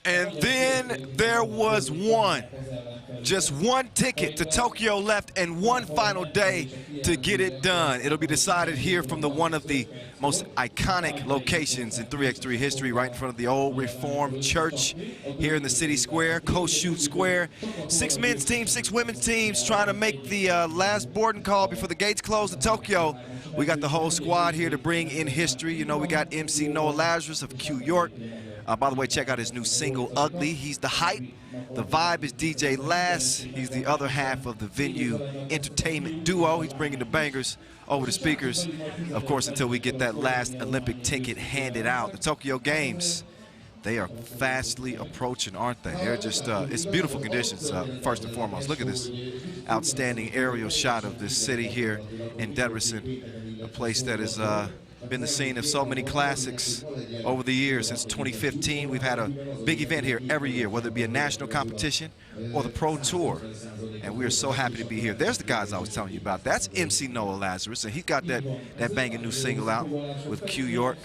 And then there was just one ticket to Tokyo left and one final day to get it done. It'll be decided here from one of the most iconic locations in 3x3 history, right in front of the old Reformed Church here in the city square, Kossuth Square. 6 men's teams, 6 women's teams trying to make the last boarding call before the gates close to Tokyo. We got the whole squad here to bring in history. You know, we got MC Noah Lazarus of Q York. By the way, check out his new single, Ugly. He's the hype. The vibe is DJ Lass. He's the other half of the venue entertainment duo. He's bringing the bangers over the speakers, of course, until we get that last Olympic ticket handed out. The Tokyo Games, they are fastly approaching, aren't they? They're just, it's beautiful conditions, first and foremost. Look at this outstanding aerial shot of this city here in Debrecen, a place that has been the scene of so many classics over the years. Since 2015, we've had a big event here every year, whether it be a national competition or the Pro Tour. And we are so happy to be here. There's the guys I was telling you about. That's MC Noah Lazarus, and he got that banging new single out with Q York,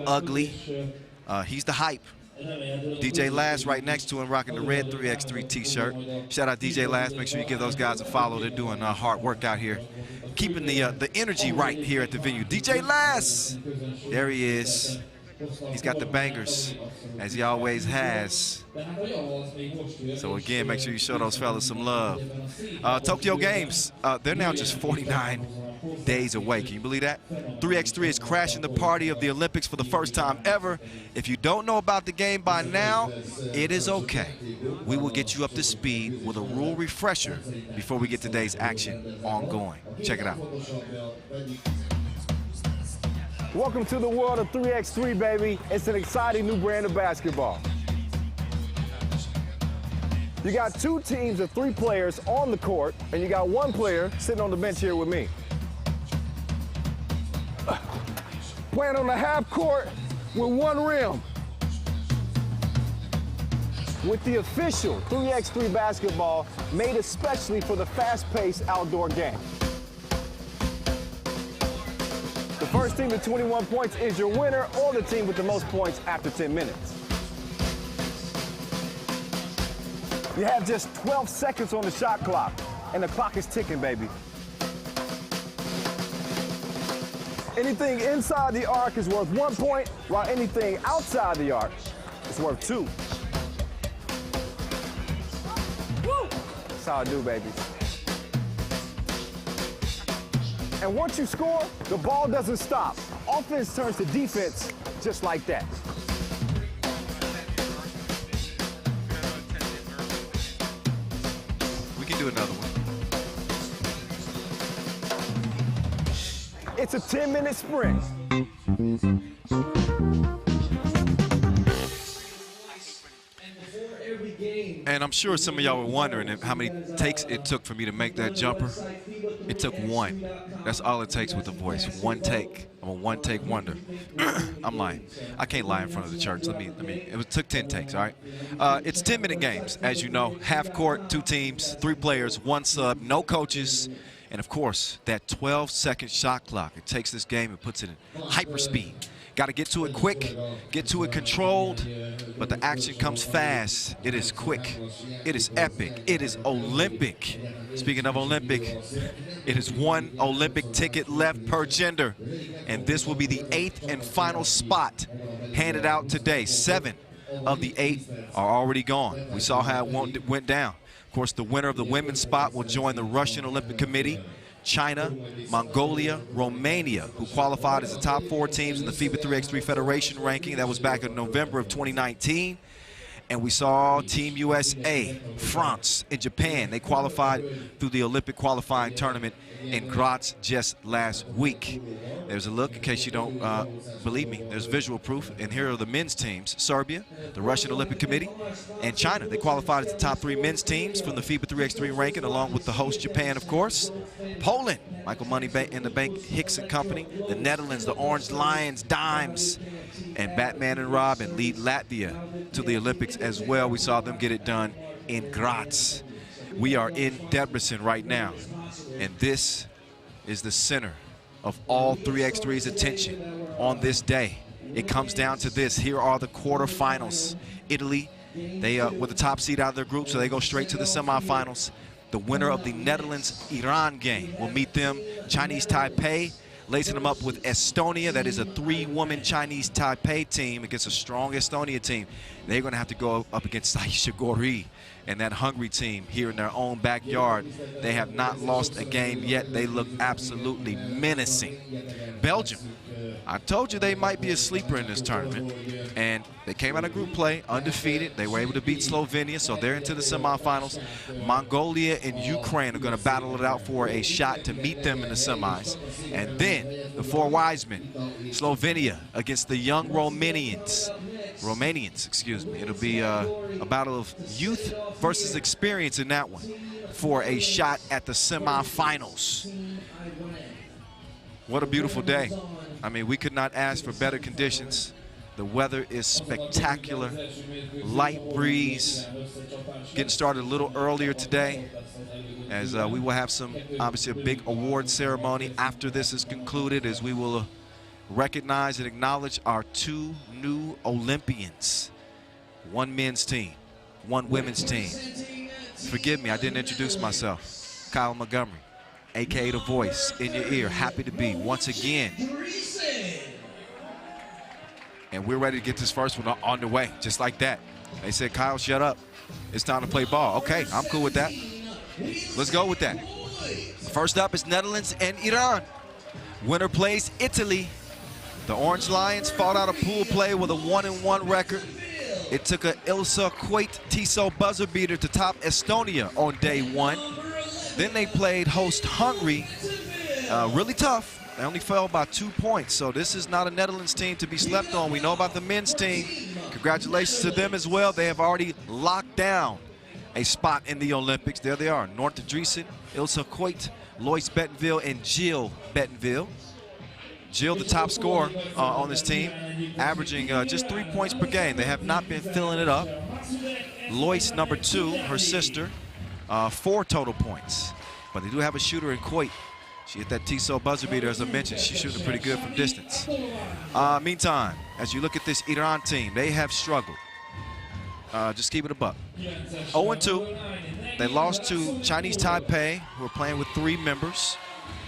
Ugly. He's the hype. DJ Lass right next to him, rocking the red 3x3 t-shirt. Shout out DJ Lass. Make sure you give those guys a follow. They're doing hard work out here, keeping the energy right here at the venue. DJ Lass, there he is. He's got the bangers, as he always has. So again, make sure you show those fellas some love. Tokyo Games, they're now just 49 days away. Can you believe that? 3x3 is crashing the party of the Olympics for the first time ever. If you don't know about the game by now, it is okay. We will get you up to speed with a rule refresher before we get today's action ongoing. Check it out. Welcome to the world of 3x3, baby. It's an exciting new brand of basketball. You got 2 teams of 3 players on the court, and you got 1 player sitting on the bench here with me. Playing on the half court with 1 rim. With the official 3x3 basketball made especially for the fast-paced outdoor game. The first team to 21 points is your winner, or the team with the most points after 10 minutes. You have just 12 seconds on the shot clock, and the clock is ticking, baby. Anything inside the arc is worth 1 point, while anything outside the arc is worth 2. Woo! That's how I do, baby. And once you score, the ball doesn't stop. Offense turns to defense just like that. We can do another one. It's a 10-minute sprint. And I'm sure some of y'all were wondering how many takes it took for me to make that jumper. It took 1. That's all it takes with the voice. 1 take. I'm a 1-take wonder. I'm lying. I can't lie in front of the church. It took 10 takes, all right? It's 10-minute games, as you know. Half court, 2 teams, 3 players, 1 sub, no coaches. And of course, that 12-second shot clock. It takes this game and puts it in hyperspeed. Got to get to it quick, get to it controlled, but the action comes fast. It is quick, it is epic, it is Olympic. Speaking of Olympic, it is 1 Olympic ticket left per gender, and this will be the 8th and final spot handed out today. 7 of the 8 are already gone. We saw how it went down. Of course, the winner of the women's spot will join the Russian Olympic Committee, China, Mongolia, Romania, who qualified as the top 4 teams in the FIBA 3x3 Federation ranking. That was back in November of 2019. And we saw Team USA, France, and Japan. They qualified through the Olympic qualifying tournament in Graz just last week. There's a look in case you don't believe me. There's visual proof. And here are the men's teams: Serbia, the Russian Olympic Committee, and China. They qualified as the top 3 men's teams from the FIBA 3x3 ranking, along with the host Japan, of course. Poland, Michael Money in the Bank Hicks and Company. The Netherlands, the Orange Lions, Dimes, and Batman and Robin lead Latvia to the Olympics as well. We saw them get it done in Graz. We are in Debrecen right now, and this is the center of all 3x3's attention on this day. It comes down to this. Here are the quarterfinals. Italy, they were the top seed out of their group, so they go straight to the semifinals. The winner of the Netherlands-Iran game will meet them. Chinese Taipei lacing them up with Estonia. That is a 3-woman Chinese Taipei team against a strong Estonia team. They're going to have to go up against Hajdú-Bihar and that Hungary team here in their own backyard. They have not lost a game yet. They look absolutely menacing. Belgium, I told you they might be a sleeper in this tournament, and they came out of group play undefeated. They were able to beat Slovenia, so they're into the semifinals. Mongolia and Ukraine are going to battle it out for a shot to meet them in the semis. And then the 4 wise men, Slovenia against the young Romanians, excuse me. It'll be a battle of youth versus experience in that one for a shot at the semifinals. What a beautiful day. I mean, we could not ask for better conditions. The weather is spectacular. Light breeze. Getting started a little earlier today, as we will have some, obviously, a big award ceremony after this is concluded, as we will recognize and acknowledge our 2 new Olympians. 1 men's team, 1 women's team. Forgive me, I didn't introduce myself. Kyle Montgomery, AKA The Voice, in your ear. Happy to be once again. And we're ready to get this first one on the way, just like that. They said, Kyle, shut up. It's time to play ball. Okay, I'm cool with that. Let's go with that. First up is Netherlands and Iran. Winner plays Italy. The Orange Lions fought out a pool play with a 1-1 record. It took a Ilsa Quate Tissot buzzer beater to top Estonia on day 1. Then they played host Hungary. Really tough. They only fell by 2 points, so this is not a Netherlands team to be slept on. We know about the men's team. Congratulations to them as well. They have already locked down a spot in the Olympics. There they are, Norte Driesen, Ilse Quate, Lois Bettenville, and Jill Bettenville. Jill, the top scorer on this team, averaging just 3 points per game. They have not been filling it up. Lois, number 2, her sister, 4 total points. But they do have a shooter in Quate. She hit that Tissot buzzer beater, as I mentioned. She's shooting pretty good from distance. Meantime, as you look at this Iran team, they have struggled. Just keep it a buck. 0-2. They lost to Chinese Taipei, who are playing with 3 members,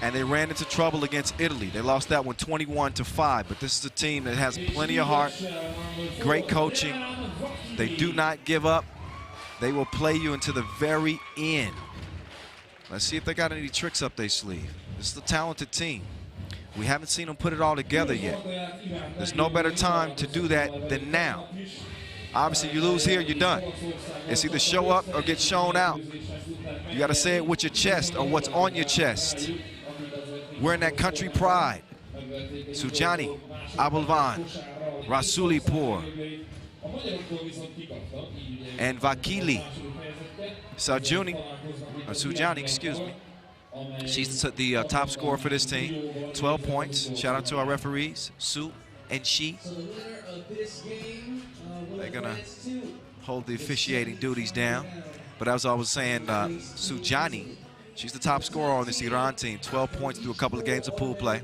and they ran into trouble against Italy. They lost that one 21-5, but this is a team that has plenty of heart, great coaching. They do not give up. They will play you into the very end. Let's see if they got any tricks up their sleeve. This is a talented team. We haven't seen them put it all together yet. There's no better time to do that than now. Obviously, you lose here, you're done. It's either show up or get shown out. You got to say it with your chest or what's on your chest. We're in that country pride. Sujani, Abulvan, Rasulipur, and Vakili. Sujani, excuse me. She's the top scorer for this team. 12 points. Shout out to our referees, Sue and She. They're going to hold the officiating duties down. But as I was saying, Sujani, she's the top scorer on this Iran team. 12 points through a couple of games of pool play.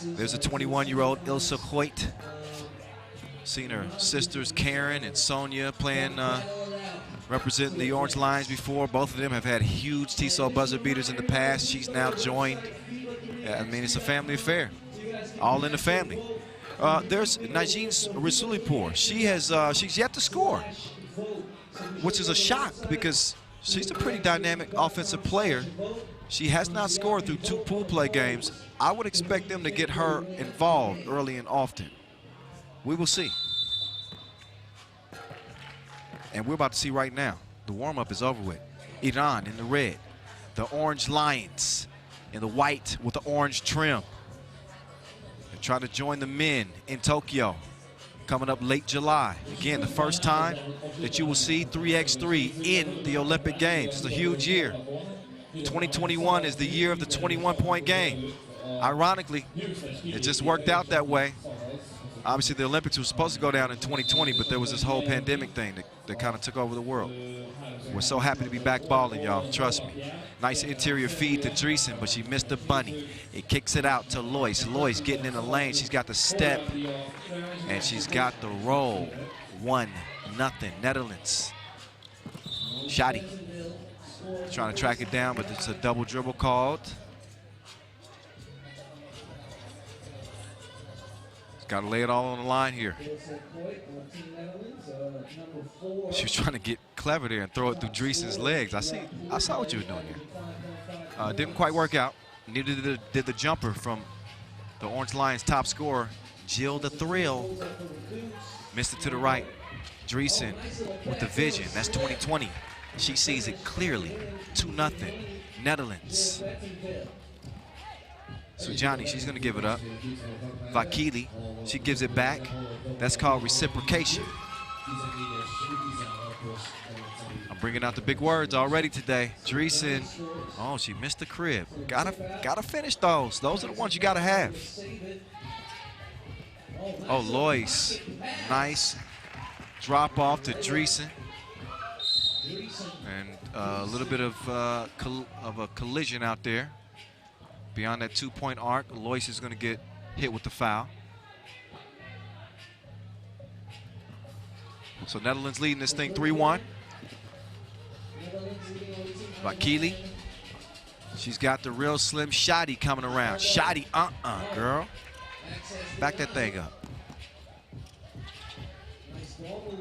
There's a 21-year-old Ilse Quate. Seen her sisters Karen and Sonia playing, representing the Orange Lions before. Both of them have had huge Tissot buzzer beaters in the past. She's now joined. I mean, it's a family affair. All in the family. There's Najin Rasulipur. She's yet to score, which is a shock because She's a pretty dynamic offensive player. She has not scored through 2 pool play games. I would expect them to get her involved early and often. We will see. And we're about to see right now. The warm-up is over with. Iran in the red. The Orange Lions in the white with the orange trim. They're trying to join the men in Tokyo coming up late July. Again, the first time that you will see 3x3 in the Olympic Games. It's a huge year. 2021 is the year of the 21-point game. Ironically, it just worked out that way. Obviously, the Olympics were supposed to go down in 2020, but there was this whole pandemic thing that kind of took over the world. We're so happy to be back balling, y'all. Trust me. Nice interior feed to Debrecen, but she missed the bunny. It kicks it out to Lois. Lois getting in the lane. She's got the step, and she's got the roll. 1-0, Netherlands. Shadi trying to track it down, but it's a double dribble called. Got to lay it all on the line here. She was trying to get clever there and throw it through Debrecen's legs. I saw what you were doing there. Didn't quite work out. Neither did the jumper from the Orange Lions' top scorer, Jill the Thrill. Missed it to the right. Debrecen with the vision. That's 2020. She sees it clearly. 2-0, Netherlands. Sujani, she's going to give it up. Vakili, she gives it back. That's called reciprocation. I'm bringing out the big words already today. Debrecen, oh, she missed the crib. Gotta finish those. Those are the ones you gotta have. Oh, Lois, nice drop off to Debrecen. And a little bit of a collision out there. Beyond that 2-point arc, Lois is going to get hit with the foul. So Netherlands leading this thing 3-1. Vakili. She's got the real slim Shadi coming around. Shadi, girl. Back that thing up.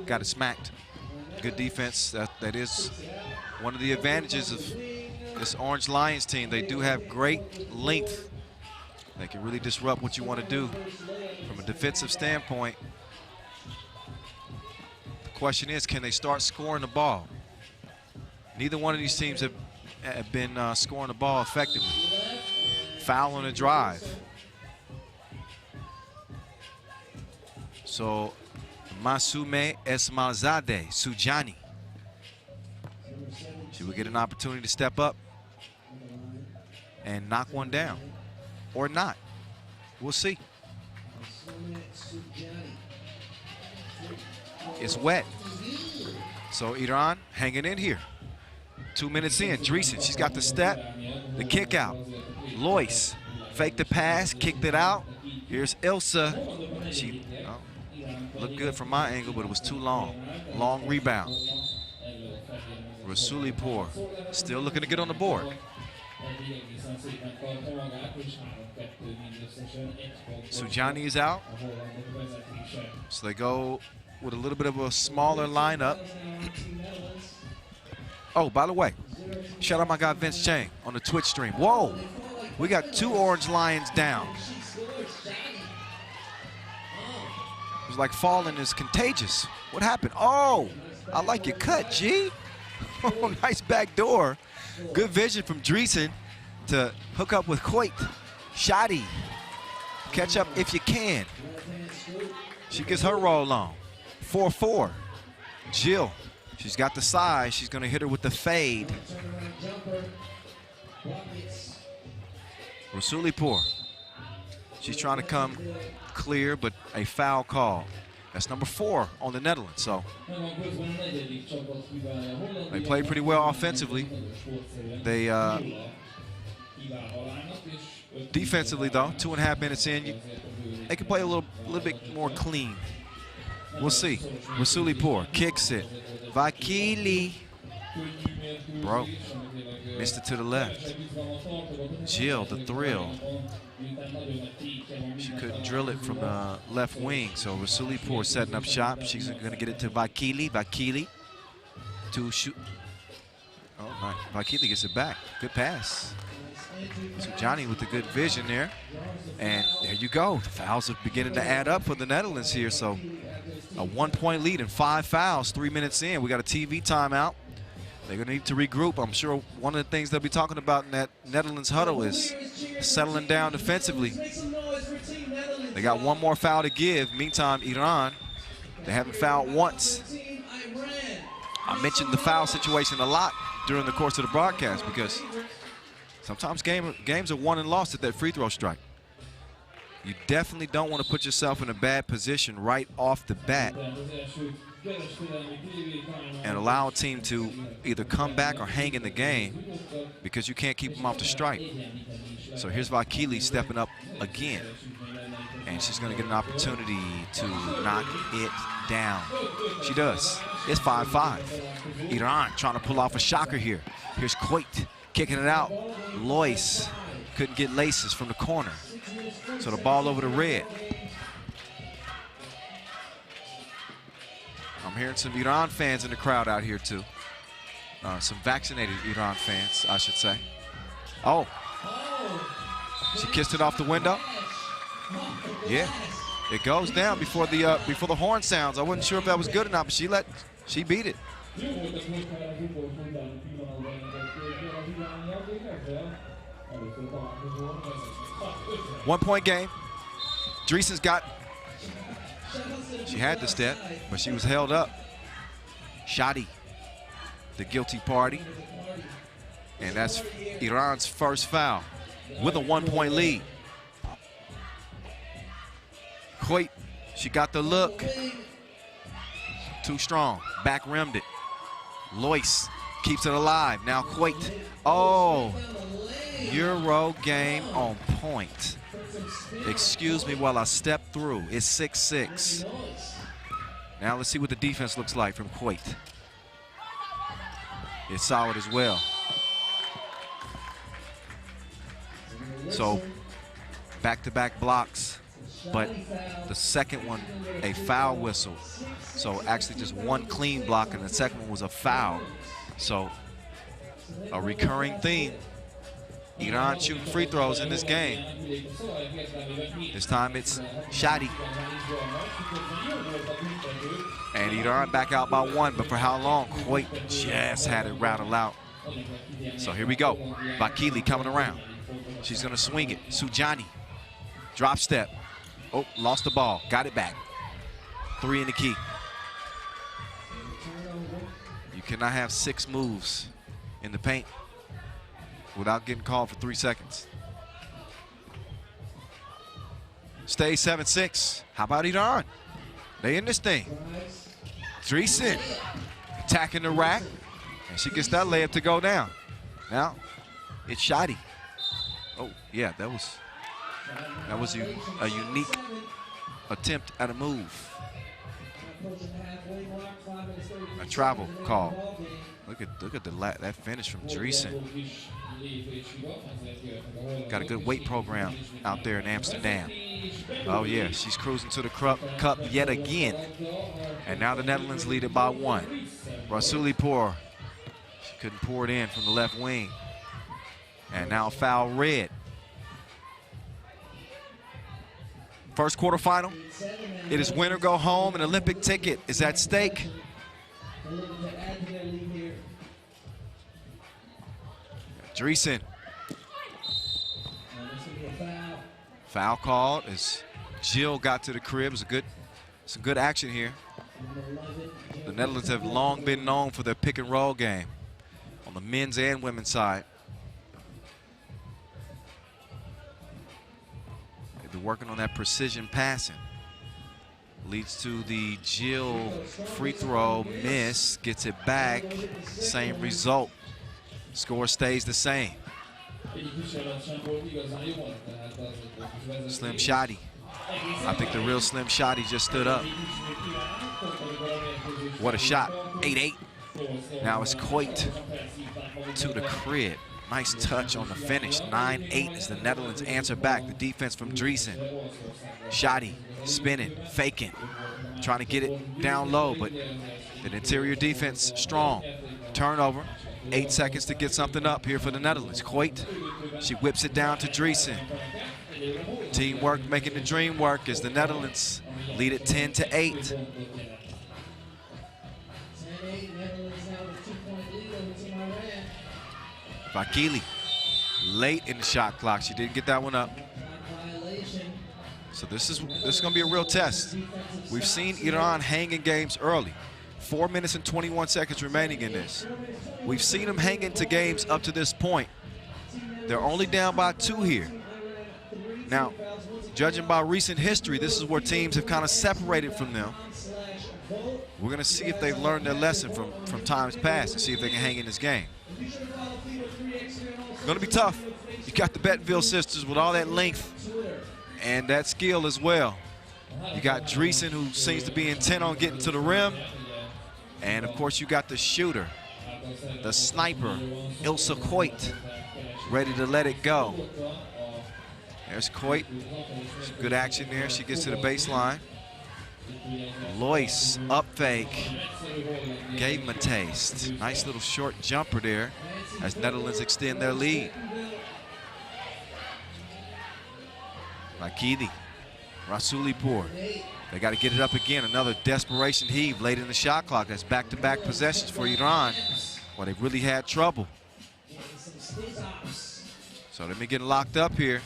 Got it smacked. Good defense. That is one of the advantages of this Orange Lions team. They do have great length. They can really disrupt what you want to do from a defensive standpoint. The question is, can they start scoring the ball? Neither one of these teams have been scoring the ball effectively. Foul on a drive. So Masume Esmalzadeh, Sujani. She will get an opportunity to step up and knock one down, or not. We'll see. It's wet. So Iran hanging in here. 2 minutes in, Debrecen, she's got the step, the kick out. Lois faked the pass, kicked it out. Here's Ilsa. She looked good from my angle, but it was too long. Long rebound. Rasulipur still looking to get on the board. Sujani is out. So they go with a little bit of a smaller lineup. Oh, by the way, shout out my guy Vince Chang on the Twitch stream. Whoa, we got 2 Orange Lions down. It was like falling is contagious. What happened? Oh, I like your cut, G. Oh, nice back door. Good vision from Debrecen to hook up with Coit. Shadi, catch up if you can. She gets her roll on. 4-4. Jill, she's got the size. She's going to hit her with the fade. Rasulipur, she's trying to come clear, but a foul call. That's number 4 on the Netherlands. So they played pretty well offensively. They defensively though, 2.5 minutes in, they can play a little bit more clean. We'll see. Rasulipur kicks it. Vakili broke. Missed it to the left. Jill, the thrill. She couldn't drill it from the left wing, so Rasulipur setting up shop. She's going to get it to Vakili. Vakili to shoot. Oh, nice. Vakili gets it back. Good pass. So Johnny with the good vision there. And there you go. The fouls are beginning to add up for the Netherlands here. So a 1-point lead and 5 fouls, 3 minutes in. We got a TV timeout. They're going to need to regroup. I'm sure one of the things they'll be talking about in that Netherlands huddle is settling down defensively. They got one more foul to give. Meantime, Iran, they haven't fouled once. I mentioned the foul situation a lot during the course of the broadcast because sometimes games are won and lost at that free throw strike. You definitely don't want to put yourself in a bad position right off the bat and allow a team to either come back or hang in the game because you can't keep them off the strike. So here's Vakili stepping up again. And she's going to get an opportunity to knock it down. She does. It's 5-5. Iran trying to pull off a shocker here. Here's Coit kicking it out. Lois couldn't get laces from the corner. So the ball over to Red. I'm hearing some Iran fans in the crowd out here too. Some vaccinated Iran fans, I should say. Oh, she kissed it off the window. Yeah, it goes down before the horn sounds. I wasn't sure if that was good or not, but she beat it. 1-point game. Dreesen's she had the step, but she was held up. Shadi, the guilty party. And that's Iran's first foul with a 1-point lead. Coit, she got the look. Too strong, back rimmed it. Lois keeps it alive. Now Coit, oh, Euro game on point. Excuse me while I step through. It's 6-6. Now let's see what the defense looks like from Coit. It's solid as well. So back-to-back blocks, but the second one, a foul whistle. So actually just one clean block and the second one was a foul. So a recurring theme. Iran shooting free throws in this game. This time it's Shadi. And Iran back out by 1, but for how long? Coit just had it rattle out. So here we go. Vakili coming around. She's gonna swing it. Sujani, drop step. Oh, lost the ball, got it back. 3 in the key. You cannot have 6 moves in the paint without getting called for 3 seconds. Stay 7-6. How about Iran? They in this thing. Dreesen attacking the rack, and she gets that layup to go down. Now it's Shadi. Oh yeah, that was a unique attempt at a move. A travel call. Look at that finish from Dreesen. Got a good weight program out there in Amsterdam. Oh yeah, she's cruising to the cup yet again. And now the Netherlands lead it by 1. Rasulipur, she couldn't pour it in from the left wing. And now foul Red. First quarterfinal. It is win or go home. An Olympic ticket is at stake. Dreesen. Foul called as Jill got to the crib. It was some good action here. The Netherlands have long been known for their pick and roll game on the men's and women's side. They've been working on that precision passing. Leads to the Jill free throw miss, gets it back, same result. Score stays the same. Slim Shadi. I think the real Slim Shadi just stood up. What a shot, 8-8. Now it's Coit to the crib. Nice touch on the finish, 9-8 as the Netherlands answer back. The defense from Dreesen. Shadi spinning, faking, trying to get it down low, but the interior defense strong. Turnover. 8 seconds to get something up here for the Netherlands. Coit, she whips it down to Debrecen. Teamwork making the dream work as the Netherlands lead it 10-8. Vakili late in the shot clock. She didn't get that one up. So this is going to be a real test. We've seen Iran hang in games early. 4 minutes and 21 seconds remaining in this. We've seen them hang into games up to this point. They're only down by 2 here. Now, judging by recent history, this is where teams have kind of separated from them. We're going to see if they've learned their lesson from times past and see if they can hang in this game. It's going to be tough. You got the Bettenville sisters with all that length and that skill as well. You got Debrecen, who seems to be intent on getting to the rim. And, of course, you got the shooter, the sniper, Ilse Coit, ready to let it go. There's Coit. Good action there. She gets to the baseline. Lois, up fake. Gave him a taste. Nice little short jumper there as Netherlands extend their lead. Makidi, Rasulipur. They got to get it up again. Another desperation heave late in the shot clock. That's back-to-back possessions for Iran. Well, they've really had trouble. So let me get locked up here.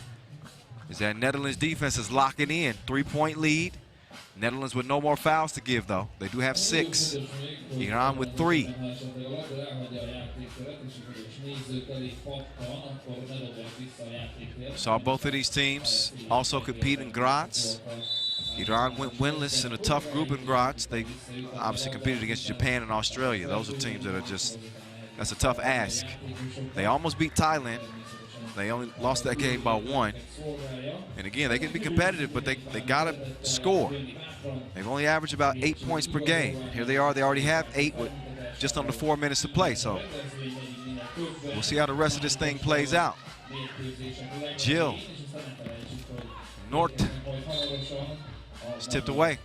Is that Netherlands defense is locking in. 3-point lead. Netherlands with no more fouls to give, though. They do have 6. Iran with 3. Saw both of these teams also compete in Graz. Iran went winless in a tough group in Graz. They obviously competed against Japan and Australia. Those are teams that are just, that's a tough ask. They almost beat Thailand. They only lost that game by 1. And again, they can be competitive, but they got to score. They've only averaged about 8 points per game. Here they are, they already have 8 with just under 4 minutes to play. So we'll see how the rest of this thing plays out. Jill Nort is tipped away.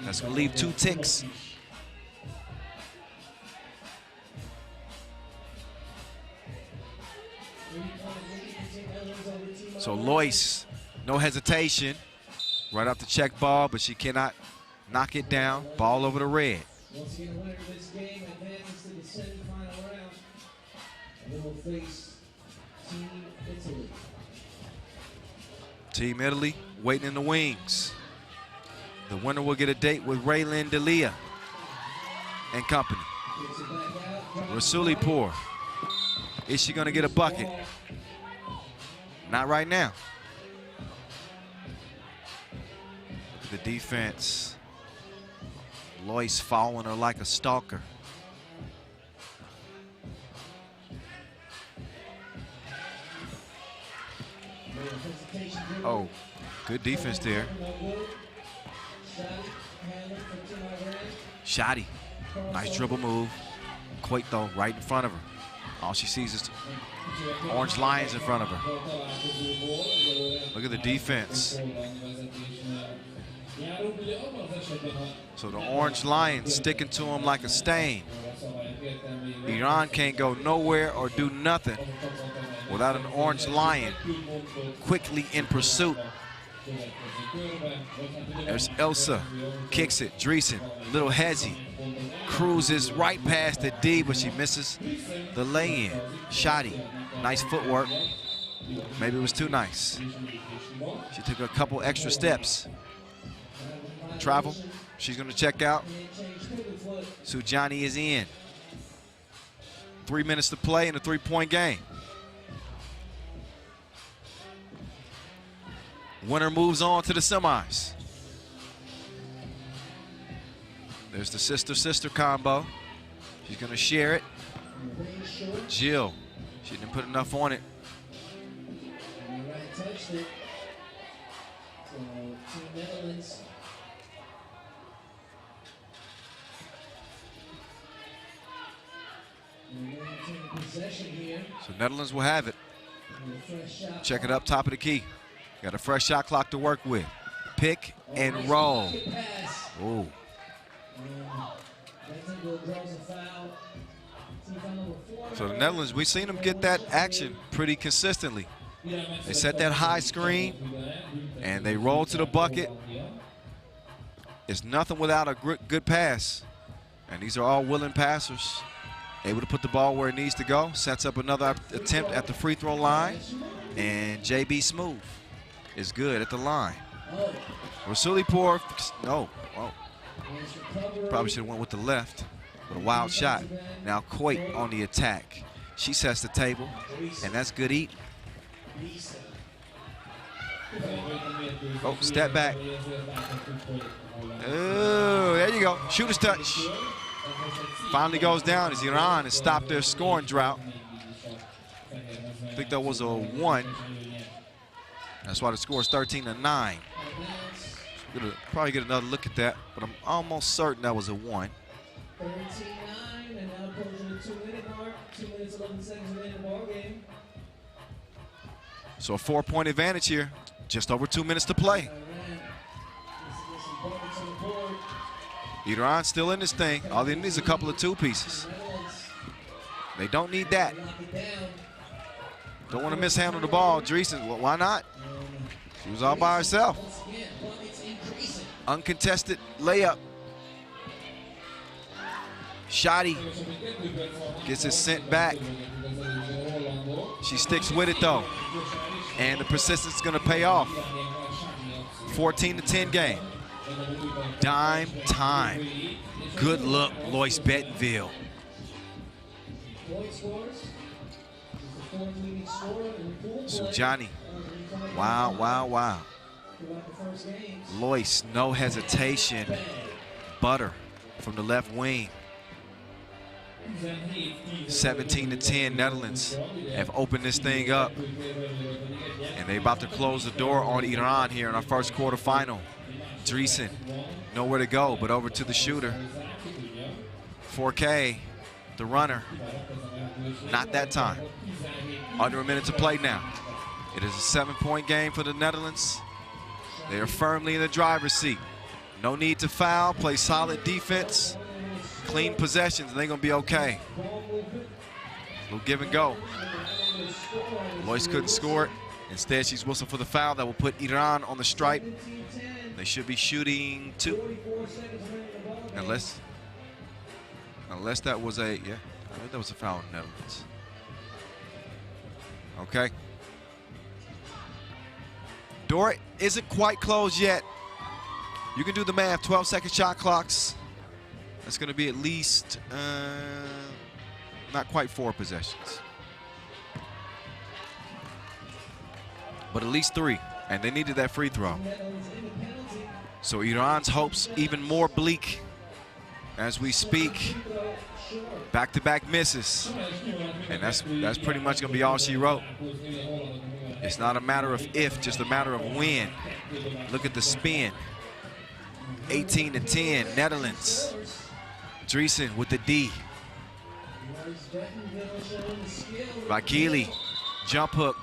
That's going to leave 2 ticks. So Lois, no hesitation, right off the check ball, but she cannot knock it down. Ball over the red. Once again, the winner of this game advances to the semifinal round, and they will face Team Italy. Team Italy waiting in the wings. The winner will get a date with Raylin Delia and company. Rasulipur, is she going to get a bucket? Not right now. The defense. Lois following her like a stalker. Oh, good defense there. Shotty, nice dribble move. Coit though, right in front of her. All she sees is Orange Lions in front of her. Look at the defense. So the Orange Lions sticking to him like a stain. Iran can't go nowhere or do nothing without an Orange Lion quickly in pursuit. There's Elsa, kicks it, Debrecen, little hezzy, cruises right past the D, but she misses the lay-in. Shotty, nice footwork. Maybe it was too nice. She took a couple extra steps. Travel, she's gonna check out. Sujani is in. 3 minutes to play in a 3-point game. Winner moves on to the semis. There's the sister-sister combo. She's gonna share it. Jill, she didn't put enough on it. Touched it. So Team Netherlands. Possession here. So Netherlands will have it. Check it up top of the key. Got a fresh shot clock to work with. Pick and roll. Ooh. Draws a foul. So the Netherlands, we've seen them get that action pretty consistently. They set that high screen, and they roll to the bucket. It's nothing without a good pass. And these are all willing passers. Able to put the ball where it needs to go. Sets up another attempt at the free throw line. And JB Smooth is good at the line. Rasulipur, no. Oh. Probably should have went with the left. With a wild shot. Now Coit on the attack. She sets the table, and that's good eating. Oh, step back. Oh, there you go. Shooter's touch. Finally goes down as Iran has stopped their scoring drought. I think that was a 1. That's why the score is 13-9. So we'll probably get another look at that, but I'm almost certain that was a 1. 13-9, and now approaching the 2-minute mark. 2 minutes, 11 seconds remaining in the ball game. So a 4-point advantage here. Just over 2 minutes to play. Iran still in this thing. All they need is a couple of 2-pieces. They don't need that. Don't want to mishandle the ball. Debrecen, well, why not? She was all by herself. Uncontested layup. Shotty gets it sent back. She sticks with it though. And the persistence is going to pay off. 14-10 game. Dime time. Good look, Lois Bentonville. Sujani. Wow, wow, wow. Lois, no hesitation. Butter from the left wing. 17-10, Netherlands have opened this thing up. And they're about to close the door on Iran here in our first quarterfinal. Debrecen, nowhere to go but over to the shooter. 4K, the runner. Not that time. Under a minute to play now. It is a 7-point game for the Netherlands. They are firmly in the driver's seat. No need to foul, play solid defense. Clean possessions, and they're going to be okay. A little give and go. Lois couldn't score it. Instead, she's whistled for the foul that will put Iran on the stripe. They should be shooting 2. Unless that was a, yeah, I think that was a foul in the Netherlands. Okay. Door isn't quite closed yet. You can do the math, 12-second shot clocks. That's going to be at least not quite 4 possessions. But at least 3, and they needed that free throw. So Iran's hopes even more bleak as we speak. Back-to-back misses, and that's pretty much going to be all she wrote. It's not a matter of if, just a matter of when. Look at the spin. 18-10, Netherlands. Debrecen with the D. Vakili, jump hook.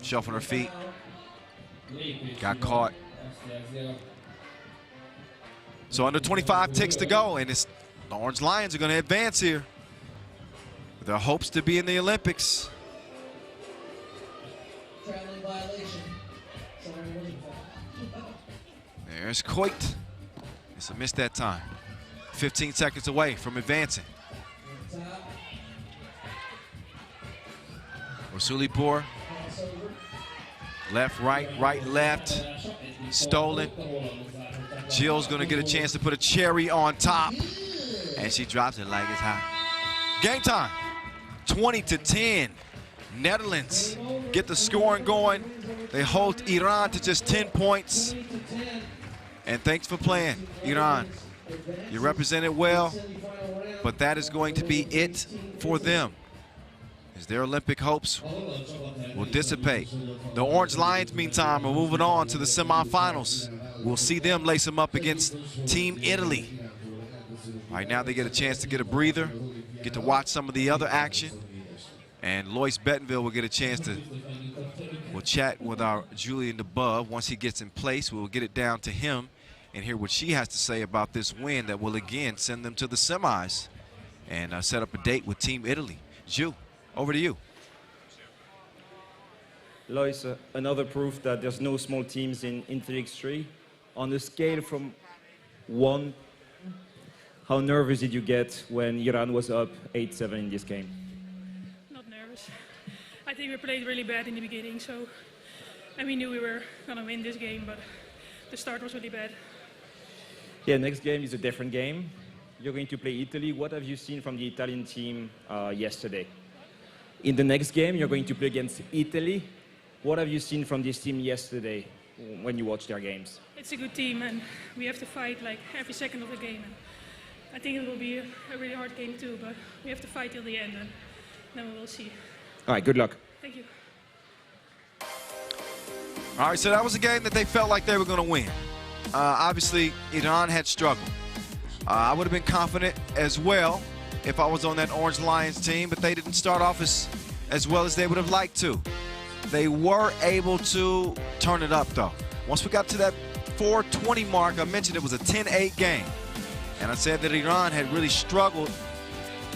Shuffling her feet. Got caught. So under 25 ticks to go, and it's the Orange Lions are going to advance here. With their hopes to be in the Olympics. There's Coit. It's a miss that time. 15 seconds away from advancing. Rasulipur. Left, right, right, left. Stolen. Jill's gonna get a chance to put a cherry on top. And she drops it like it's hot. Game time. 20-10. Netherlands get the scoring going. They hold Iran to just 10 points. And thanks for playing, Iran. You represented well, but that is going to be it for them, as their Olympic hopes will dissipate. The Orange Lions, meantime, are moving on to the semifinals. We'll see them lace them up against Team Italy. Right now they get a chance to get a breather, get to watch some of the other action, and Lois Bentonville will get a chance to, we'll chat with our Julian DeBove. Once he gets in place, we'll get it down to him and hear what she has to say about this win that will again send them to the semis and set up a date with Team Italy. Ju, over to you. Lois, another proof that there's no small teams in 3x3. On a scale from 1, how nervous did you get when Iran was up 8-7 in this game? Not nervous. I think we played really bad in the beginning, so and we knew we were going to win this game, but the start was really bad. Yeah, next game is a different game. You're going to play Italy. What have you seen from the Italian team yesterday? In the next game, you're going to play against Italy. What have you seen from this team yesterday when you watched their games? It's a good team, and we have to fight like every second of the game. And I think it will be a really hard game too, but we have to fight till the end, and then we will see. All right, good luck. Thank you. All right, so that was a game that they felt like they were going to win. Obviously, Iran had struggled. I would have been confident as well if I was on that Orange Lions team, but they didn't start off as well as they would have liked to. They were able to turn it up, though. Once we got to that 4:20 mark, I mentioned it was a 10-8 game. And I said that Iran had really struggled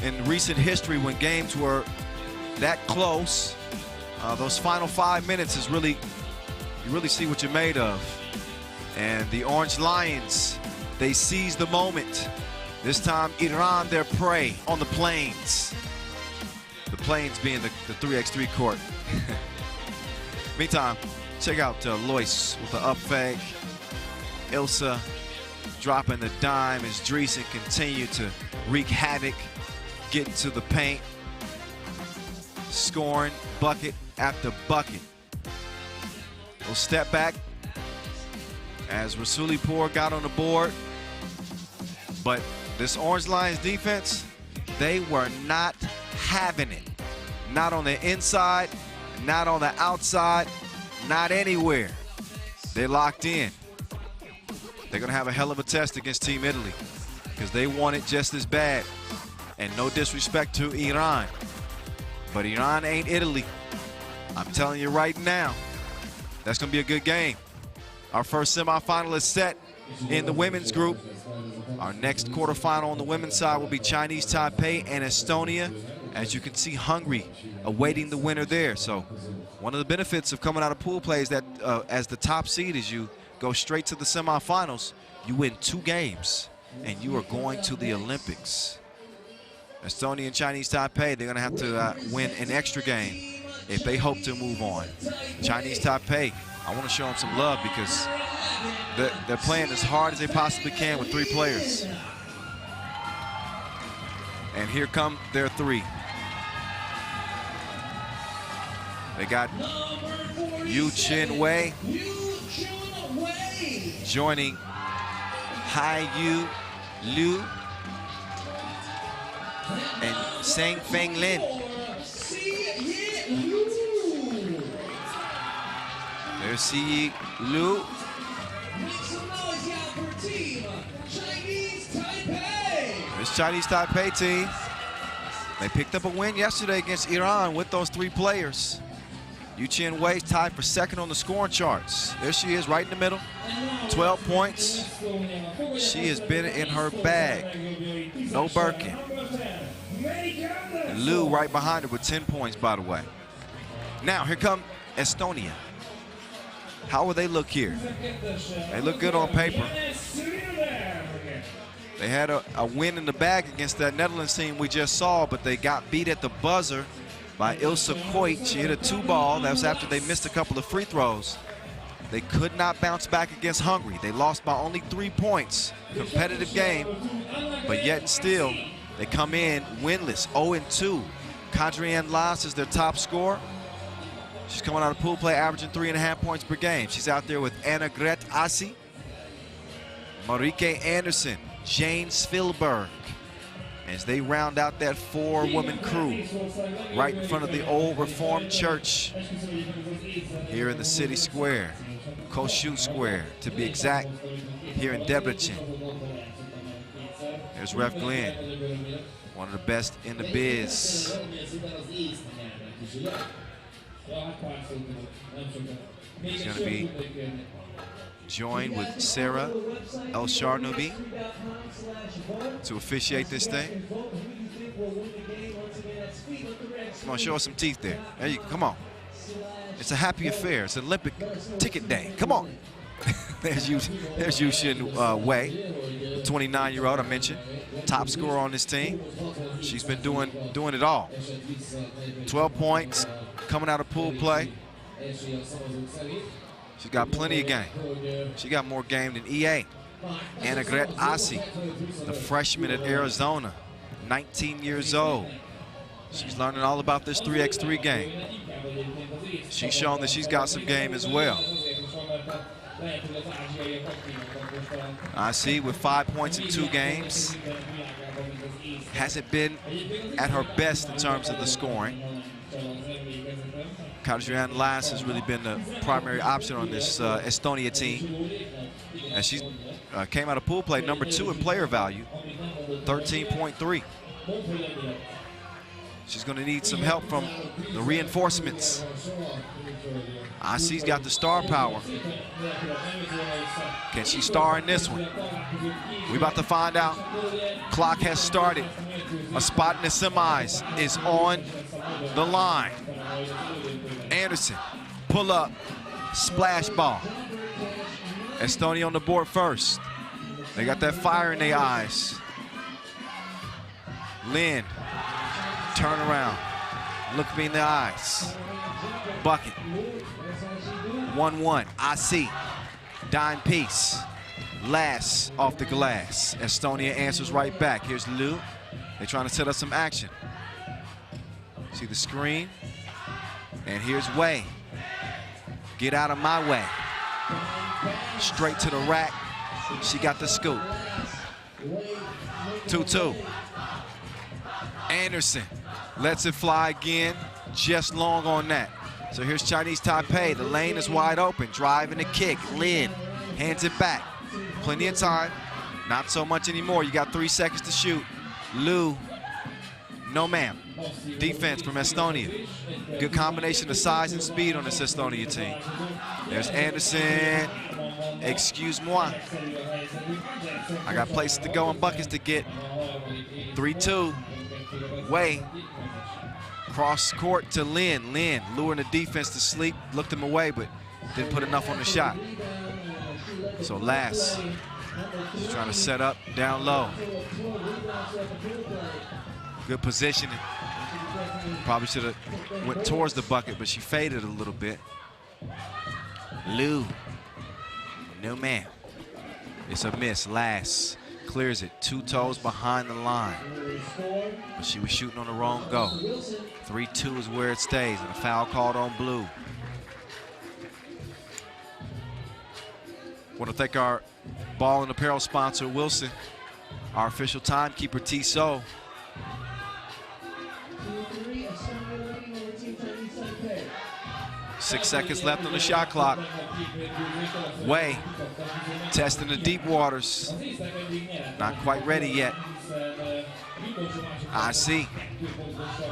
in recent history when games were that close. Those final 5 minutes is really, you really see what you're made of. And the Orange Lions, they seized the moment. This time, Iran, their prey on the plains. The plains being the 3x3 court. Meantime, check out Lois with the up fake. Ilsa dropping the dime as Debrecen continue to wreak havoc, getting to the paint, scoring bucket after bucket. We'll step back as Rasulipour got on the board. But this Orange Lions defense, they were not having it. Not on the inside, not on the outside, not anywhere. They locked in. They're going to have a hell of a test against Team Italy because they want it just as bad. And no disrespect to Iran, but Iran ain't Italy. I'm telling you right now, that's going to be a good game. Our first semifinal is set in the women's group. Our next quarterfinal on the women's side will be Chinese Taipei and Estonia. As you can see, Hungary awaiting the winner there. So one of the benefits of coming out of pool play is that as the top seed, is you go straight to the semifinals. You win 2 games, and you are going to the Olympics. Estonia and Chinese Taipei, they're going to have to win an extra game if they hope to move on. Chinese Taipei, I want to show them some love because they're playing as hard as they possibly can with 3 players. And here come their 3. They got Yu Chin Wei joining Hajdú Liu and Sang Feng Lin. There's Si Lu. This Chinese Taipei team, they picked up a win yesterday against Iran with those 3 players. Yu Chin Wei tied for 2nd on the scoring charts. There she is, right in the middle, 12 points. She has been in her bag. No Birkin. And Liu right behind her with 10 points, by the way. Now, here come Estonia. How will they look here? They look good on paper. They had a win in the bag against that Netherlands team we just saw, but they got beat at the buzzer by Ilse Koit. She hit a 2-ball. That was after they missed a couple of free throws. They could not bounce back against Hungary. They lost by only 3 points. Competitive game, but yet still, they come in winless, 0-2. Kadrienne Lass is their top scorer. She's coming out of pool play, averaging 3.5 points per game. She's out there with Anna Gret Assi, Marike Anderson, Jane Svilberg, as they round out that 4-woman crew right in front of the old Reformed Church here in the city square, Kossuth Square to be exact, here in Debrecen. There's Ref Glenn, one of the best in the biz. He's going to be joined with Sarah El-Sharnoubi to officiate this thing. Come on, show us some teeth there. There you go, come on. It's a happy affair. It's Olympic ticket day. Come on. there's Yushin Wei, the 29-year-old I mentioned, top scorer on this team. She's been doing it all. 12 points coming out of pool play. She's got plenty of game. She got more game than EA. Annegret Asi, the freshman at Arizona, 19 years old. She's learning all about this 3x3 game. She's shown that she's got some game as well. Asi with 5 points in 2 games. Hasn't been at her best in terms of the scoring. Kadrian Lass has really been the primary option on this Estonia team. And she came out of pool play number 2 in player value, 13.3. She's going to need some help from the reinforcements. Asi's got the star power. Can she star in this one? We're about to find out. Clock has started. A spot in the semis is on the line. Anderson, pull up, splash ball. Estonia on the board first. They got that fire in their eyes. Lynn, turn around, look me in the eyes. Bucket, 1-1, Asi, dime piece. Lass off the glass. Estonia answers right back. Here's Lou. They're trying to set up some action. See the screen? And here's Wei. Get out of my way. Straight to the rack. She got the scoop. 2-2. Anderson lets it fly again. Just long on that. So here's Chinese Taipei. The lane is wide open. Driving the kick. Lin hands it back. Plenty of time. Not so much anymore. You got 3 seconds to shoot. Liu. No ma'am. Defense from Estonia. Good combination of size and speed on this Estonia team. There's Anderson. Excuse moi. I got places to go and buckets to get. 3-2. Wei. Cross court to Lin. Lin luring the defense to sleep. Looked him away, but didn't put enough on the shot. So Lass. She's trying to set up down low. Good positioning. Probably should have went towards the bucket, but she faded a little bit. Liu. No man. It's a miss. Lass clears it. 2 toes behind the line. But she was shooting on the wrong go. 3-2 is where it stays, and a foul called on blue. Want to thank our ball and apparel sponsor, Wilson. Our official timekeeper, Tissot. 6 seconds left on the shot clock. Wei testing the deep waters. Not quite ready yet. Asi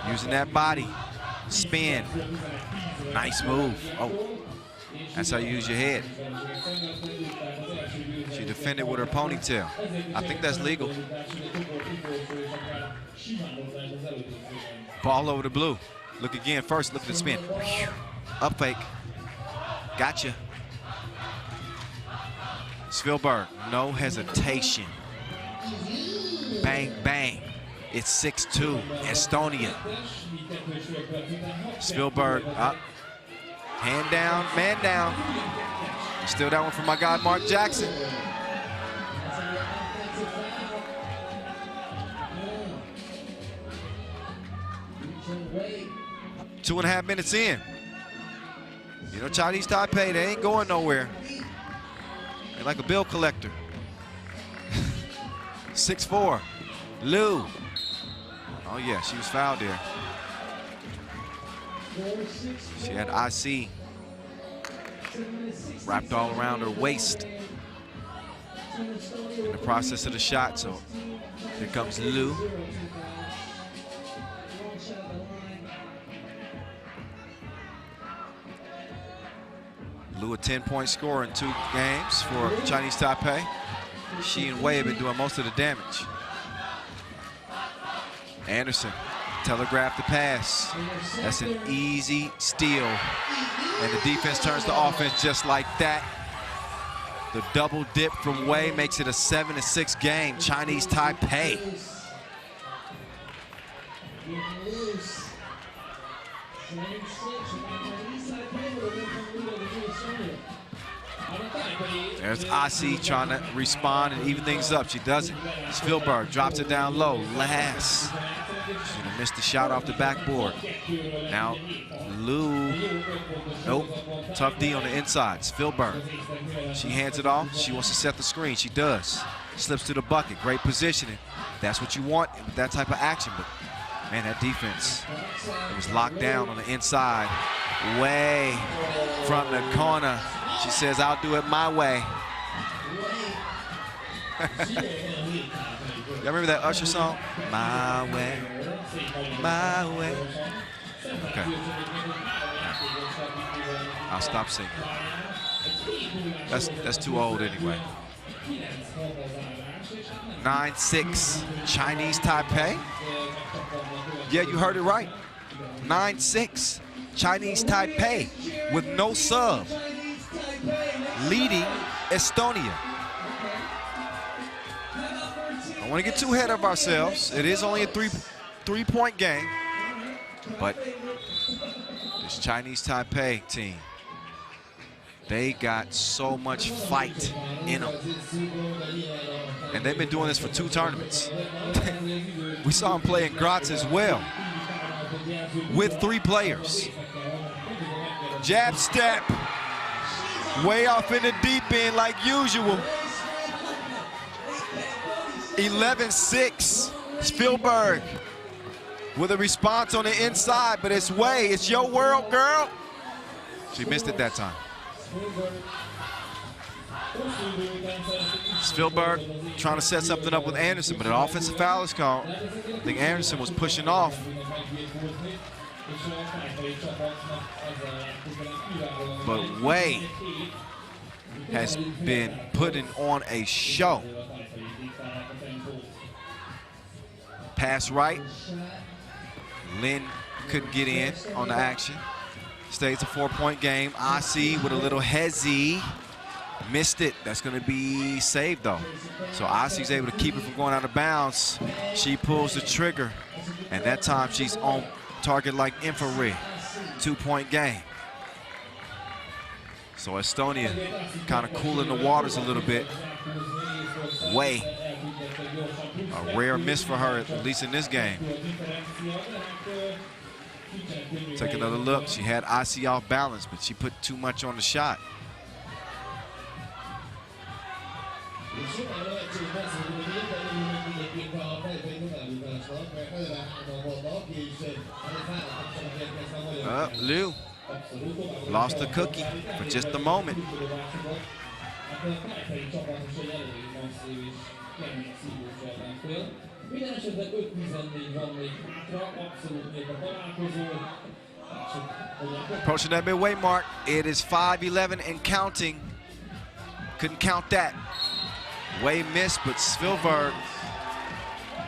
using that body. Spin. Nice move. Oh, that's how you use your head. She defended with her ponytail. I think that's legal. Ball over to blue. Look again first. Look at the spin. Up fake. Gotcha. Svilberg, no hesitation. Bang, bang. It's 6-2, Estonia. Svilberg up. Hand down, man down. Still that one from my guy, Mark Jackson. Two and a half minutes in. You know, Chinese Taipei, they ain't going nowhere. They're like a bill collector. 6-4. Liu. Oh, yeah, she was fouled there. She had IC wrapped all around her waist in the process of the shot. So here comes Liu. Lu, a 10-point scorer in 2 games for Chinese Taipei. She and Wei have been doing most of the damage. Anderson, telegraphed the pass. That's an easy steal. And the defense turns to offense just like that. The double dip from Wei makes it a 7-6 game. Chinese Taipei. There's Asi trying to respond and even things up. She doesn't. Spielberg drops it down low. Last. She's gonna miss the shot off the backboard. Now, Lu. Nope. Tough D on the inside. Spielberg. She hands it off. She wants to set the screen. She does. Slips to the bucket. Great positioning. That's what you want with that type of action. But man, that defense, it was locked down on the inside. Way from the corner. She says, I'll do it my way. Y'all remember that Usher song? My way, my way. Okay. I'll stop singing. That's too old anyway. 9-6 Chinese Taipei. Yeah, you heard it right. 9-6 Chinese Taipei with no sub, leading Estonia. I don't want to get too ahead of ourselves. It is only a three-point game, but this Chinese Taipei team, they got so much fight in them. And they've been doing this for 2 tournaments. We saw them play in Graz as well with 3 players. Jab step, way off in the deep end like usual. 11-6, Spielberg with a response on the inside, but it's Wei, it's your world, girl. She missed it that time. Spielberg trying to set something up with Anderson, but an offensive foul is called. I think Anderson was pushing off. But Wei has been putting on a show. Pass right. Lin couldn't get in on the action. Stays a 4-point game. Asi with a little hezzy. Missed it. That's going to be saved, though. So Asi's able to keep it from going out of bounds. She pulls the trigger, and that time she's on target like infrared. 2-point game. So Estonia kind of cooling the waters a little bit. Wei, a rare miss for her, at least in this game. Take another look. She had Asi off balance, but she put too much on the shot. Liu lost the cookie for just a moment. Approaching that midway mark. It is 5-11 and counting. Couldn't count that. Wei missed, but Spielberg,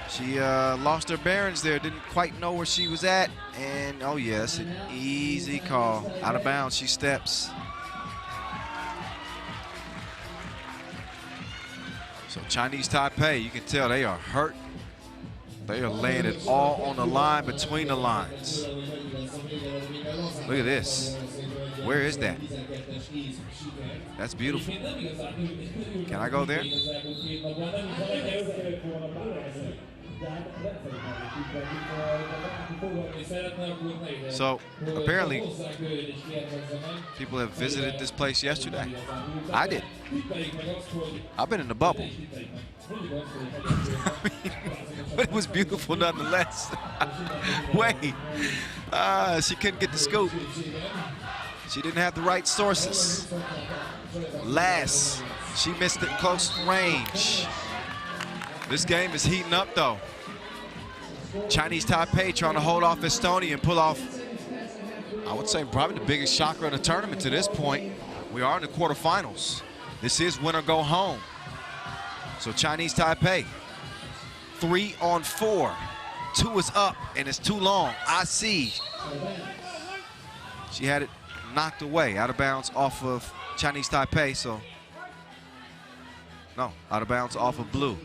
she lost her bearings there, didn't quite know where she was at, and oh yes, an easy call. Out of bounds, she steps. So Chinese Taipei, you can tell they are hurt. They are laying it all on the line between the lines. Look at this. Where is that? That's beautiful. Can I go there? So apparently people have visited this place yesterday. I did. I've been in the bubble. But it was beautiful nonetheless. Wait, she couldn't get the scoop. She didn't have the right sources. Last, she missed it close range. This game is heating up though. Chinese Taipei trying to hold off Estonia and pull off, I would say, probably the biggest shocker of the tournament to this point. We are in the quarterfinals. This is win or go home. So Chinese Taipei, 3 on 4. 2 is up, and it's too long. I see. She had it knocked away, out of bounds off of Chinese Taipei, so. No, out of bounds off of blue.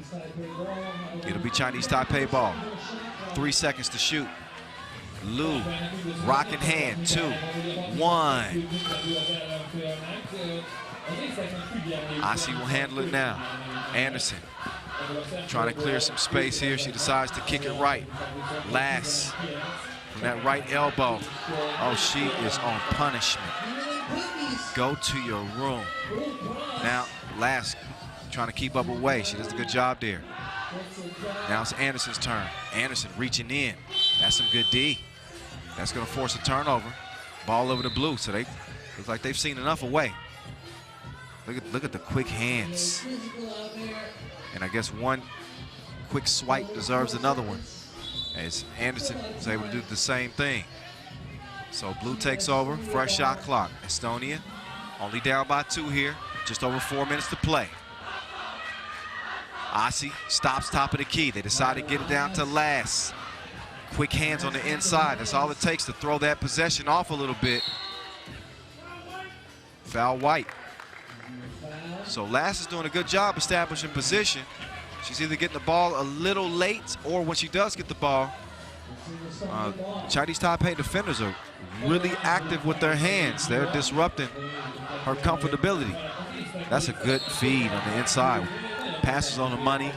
It'll be Chinese Taipei ball. 3 seconds to shoot. Liu, rocking hand, 2, 1. Asi will handle it now. Anderson trying to clear some space here. She decides to kick it right. Last from that right elbow. Oh, she is on punishment. Go to your room. Now, Last trying to keep up away. She does a good job there. Now it's Anderson's turn. Anderson reaching in. That's some good D. That's going to force a turnover. Ball over to blue. So they look like they've seen enough away. Look at the quick hands. And I guess one quick swipe deserves another one, as Anderson is able to do the same thing. So blue takes over, fresh shot clock. Estonia only down by 2 here, just over 4 minutes to play. Asi stops top of the key. They decide to get it down to Last. Quick hands on the inside. That's all it takes to throw that possession off a little bit. Foul white. So Last is doing a good job establishing position. She's either getting the ball a little late, or when she does get the ball, Chinese Taipei defenders are really active with their hands. They're disrupting her comfortability. That's a good feed on the inside. Passes on the money.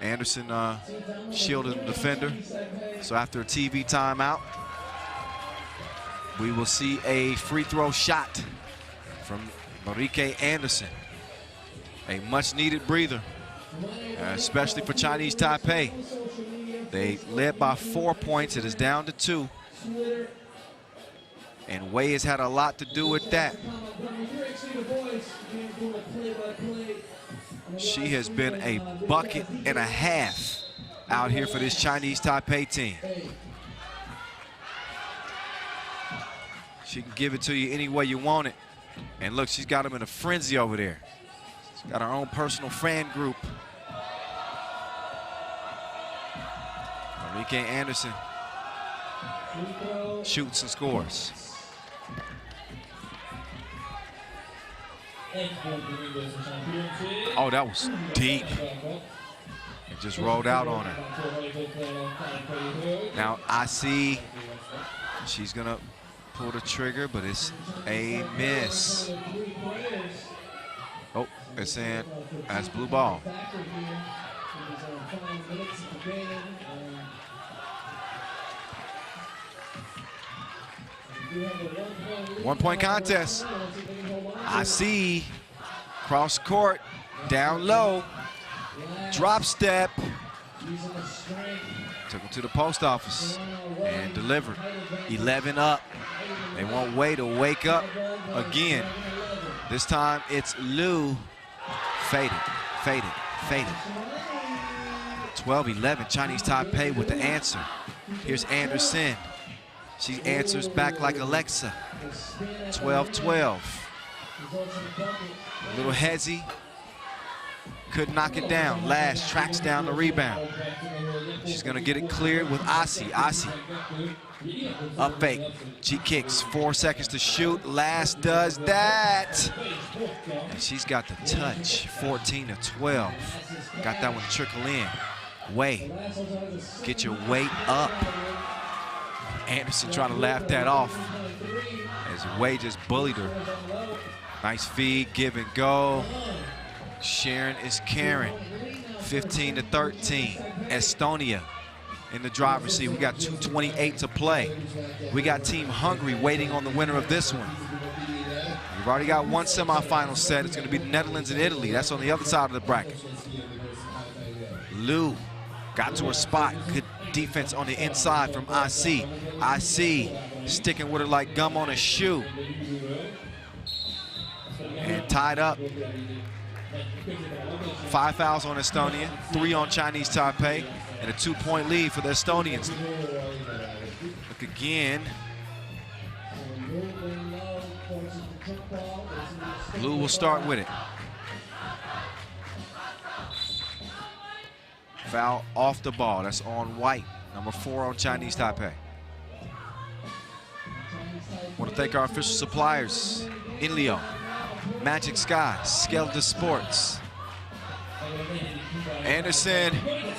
Anderson shielded the defender. So after a TV timeout, we will see a free throw shot from Marieke Anderson. A much needed breather, especially for Chinese Taipei. They led by 4 points. It is down to 2. And Wei has had a lot to do with that. She has been a bucket and a half out here for this Chinese Taipei team. She can give it to you any way you want it. And look, she's got them in a frenzy over there. She's got her own personal fan group. Marieke Anderson shoots and scores. Oh, that was deep. It just rolled out on her. Now I see she's gonna pull the trigger, but it's a miss. Oh, it's in. That's blue ball. One-point contest. I see cross court, down low, drop step. Took him to the post office and delivered. 11 up. They want Wei to wake up again. This time it's Liu. Faded, faded, faded. 12-11, Chinese Taipei with the answer. Here's Anderson. She answers back like Alexa. 12-12. A little hezzy. Couldn't knock it down. Last tracks down the rebound. She's gonna get it cleared with Asi. Asi. Up fake. She kicks. 4 seconds to shoot. Last does that. And she's got the touch. 14-12. Got that one to trickle in. Wei. Get your weight up. Anderson trying to laugh that off as Wei just bullied her. Nice feed, give and go. Sharon is Karen. 15-13. Estonia in the driver's seat. We got 2:28 to play. We got Team Hungary waiting on the winner of this one. We've already got one semifinal set. It's going to be the Netherlands and Italy. That's on the other side of the bracket. Liu got to her spot. Good defense on the inside from IC. IC sticking with her like gum on a shoe. And tied up. 5 fouls on Estonia, 3 on Chinese Taipei, and a 2-point lead for the Estonians. Look again. Blue will start with it. Foul off the ball. That's on white. Number 4 on Chinese Taipei. Want to thank our official suppliers, Inleo, Magic Sky, Skeleton Sports. Anderson,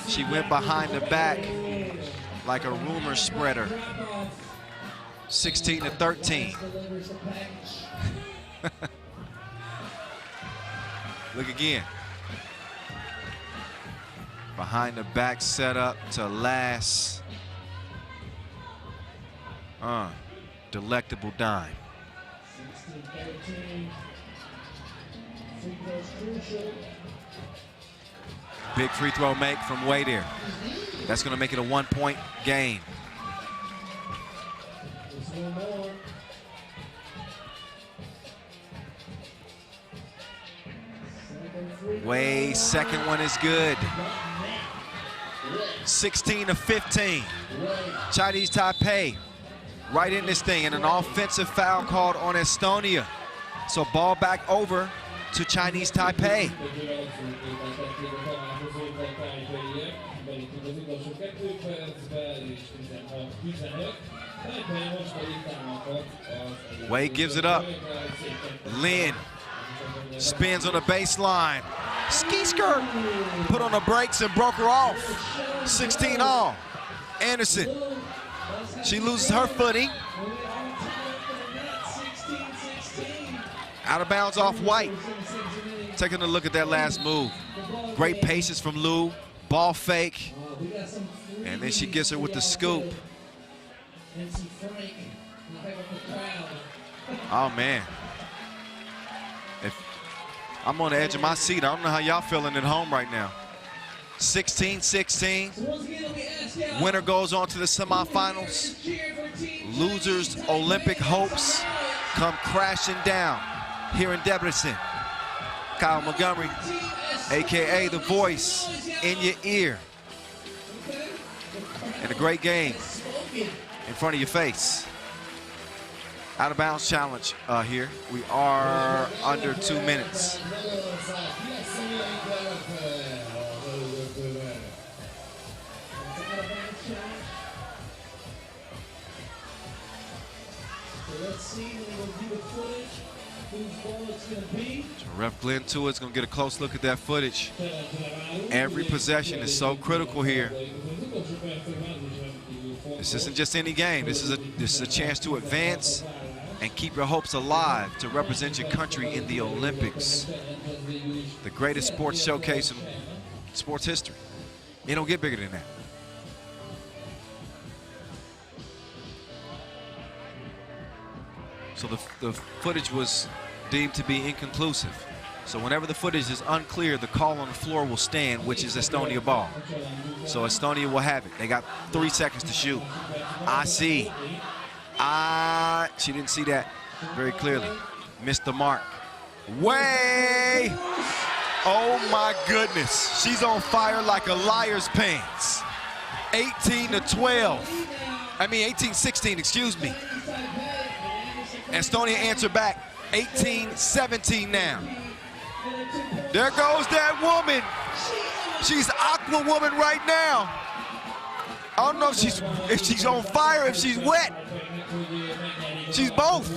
she went behind the back like a rumor spreader. 16-13. Look again. Behind the back setup to last. Delectable dime. 16-13. Free throws crucial. Big free throw make from Wade here. That's going to make it a 1-point game. There's one more. Wade's second one is good. 16-15. Chinese Taipei right in this thing, and an offensive foul called on Estonia. So ball back over to Chinese Taipei. Wade gives it up. Lin spins on the baseline. Ski skirt. Put on the brakes and broke her off. 16 all. Anderson. She loses her footing. Out of bounds off White. Taking a look at that last move. Great patience from Lou. Ball fake. And then she gets her with the scoop. Oh, man. I'm on the edge of my seat. I don't know how y'all feeling at home right now. 16-16. Winner goes on to the semifinals. Losers' Olympic hopes come crashing down here in Debrecen. Kyle Montgomery, AKA The Voice, in your ear. And a great game in front of your face. Out of bounds challenge here. We are under 2 minutes. Let's see when we review the footage, whose ball it's going to be. So Ref Glenn Tuitt's going to get a close look at that footage. Every possession is so critical here. This isn't just any game. This is a chance to advance and keep your hopes alive to represent your country in the Olympics. The greatest sports showcase in sports history. It don't get bigger than that. So the footage was deemed to be inconclusive. So whenever the footage is unclear, the call on the floor will stand, which is Estonia ball. So Estonia will have it. They got 3 seconds to shoot. I see. She didn't see that very clearly. Missed the mark. Way! Oh my goodness. She's on fire like a liar's pants. 18-12. I mean 18-16, excuse me. Estonia answered back. 18-17 now. There goes that woman. She's Aqua Woman right now. I don't know if she's on fire, if she's wet. She's both.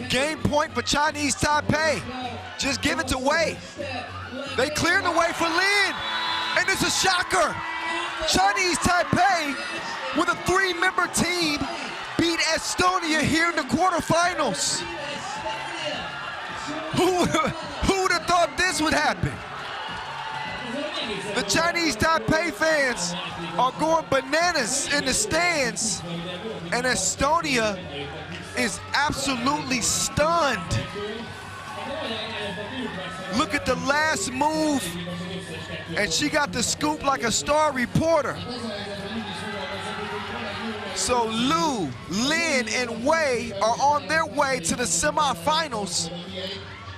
Game point for Chinese Taipei. Just give it to Wei. They cleared the way for Lin. And it's a shocker. Chinese Taipei, with a 3-member team, beat Estonia here in the quarterfinals. Who would have thought this would happen? The Chinese Taipei fans are going bananas in the stands, and Estonia is absolutely stunned. Look at the last move, and she got the scoop like a star reporter. So Lou, Lin, and Wei are on their way to the semifinals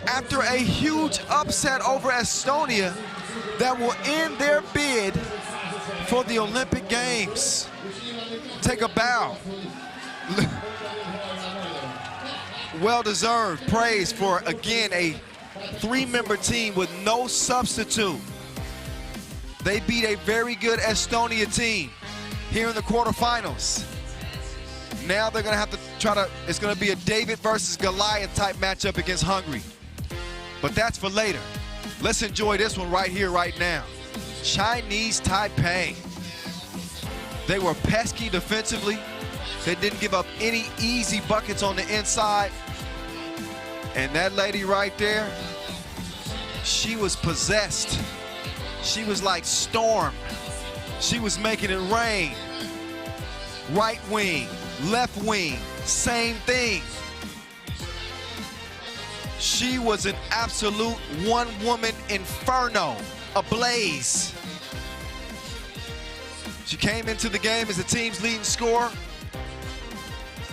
after a huge upset over Estonia that will end their bid for the Olympic Games. Take a bow. well-deserved praise for, again, a three-member team with no substitute. They beat a very good Estonia team here in the quarterfinals. Now they're gonna have to try to, it's gonna be a David versus Goliath type matchup against Hungary. But that's for later. Let's enjoy this one right here, right now. Chinese Taipei. They were pesky defensively. They didn't give up any easy buckets on the inside. And that lady right there, she was possessed. She was like Storm. She was making it rain. Right wing, left wing, same thing. She was an absolute one-woman inferno, ablaze. She came into the game as the team's leading scorer,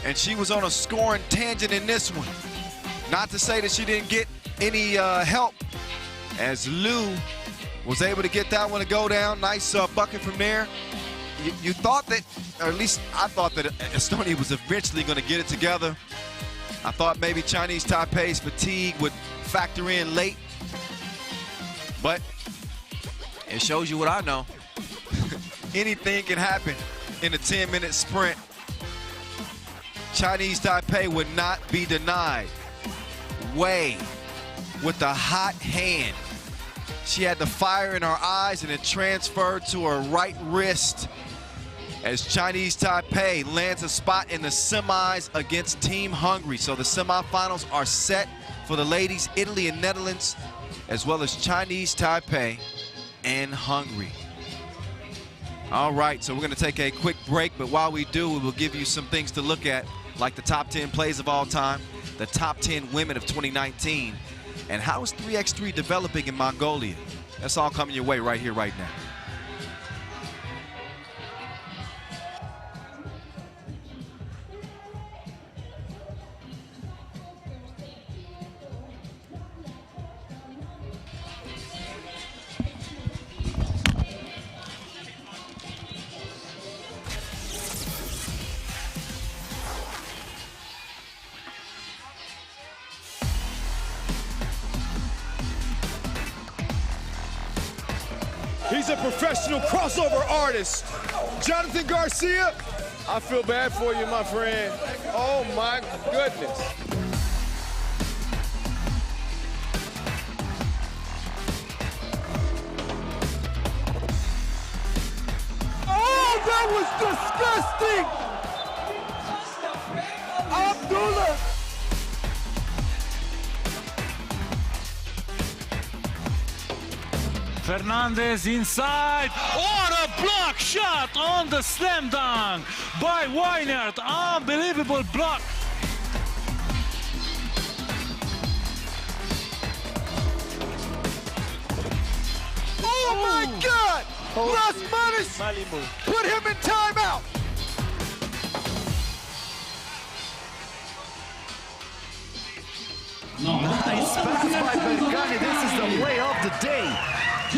and she was on a scoring tangent in this one. Not to say that she didn't get any help, as Lou was able to get that one to go down. Nice bucket from there. You thought that, or at least I thought that Estonia was eventually going to get it together. I thought maybe Chinese Taipei's fatigue would factor in late, but it shows you what I know. Anything can happen in a 10-minute sprint. Chinese Taipei would not be denied. Wei with the hot hand. She had the fire in her eyes, and it transferred to her right wrist as Chinese Taipei lands a spot in the semis against Team Hungary. So the semifinals are set for the ladies, Italy and Netherlands, as well as Chinese Taipei and Hungary. All right, so we're going to take a quick break, but while we do, we will give you some things to look at, like the top 10 plays of all time, the top 10 women of 2019, and how is 3x3 developing in Mongolia? That's all coming your way right here, right now. He's a professional crossover artist. Jonathan Garcia, I feel bad for you, my friend. Oh my goodness. Oh, that was disgusting! Abdullah! Fernandez inside. What a block shot on the slam dunk by Weinert. Unbelievable block. Oh my God! Las Manos put him in timeout. Nice pass by Bergani. This is the play of the day.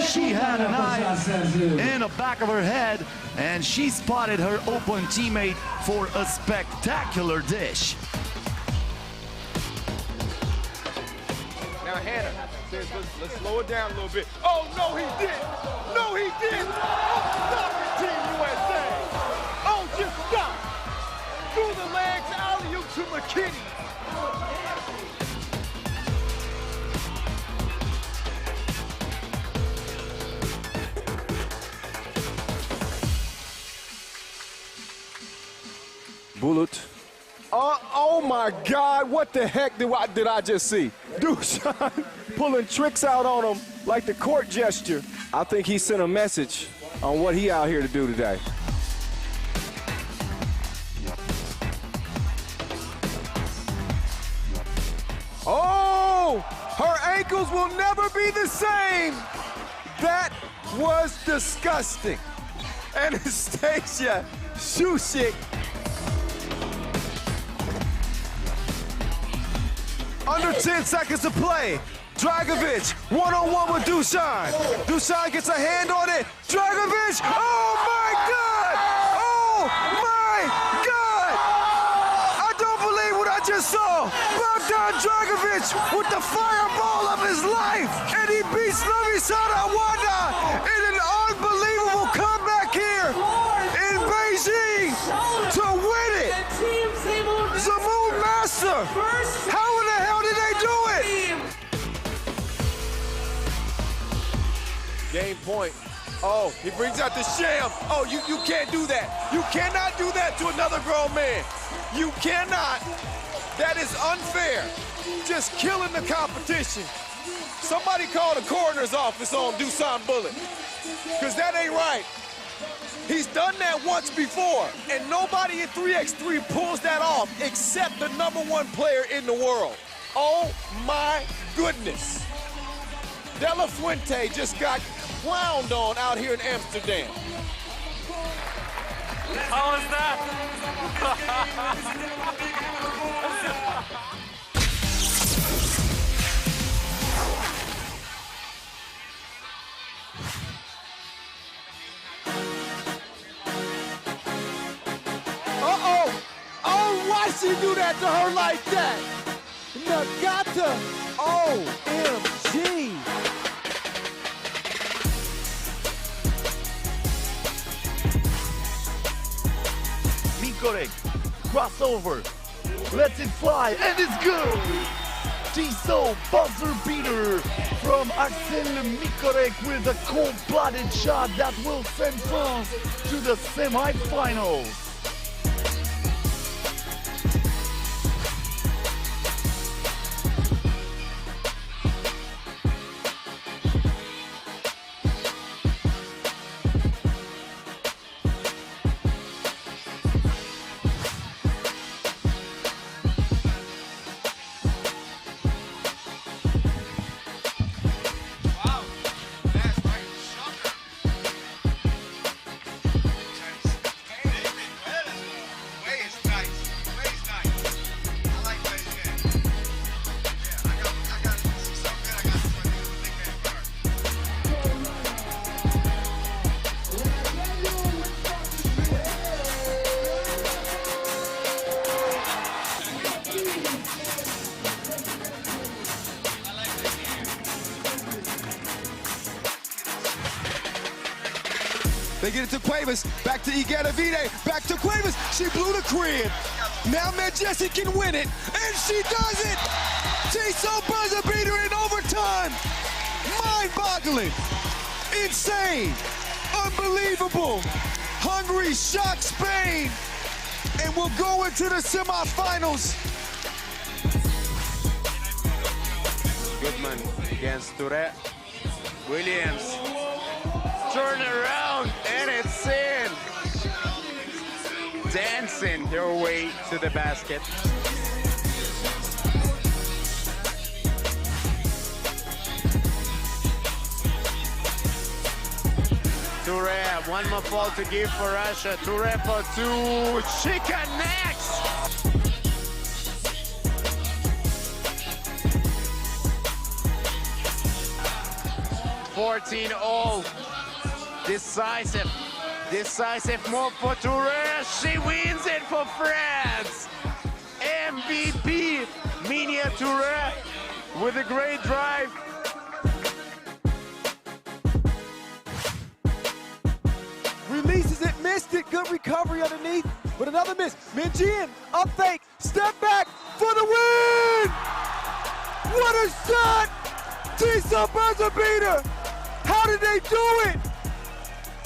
She had an eye in the back of her head, and she spotted her open teammate for a spectacular dish. Now Hannah says, let's slow it down a little bit. Oh, no, he didn't. No, he didn't. Oh, stop it, Team USA. Oh, just stop. Through the legs, alley-oop to McKinney. Bulut. Oh my God, what the heck did I just see? Dusan pulling tricks out on him like the court gesture. I think he sent a message on what he out here to do today. Oh, her ankles will never be the same. That was disgusting. Anastasia Shusik. Under 10 seconds to play. Dragovic, one-on-one with Dusan. Dusan gets a hand on it. Dragovic, oh my God! Oh my God! I don't believe what I just saw Bogdan Dragovic with the fireball of his life, and he beats Novisada Wanda in an unbelievable comeback here in Beijing to win it. Zamoon Master, how in the hell did they do it? Game point. Oh, he brings out the sham. Oh, you can't do that. You cannot do that to another grown man. You cannot. That is unfair. Just killing the competition. Somebody call the coroner's office on Dusan Bullet, because that ain't right. He's done that once before, and nobody in 3x3 pulls that off except the #1 player in the world. Oh my goodness. De La Fuente just got clowned on out here in Amsterdam. How was that? Uh-oh! Oh, why'd she do that to her like that? Nagata! OMG! Mikorek, crossover, lets it fly, and it's good! Tissot buzzer beater from Axel Mikorek with a cold-blooded shot that will send France to the semi-finals. They get it to Cuevas, back to Igadavide, back to Cuevas. She blew the crib. Now Medjesi can win it, and she does it! Tissot buzzer beater in overtime. Mind-boggling, insane, unbelievable. Hungary shocks Spain, and will go into the semifinals. Goodman against Tourette. Williams. Turn around, and it's in. Dancing their way to the basket. Touré, one more ball to give for Russia. Touré for two. She connects. (14-all). Decisive move for Touré. She wins it for France. MVP, Minia Touré, with a great drive. Releases it, missed it, good recovery underneath, but another miss. Minjian, up fake, step back for the win! What a shot! Tissot buzzer beater! How did they do it?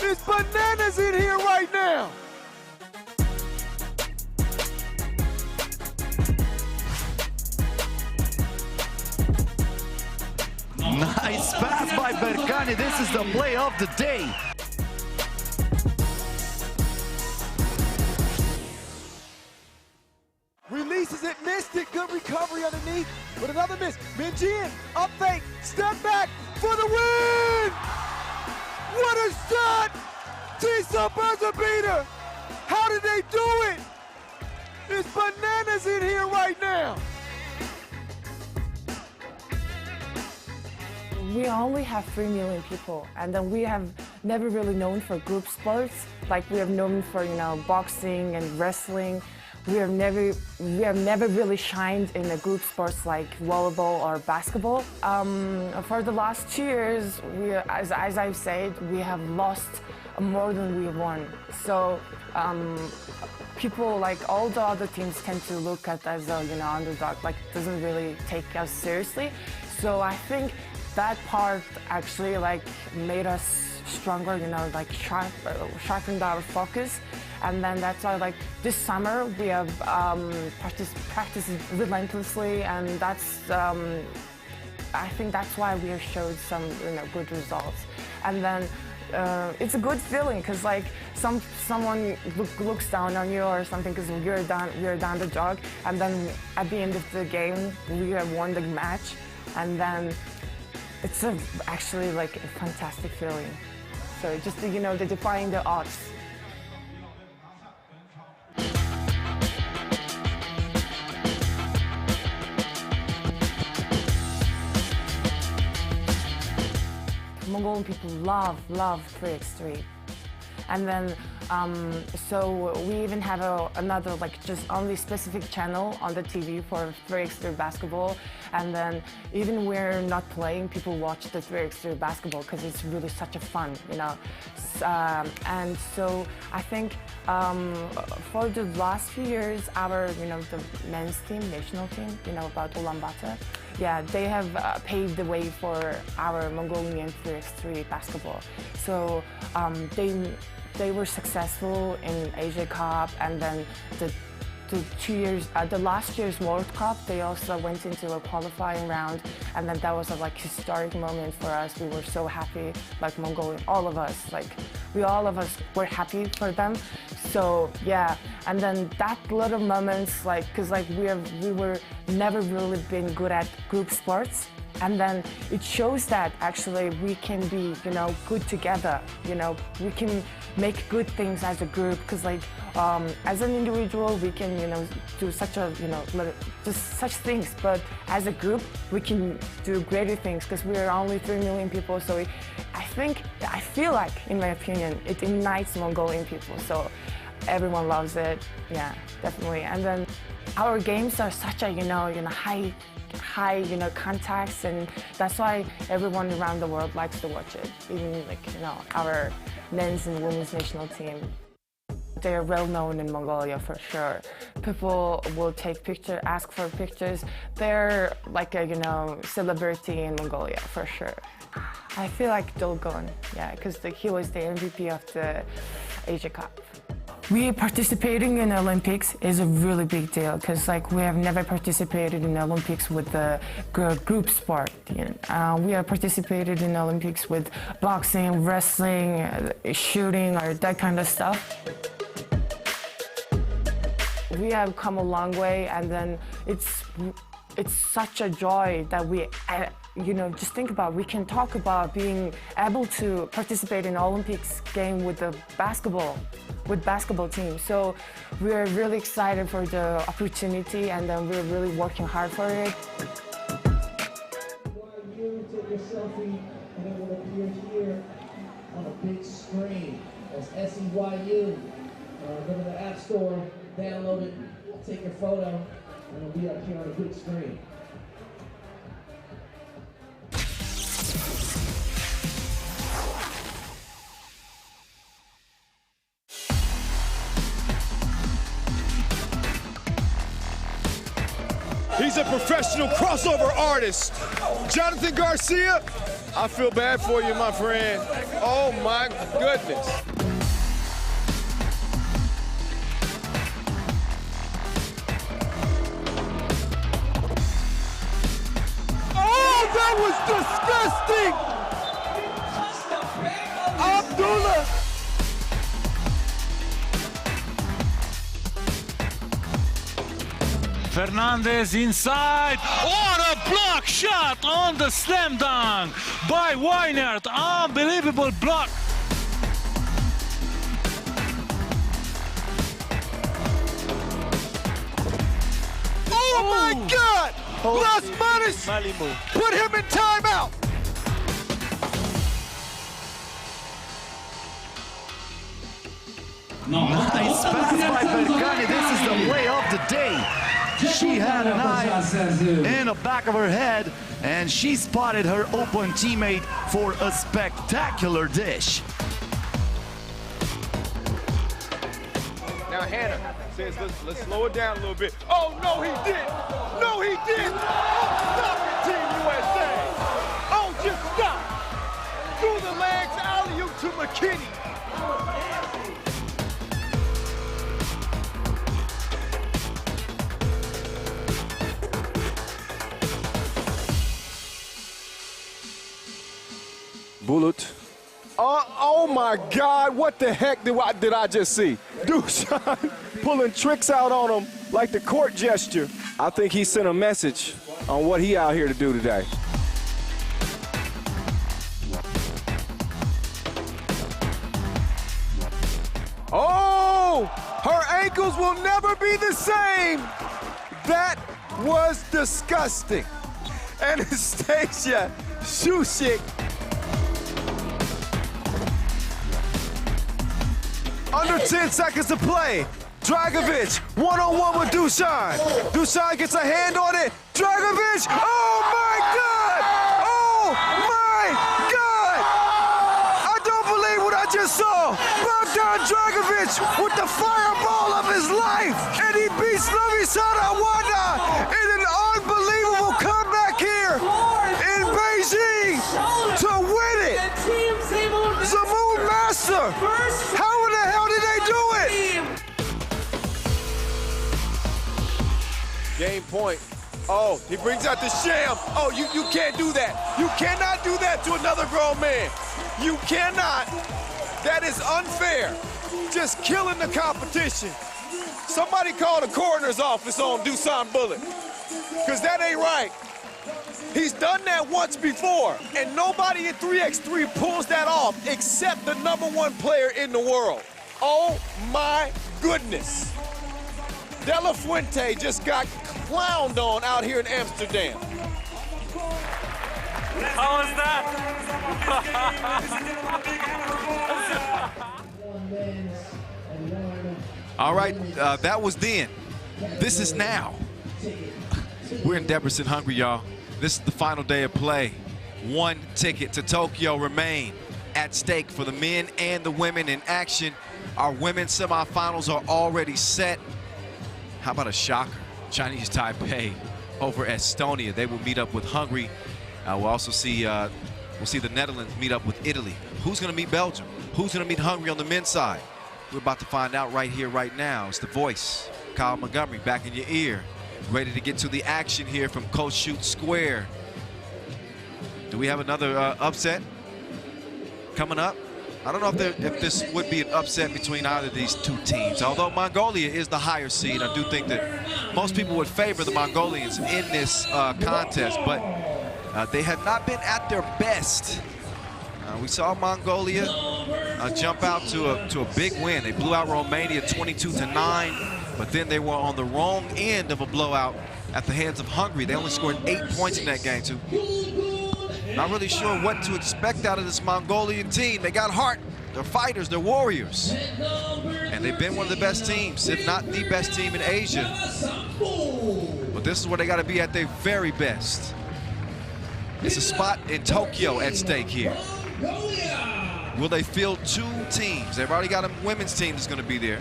It's bananas in here right now. Nice pass by Berkane. This is the play of the day. Releases it, missed it, good recovery underneath, but another miss. Minjian, up fake, step back for the win! What a shot! Tissot buzzer beater! How did they do it? It's bananas in here right now. We only have 3 million people, and then we have never really known for group sports like we have known for, boxing and wrestling. we have never really shined in a group sports like volleyball or basketball. For the last 2 years, as I've said, we have lost more than we won. So people, like all the other teams, tend to look at as a underdog, like doesn't really take us seriously. So I think that part actually like made us stronger, like sharpened our focus. And then that's why, like, this summer we have practiced relentlessly, and that's I think that's why we have showed some good results. And then it's a good feeling because like someone looks down on you or something because you're the underdog, and then at the end of the game we have won the match, and then it's actually like a fantastic feeling. So just the defying the odds. Mongolian people love 3x3. And then, so we even have another, like, just only specific channel on the TV for 3x3 basketball. And then, even we're not playing, people watch the 3x3 basketball because it's really such a fun, and so I think for the last few years, our, the men's team, national team, about Ulaanbaatar, yeah, they have paved the way for our Mongolian 3x3 basketball. So they were successful in Asia Cup, and then the last year's World Cup, they also went into a qualifying round, and then that was a historic moment for us. We were so happy, like Mongolian, all of us were happy for them. So yeah, and then that little moments, because we were never really been good at group sports. And then it shows that actually we can be, good together. We can make good things as a group. Because as an individual, we can, do such just such things. But as a group, we can do greater things because we are only 3 million people. So I feel like, in my opinion, it unites Mongolian people. So everyone loves it. Yeah, definitely. And then our games are such a, high contacts, and that's why everyone around the world likes to watch it. Even our men's and women's national team. They are well known in Mongolia for sure. People will take pictures, ask for pictures. They're like a celebrity in Mongolia for sure. I feel like Dolgon, yeah, because he was the MVP of the Asia Cup. We participating in Olympics is a really big deal because we have never participated in Olympics with the group sport. We have participated in Olympics with boxing, wrestling, shooting, or that kind of stuff. We have come a long way, and then it's such a joy that we just think about, we can talk about being able to participate in Olympics game with the basketball team. So we're really excited for the opportunity, and then we're really working hard for it. You take your selfie, and it will appear here on a big screen. That's SEYU. Go to the App Store, download it, take your photo, and it'll be up here on a big screen. He's a professional crossover artist. Jonathan Garcia, I feel bad for you, my friend. Oh my goodness. Oh, that was disgusting! Abdullah! Fernandez inside. What a block shot on the slam dunk by Weinert. Unbelievable block. Oh my God! Las Manos put him in timeout. Nice pass by Berkane. This is the way of She had an eye in the back of her head, and she spotted her open teammate for a spectacular dish. Now Hannah says, let's slow it down a little bit. Oh, no, he didn't. No, he didn't. Oh, stop it, Team USA. Oh, just stop. Through the legs, alley-oop to McKinney. Bullet. Oh my God, what the heck did I just see? Dusan pulling tricks out on him like the court gesture. I think he sent a message on what he out here to do today. Oh, her ankles will never be the same. That was disgusting. Anastasia Shusik. Under 10 seconds to play. Dragovic, one-on-one with Dusan. Dusan gets a hand on it. Dragovic, oh my God! Oh my God! I don't believe what I just saw. Bogdan Dragovic with the fireball of his life. And he beats Lovisada Wanda in an unbelievable comeback here in Beijing to win it. Zamoon Master, how in the hell did they do it? Game point. Oh, he brings out the sham. Oh, you can't do that. You cannot do that to another grown man. You cannot. That is unfair. Just killing the competition. Somebody call the coroner's office on Dusan Bullet, because that ain't right. He's done that once before, and nobody in 3x3 pulls that off except the #1 player in the world. Oh my goodness. De La Fuente just got clowned on out here in Amsterdam. How was that? All right, that was then. This is now. We're in Debrecen, Hungary, y'all. This is the final day of play. One ticket to Tokyo remain at stake for the men and the women in action. Our women's semifinals are already set. How about a shocker? Chinese Taipei over Estonia. They will meet up with Hungary. We'll also see the Netherlands meet up with Italy. Who's going to meet Belgium? Who's going to meet Hungary on the men's side? We're about to find out right here, right now. It's the voice, Kyle Montgomery, back in your ear. Ready to get to the action here from Kossuth Square. Do we have another upset coming up? I don't know if this would be an upset between either of these two teams. Although Mongolia is the higher seed, I do think that most people would favor the Mongolians in this contest, but they have not been at their best. We saw Mongolia jump out to a big win. They blew out Romania 22-9, but then they were on the wrong end of a blowout at the hands of Hungary. They only scored 8 points in that game, too. Not really sure what to expect out of this Mongolian team. They got heart. They're fighters. They're warriors. And they've been one of the best teams, if not the best team in Asia. But this is where they got to be at their very best. It's a spot in Tokyo at stake here. Will they field two teams? They've already got a women's team that's going to be there.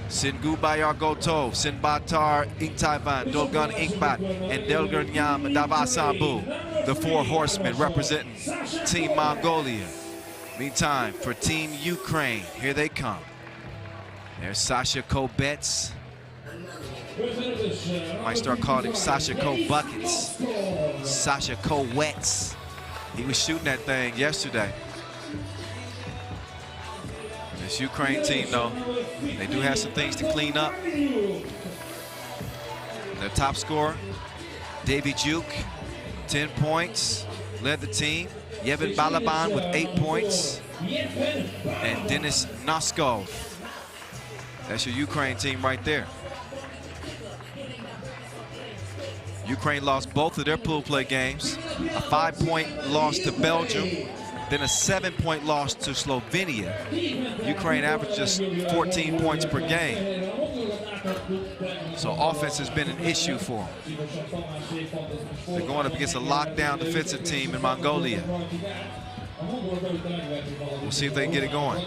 Singu Bayar Goto, Sinbatar Inkaivan, Dolgun Inkbat, and Delgurnyam Davasambu, the four horsemen representing Team Mongolia. Meantime, for Team Ukraine, here they come. There's Sasha Kobets. Might start calling him Sasha Buckets. Sasha Wets. He was shooting that thing yesterday. This Ukraine team, though, they do have some things to clean up. Their top scorer, Davy Juk, 10 points, led the team. Yevhen Balaban with 8 points. And Denis Noskov. That's your Ukraine team right there. Ukraine lost both of their pool play games. A 5-point loss to Belgium, then a 7-point loss to Slovenia. Ukraine averaged just 14 points per game. So offense has been an issue for them. They're going up against a lockdown defensive team in Mongolia. We'll see if they can get it going.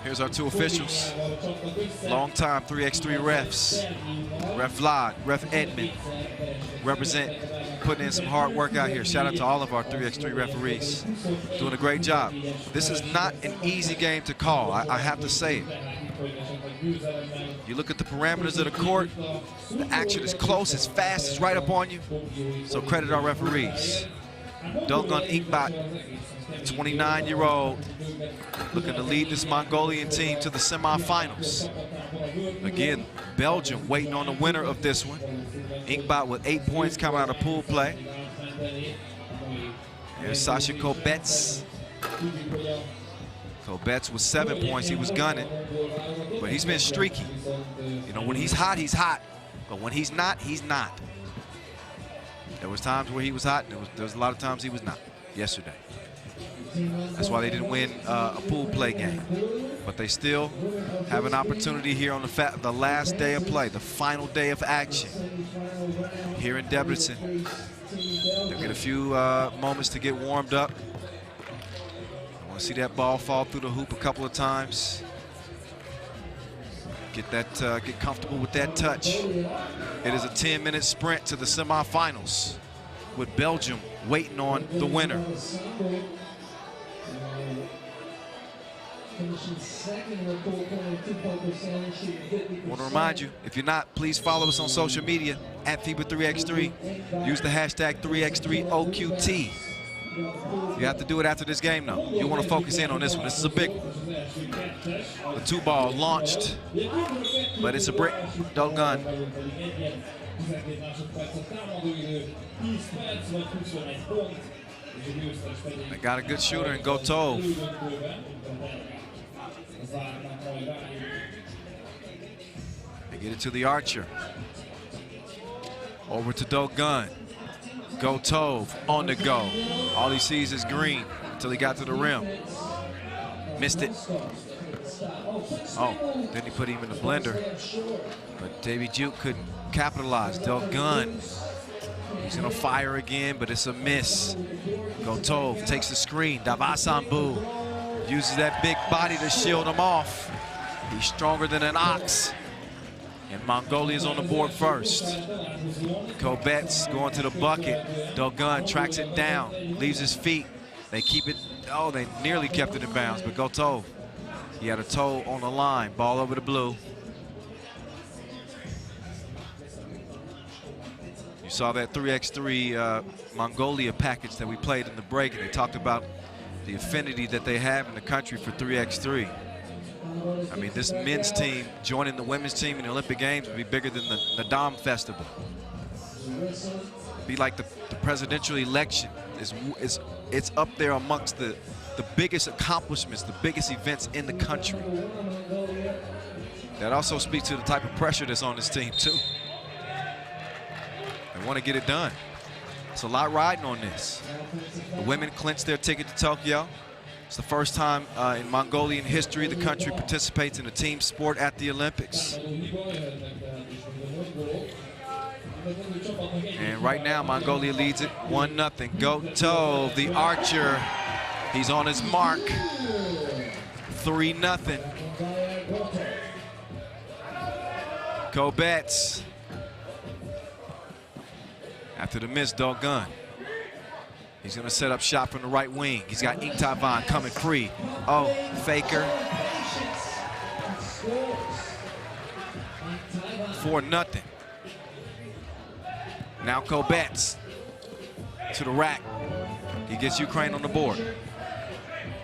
Here's our two officials. Long-time 3x3 refs. Ref Vlad, Ref Edmund. Represent, putting in some hard work out here. Shout out to all of our 3x3 referees. Doing a great job. This is not an easy game to call, I have to say it. You look at the parameters of the court, the action is close, it's fast, it's right up on you. So credit our referees. Dogun Inkbat, 29-year-old, looking to lead this Mongolian team to the semifinals. Again, Belgium waiting on the winner of this one. Inkbat with 8 points coming out of pool play. Here's Sasha Kobets. Kobets with 7 points, he was gunning, but he's been streaky. You know, when he's hot, but when he's not, he's not. There was times where he was hot, and there was a lot of times he was not yesterday. That's why they didn't win a pool play game. But they still have an opportunity here on the last day of play, the final day of action here in Debrecen. They'll get a few moments to get warmed up. I want to see that ball fall through the hoop a couple of times. Get comfortable with that touch. It is a 10-minute sprint to the semifinals with Belgium waiting on the winner. I want to remind you, if you're not, please follow us on social media at FIBA 3x3. Use the hashtag 3x3OQT. You have to do it after this game, though. You want to focus in on this one. This is a big one. The 2-ball launched, but it's a brick. Dogun. They got a good shooter in Gotov. They get it to the Archer. Over to Dogun. Gotov on the go. All he sees is green until he got to the rim. Missed it. Oh, then he put him in the blender. But Davy Duke couldn't capitalize. Dogun. He's gonna fire again, but it's a miss. Gotov takes the screen. Davasambu uses that big body to shield him off. He's stronger than an ox. And Mongolia's on the board first. Kobets going to the bucket. Dogun tracks it down, leaves his feet. They keep it, oh, they nearly kept it in bounds, but Gotov, he had a toe on the line, ball over the blue. You saw that 3x3 Mongolia package that we played in the break, and they talked about the affinity that they have in the country for 3x3. I mean, this men's team joining the women's team in the Olympic Games would be bigger than the Dam Festival. It'd be like the presidential election. It's up there amongst the biggest accomplishments, the biggest events in the country. That also speaks to the type of pressure that's on this team, too. They want to get it done. It's a lot riding on this. The women clinched their ticket to Tokyo. It's the first time in Mongolian history the country participates in a team sport at the Olympics. And right now, Mongolia leads it 1-0. Gotov, the Archer, he's on his mark. 3-0. Kobets. After the miss, Dogun. He's going to set up shot from the right wing. He's got Inktavan coming free. Oh, faker. 4-0. Now Kobets to the rack. He gets Ukraine on the board.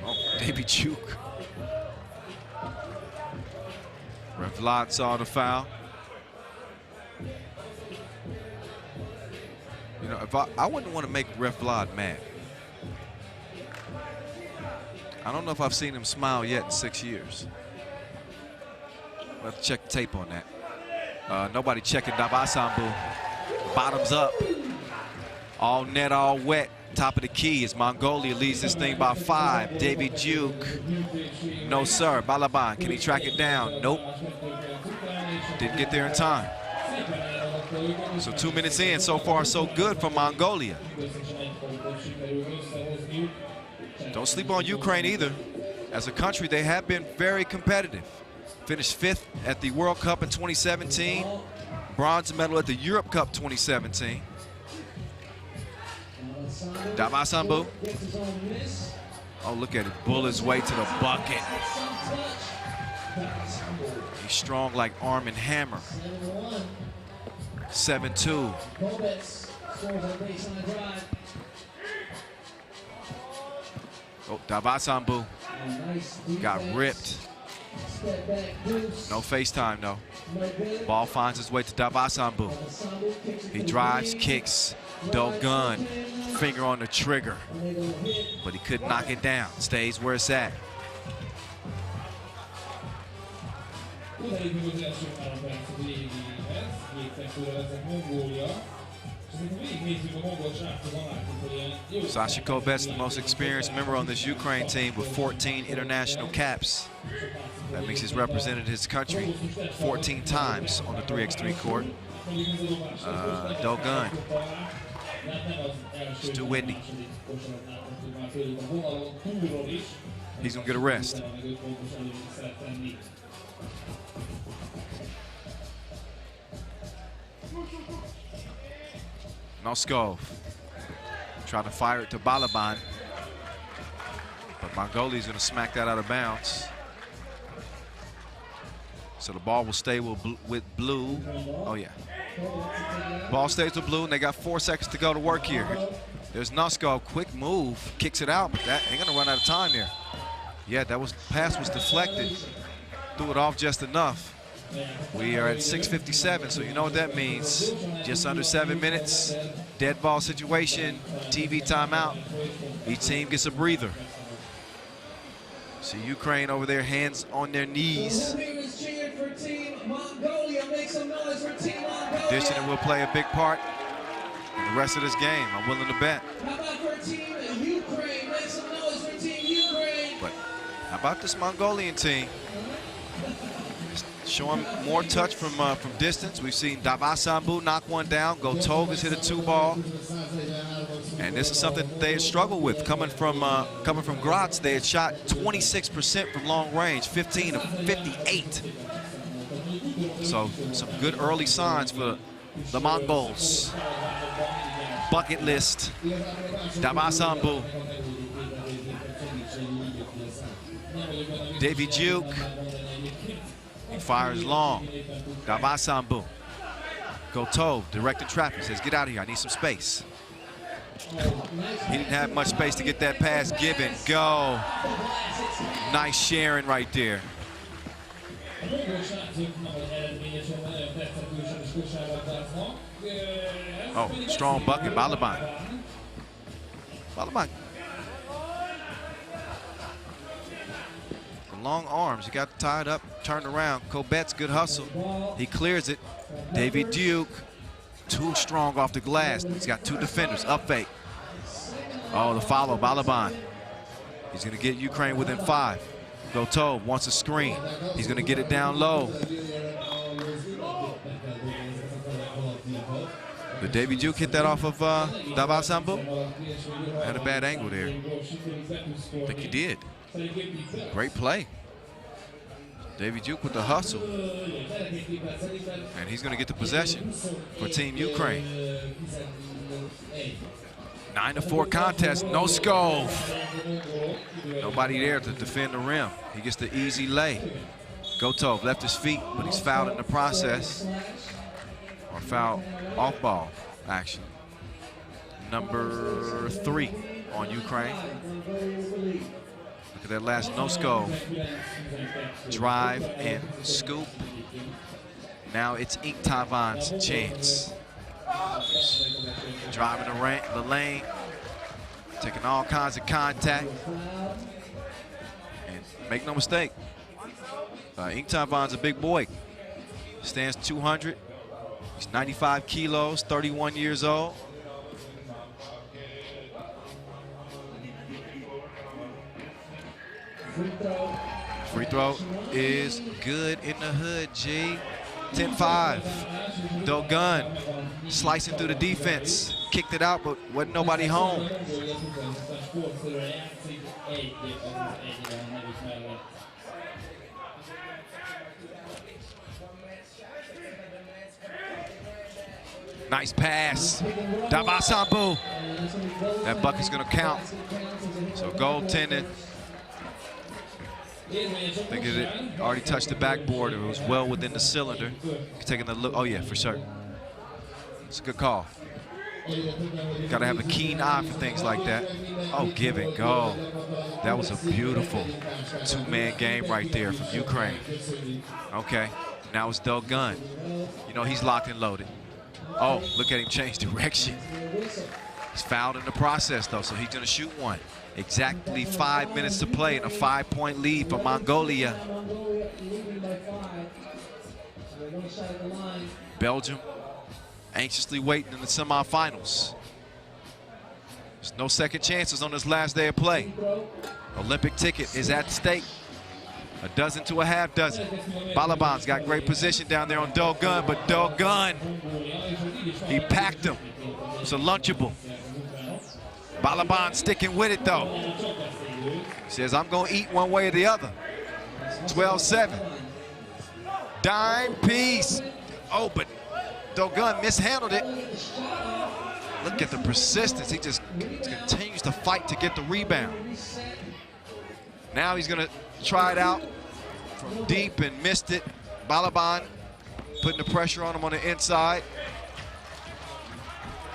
Oh, Davy Chuk. Ref Vlad saw the foul. You know, if I wouldn't want to make Ref Vlad mad. I don't know if I've seen him smile yet in 6 years. We'll have to check the tape on that. Nobody checking Davasambu. Bottoms up. All net, all wet. top of the key as Mongolia leads this thing by 5. David Duke, no sir. Balaban, can he track it down? Nope. Didn't get there in time. So 2 minutes in, so far so good for Mongolia. Don't sleep on Ukraine either. As a country, they have been very competitive. Finished 5th at the World Cup in 2017. Bronze medal at the Europe Cup 2017. Davasambu. Oh, look at it. Bull his way to the bucket. He's strong like Arm and Hammer. 7-2. Oh, Davasambu got ripped. No FaceTime, though. Ball finds its way to Davasambu. He drives, kicks, Dogun, finger on the trigger. But he couldn't knock it down. Stays where it's at. Sasha Kobets, the most experienced member on this Ukraine team with 14 international caps. That means he's represented his country 14 times on the 3x3 court. Dogun. It's too windy. He's gonna get a rest. Noskov trying to fire it to Balaban, but Mongolia's going to smack that out of bounds. So the ball will stay with blue. Oh yeah. Ball stays with blue, and they got 4 seconds to go to work here. There's Noskov, quick move, kicks it out, but that ain't going to run out of time there. Yeah, pass was deflected, threw it off just enough. We are at 6:57, so you know what that means. Just under 7 minutes, dead ball situation, TV timeout. Each team gets a breather. See Ukraine over there, hands on their knees. Conditioning will play a big part in the rest of this game, I'm willing to bet. But how about this Mongolian team? Showing more touch from distance. We've seen Davasambu knock one down. Gotov has hit a 2-ball. And this is something they had struggled with. Coming from Graz, they had shot 26% from long range, 15 of 58. So some good early signs for the Mongols. Bucket list. Davasambu. David Duke. He fires long. Davasambu. Gotov, directed traffic, says, get out of here, I need some space. He didn't have much space to get that pass given. Go. Nice sharing right there. Oh, strong bucket, Balaban. Balaban. Long arms, he got tied up, turned around. Kobets, good hustle. He clears it. David Duke, too strong off the glass. He's got 2 defenders, up fake. Oh, the follow, Balaban. He's gonna get Ukraine within 5. Gotov wants a screen. He's gonna get it down low. Did David Duke hit that off of Davasambu? Had a bad angle there. I think he did. Great play. David Duke with the hustle. And he's going to get the possession for Team Ukraine. 9-4 contest, Noskov. Nobody there to defend the rim. He gets the easy lay. Gotov left his feet, but he's fouled in the process. Or foul off ball action. Number 3 on Ukraine. Look at that last Noskov. Drive and scoop. Now it's Inktavan's chance. Driving the lane, taking all kinds of contact. And make no mistake, Inktavan's a big boy. Stands 200. He's 95 kilos, 31 years old. Free throw is good in the hood, G. 10-5. Dogun slicing through the defense. Kicked it out, but wasn't nobody home. Nice pass. Dabasambu. That bucket's going to count. So goaltending. I think it already touched the backboard. It was well within the cylinder. Taking a look. Oh, yeah, for sure. It's a good call. Got to have a keen eye for things like that. Oh, give and go. That was a beautiful two-man game right there from Ukraine. Okay, now it's Dogun. You know he's locked and loaded. Oh, look at him change direction. He's fouled in the process, though, so he's going to shoot one. Exactly 5 minutes to play and a 5-point lead for Mongolia. Belgium anxiously waiting in the semifinals. There's no second chances on this last day of play. Olympic ticket is at stake. A dozen to a half dozen. Balaban's got great position down there on Dogun, but Dogun, he packed him. It's a lunchable. Balaban sticking with it, though. He says, I'm going to eat one way or the other. 12-7. Dime piece. Oh, but Dogun mishandled it. Look at the persistence. He just continues to fight to get the rebound. Now he's going to try it out from deep and missed it. Balaban putting the pressure on him on the inside.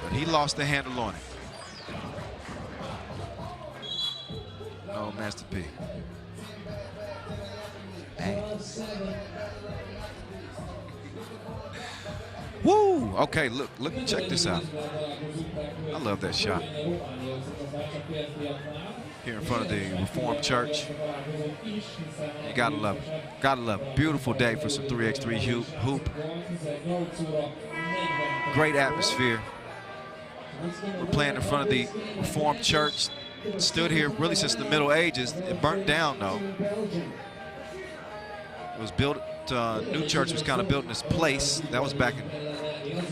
But he lost the handle on it. Oh, Master P. Hey. Woo! Okay, look, check this out. I love that shot. Here in front of the Reformed Church. You gotta love it. Gotta love it. Beautiful day for some 3x3 hoop. Great atmosphere. We're playing in front of the Reformed Church. Stood here really since the Middle Ages. It burnt down, though. It was built, new church was kind of built in this place. That was back in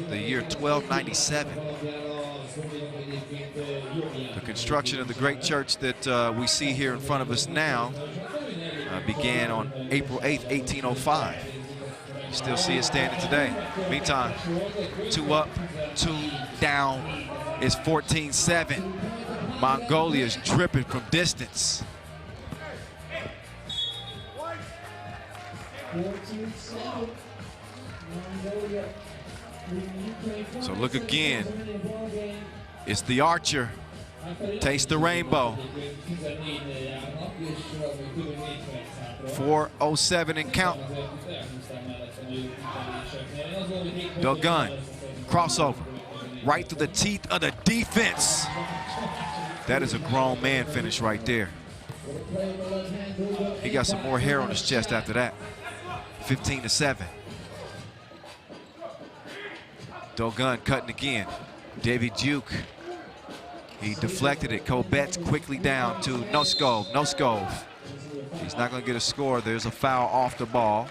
the year 1297. The construction of the great church that we see here in front of us now began on April 8th, 1805. You still see it standing today. Meantime, 2 up, 2 down. It's 14-7. Mongolia is dripping from distance. So look again. It's the Archer. Taste the rainbow. 4:07 and count. Dogun, crossover, right through the teeth of the defense. That is a grown man finish right there. He got some more hair on his chest after that. 15-7. Dogun cutting again. David Duke. He deflected it. Kobet's quickly down to Noskov. Noskov. He's not going to get a score. There's a foul off the ball.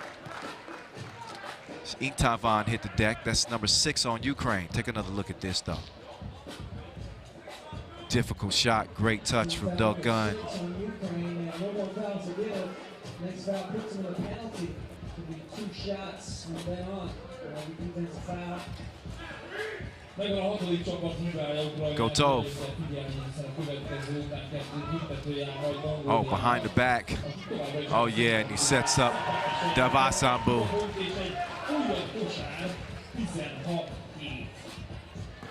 Inktavan hit the deck. That's number 6 on Ukraine. Take another look at this, though. Difficult shot. Great touch from Dogun. Next foul puts him in a penalty. Could be 2 shots from then on. Defensive foul. Gotov. Oh, behind the back. Oh, yeah, and he sets up Davasambu.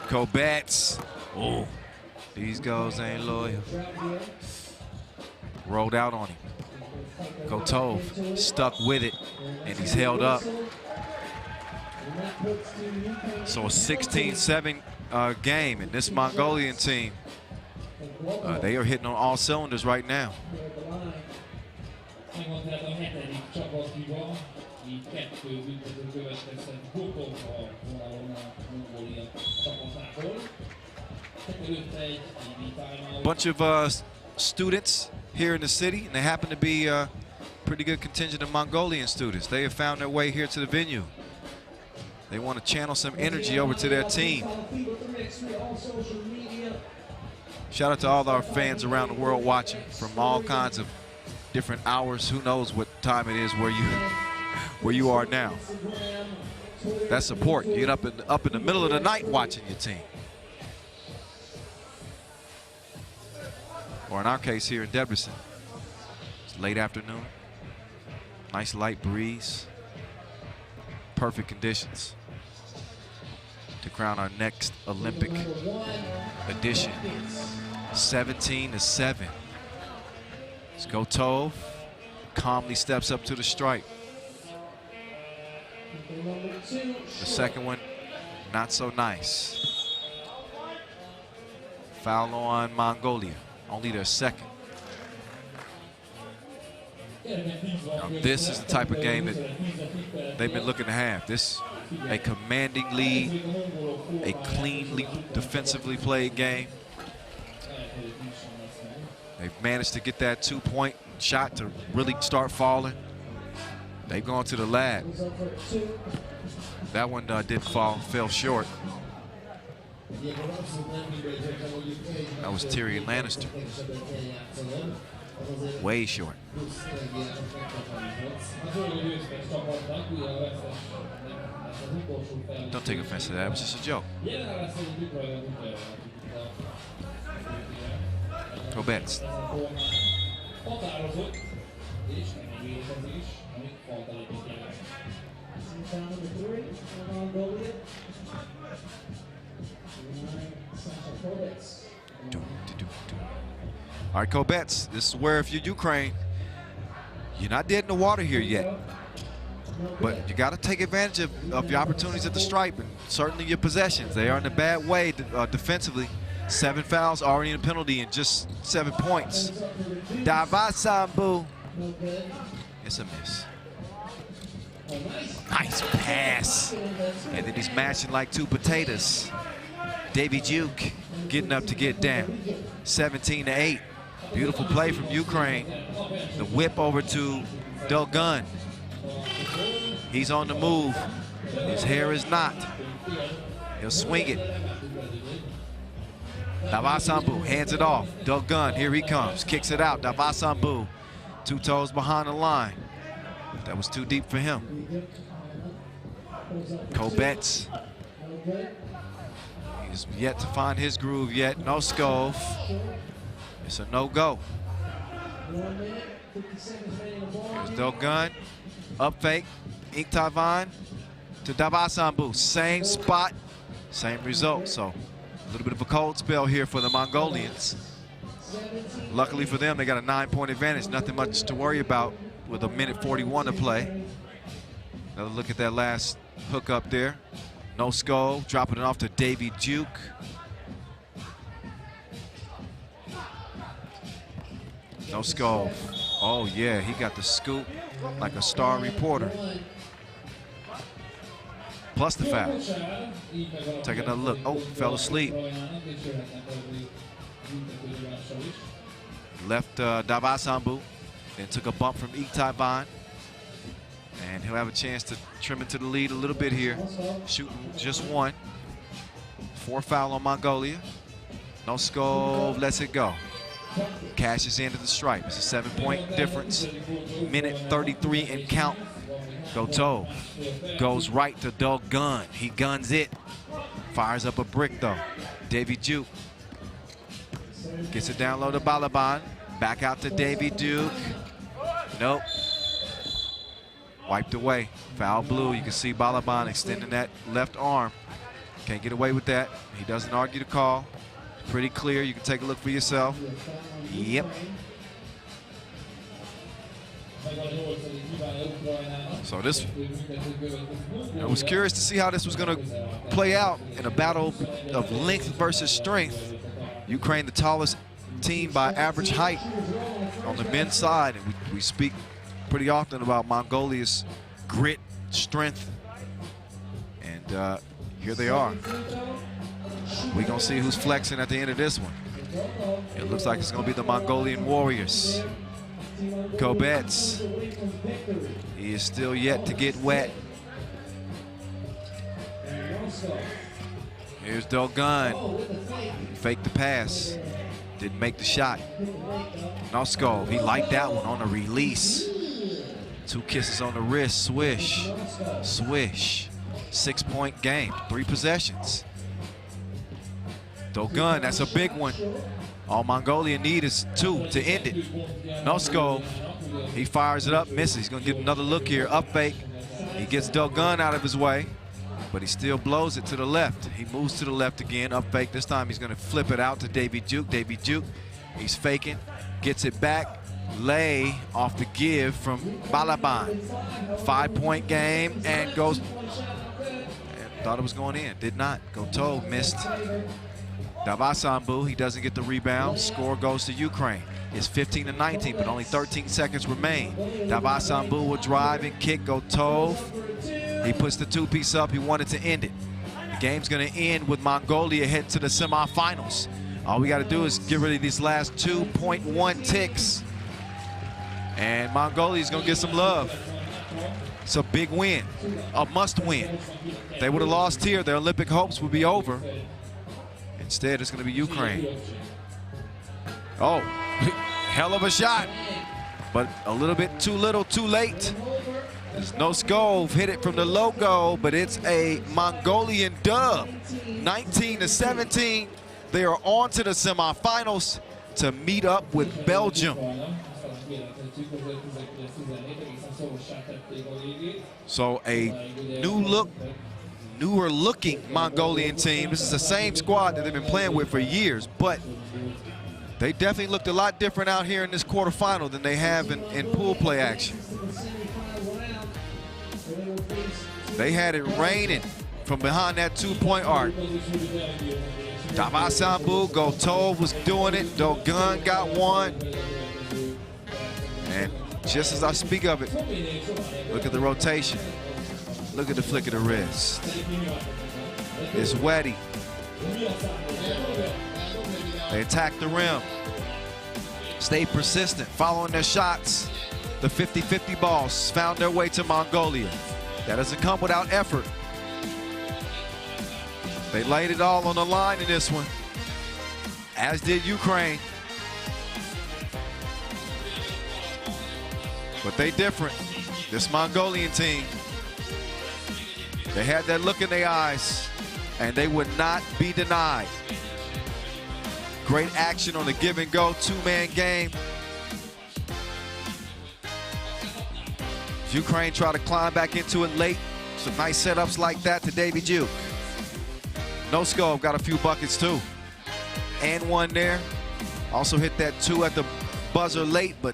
Kobets. Oh, these goals ain't loyal. Rolled out on him. Gotov stuck with it, and he's held up. So a 16-7 game, and this Mongolian team, they are hitting on all cylinders right now. Bunch of students here in the city, and they happen to be a pretty good contingent of Mongolian students. They have found their way here to the venue. They want to channel some energy over to their team. Shout out to all our fans around the world watching from all kinds of different hours. Who knows what time it is where you are now. That support. You get up in the middle of the night watching your team. Or in our case here in Debrecen, it's late afternoon. Nice light breeze. Perfect conditions to crown our next Olympic edition. 17-7. Skotov calmly steps up to the stripe. The second one, not so nice. Foul on Mongolia, only their second. Now, this is the type of game that they've been looking to have. This, a commanding lead, a cleanly defensively played game. They've managed to get that 2-point shot to really start falling. They've gone to the lab. That one didn't fall, fell short. That was Tyrion Lannister. Way short. Don't take offense to that, it was just a joke. Kobets. All right, Kobets, this is where if you're Ukraine, you're not dead in the water here yet. But you got to take advantage of your opportunities at the stripe and certainly your possessions. They are in a bad way defensively. 7 fouls, already in a penalty, and just 7 points. Davasambu. It's a miss. Nice pass. And then he's mashing like 2 potatoes. Davy Duke getting up to get down. 17-8. Beautiful play from Ukraine. The whip over to Dolgun. He's on the move. His hair is not. He'll swing it. Davasambu hands it off. Dolgun, here he comes. Kicks it out. Davasambu, 2 toes behind the line. That was too deep for him. Kobets. He's yet to find his groove yet. No Skov. It's a no-go. Here's Dolgun. Up fake. Inktavan to Davasambu. Same spot, same result. So a little bit of a cold spell here for the Mongolians. Luckily for them, they got a 9-point advantage. Nothing much to worry about with 1:41 to play. Another look at that last hook up there. No Skov, dropping it off to Davy Duke. No Skov. Oh yeah, he got the scoop like a star reporter. Plus the foul. Take another look. Oh, fell asleep. Left Davasambu, then took a bump from Inktavan. And he'll have a chance to trim into the lead a little bit here. Shooting just 1. 4 foul on Mongolia. No Skov, lets it go. Cashes into the stripe. It's a 7-point difference. 1:33 and count. Gotov goes right to Dolgun. He guns it. Fires up a brick though. Davy Duke gets it down low to Balaban. Back out to Davy Duke. Nope. Wiped away. Foul blue. You can see Balaban extending that left arm. Can't get away with that. He doesn't argue the call. Pretty clear. You can take a look for yourself. Yep. So this, I was curious to see how this was going to play out in a battle of length versus strength. Ukraine, the tallest team by average height on the men's side, and we speak pretty often about Mongolia's grit, strength, and here they are. We're gonna see who's flexing at the end of this one. It looks like it's going to be the Mongolian Warriors. Kobets, he is still yet to get wet. Here's Dogun. Faked the pass. Didn't make the shot. Noskov, he liked that one on a release. 2 kisses on the wrist. Swish. Swish. 6-point game. 3 possessions. Dogun, that's a big one. All Mongolia need is 2 to end it. Noskov, he fires it up, misses. He's going to get another look here. Up fake. He gets Dogun out of his way, but he still blows it to the left. He moves to the left again. Up fake. This time he's going to flip it out to Davy Duke. Davy Duke, he's faking. Gets it back. Lay off the give from Balaban. 5-point game and goes. And thought it was going in. Did not. Gotov missed. Davasambu, he doesn't get the rebound. Score goes to Ukraine. It's 15-19, but only 13 seconds remain. Davasambu will drive and kick. Gotov. He puts the 2-piece up. He wanted to end it. The game's going to end with Mongolia heading to the semifinals. All we got to do is get rid of these last 2.1 ticks. And Mongolia's going to get some love. It's a big win, a must win. If they would have lost here, their Olympic hopes would be over. Instead, it's going to be Ukraine. Oh, hell of a shot, but a little bit too little, too late. There's no Skov, hit it from the logo, but it's a Mongolian dub. 19-17. They are on to the semifinals to meet up with Belgium. So a newer looking Mongolian team. This is the same squad that they've been playing with for years, but they definitely looked a lot different out here in this quarterfinal than they have in pool play action. They had it raining from behind that 2-point arc. Davasambu, Gotov was doing it. Dogun got one. And just as I speak of it, look at the rotation. Look at the flick of the wrist. It's Weddy. They attack the rim. Stay persistent, following their shots. The 50-50 balls found their way to Mongolia. That doesn't come without effort. They laid it all on the line in this one, as did Ukraine. But they different. This Mongolian team, they had that look in their eyes, and they would not be denied. Great action on the give and go 2-man game. Ukraine tried to climb back into it late. Some nice setups like that to Davy Duke. Noskov got a few buckets too. And one there. Also hit that 2 at the buzzer late, but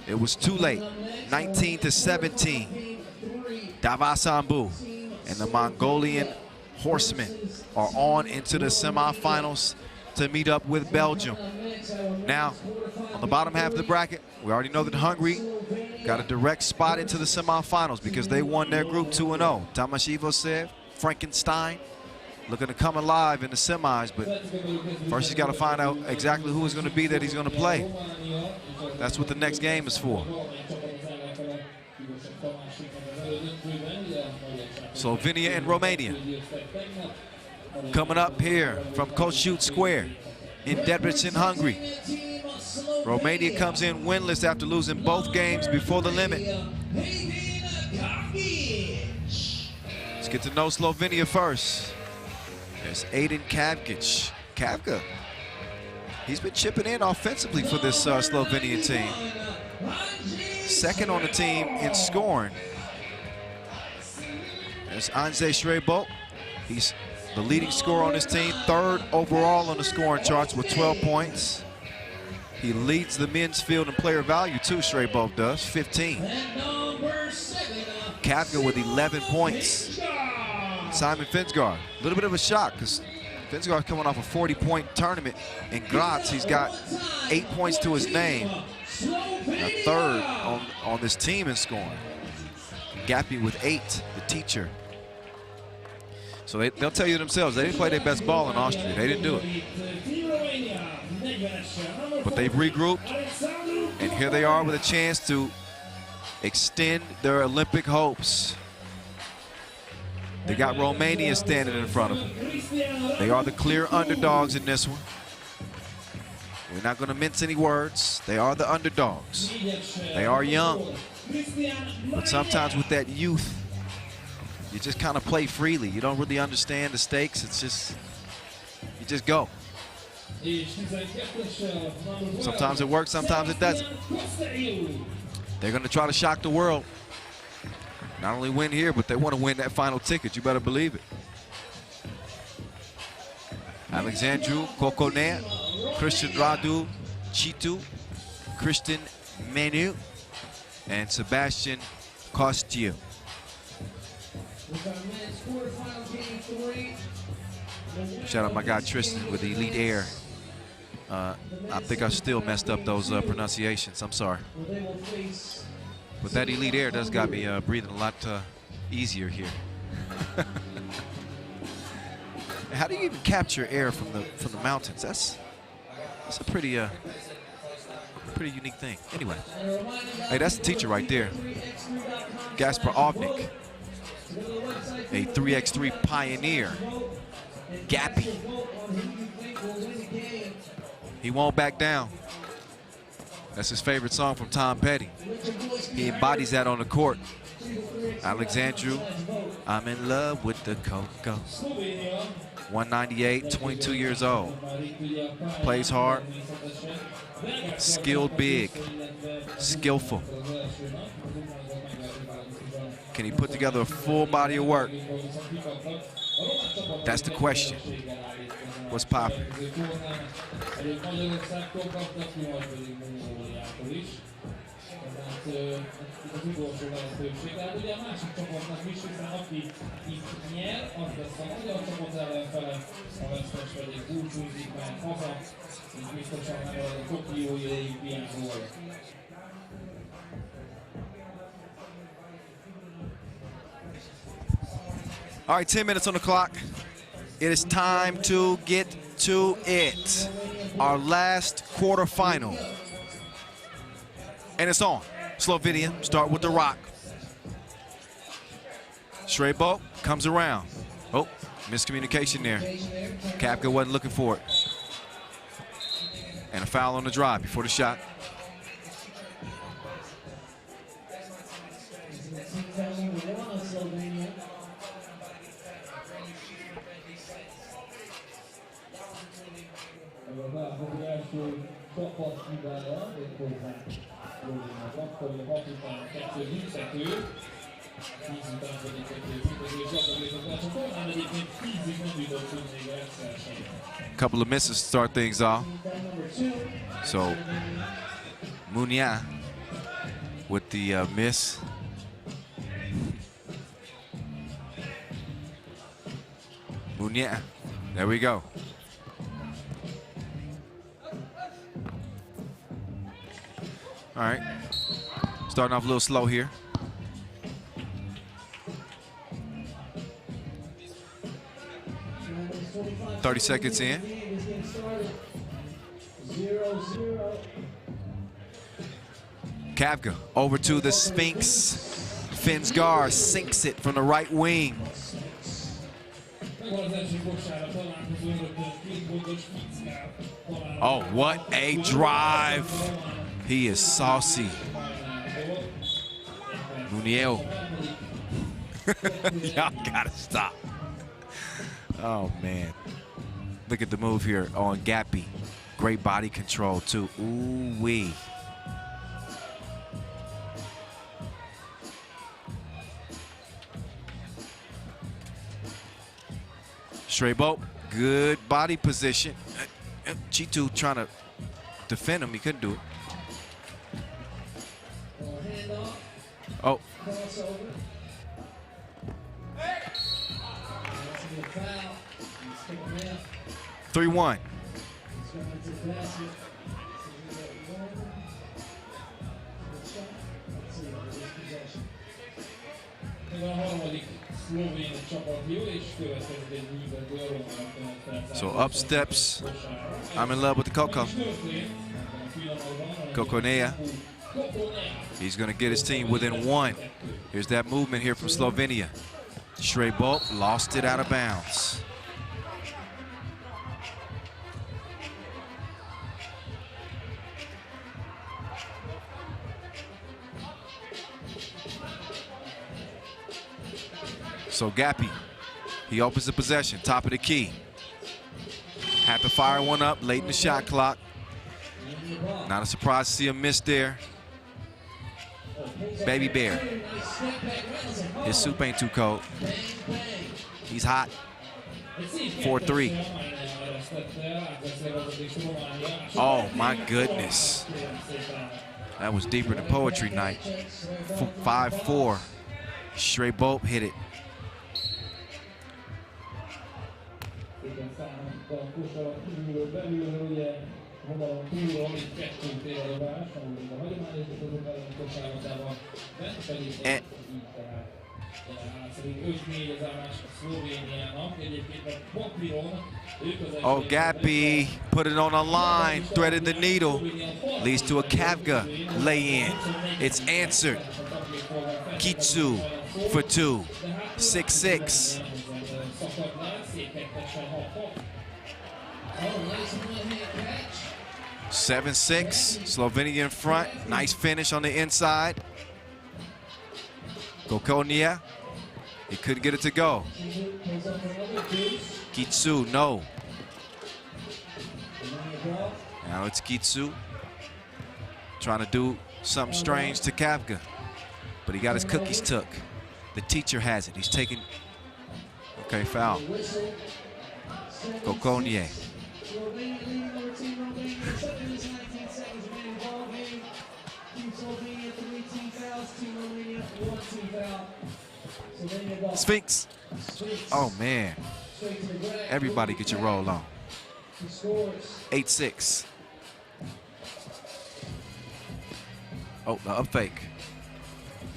it was too late. 19-17. Davasambu and the Mongolian Horsemen are on into the semifinals to meet up with Belgium. Now, on the bottom half of the bracket, we already know that Hungary got a direct spot into the semifinals because they won their group 2-0. Tamashivosev, Frankenstein, looking to come alive in the semis, but first he's got to find out exactly who is going to be that he's going to play. That's what the next game is for. Slovenia and Romania coming up here from Kossuth Square in Debrecen, Hungary. Romania comes in winless after losing both games before the limit. Let's get to know Slovenia first. There's Aiden Kavkic. Kavka, he's been chipping in offensively for this Slovenian team. Second on the team in scoring. There's Anze Shrebo. He's the leading scorer on his team, 3rd overall on the scoring charts with 12 points. He leads the men's field in player value too, Shrebo does, 15. Kavka with 11 points. Simon Finsgaard, a little bit of a shock because Finsgaard coming off a 40-point tournament in Graz. He's got 8 points to his name, a 3rd on this team in scoring. Gappy with 8, the teacher. So they'll tell you themselves, they didn't play their best ball in Austria. They didn't do it. But they've regrouped, and here they are with a chance to extend their Olympic hopes. They got Romania standing in front of them. They are the clear underdogs in this one. We're not going to mince any words. They are the underdogs. They are young. But sometimes with that youth, you just kind of play freely. You don't really understand the stakes. It's just, you just go. Sometimes it works, sometimes it doesn't. They're going to try to shock the world. Not only win here, but they want to win that final ticket. You better believe it. Alexandru Coconet, Christian Radu Chitu, Christian Menu, and Sebastian Costiu. Shout out my guy Tristan with the Elite Air. I think I still messed up those pronunciations. I'm sorry. But that Elite Air does got me breathing a lot easier here. How do you even capture air from the mountains? That's a pretty unique thing. Anyway, hey, that's the teacher right there, Gaspar Ovnik, a 3x3 pioneer. Gappy. He won't back down. That's his favorite song from Tom Petty. He embodies that on the court. Alexandru, I'm in love with the Coco. 198, 22 years old. Plays hard, skilled big, skillful. Can he put together a full body of work? That's the question. What's popping? All right, 10 minutes on the clock. It is time to get to it. Our last quarterfinal. And it's on. Slovenian, start with the rock. Shrebo comes around. Oh, miscommunication there. Kapka wasn't looking for it. And a foul on the drive before the shot. Couple of misses to start things off. So Munia with the miss. Munia, there we go. All right, starting off a little slow here. "30 seconds in. Kapka over to the Sphinx. Finsgar sinks it from the right wing. Oh, what a drive. He is saucy. Muniel. Y'all gotta stop. Oh, man. Look at the move here on Gappy. Great body control, too. Ooh-wee. Shrebo, good body position. Chitu trying to defend him. He couldn't do it. Oh. 3-1. So up steps, I'm in love with the Coco. Kokonea. He's going to get his team within 1. Here's that movement here from Slovenia. Shrebolt lost it out of bounds. So Gappy, he opens the possession, top of the key. Had to fire one up late in the shot clock. Not a surprise to see a miss there. Baby Bear. His soup ain't too cold. He's hot. 4-3. Oh my goodness. That was deeper than poetry night. 5-4. Shrebolt hit it. Oh, Gappy put it on a line, threaded the needle, leads to a Kavga lay-in. It's answered. Kitsu for 2, 6-6. 7-6, Slovenia in front. Nice finish on the inside. Kokonia, he couldn't get it to go. Kitsu, no. Now it's Kitsu trying to do something strange to Kavga, but he got his cookies took. The teacher has it. He's taking. Okay, foul. Kokonia. Sphinx. Oh man. Everybody get your roll on. 8-6. Oh, the up fake.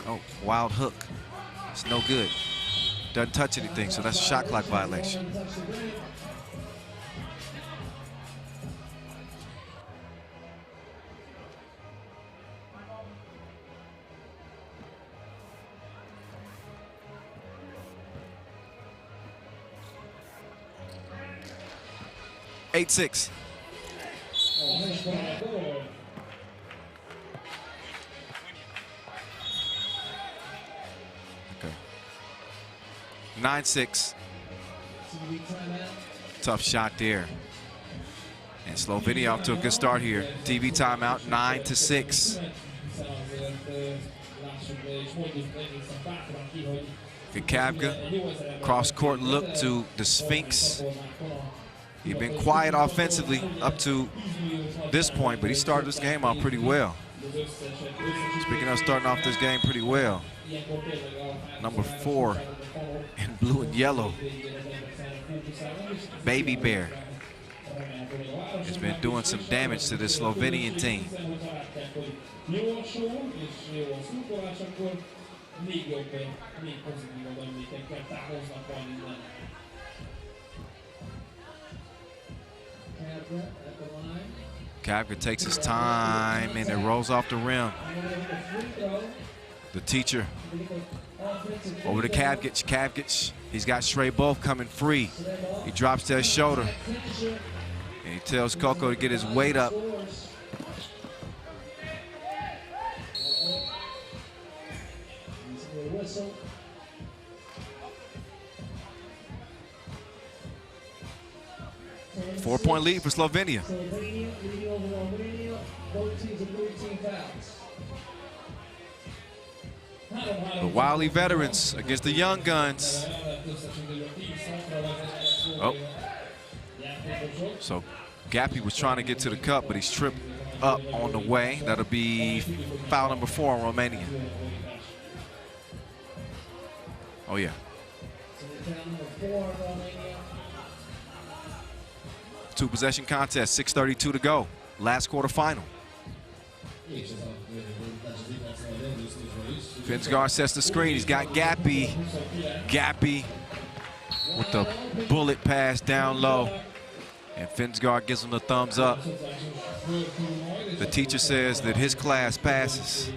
Oh, wild hook. It's no good. Doesn't touch anything, so that's a shot clock violation. Eight, 6. Okay. 9-6. Tough shot there. And Slovenia off to a good start here. TV timeout, 9-6. Kavga, cross-court look to the Sphinx. He's been quiet offensively up to this point, but he started this game off pretty well. Speaking of starting off this game pretty well, number 4 in blue and yellow, Baby Bear, has been doing some damage to this Slovenian team. Kavga takes his time and it rolls off the rim. The teacher over to Kavgic. Kavgic, he's got Shrebolt coming free. He drops to his shoulder and he tells Coco to get his weight up. Four-point lead for Slovenia. The wily veterans against the young guns. Oh. So Gappy was trying to get to the cup, but he's tripped up on the way. That'll be foul number 4 on Romania. Oh, yeah. 2-possession contest, 6:32 to go. Last quarter final. Finsgar sets the screen. He's got Gappy. Gappy with the bullet pass down low. And Finsgar gives him the thumbs up. The teacher says that his class passes.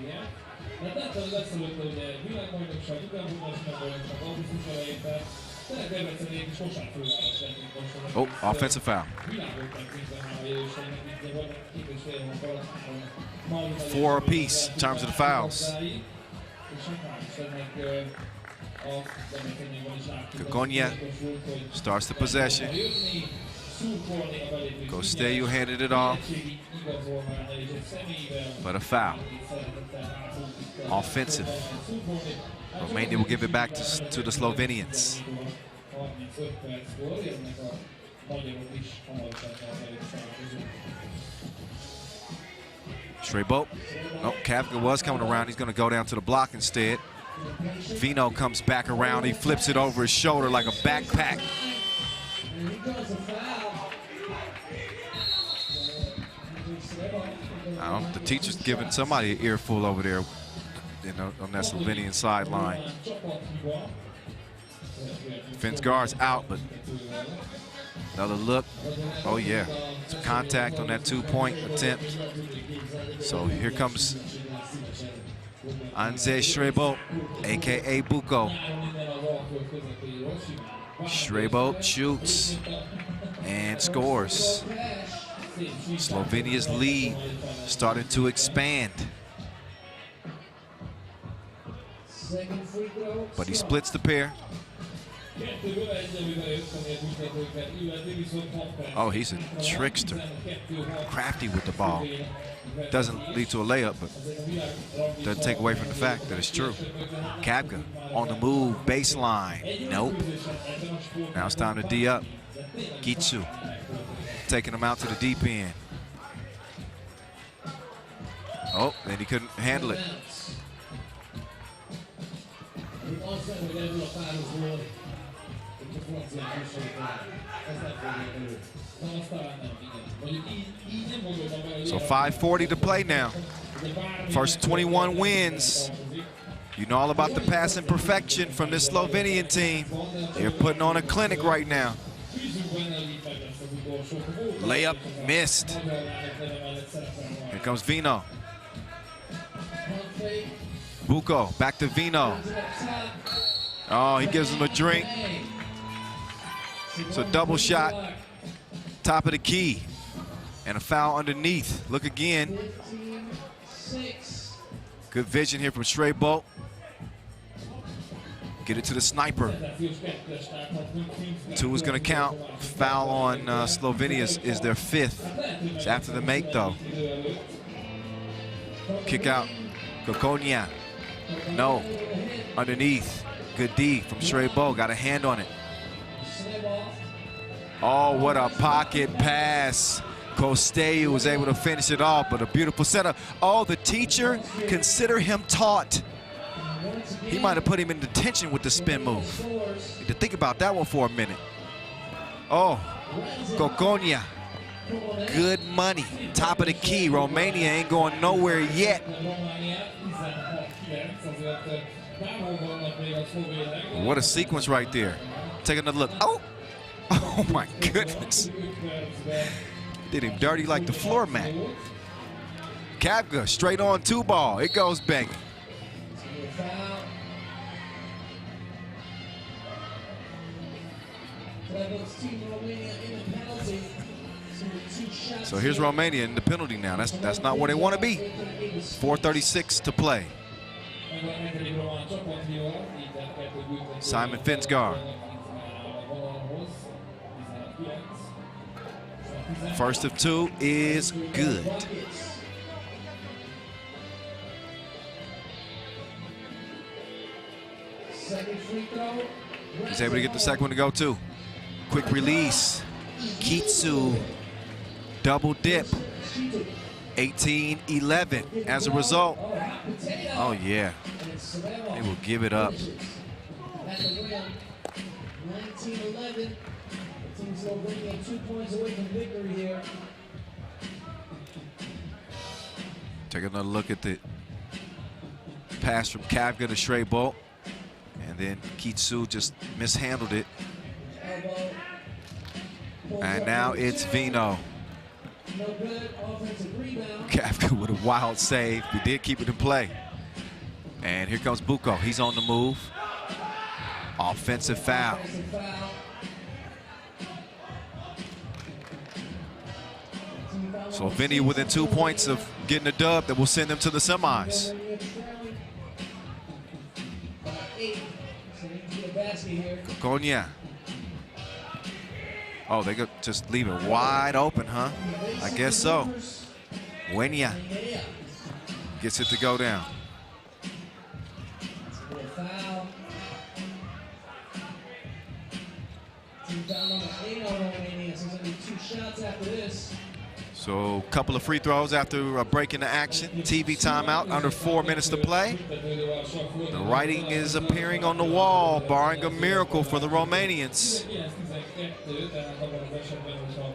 Oh, offensive foul. 4 apiece in terms of the fouls. Kokonya starts the possession. Costello handed it off, but a foul. Offensive. Romania will give it back to the Slovenians. Strebo. No, Kafka was coming around. He's going to go down to the block instead. Vino comes back around. He flips it over his shoulder like a backpack. The teacher's giving somebody an earful over there, on that Slovenian sideline. Finsgar's out, but another look. Oh yeah, some contact on that 2-point attempt. So here comes Anze Strebo, aka Buko. Strebo shoots and scores. Slovenia's lead starting to expand. But he splits the pair. Oh, he's a trickster. Crafty with the ball. Doesn't lead to a layup, but doesn't take away from the fact that it's true. Kapka on the move, baseline. Nope. Now it's time to D up. Gitsu taking him out to the deep end. Oh, then he couldn't handle it. So 5:40 to play now. First 21 wins. You know all about the passing perfection from this Slovenian team. They're putting on a clinic right now. Layup missed. Here comes Vino. Buko back to Vino. Oh, he gives him a drink. It's a double shot, top of the key, and a foul underneath. Look again. Good vision here from Strebo. Get it to the sniper. 2 is going to count. Foul on Slovenia is their 5th. It's after the make, though. Kick out. Kokonya. No. Underneath. Good D from Strebo. Got a hand on it. Oh, what a pocket pass. Costello was able to finish it off, but a beautiful setup. Oh, the teacher, consider him taught. He might have put him in detention with the spin move. Need to think about that one for a minute. Oh, Kokonya. Good money. Top of the key. Romania ain't going nowhere yet. What a sequence right there. Take another look. Oh! Oh my goodness. Did him dirty like the floor mat. Kapka straight on 2-ball. It goes banging. So here's Romania in the penalty now. That's not where they want to be. 4:36 to play. Simon Finsgar. First of 2 is good. He's able to get the second one to go too. Quick release. Kitsu double dip. 18-11 as a result. Oh yeah, they will give it up. 19-11. Team Slovenia 2 points away from victory here. Take another look at the pass from Kavga to Shrey Bolt. And then Kitsu just mishandled it. And now it's Vino. Kavga with a wild save. We did keep it in play. And here comes Buko. He's on the move. Offensive foul. Slovenia within 2 points of getting a dub that will send them to the semis. Konya. Oh, they could just leave it wide open, huh? I guess so. Wenya gets it to go down. So a couple of free throws after a break in the action. TV timeout, under 4 minutes to play. The writing is appearing on the wall, barring a miracle for the Romanians.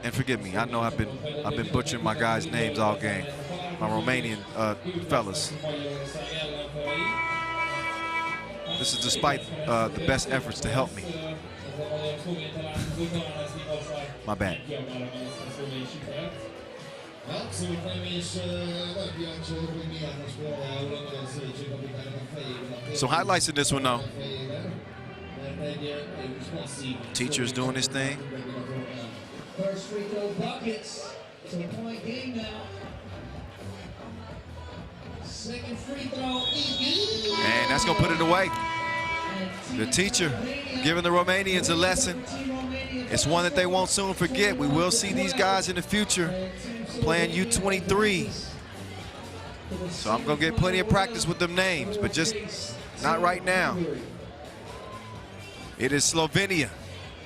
And forgive me, I know I've been butchering my guys' names all game. My Romanian fellas. This is despite the best efforts to help me. My bad. So highlights in this one though. Teacher's doing his thing. First free throw buckets. It's a point game now. Second free throw. And that's gonna put it away. The teacher giving the Romanians a lesson. It's one that they won't soon forget. We will see these guys in the future playing U23. So I'm gonna get plenty of practice with them names, but just not right now. It is Slovenia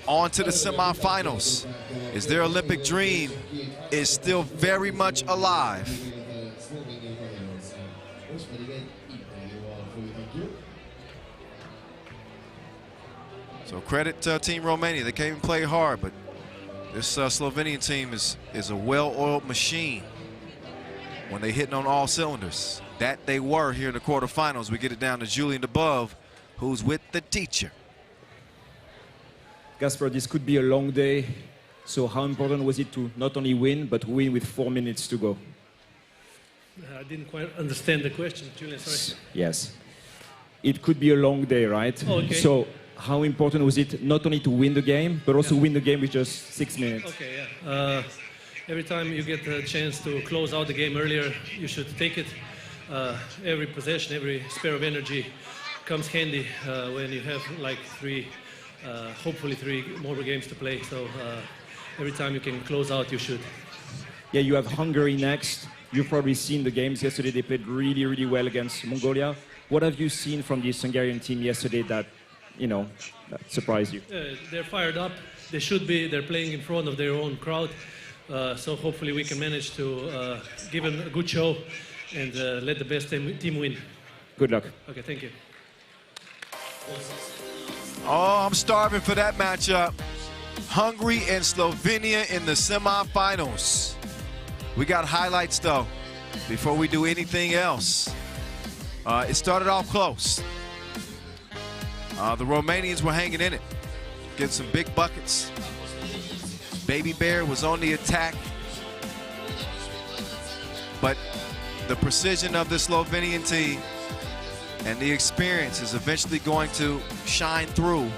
on to the semifinals. Is their Olympic dream is still very much alive. So credit to Team Romania. They came and played hard, but this Slovenian team is a well-oiled machine when they hitting on all cylinders. That they were here in the quarterfinals. We get it down to Julian Above, who's with the teacher. Gasper, this could be a long day. So how important was it to not only win, but win with 4 minutes to go? I didn't quite understand the question, Julian, sorry. Yes. It could be a long day, right? Oh, okay. So how important was it not only to win the game, but also win the game with just 6 minutes? Okay, yeah. Every time you get a chance to close out the game earlier, you should take it. Every possession, every spare of energy comes handy when you have like hopefully three more games to play. So every time you can close out, you should. Yeah, you have Hungary next. You've probably seen the games yesterday. They played really, really well against Mongolia. What have you seen from this Hungarian team yesterday that, that surprised you? They're fired up. They should be. They're playing in front of their own crowd. So hopefully we can manage to give them a good show and let the best team win. Good luck. Okay, thank you. Oh, I'm starving for that matchup. Hungary and Slovenia in the semifinals. We got highlights though before we do anything else. It started off close. The Romanians were hanging in it, getting some big buckets. Baby Bear was on the attack, but the precision of the Slovenian team and the experience is eventually going to shine through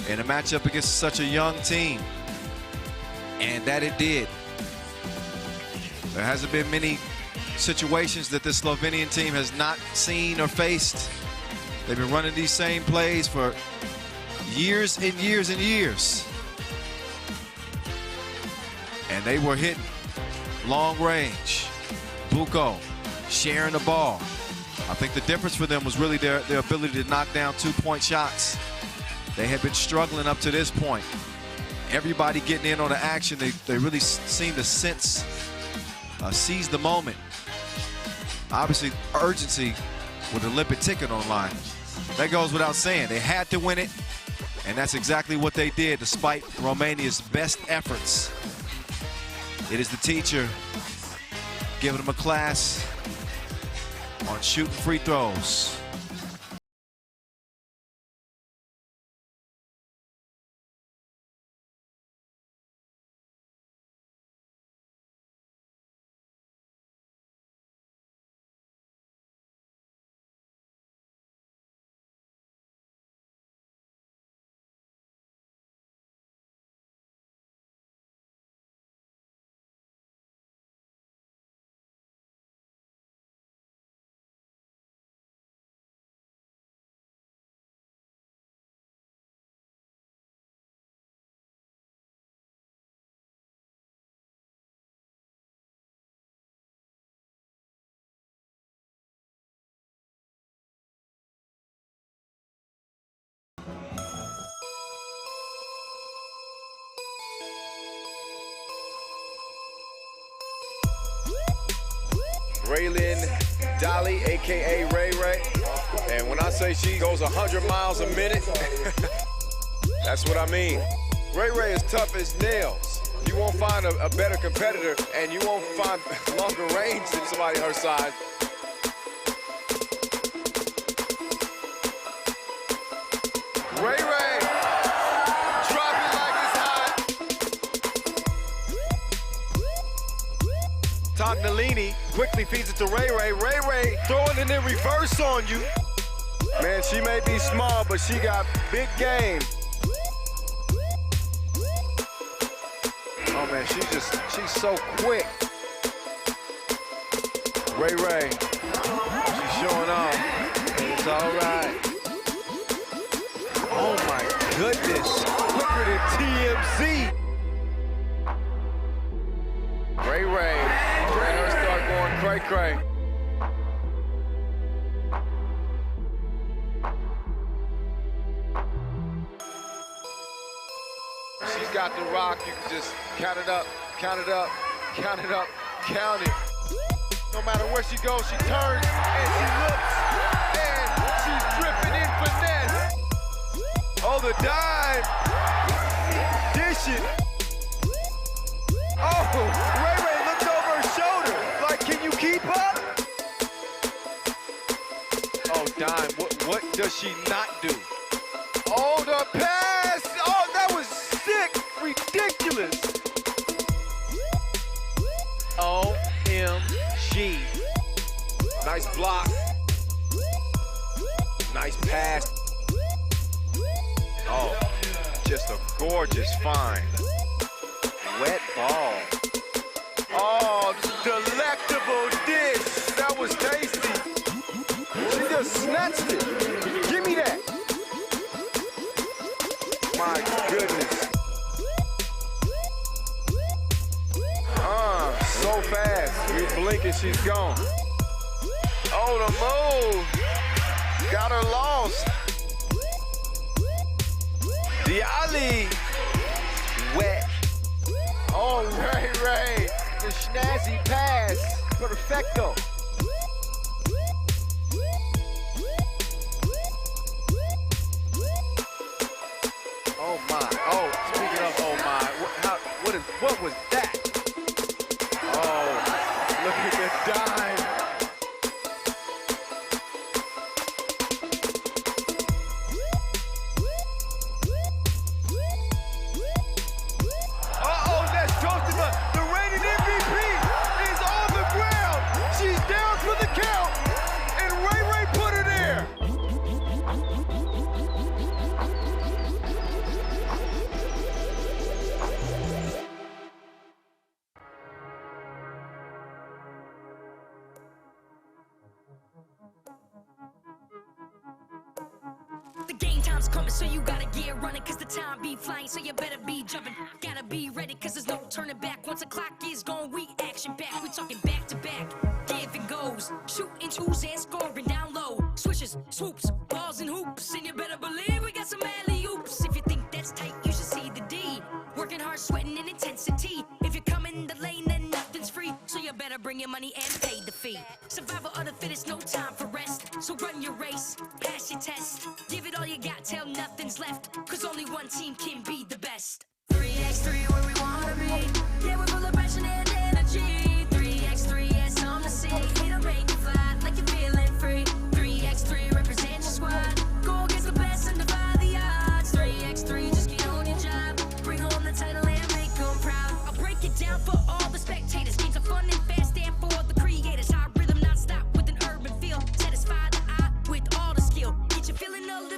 in a matchup against such a young team, and that it did. There hasn't been many situations that the Slovenian team has not seen or faced. They've been running these same plays for years and years and years. And they were hitting long range. Buko sharing the ball. I think the difference for them was really their ability to knock down two-point shots. They had been struggling up to this point. Everybody getting in on the action, they really seem to seize the moment. Obviously, urgency with an Olympic ticket online. That goes without saying. They had to win it, and that's exactly what they did despite Romania's best efforts. It is the teacher giving them a class on shooting free throws. Raylin Dolly, AKA Ray Ray. And when I say she goes 100 miles a minute, that's what I mean. Ray Ray is tough as nails. You won't find a better competitor, and you won't find longer range than somebody her size. Ray Ray, drop it like it's hot. Tognalini quickly feeds it to Ray Ray. Ray Ray throwing it in reverse on you. Man, she may be small, but she got big game. Oh man, she's so quick. Ray Ray, she's showing off. It's all right. Oh my goodness, quicker than TMZ. Ray Ray, let her start going cray-cray. She's got the rock, you can just count it up, count it up, count it up, count it. No matter where she goes, she turns and she looks, and she's dripping in finesse. Oh, the dive, dish it. Oh, Ray Ray looked over her shoulder, like, can you keep up? Oh, dime, what does she not do? Oh, the pass, oh, that was sick, ridiculous. OMG. Nice block. Nice pass. Oh, just a gorgeous find. Wet ball. Oh, delectable dish. That was tasty. She just snatched it. Give me that. My goodness. So fast. You blink and she's gone. Oh, the move. Got her lost. Diali. Wet. Oh, Ray Ray. The snazzy pass. Perfecto. Oh my. Oh, speaking of oh my. What was that? Oh, look at the dive. Uh-oh, that's toasted, but the reigning MVP is on the ground. She's down for the count, and Ray Ray put her there. The game time's coming, so you gotta get running, cause the time be flying, so you better be jumping. Gotta be ready, cause there's no turning back. Once the clock is gone, we action back. We talking back to back, give and goes, shooting twos and scoring down low. Swishes, swoops, balls and hoops, and you better believe we got some alley-oops. If you think that's tight, you should see the D. Working hard, sweating in intensity. If you come in the lane, then nothing's free, so you better bring your money and pay the fee. Survival of the fittest, no time for rest, so run your race, pass your test. Give it all you got till nothing's left, cause only one team can be the best. 3x3 where we wanna be, yeah, we're full of passion and energy. 3x3, yes, on the sea, it'll make you fly like you're feeling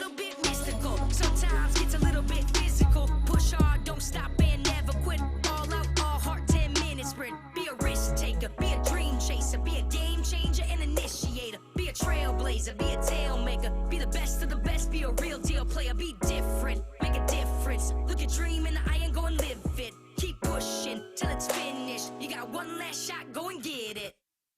little bit mystical. Sometimes gets a little bit physical. Push hard, don't stop and never quit. All out, all heart, 10 minutes sprint. Be a risk taker, be a dream chaser, be a game changer and initiator. Be a trailblazer, be a tail maker. Be the best of the best, be a real deal player. Be different, make a difference. Look your dream in the eye and go and live it. Keep pushing till it's finished. You got one last shot, go and get it.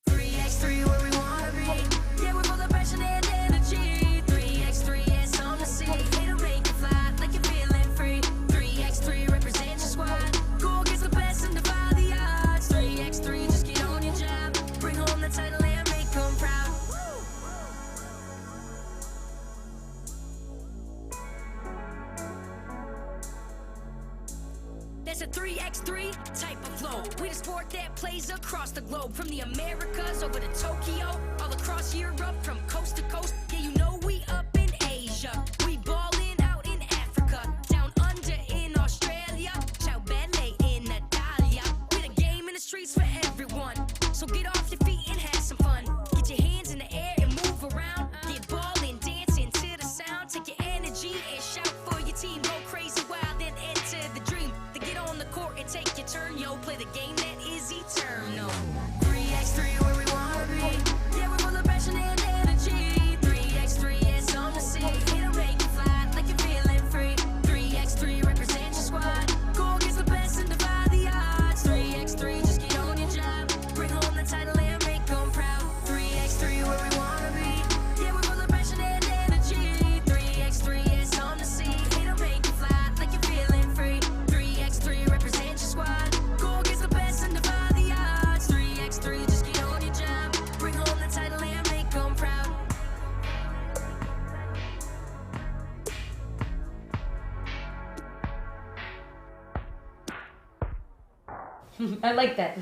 3x3 where we wanna be. Yeah, we're full of passion and energy. 3x3, yeah, something to see. It'll make you fly like you're feeling free. 3x3 represent your squad. Go against the best and defy the odds. 3x3, just get on your job. Bring home the title and make them proud. That's a 3x3 type of flow. We the sport that plays across the globe. From the Americas over to Tokyo, all across Europe, from coast to coast. Yeah, you know we up in Asia. We ballin' out in Africa, down under in Australia. Ciao ballet in Natalia. We the game in the streets for everyone. So get off your feet and have some fun. Get your hands in the air and move around. Get ballin', dancing to the sound. Take your energy and shout for your team. Go crazy wild, then enter the dream. Get on the court and take your turn, yo. Play the game that is eternal. 3x3 where we wanna be. Yeah, we're full of passion and energy. 3x3, yeah, something to see. It'll make you fly like you're feeling free. 3x3 represent your squad. Go against the best and defy the odds. 3x3, just get on your job. Bring home the title and make them proud. 3x3 where we wanna be. Yeah, we're full of passion and energy. 3x3, yeah, something to see. It'll make you fly like you're feeling free. 3x3 represent your squad. Go against the best and defy the odds. 3x3, just get on your job. Bring home the title and make them proud. I like that.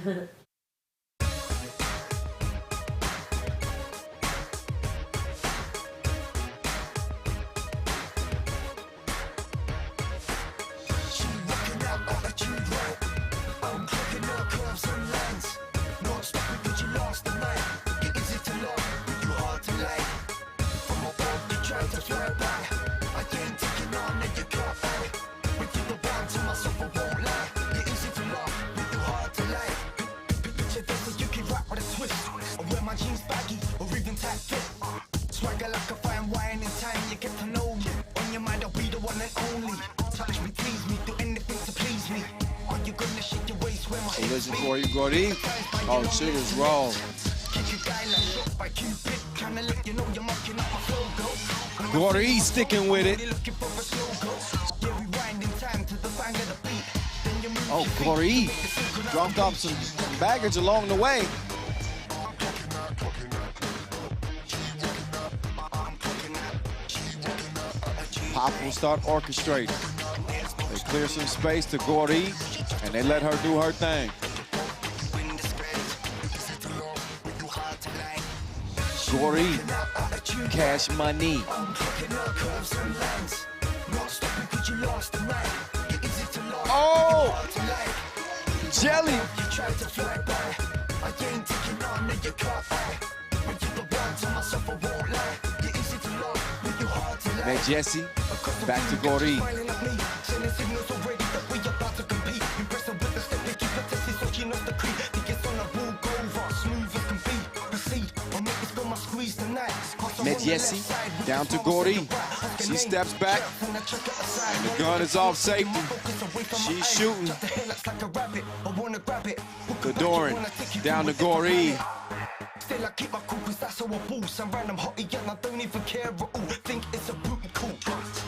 Collision for you, Gordy. Oh, shooter's roll. Gordy sticking with it. Oh, Gordy dropped off some baggage along the way. Pop will start orchestrating. They clear some space to Gordy, and they let her do her thing. Gordy, cash money. Oh! Jelly! Now Jesse, back to Gordy. Met Jesse down to Gordy. She steps back. And the gun is off safety. She's shooting. Godorin down to Gordy. Still I keep my cool cause that's how I ball. Some random hottie and I don't even care at all. Think it's a brutal cool.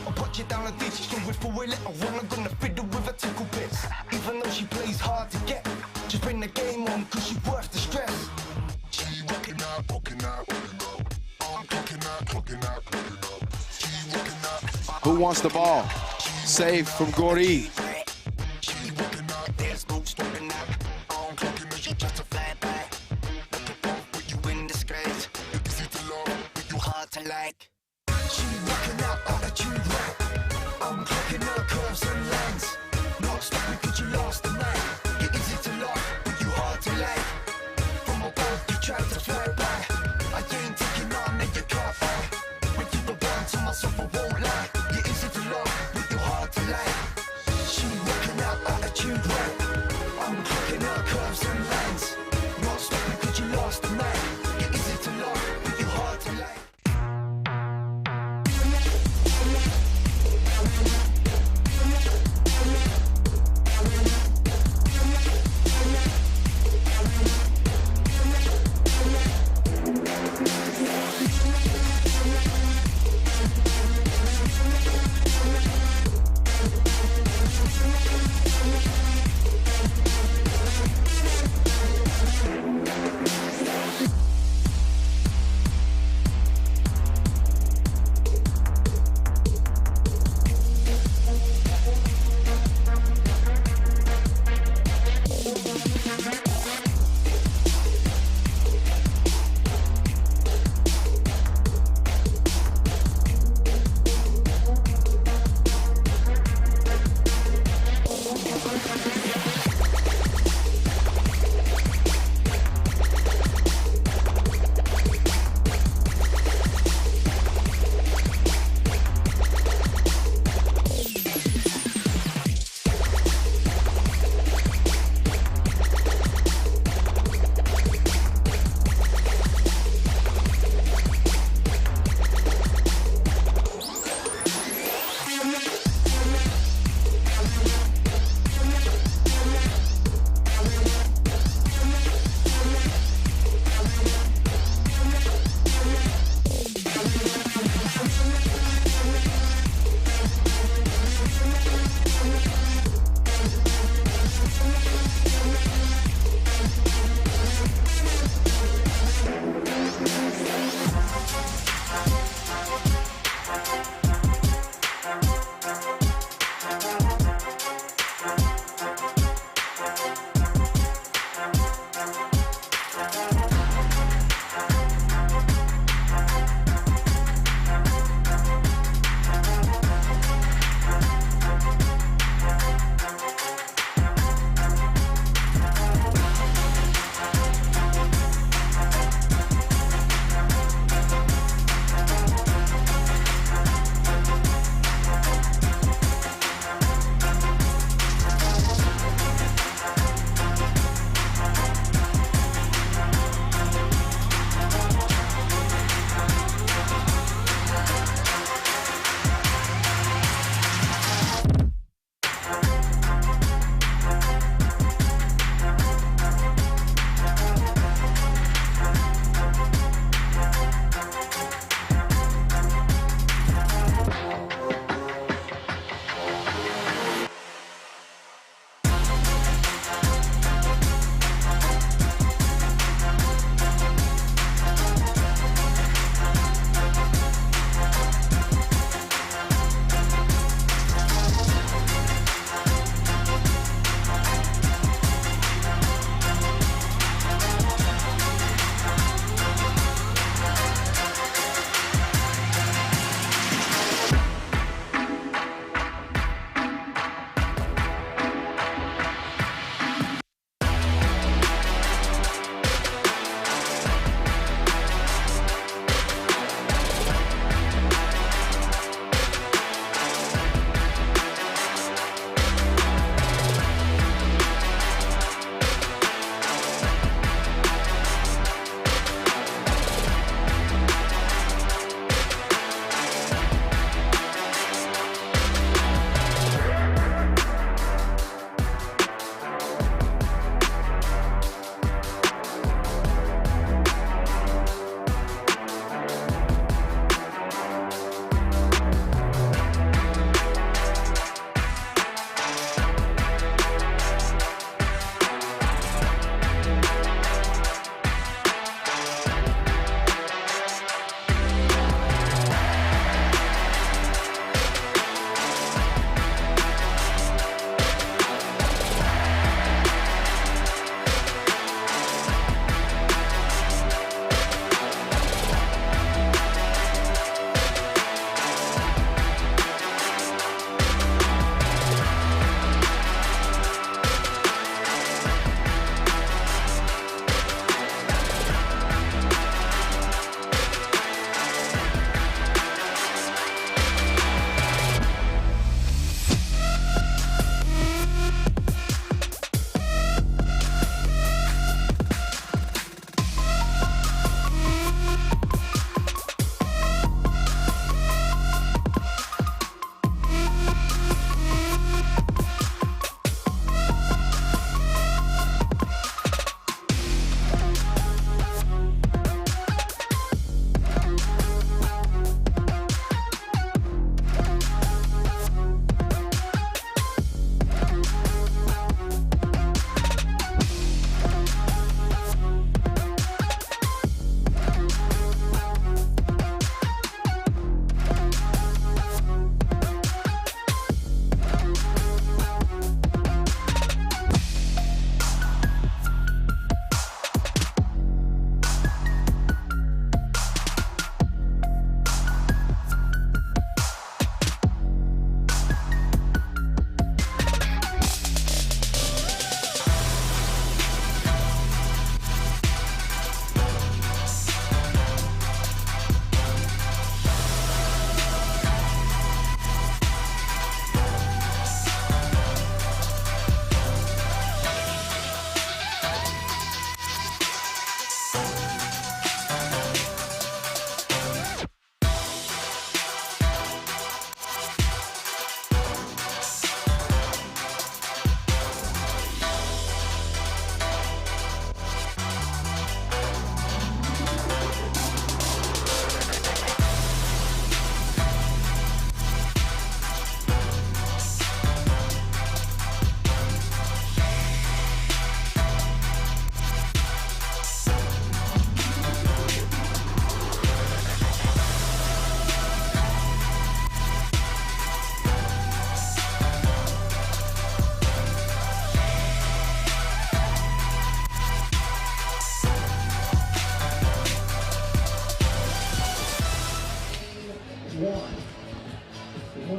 I'll put you down a ditch. Still with for a little one. I'm gonna fiddle with a tickle bits. Even though she plays hard to get, just bring the game on cause she's worth the stress. She rocking out, rocking out, rocking out. I'm clocking out, clocking out, clocking out. She rocking out. Who wants the ball? Save from Gordy. She rocking out, there's no stopping out. I'm clocking out, she just a flat back. Put you in disgrace. Easy to love, but you hard to like. She rocking out, attitude right. I'm clocking out curves and lines. Not stopping cause you lost the night. You're easy to love, but you hard to like. From above, you tried to fly by. I ain't taking on and you can't buy. When you go down to myself, I won't lie.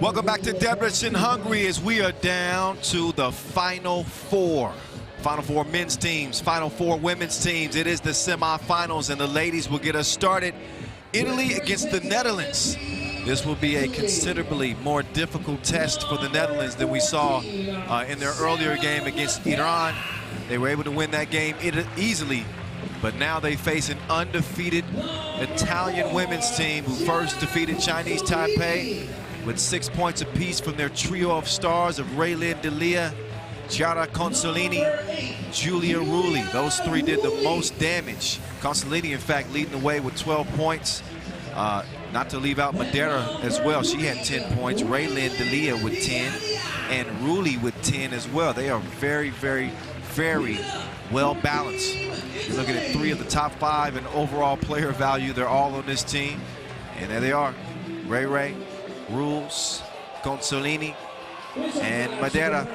Welcome back to Debrecen, Hungary, as we are down to the Final Four. Final Four men's teams, Final Four women's teams. It is the semifinals, and the ladies will get us started. Italy against the Netherlands. This will be a considerably more difficult test for the Netherlands than we saw in their earlier game against Iran. They were able to win that game easily, but now they face an undefeated Italian women's team who first defeated Chinese Taipei with 6 points apiece from their trio of stars of Raylene Delia, Chiara Consolini, Giulia Rulli. Those three did the most damage. Consolini, in fact, leading the way with 12 points. Not to leave out Madeira as well. She had 10 points. Raylene Delia with 10, and Rulli with 10 as well. They are very, very, very well balanced. You're looking at 3 of the top 5 in overall player value. They're all on this team, and there they are. Ray, Rules, Consolini, and Madeira.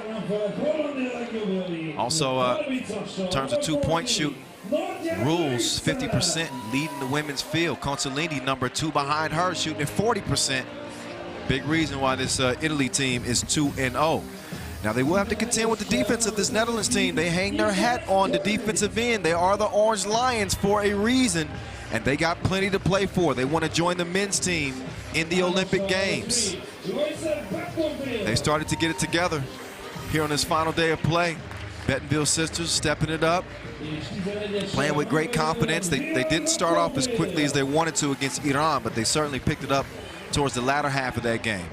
Also, in terms of 2-point shooting, Rules 50% leading the women's field. Consolini number 2 behind her, shooting at 40%. Big reason why this Italy team is 2-0. Now they will have to contend with the defense of this Netherlands team. They hang their hat on the defensive end. They are the Orange Lions for a reason, and they got plenty to play for. They want to join the men's team in the Olympic Games. They started to get it together here on this final day of play. Bettenville sisters stepping it up, playing with great confidence. They didn't start off as quickly as they wanted to against Iran, but they certainly picked it up towards the latter half of that game.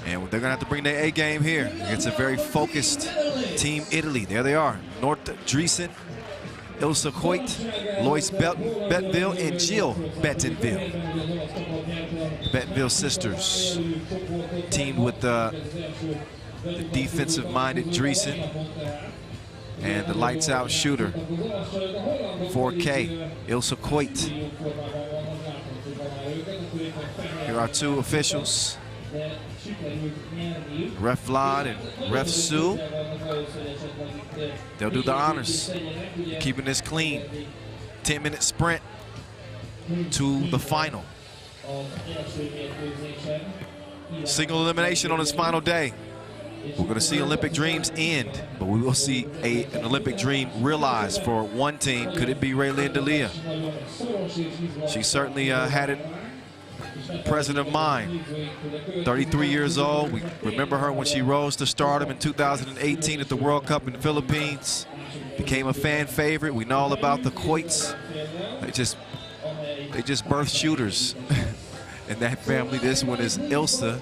And they're going to have to bring their A game here. It's a very focused Team Italy. There they are. North Drecen, Ilse Hoyt, Lois Bettenville, and Jill Bettenville. Bettenville sisters teamed with the defensive-minded Drecen and the lights-out shooter, 4K, Ilse Hoyt. Here are 2 officials, Ref Vlad and Ref Sue. They'll do the honors, keeping this clean. 10-minute sprint to the final. Single elimination on this final day. We're going to see Olympic dreams end, but we will see an Olympic dream realized for one team. Could it be Raylene Delia? She certainly had it present of mind. 33 years old. We remember her when she rose to stardom in 2018 at the World Cup in the Philippines. Became a fan favorite. We know all about the Coits. They just birthed shooters in that family. This one is Ilse.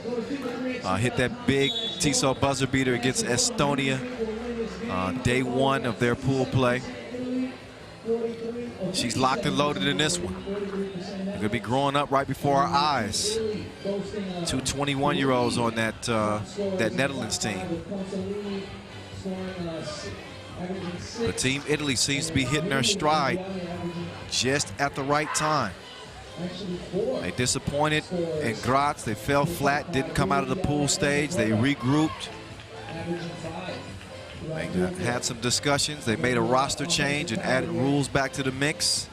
Hit that big Tissot buzzer beater against Estonia day 1 of their pool play. She's locked and loaded in this one. They're going to be growing up right before our eyes. 2 21-year-olds on that Netherlands team. But Team Italy seems to be hitting their stride just at the right time. They disappointed in Graz. They fell flat, didn't come out of the pool stage. They regrouped. They had some discussions. They made a roster change and added Rules back to the mix.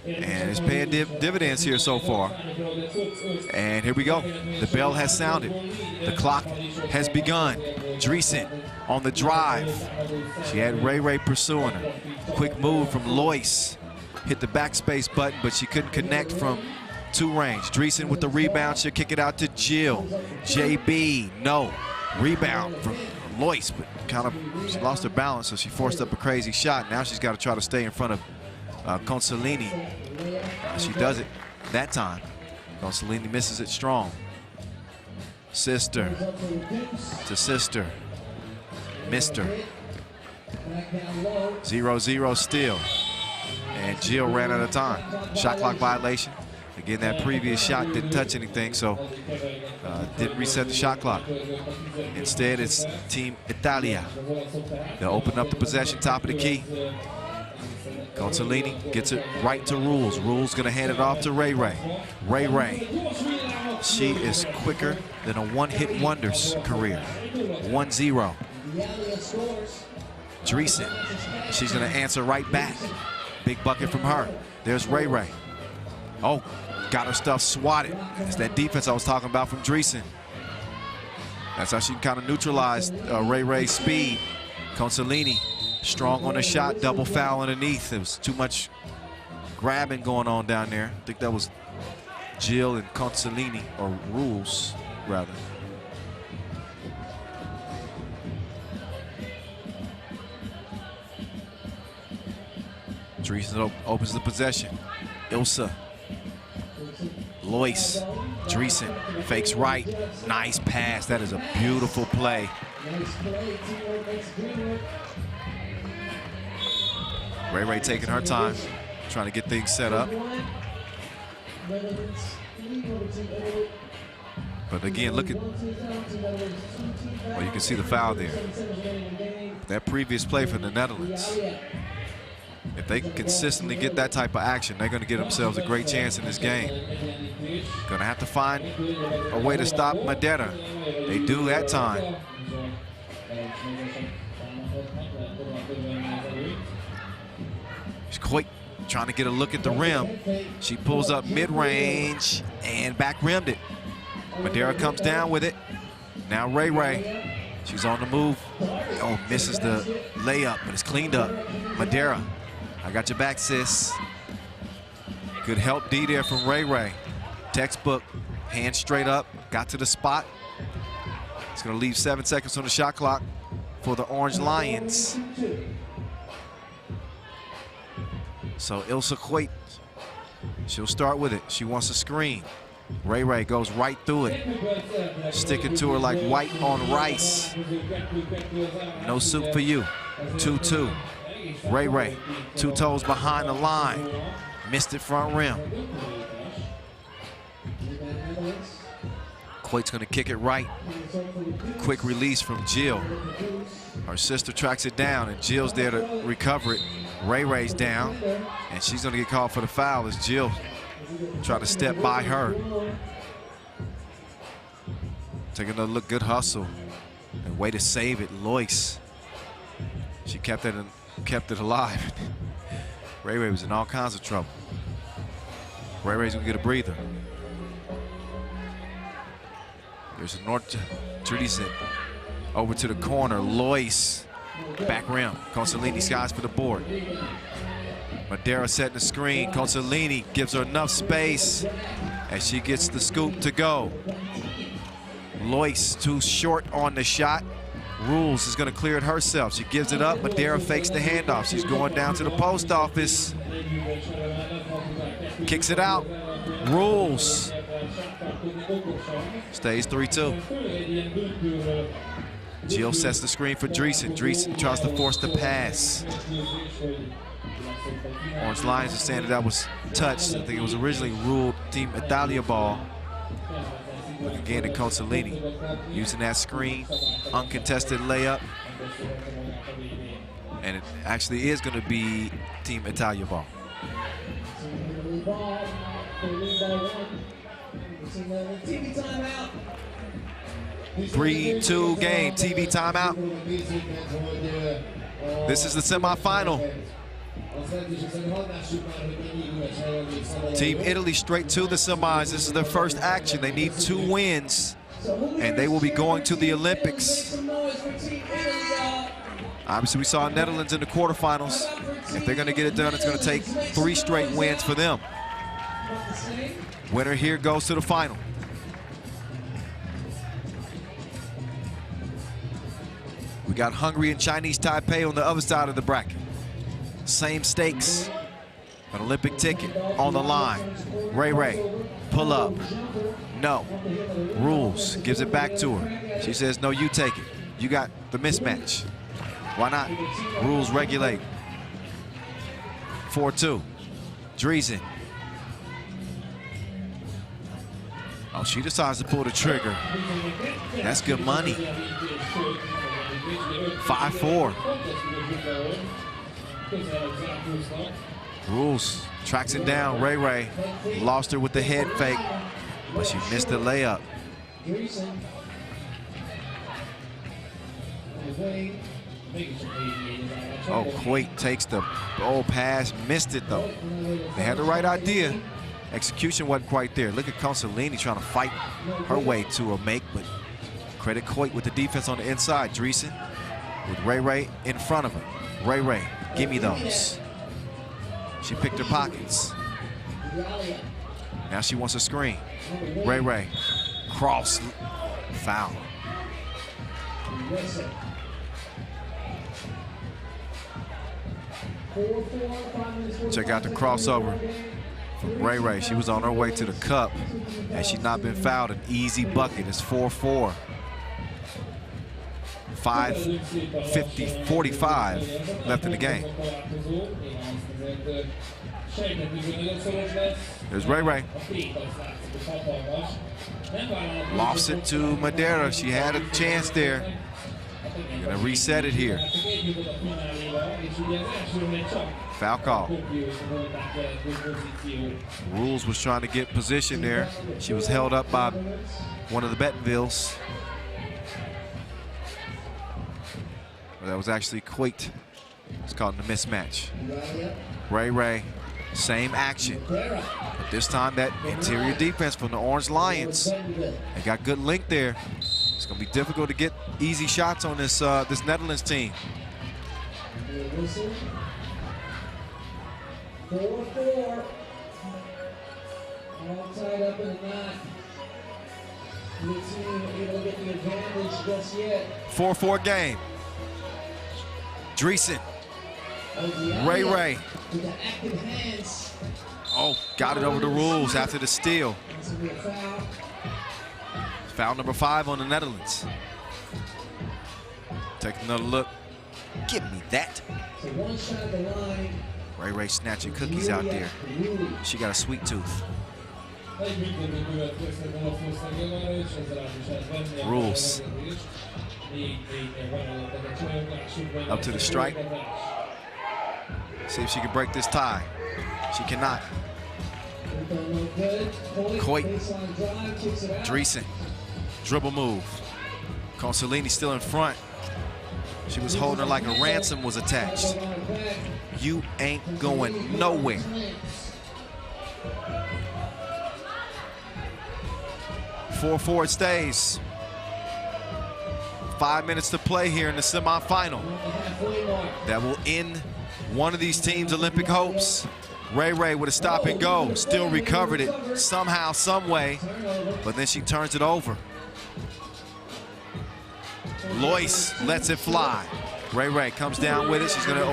And it's paying dividends here so far. And here we go. The bell has sounded. The clock has begun. Drecen on the drive. She had Ray pursuing her. Quick move from Lois. Hit the backspace button, but she couldn't connect from 2 range. Drecen with the rebound. She'll kick it out to Jill. JB, no. Rebound from Lois, but she lost her balance, so she forced up a crazy shot. Now she's got to try to stay in front of Consolini. She does it that time. Consolini misses it strong. Sister to sister. Mister. 0-0 still. And Jill ran out of time. Shot clock violation. Again, that previous shot didn't touch anything, so didn't reset the shot clock. Instead, it's Team Italia. They'll open up the possession, top of the key. Consolini gets it right to Rules. Rules gonna hand it off to Ray. She is quicker than a one-hit wonders career. 1-0. Drecen, she's gonna answer right back. Big bucket from her. There's Ray. Oh, got her stuff swatted. It's that defense I was talking about from Debrecen. That's how she kind of neutralized Ray Ray's speed. Consolini strong on the shot, double foul underneath. There was too much grabbing going on down there. I think that was Jill and Consolini, or Rules, rather. Debrecen opens the possession. Ilsa. Lois. Debrecen fakes right. Nice pass. That is a beautiful play. Ray Ray taking her time, trying to get things set up. But again, look at, well, you can see the foul there. That previous play for the Netherlands. If they can consistently get that type of action, they're going to get themselves a great chance in this game. Going to have to find a way to stop Madeira. They do at time. She's quick, trying to get a look at the rim. She pulls up mid-range and back rimmed it. Madeira comes down with it. Now Ray Ray, she's on the move. Oh, misses the layup, but it's cleaned up. Madeira, I got your back, sis. Good help D there from Ray Ray. Textbook, hand straight up, got to the spot. It's gonna leave 7 seconds on the shot clock for the Orange Lions. So Ilsa Quate, she'll start with it. She wants a screen. Ray Ray goes right through it. Sticking to her like white on rice. No soup for you. 2-2. Ray Ray, 2 toes behind the line. Missed it front rim. Quate's gonna kick it right. Quick release from Jill. Her sister tracks it down and Jill's there to recover it. Ray Ray's down and she's gonna get called for the foul as Jill try to step by her. Take another look, good hustle. And way to save it, Lois. She kept it alive. Ray Ray was in all kinds of trouble. Ray Ray's gonna get a breather. There's a North Debrecen over to the corner. Lois, back rim. Consolini skies for the board. Madeira setting the screen. Consolini gives her enough space as she gets the scoop to go. Lois too short on the shot. Rules is going to clear it herself. She gives it up. Madeira fakes the handoff. She's going down to the post office. Kicks it out. Rules. Stays 3-2. Jill sets the screen for Debrecen. Debrecen tries to force the pass. Orange Lions are saying that was touched. I think it was originally ruled Team Italia ball. Look again at Consolini using that screen, uncontested layup. And it actually is going to be Team Italia ball. 3-2 game, TV timeout. This is the semifinal. Team Italy straight to the semis. This is their first action. They need 2 wins, and they will be going to the Olympics. Obviously, we saw Netherlands in the quarterfinals. If they're going to get it done, it's going to take 3 straight wins for them. Winner here goes to the final. We got Hungary and Chinese Taipei on the other side of the bracket. Same stakes, an Olympic ticket on the line. Ray Ray, pull up, no. Rules, gives it back to her. She says, no, you take it. You got the mismatch. Why not? Rules regulate. 4-2, Debrecen. Oh, she decides to pull the trigger. That's good money. 5-4. Rules tracks it down. Ray Ray lost her with the head fake, but she missed the layup. Oh, Quate takes the pass, missed it though. They had the right idea. Execution wasn't quite there. Look at Consolini trying to fight her way to a make, but credit Coit with the defense on the inside. Debrecen with Ray in front of her. Ray, give me those. She picked her pockets. Now she wants a screen. Ray, cross, foul. Check out the crossover from Ray. She was on her way to the cup, and she's not been fouled. An easy bucket. It's 4-4. 5:45 left in the game. There's Ray. Lofts it to Madeira. She had a chance there. Gonna reset it here. Foul call. Rules was trying to get position there. She was held up by one of the Bentonvilles. That was actually Coit. It's called a mismatch. Ray, same action. But this time that interior defense from the Orange Lions. They got good link there. It's gonna be difficult to get easy shots on this this Netherlands team. 4-4. All tied up in a knot. The team able to get the advantage just yet. 4-4 game. Debrecen. Ray. With the active hands. Oh, got it over the rules after the steal. Foul number 5 on the Netherlands. Take another look. Give me that. So one shot at the line. Ray snatching cookies out there. She got a sweet tooth. Rules. Up to the stripe. See if she can break this tie. She cannot. Coit. Debrecen. Dribble move. Consolini still in front. She was holding her like a ransom was attached. You ain't going nowhere. It stays. 5 minutes to play here in the semifinal. That will end one of these teams' Olympic hopes. Ray with a stop and go. Still recovered it somehow, some way, but then she turns it over. Lois lets it fly. Ray comes down with it. She's gonna,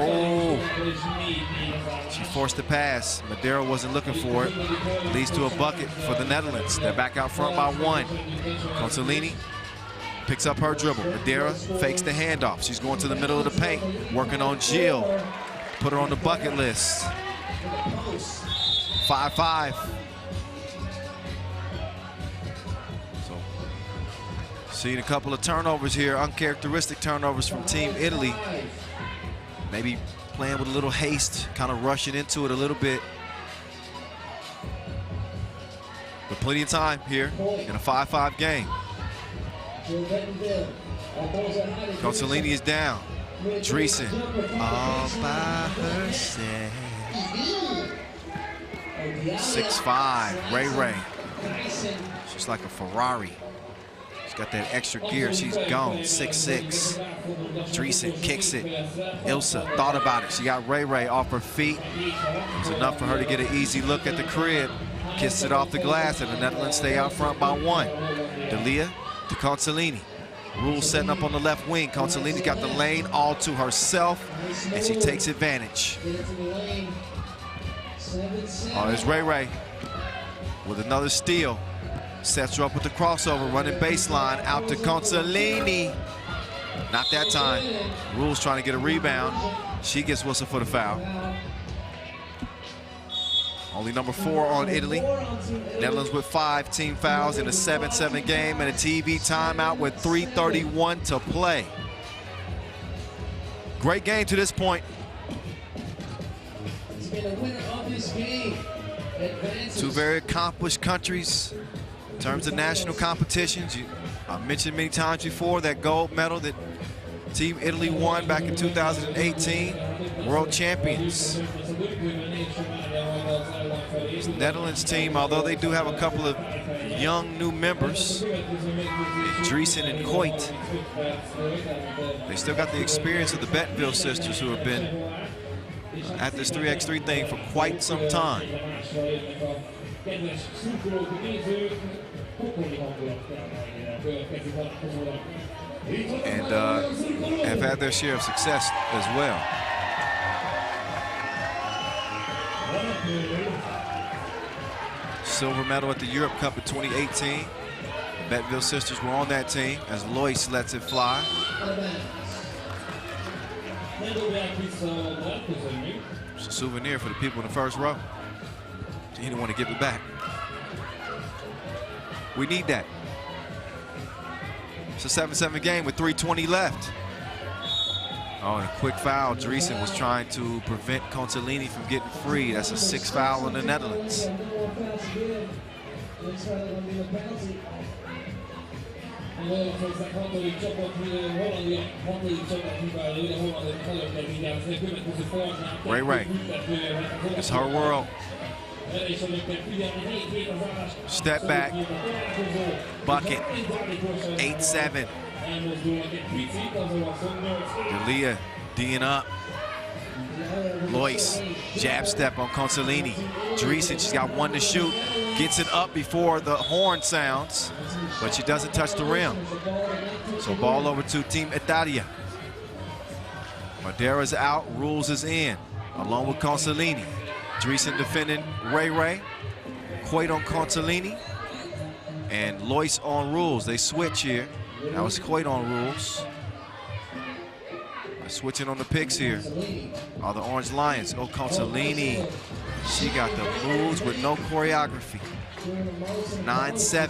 she forced the pass. Madeira wasn't looking for it. Leads to a bucket for the Netherlands. They're back out front by 1. Consolini picks up her dribble. Madeira fakes the handoff. She's going to the middle of the paint, working on Jill. Put her on the bucket list. 5-5. So, seeing a couple of turnovers here, uncharacteristic turnovers from Team Italy. Maybe playing with a little haste, kind of rushing into it a little bit. But plenty of time here in a 5-5 game. Consolini is down. Debrecen all by herself. 6'5", Ray. She's like a Ferrari. She's got that extra gear. She's gone. 6'6". Debrecen kicks it. Ilsa thought about it. She got Ray off her feet. It was enough for her to get an easy look at the crib. Kissed it off the glass, and the Netherlands stay out front by 1. Delia to Consolini. Rules setting up on the left wing. Consolini's got the lane all to herself, and she takes advantage. Oh, there's Ray with another steal. Sets her up with the crossover, running baseline out to Consolini. Not that time. Rules trying to get a rebound. She gets whistled for the foul. Only number 4 on Italy. Netherlands with 5 team fouls in a 7-7 game and a TV timeout with 3:31 to play. Great game to this point. Two very accomplished countries in terms of national competitions. I mentioned many times before that gold medal that Team Italy won back in 2018, world champions. Netherlands team, although they do have a couple of young new members, Debrecen and Coit, they still got the experience of the Bentonville sisters, who have been at this 3x3 thing for quite some time. And have had their share of success as well. Silver medal at the Europe Cup in 2018. The Bentonville sisters were on that team as Lois lets it fly. It's a souvenir for the people in the first row. He didn't want to give it back. We need that. It's a 7-7 game with 3:20 left. Oh, and a quick foul. Debrecen was trying to prevent Consolini from getting free. That's a 6th foul in the Netherlands. Ray. It's her world. Step back. Bucket. 8-7. Delia D'ing up. Lois, jab step on Consolini. Debrecen, she's got one to shoot. Gets it up before the horn sounds, but she doesn't touch the rim. So ball over to Team Italia. Madera's out, Rules is in, along with Consolini. Debrecen defending Ray. Coit on Consolini. And Lois on Rules. They switch here. That was Coit on Rules. They're switching on the picks here. All the Orange Lions. Oh, Consolini. She got the moves with no choreography. 9-7.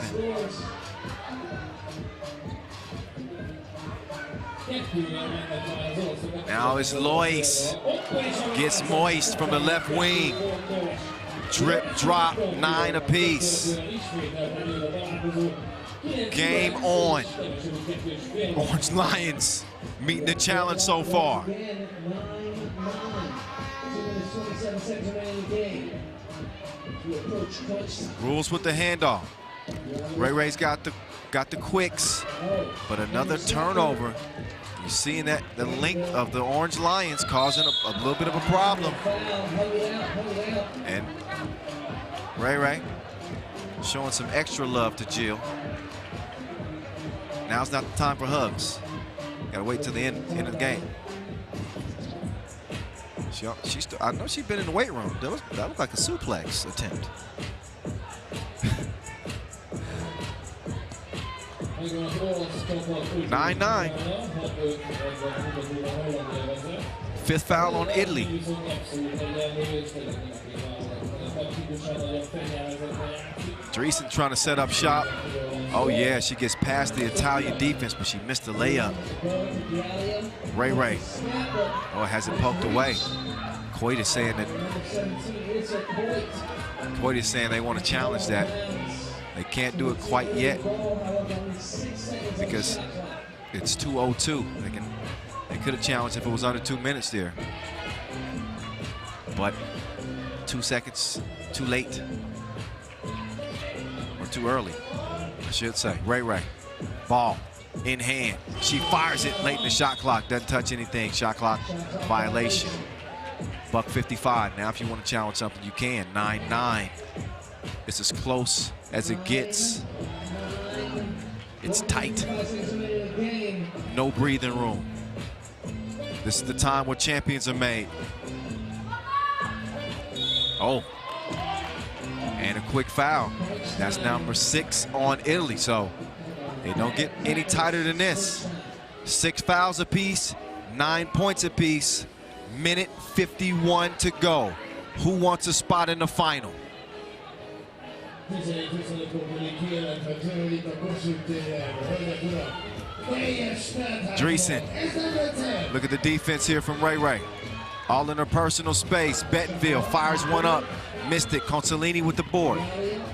Now it's Lois. Gets moist from the left wing. Drip, drop, 9 apiece. Game on. Orange Lions meeting the challenge so far. Rules with the handoff. Ray's got the quicks, but another turnover. You're seeing that the length of the Orange Lions causing a little bit of a problem. And Ray showing some extra love to Jill. Now's not the time for hugs. Gotta wait till the end of the game. I know she's been in the weight room. That looked like a suplex attempt. (9-9). 5th foul on Italy. Debrecen trying to set up shop. Oh yeah, she gets past the Italian defense, but she missed the layup. Ray. Oh, has it poked away. Coit is saying they want to challenge that. They can't do it quite yet because it's 2:02. They could have challenged if it was under 2 minutes there, but 2 seconds too late, or too early, I should say. Ray, ball in hand. She fires it late in the shot clock. Doesn't touch anything. Shot clock violation. $1:55. Now, if you want to challenge something, you can. 9-9. It's as close as it gets. It's tight. No breathing room. This is the time where champions are made. Oh. And a quick foul. That's number 6 on Italy. So they don't get any tighter than this. 6 fouls apiece, 9 points apiece. Minute 51 to go. Who wants a spot in the final? Debrecen. Look at the defense here from Ray. All in her personal space. Bentonville fires one up. Missed it. Consolini with the board.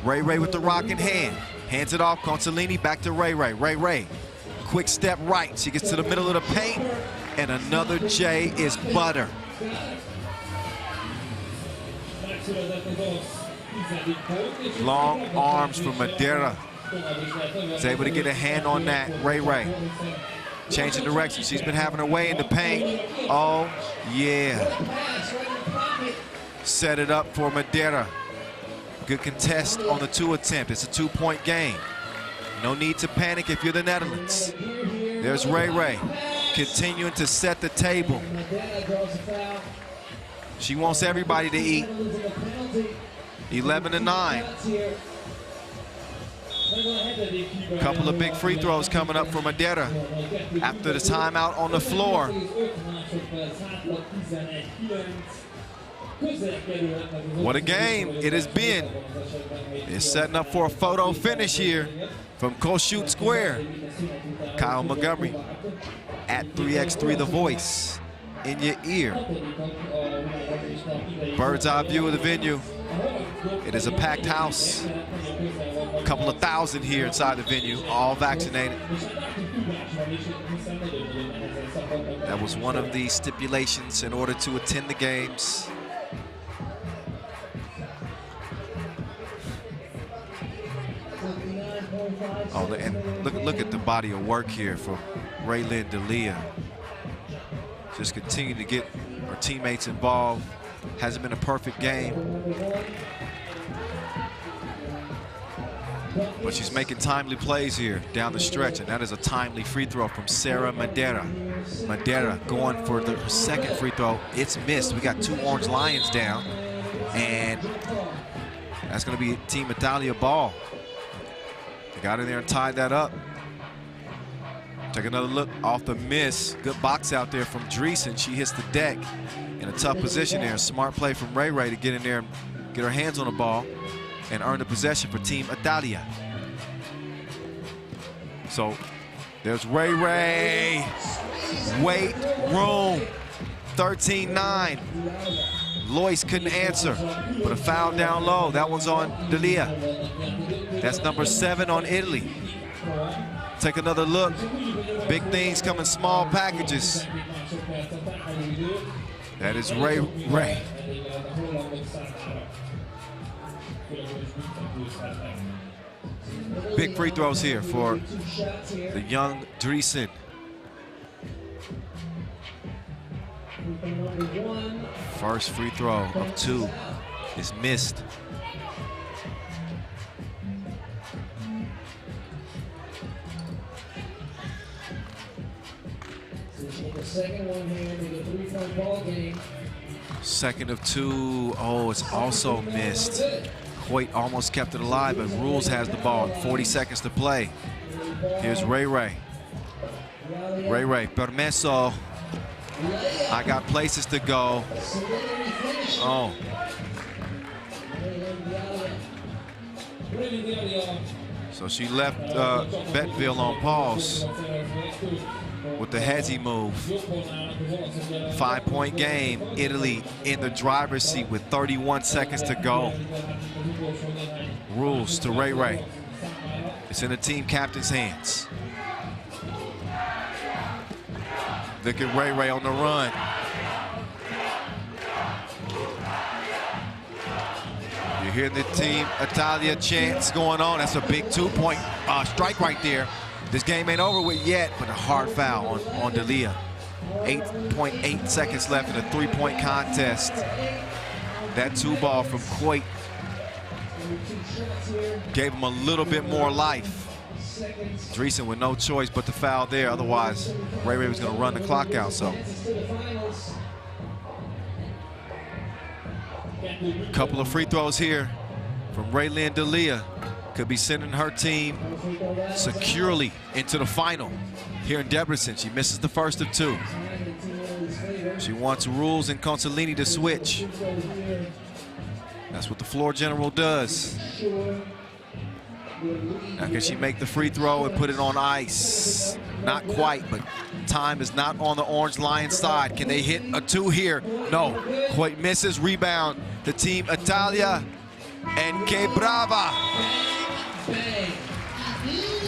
Ray with the rock in hand. Hands it off. Consolini back to Ray. Ray. Quick step right. She gets to the middle of the paint. And another J is butter. Long arms from Madeira. Is able to get a hand on that. Ray. Changing direction. She's been having her way in the paint. Oh, yeah. Set it up for Madeira. Good contest on the 2 attempt. It's a 2-point game. No need to panic if you're the Netherlands. There's Ray. Continuing to set the table. She wants everybody to eat. 11-9. Couple of big free throws coming up for Madeira after the timeout on the floor. What a game it has been. It's setting up for a photo finish here from Kossuth Square. Kyle Montgomery at 3x3 The Voice in your ear. Bird's eye view of the venue. It is a packed house. A couple of thousand here inside the venue, all vaccinated. That was one of the stipulations in order to attend the games. Oh, and look at the body of work here for Raylin D'Elia. Just continue to get her teammates involved. Hasn't been a perfect game, but she's making timely plays here down the stretch, and that is a timely free throw from Sarah Madeira. Madeira going for the second free throw. It's missed. We got 2 Orange Lions down, and that's going to be Team Italia ball. They got in there and tied that up. Take another look off the miss. Good box out there from Debrecen. She hits the deck in a tough position there. Smart play from Ray to get in there and get her hands on the ball and earn the possession for Team Italia. So there's Ray. Weight room. 13-9. Lois couldn't answer, but a foul down low. That one's on D'Elia. That's number 7 on Italy. Take another look. Big things come in small packages. That is Ray. Big free throws here for the young Debrecen. First free throw of 2 is missed. Second of 2. Oh, it's also missed. Hoyt almost kept it alive, but Rules has the ball. 40 seconds to play. Here's Ray. Permesso. I got places to go. Oh. So she left Betteville on pause with the Hezi move. 5-point game. Italy in the driver's seat with 31 seconds to go. Rules to Ray. It's in the team captain's hands. Look at Ray on the run. You hear the Team Italia chants going on. That's a big 2-point strike right there. This game ain't over with yet, but a hard foul on D'Elia. 8.8 seconds left in a 3-point contest. That 2-ball from Coit gave him a little bit more life. Debrecen with no choice but to foul there. Otherwise, Ray was going to run the clock out. So, a couple of free throws here from Raylin D'Elia could be sending her team securely into the final here in Debrecen. She misses the first of 2. She wants Rules and Consolini to switch. That's what the floor general does. Now, can she make the free throw and put it on ice? Not quite, but time is not on the Orange Lions side. Can they hit a 2 here? No. Quite misses. Rebound to Team Italia. And que brava.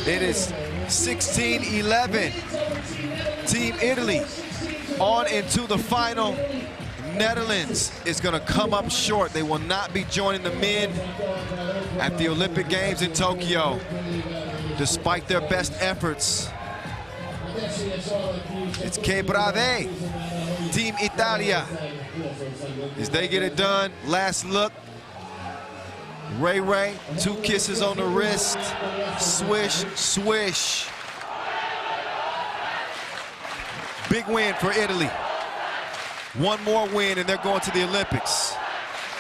It is 16-11. Team Italy on into the final. Netherlands is going to come up short. They will not be joining the men at the Olympic Games in Tokyo, despite their best efforts. It's Que Brave, Team Italia. As they get it done, last look. Ray, 2 kisses on the wrist. Swish, swish. Big win for Italy. One more win and they're going to the Olympics.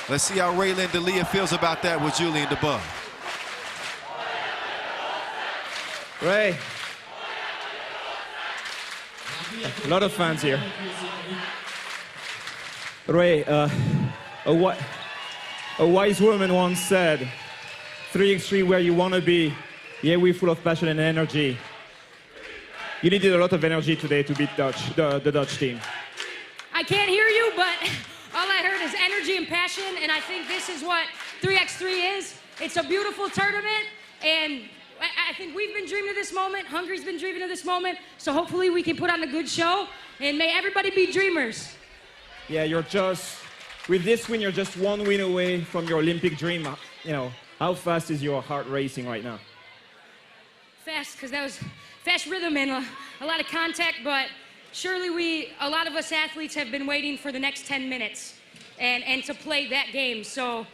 Let's see how Raylin D'Elia feels about that with Julian DeBuff. Ray. A lot of fans here. Ray, a wise woman once said, 3x3 where you want to be. Yeah, we're full of passion and energy. You needed a lot of energy today to beat the Dutch team. I can't hear you, but all I heard is energy and passion, and I think this is what 3x3 is. It's a beautiful tournament, and I think we've been dreaming of this moment. Hungary's been dreaming of this moment, so hopefully we can put on a good show, and may everybody be dreamers. Yeah, with this win, you're just one win away from your Olympic dream. You know, how fast is your heart racing right now? Fast, because that was fast rhythm and a lot of contact, but surely a lot of us athletes have been waiting for the next 10 minutes and to play that game. So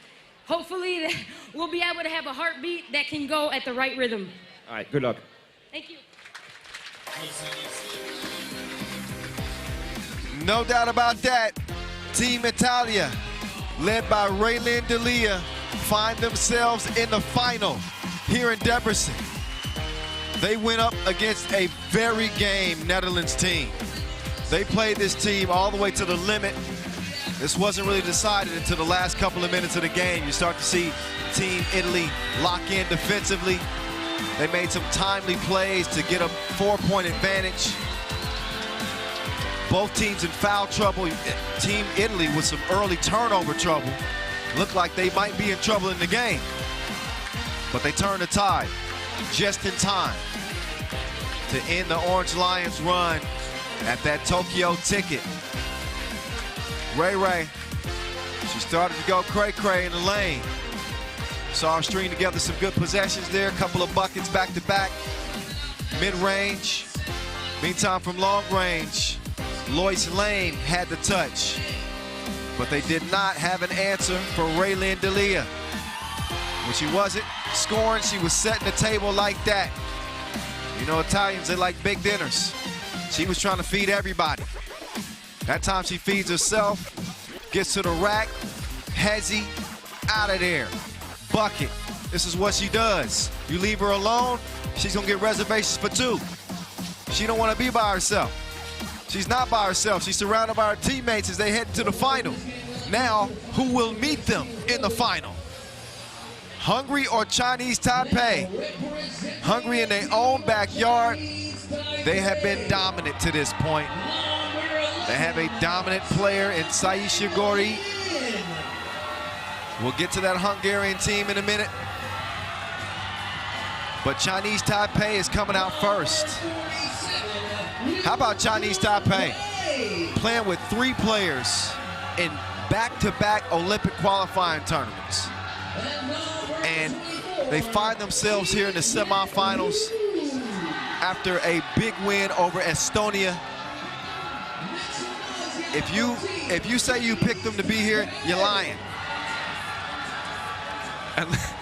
hopefully we'll be able to have a heartbeat that can go at the right rhythm. All right, good luck. Thank you. No doubt about that. Team Italia, led by Raylin D'Elia, find themselves in the final here in Debrecen. They went up against a very game Netherlands team. They played this team all the way to the limit. This wasn't really decided until the last couple of minutes of the game. You start to see Team Italy lock in defensively. They made some timely plays to get a 4-point advantage. Both teams in foul trouble. Team Italy with some early turnover trouble. Looked like they might be in trouble in the game. But they turned the tide just in time to end the Orange Lions run at that Tokyo ticket. Ray, she started to go cray-cray in the lane. Saw her string together some good possessions there, a couple of buckets back-to-back. Mid-range. Meantime, from long range, Lois Lane had the touch. But they did not have an answer for Raylin D'Elia. When she wasn't scoring, she was setting the table like that. You know, Italians, they like big dinners. She was trying to feed everybody. That time she feeds herself, gets to the rack, hezzy, out of there. Bucket. This is what she does. You leave her alone, she's gonna get reservations for 2. She don't wanna be by herself. She's not by herself. She's surrounded by her teammates as they head to the final. Now, who will meet them in the final? Hungary or Chinese Taipei? Hungary in their own backyard. They have been dominant to this point. They have a dominant player in Saisha Gori. We'll get to that Hungarian team in a minute. But Chinese Taipei is coming out first. How about Chinese Taipei? Playing with 3 players in back-to-back Olympic qualifying tournaments. And they find themselves here in the semifinals after a big win over Estonia. If you say you picked them to be here, you're lying.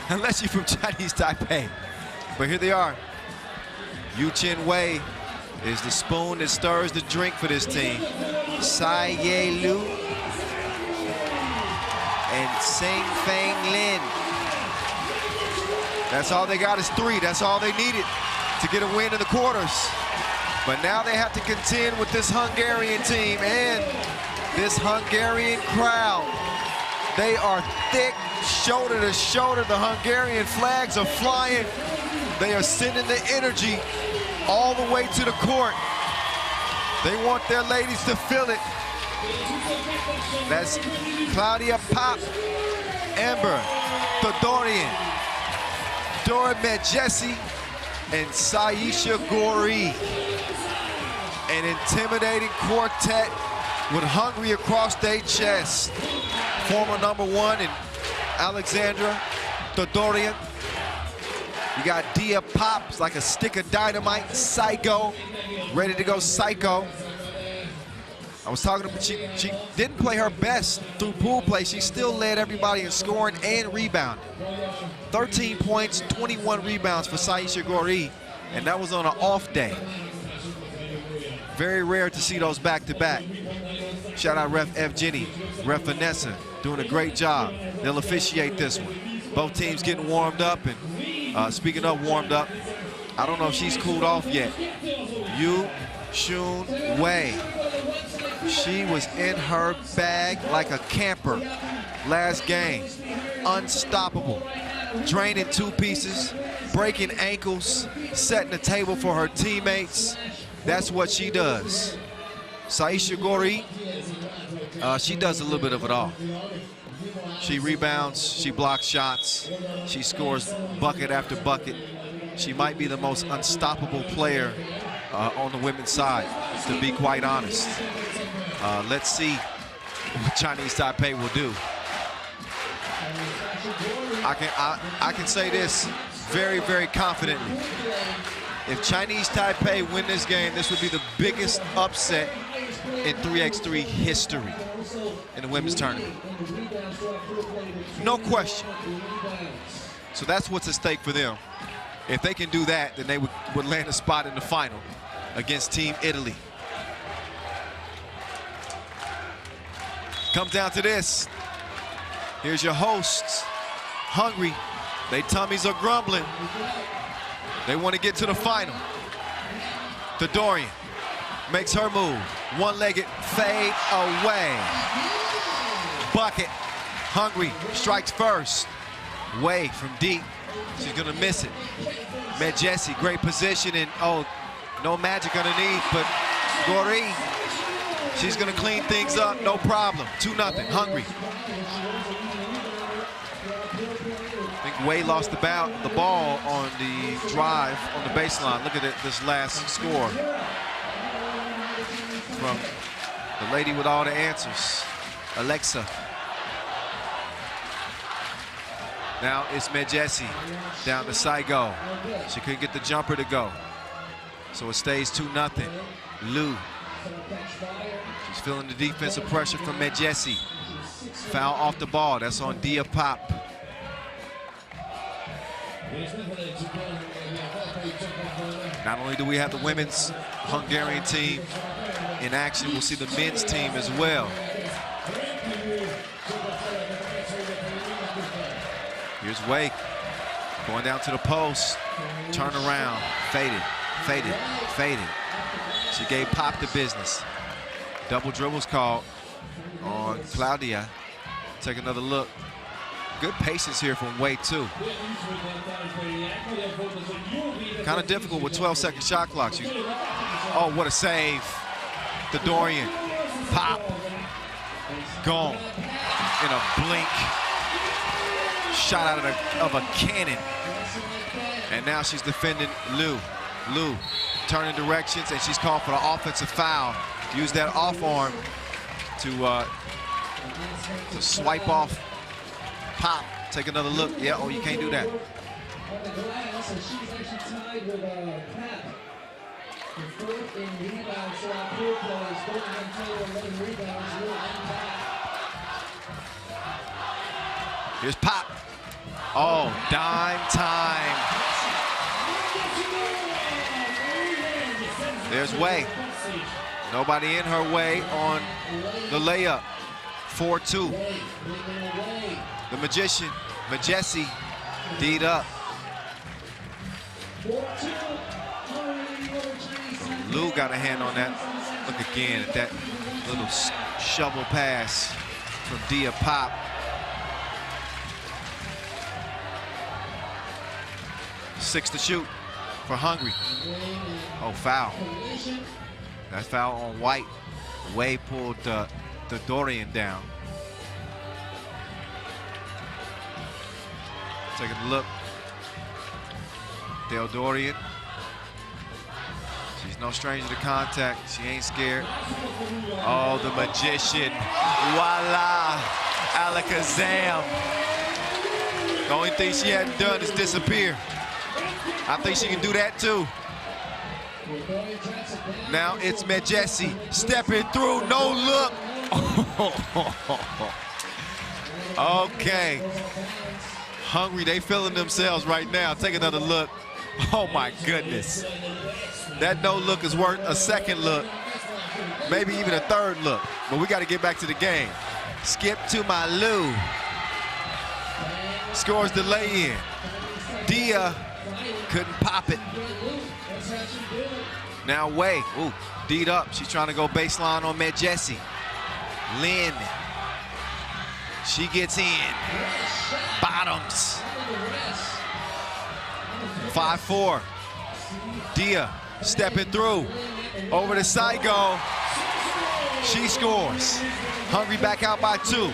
Unless you're from Chinese Taipei. But here they are. Yu Chin Wei is the spoon that stirs the drink for this team. Sai Ye Lu and Sing Feng Lin. That's all they got is 3. That's all they needed to get a win in the quarters. But now they have to contend with this Hungarian team and this Hungarian crowd. They are thick, shoulder to shoulder. The Hungarian flags are flying. They are sending the energy all the way to the court. They want their ladies to feel it. That's Claudia Pop, Amber Todorian, Dora Medjesi, and Saisha Gori. An intimidating quartet with Hungary across their chest. Former #1 in Alexandra Todorian. You got Dia Pops like a stick of dynamite, psycho, ready to go psycho. I was talking to her, she didn't play her best through pool play. She still led everybody in scoring and rebounding. 13 points, 21 rebounds for Saisha Gori, and that was on an off day. Very rare to see those back-to-back. Shout out Ref Evgeny, Ref Vanessa, doing a great job. They'll officiate this one. Both teams getting warmed up, and speaking of warmed up, I don't know if she's cooled off yet. Yu Shun Wei. She was in her bag like a camper last game. Unstoppable. Draining two pieces, breaking ankles, setting the table for her teammates. That's what she does. Saisha Gori, she does a little bit of it all. She rebounds, she blocks shots, she scores bucket after bucket. She might be the most unstoppable player on the women's side, to be quite honest. Let's see what Chinese Taipei will do. I can say this very, very confidently. If Chinese Taipei win this game, this would be the biggest upset in 3x3 history in the women's tournament. No question. So that's what's at stake for them. If they can do that, then they would land a spot in the final against Team Italy. Comes down to this. Here's your hosts, Hungary. Their tummies are grumbling. They want to get to the final. Todorian makes her move. One-legged fade away. Bucket. Hungary strikes first. Way from deep. She's going to miss it. Medjesi, great position, and oh, no magic underneath, but Gori, she's going to clean things up, no problem. 2-0, Hungary. I think Wei lost the ball on the drive on the baseline. Look at this last score from the lady with all the answers, Alexa. Now it's Medjesi down to Saigo. She couldn't get the jumper to go. So it stays 2-0. Lu. She's feeling the defensive pressure from Medjesi. Foul off the ball. That's on Dia Pop. Not only do we have the women's Hungarian team in action, we'll see the men's team as well. Here's Wake going down to the post, turn around, faded, faded, faded. She gave Pop the business. Double dribbles called on Claudia. Take another look. Good patience here from Wade too. Kind of difficult with 12-second shot clocks. Oh, what a save. Todorian, Pop, gone in a blink. Shot out of a cannon. And now she's defending Lu. Lu turning directions, and she's called for the offensive foul. Use that off arm to swipe off Pop. Take another look. Yeah, oh, you can't do that. Here's Pop. Oh, dime time. There's Wei. Nobody in her way on the layup. 4-2. The magician, Medjesi, D'd up. Lu got a hand on that. Look again at that little shovel pass from Dia Pop. Six to shoot for Hungary. Oh, foul. That foul on White. Wei pulled the Dorian down. Taking a look. Del Dorian. She's no stranger to contact. She ain't scared. Oh, the magician. Voila. Alakazam. The only thing she hadn't done is disappear. I think she can do that too. Now it's Medjesi stepping through, no look. Okay. Hungary, they feeling themselves right now. Take another look. Oh my goodness. That no look is worth a second look, maybe even a third look. But we got to get back to the game. Skip to my Lou. Scores the lay-in. Dia couldn't pop it. Now Wei, ooh, D'd up. She's trying to go baseline on Medjesi. Lynn, she gets in. Bottoms. 5-4. Dia stepping through. Over to Saigo. She scores. Hungary back out by 2.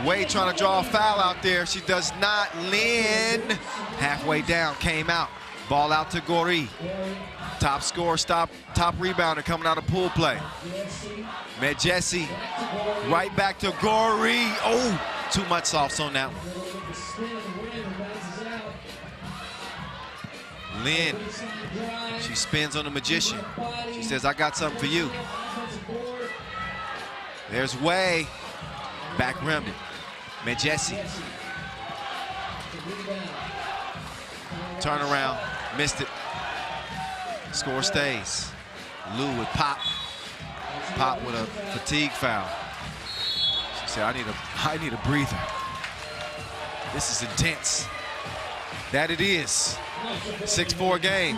Wade trying to draw a foul out there. She does not. Lynn, halfway down, came out. Ball out to Gori. Top scorer, top rebounder coming out of pool play. Medjesi right back to Gori. Oh, too much softs on that one. Lynn, she spins on the magician. She says, I got something for you. There's Wei. Back rimmed it. Medjesi. Turn around, missed it. Score stays. Lou with pop. Pop with a fatigue foul. She said, I need a breather. This is intense. That it is. 6-4 game.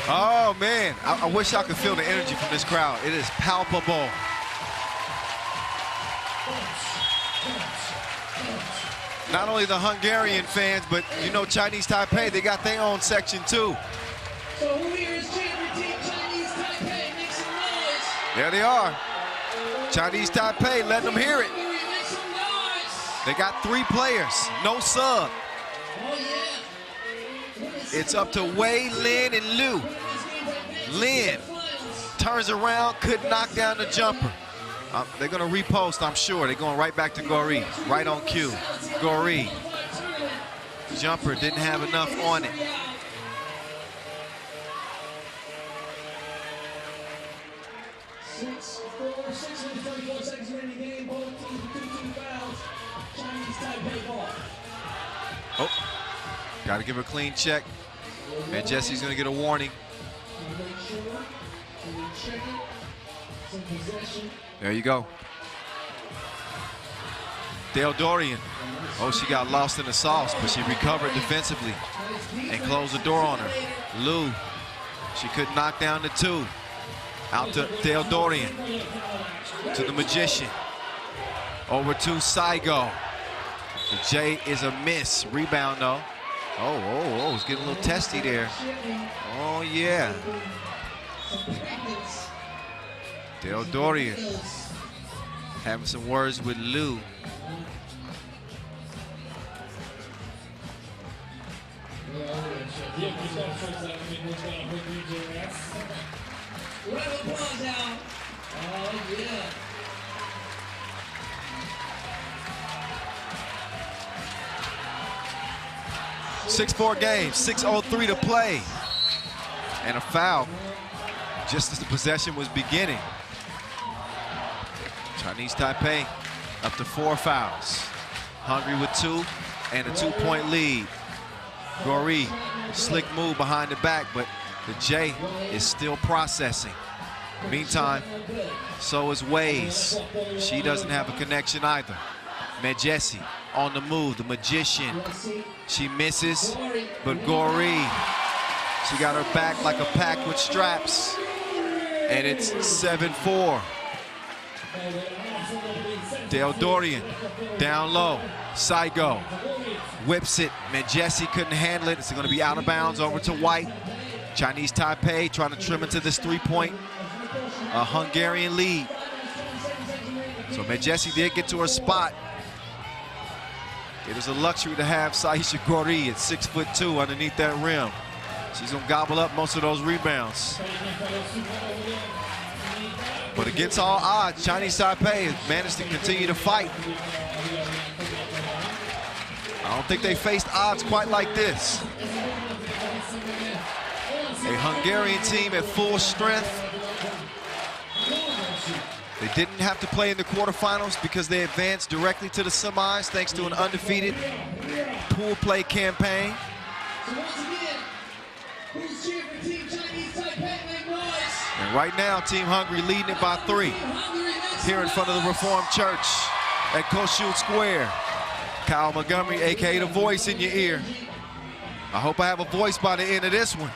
Oh man, I wish I could feel the energy from this crowd. It is palpable. Not only the Hungarian fans, but you know Chinese Taipei, they got their own section too. So who here is champion team Chinese Taipei? Make some noise. There they are. Chinese Taipei, letting them hear it. They got 3 players, no sub. It's up to Wei, Lin, and Liu. Lin turns around, could knock down the jumper. They're gonna repost, I'm sure. They're going right back to Gori, right on cue. Gori. Jumper didn't have enough on it. Oh, got to give her a clean check. And Jesse's going to get a warning. There you go. Dale Dorian. Oh, she got lost in the sauce, but she recovered defensively and closed the door on her. Lou, she couldn't knock down the 2. Out to Dale Dorian. To the Magician. Over to Saigo. The J is a miss. Rebound though. Oh, it's getting a little testy there. Oh yeah. Dale Dorian having some words with Lou. Round of applause now. Oh yeah. Six-4 game, 6:03 to play. And a foul just as the possession was beginning. Chinese Taipei up to 4 fouls. Hungary with 2 and a 2-point lead. Gori, slick move behind the back, but the J is still processing. Meantime, so is Waze. She doesn't have a connection either. Medjesi on the move, the Magician. She misses, but Gori, she got her back like a pack with straps. And it's 7-4. Dale Dorian down low. Saigo whips it. Medjesi couldn't handle it. It's going to be out of bounds over to White. Chinese Taipei trying to trim into this 3-point a Hungarian lead. So Medjesi did get to her spot. It is a luxury to have Saisha Gori at 6'2" underneath that rim. She's gonna gobble up most of those rebounds. But against all odds, Chinese Taipei has managed to continue to fight. I don't think they faced odds quite like this. A Hungarian team at full strength. They didn't have to play in the quarterfinals because they advanced directly to the semis thanks to an undefeated pool play campaign. And right now, Team Hungary leading it by 3 here in front of the Reformed Church at Kossuth Square. Kyle Montgomery, aka the voice in your ear. I hope I have a voice by the end of this one.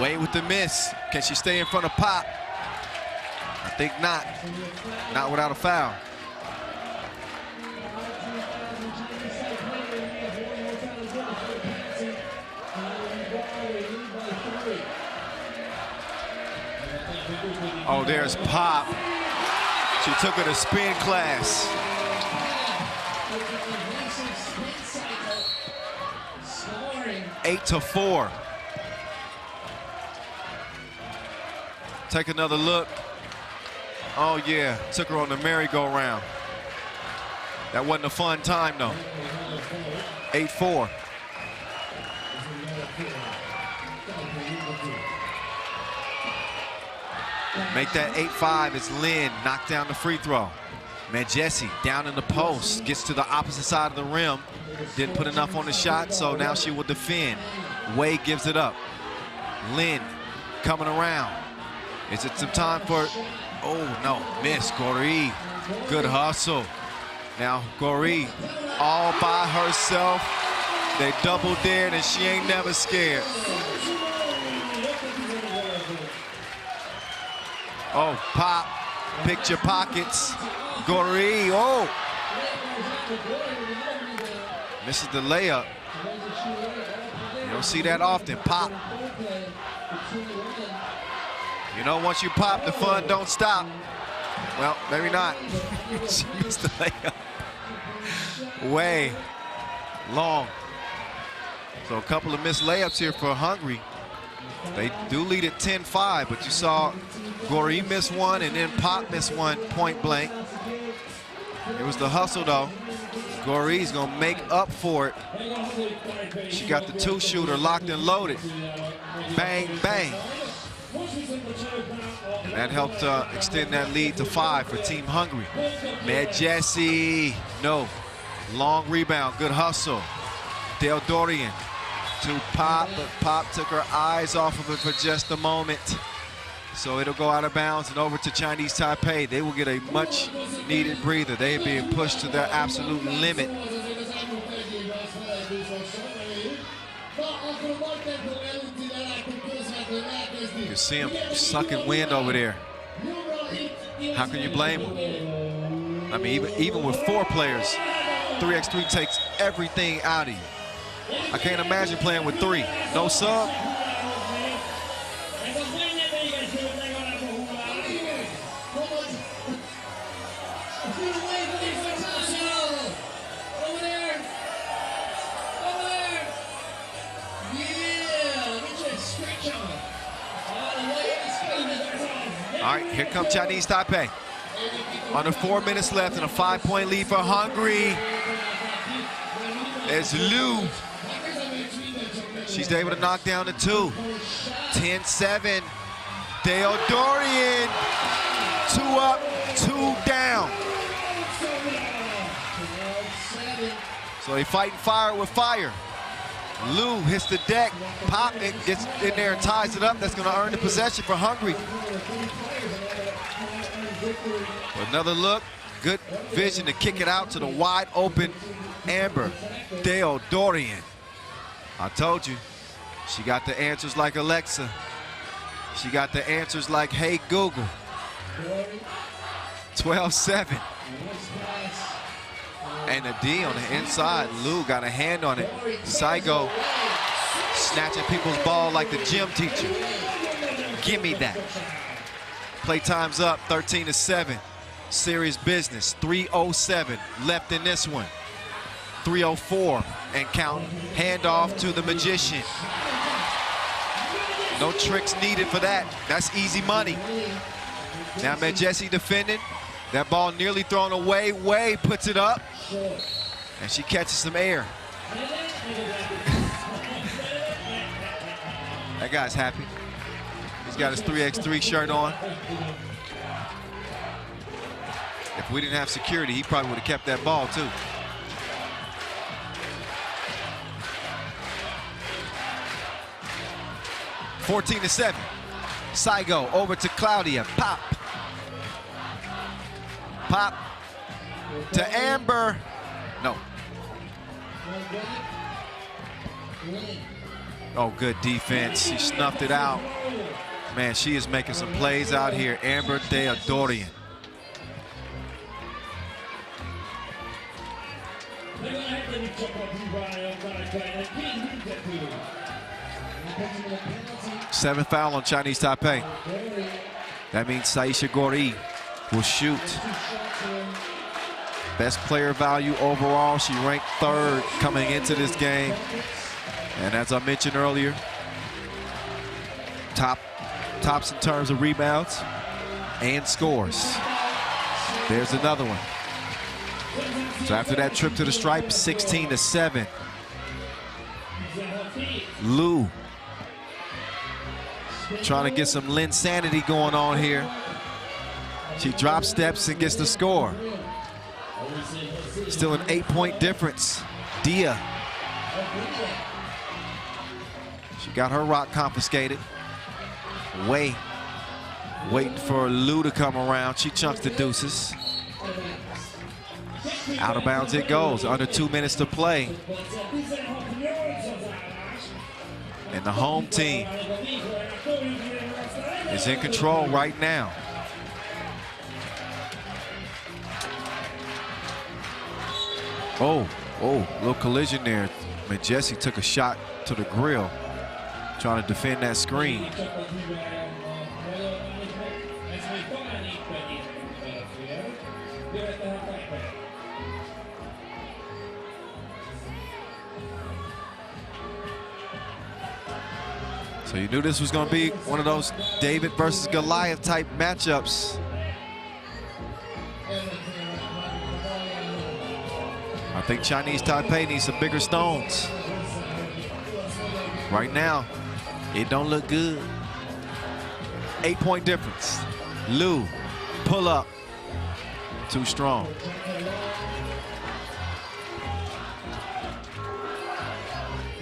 Wade with the miss. Can she stay in front of Pop? I think not. Not without a foul. Oh, there's Pop. She took her to spin class. Eight to 4. Take another look. Oh yeah, took her on the merry-go-round. That wasn't a fun time though. 8-4. Make that 8-5 as Lynn knocked down the free throw. Medjesi down in the post, gets to the opposite side of the rim. Didn't put enough on the shot, so now she will defend. Wade gives it up. Lynn coming around. Is it some time for, oh no, miss, Gori. Good hustle. Now Gori all by herself. They double dared and she ain't never scared. Oh, Pop, pick your pockets. Gori, oh. Misses the layup. You don't see that often, Pop. You know, once you pop, the fun don't stop. Well, maybe not. She missed the layup. Way long. So a couple of missed layups here for Hungary. They do lead at 10-5, but you saw Gori miss one and then Pop miss one point blank. It was the hustle though. Gori's gonna make up for it. She got the 2-shooter locked and loaded. Bang, bang. And that helped extend that lead to 5 for Team Hungary. Medjesi, no. Long rebound, good hustle. Deodorian to Pop, but Pop took her eyes off of it for just a moment. So it'll go out of bounds and over to Chinese Taipei. They will get a much needed breather. They are being pushed to their absolute limit. You can see them sucking wind over there. How can you blame them? I mean, even with 4 players, 3x3 takes everything out of you. I can't imagine playing with 3. No sub. All right, here comes Chinese Taipei. Under 4 minutes left and a 5-point lead for Hungary. There's Liu. She's able to knock down the 2. 10-7. Deodorian. 2 up, 2 down. So they fighting fire with fire. Liu hits the deck. Pop it, gets in there and ties it up. That's going to earn the possession for Hungary. Another look. Good vision to kick it out to the wide open Amber Deodorian. I told you, she got the answers like Alexa. She got the answers like, hey, Google. 12-7. And the D on the inside. Liu got a hand on it. Saigo snatching people's ball like the gym teacher. Give me that. Play time's up, 13-7. Serious business, 3:07 left in this one. 3:04 and counting. Handoff to the Magician. No tricks needed for that. That's easy money. Now Medjesi defending. That ball nearly thrown away. Way puts it up. And she catches some air. That guy's happy. He's got his 3x3 shirt on. If we didn't have security, he probably would have kept that ball too. (14-7). Saigo over to Claudia. Pop. Pop to Amber. No. Oh, good defense. She snuffed it out. Man, she is making some plays out here. Amber Theodorian. Seventh foul on Chinese Taipei. That means Saisha Gori will shoot. Best player value overall. She ranked 3rd coming into this game. And as I mentioned earlier, tops in terms of rebounds and scores. There's another one. So after that trip to the stripe, 16-7. Lu trying to get some Linsanity going on here. She drop steps and gets the score. Still an 8-point difference. Dia. She got her rock confiscated. Waiting for Lu to come around. She chunks the deuces. Out of bounds it goes. Under 2 minutes to play. And the home team is in control right now. Oh, little collision there. Medjesi took a shot to the grill, trying to defend that screen. So you knew this was going to be one of those David versus Goliath type matchups. I think Chinese Taipei needs some bigger stones. Right now, it don't look good. 8-point difference. Lu, pull up. Too strong.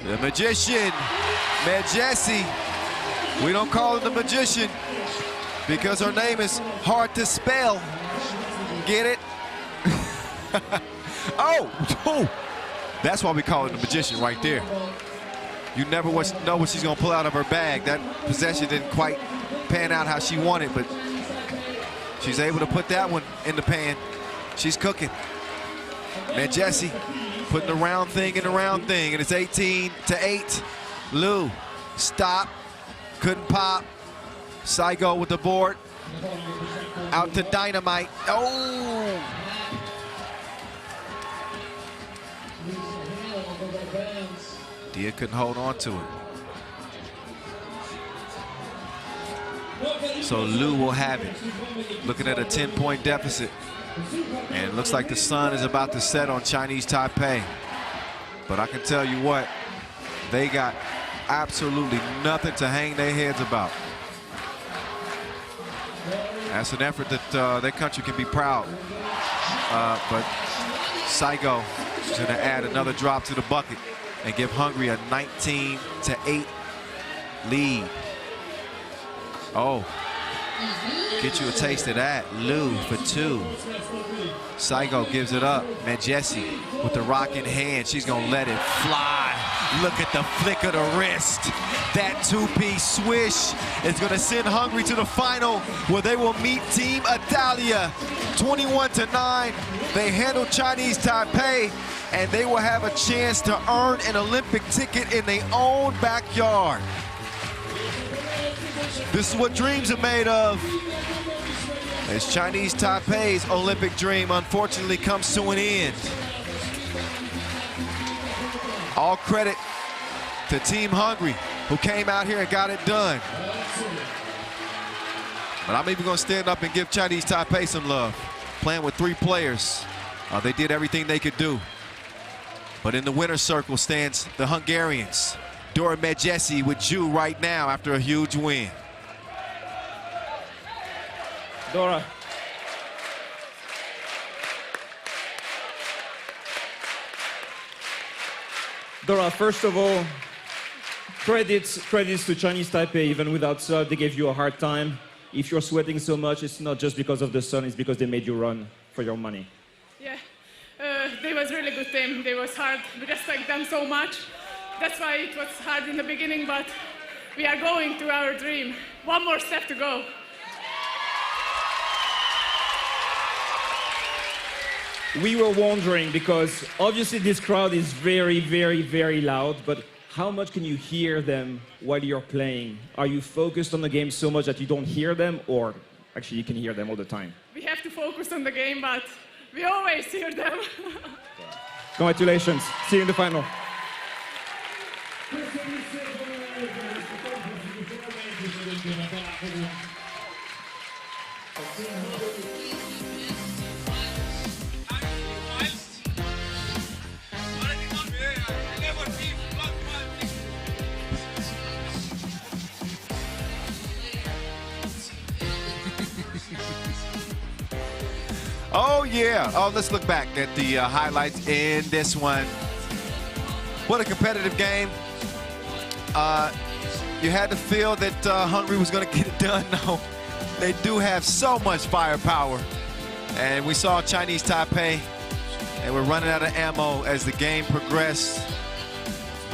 The Magician, Medjesi. We don't call her the Magician because her name is hard to spell. Get it? Oh, that's why we call her the Magician right there. You never know what she's gonna pull out of her bag. That possession didn't quite pan out how she wanted, but she's able to put that one in the pan. She's cooking. Medjesi putting the round thing in the round thing, and it's 18-8. Lu, stop, couldn't pop. Saigo with the board. Out to Dynamite. Oh! Dia couldn't hold on to it. So Lu will have it. Looking at a 10-point deficit. And it looks like the sun is about to set on Chinese Taipei. But I can tell you what, they got absolutely nothing to hang their heads about. That's an effort that their country can be proud. But Saigo is going to add another drop to the bucket and give Hungary a 19-8 lead. Oh, get you a taste of that. Lu for 2. Saigo gives it up. Medjesi with the rock in hand. She's gonna let it fly. Look at the flick of the wrist. That two-piece swish is gonna send Hungary to the final where they will meet Team Italia. 21-9. They handle Chinese Taipei, and they will have a chance to earn an Olympic ticket in their own backyard. This is what dreams are made of. as Chinese Taipei's Olympic dream unfortunately comes to an end. All credit to Team Hungary, who came out here and got it done. But I'm even going to stand up and give Chinese Taipei some love. Playing with 3 players, they did everything they could do. But in the winner's circle stands the Hungarians. Dora Medjesi with Ju right now after a huge win. Dora. Dora, first of all, credits to Chinese Taipei. Even without sub, they gave you a hard time. If you're sweating so much, it's not just because of the sun, it's because they made you run for your money. Yeah, they was really good team. They was hard. We respect them so much. That's why it was hard in the beginning, but we are going to our dream. One more step to go. We were wondering, because obviously this crowd is very, very, very loud, but how much can you hear them while you're playing? Are you focused on the game so much that you don't hear them, or actually you can hear them all the time? We have to focus on the game, but we always hear them. Congratulations. See you in the final. Oh, yeah. Oh, let's look back at the highlights in this one. What a competitive game. You had to feel that Hungary was going to get it done. No, they do have so much firepower. And we saw Chinese Taipei, and we're running out of ammo as the game progressed.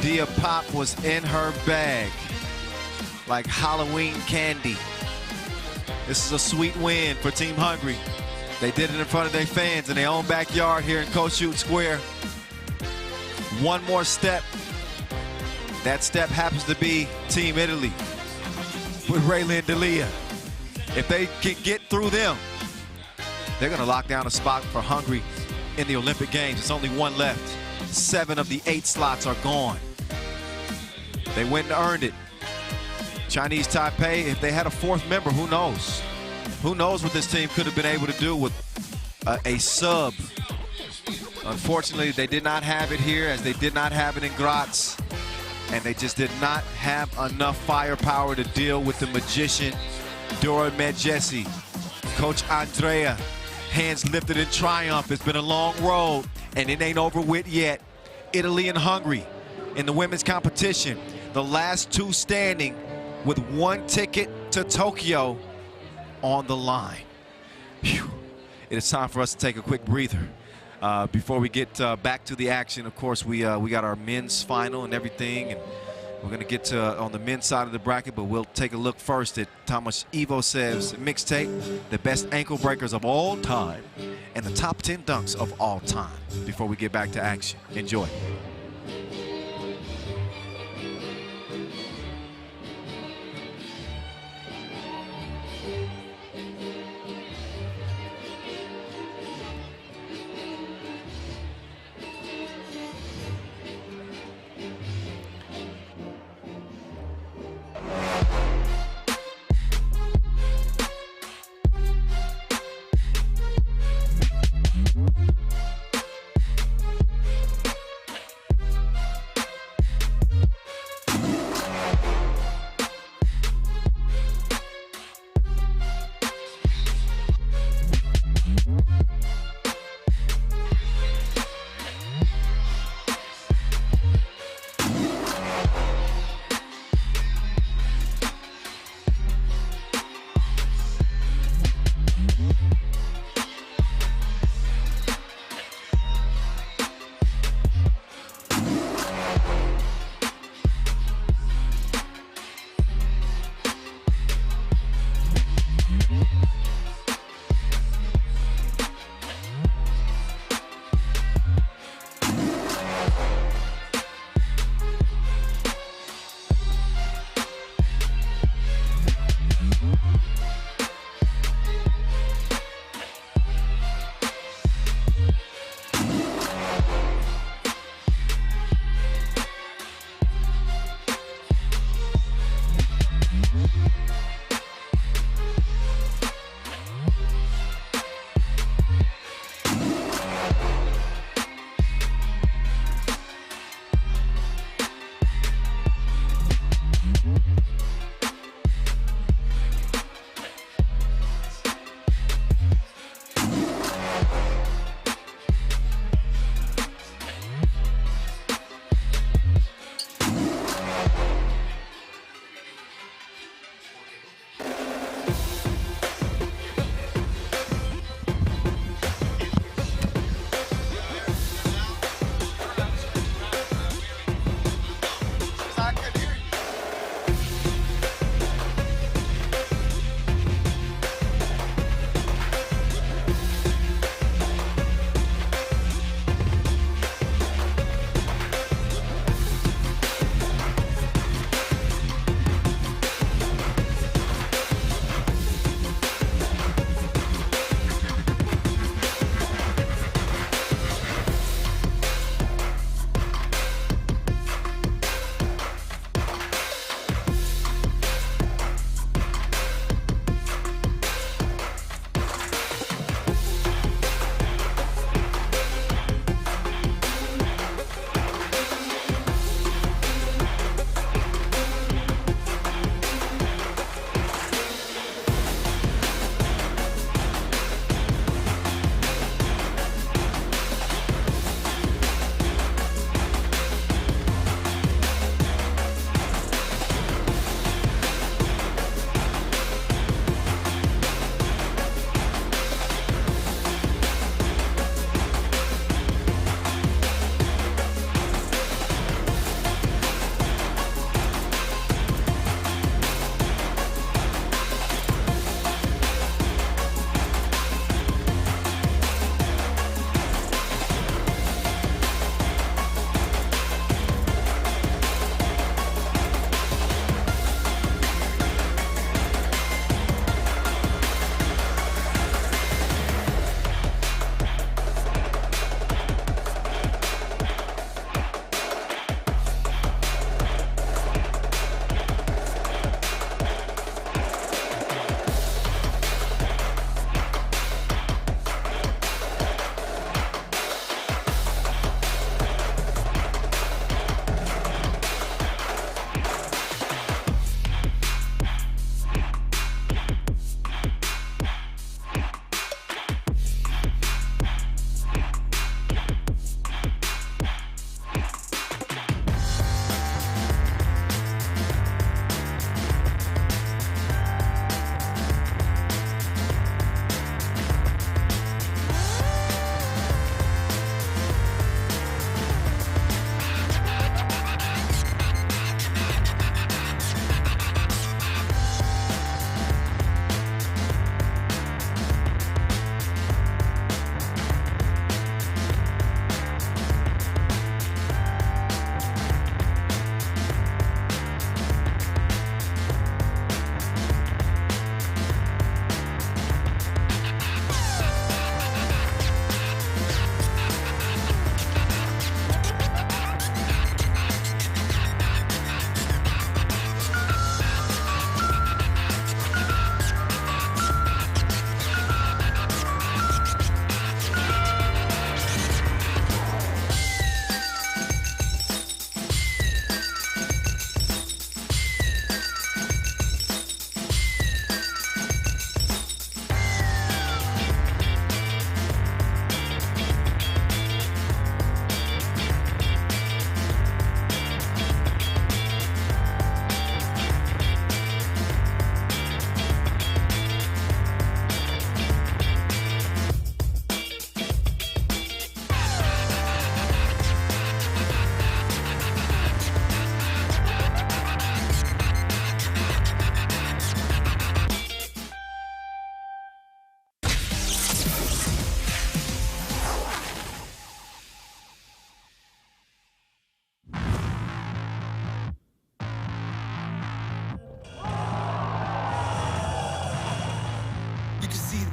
Dia Pop was in her bag like Halloween candy. This is a sweet win for Team Hungary. They did it in front of their fans in their own backyard here in Kossuth Square. One more step. That step happens to be Team Italy with Raylin D'Elia. If they can get through them, they're going to lock down a spot for Hungary in the Olympic Games. It's only one left. 7 of the 8 slots are gone. They went and earned it. Chinese Taipei, if they had a 4th member, who knows? Who knows what this team could have been able to do with a sub. Unfortunately, they did not have it here, as they did not have it in Graz. And they just did not have enough firepower to deal with the magician, Dora Medjesi. Coach Andrea, hands lifted in triumph. It's been a long road, and it ain't over with yet. Italy and Hungary in the women's competition. The last 2 standing with 1 ticket to Tokyo on the line. Whew. It is time for us to take a quick breather. Before we get back to the action, of course, we got our men's final and everything, and we're going to get to on the men's side of the bracket, but we'll take a look first at Thomas Ivosev's mixtape, the best ankle breakers of all time, and the top 10 dunks of all time before we get back to action. Enjoy.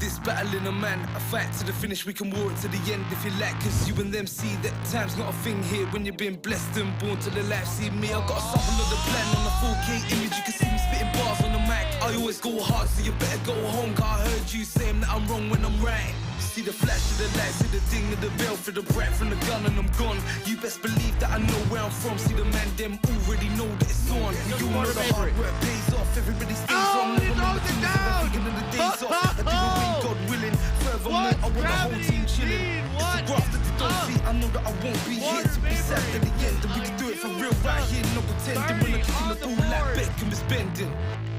this battle in a man. A fight to the finish, we can war it to the end if you like. Cause you and them see that time's not a thing here when you've been blessed and born to the life. See me, I got a sample of the plan on the 4K image. You can see me spitting bars on the mic. I always go hard, so you better go home. Cause I heard you saying that I'm wrong when I'm right. See the flash of the light, see the ding of the bell, for the bright from the gun and I'm gone. You best believe that I know where I'm from. See the man, them already know that it's on. You know the hard work pays off, everybody stays on. Never mind the things I'm thinking of the days off. I do it when God willing. Furthermore, I want the whole team chilling. It's a graft that they don't see. I know that I won't be here to be sad at the end. And we can do it for real right here, no pretending. When I kick in the pool like Beckham is bending.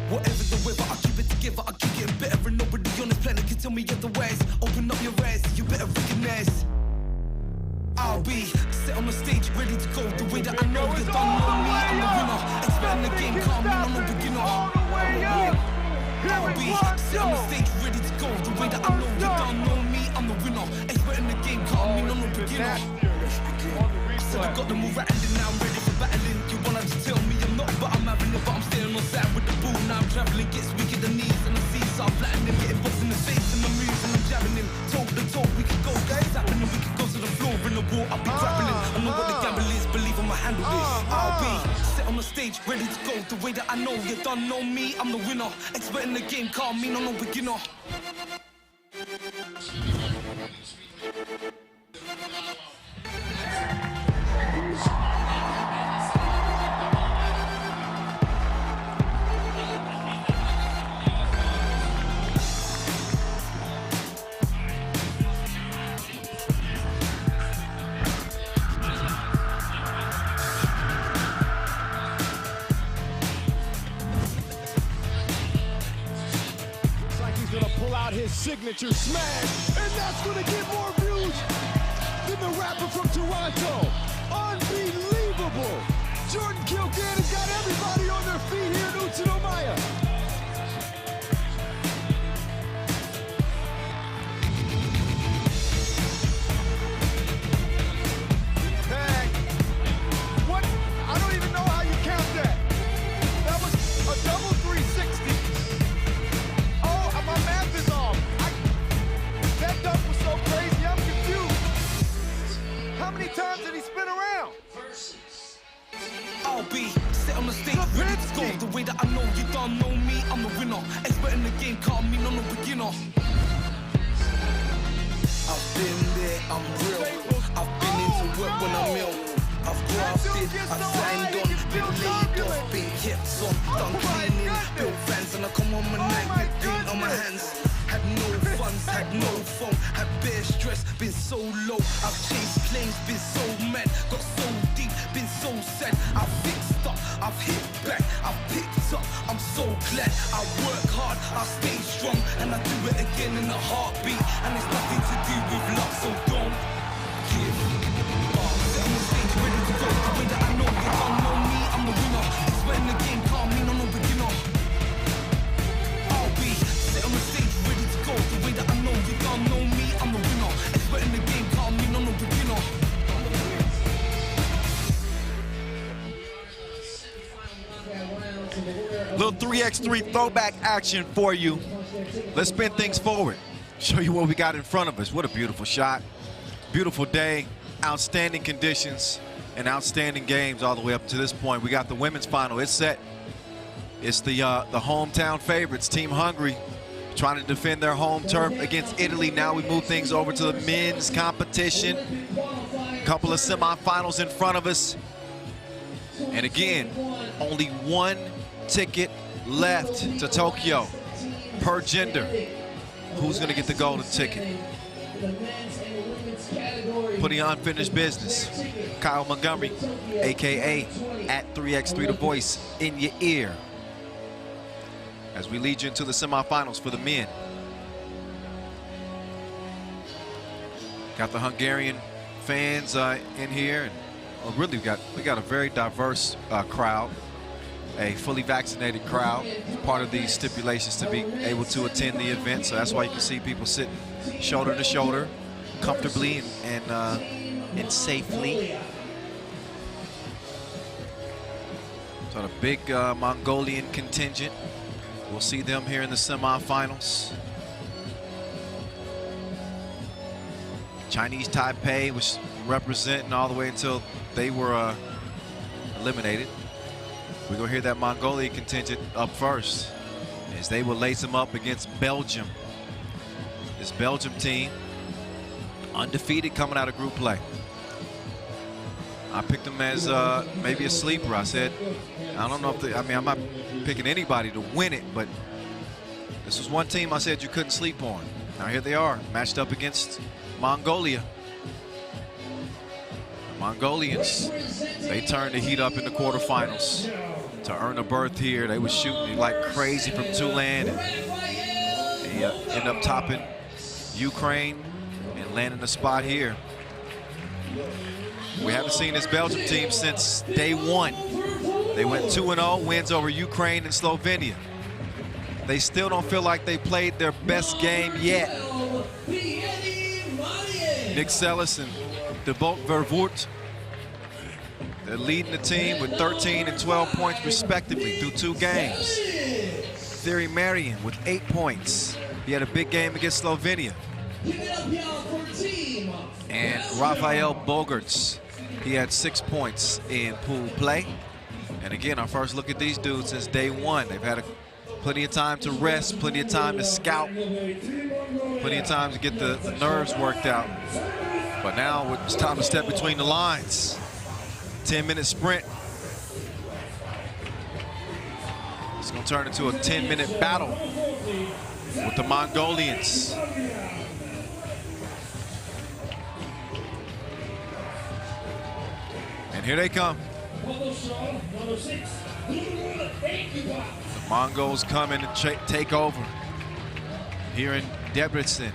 Whatever the weather, I keep it together, I keep getting better. And nobody on this planet can tell me otherwise. Open up your eyes, you better recognize. I'll be set on the stage, ready to go. The way that I know you don't know me, I'm the winner. Expecting the game, calm, I'm no beginner. I'll be set on the stage, ready to go. The way that I know you don't know me, I'm the winner. Expecting the game, calm, I'm no beginner. I said I got them all right, and now I'm ready for battling. You wanna just tell me I'm not, but I'm having it. But I'm staying on side with the ball. Now I'm traveling, gets weak at the knees and the seas. So I'm flattening him, getting boxed in the face and the moves, and I'm jabbing him. Toe to toe, we can go, guys. Happening, we can go to the floor in the war. I'll be grappling. I know what the gamble is, believe I'ma handle this. I'll be set on the stage, ready to go. The way that I know you don't know me, I'm the winner. Expert in the game, call me, no beginner. His signature smash, and that's gonna get more views than the rapper from Toronto. Unbelievable! Jordan Kilcan has got everybody on their feet here in Utsunomiya. Tag. What? I don't even know how you count that. That was a double 360. My math is off. That dunk was so crazy, I'm confused. How many times did he spin around? I'll be set on the stage, ready to go. The way that I know you don't know me, I'm the winner. Expert in the game, call me, no beginner. I've been there, I'm real. I've been into work when I'm ill. I've grafted, I've signed on, been laid off, been kept on, done cleaning, built fans, and I come on my night with paint on my hands. Had no funds, had no phone, had bare stress, been so low. I've chased planes, been so mad, got so deep, been so sad. I've fixed up, I've hit back, I've picked up, I'm so glad. I work hard, I stay strong, and I do it again in a heartbeat. And it's nothing to do with luck, so don't give up. Set on the stage, ready to go. The way that I know you don't know me, I'm the winner. It's when the game call me, no beginner. I'll be set on the stage, ready to go. The way that I know you don't know me, I'm the winner. It's when the game call me, no beginner. Little 3x3 throwback action for you. Let's spin things forward. Show you what we got in front of us. What a beautiful shot. Beautiful day, outstanding conditions, and outstanding games all the way up to this point. We got the women's final. It's set. It's the hometown favorites, Team Hungary, trying to defend their home turf against Italy. Now we move things over to the men's competition. A couple of semifinals in front of us. And again, only one ticket left to Tokyo per gender. Who's going to get the golden ticket? For the unfinished business, Kyle Montgomery, AKA at 3x3 The Voice, in your ear, as we lead you into the semifinals for the men. Got the Hungarian fans in here, and really we got a very diverse crowd, a fully vaccinated crowd. Part of these stipulations to be able to attend the event, so that's why you can see people sitting shoulder to shoulder, comfortably and safely. So the big Mongolian contingent, we'll see them here in the semifinals. Chinese Taipei was representing all the way until they were eliminated. We're going to hear that Mongolia contingent up first as they will lace them up against Belgium. This Belgium team, undefeated coming out of group play. I picked them as maybe a sleeper. I said, I don't know if I mean, I'm not picking anybody to win it, but this was one team I said you couldn't sleep on. Now here they are, matched up against Mongolia. The Mongolians, they turned the heat up in the quarterfinals to earn a berth here. They were shooting like crazy from Tulane, and they end up topping Ukraine and landing a spot here. We haven't seen this Belgium team since day one. They went 2-0, wins over Ukraine and Slovenia. They still don't feel like they played their best game yet. Nick Sellis and De Vervoort, they're leading the team with 13 and 12 points respectively through 2 games. Thierry Marion with 8 points. He had a big game against Slovenia. And Rafael Bogarts, he had 6 points in pool play. And again, our first look at these dudes since day one. They've had plenty of time to rest, plenty of time to scout, plenty of time to get the nerves worked out. But now it's time to step between the lines. 10-minute sprint. It's going to turn into a 10-minute battle with the Mongolians. And here they come. The Mongols coming to take over here in Debrecen.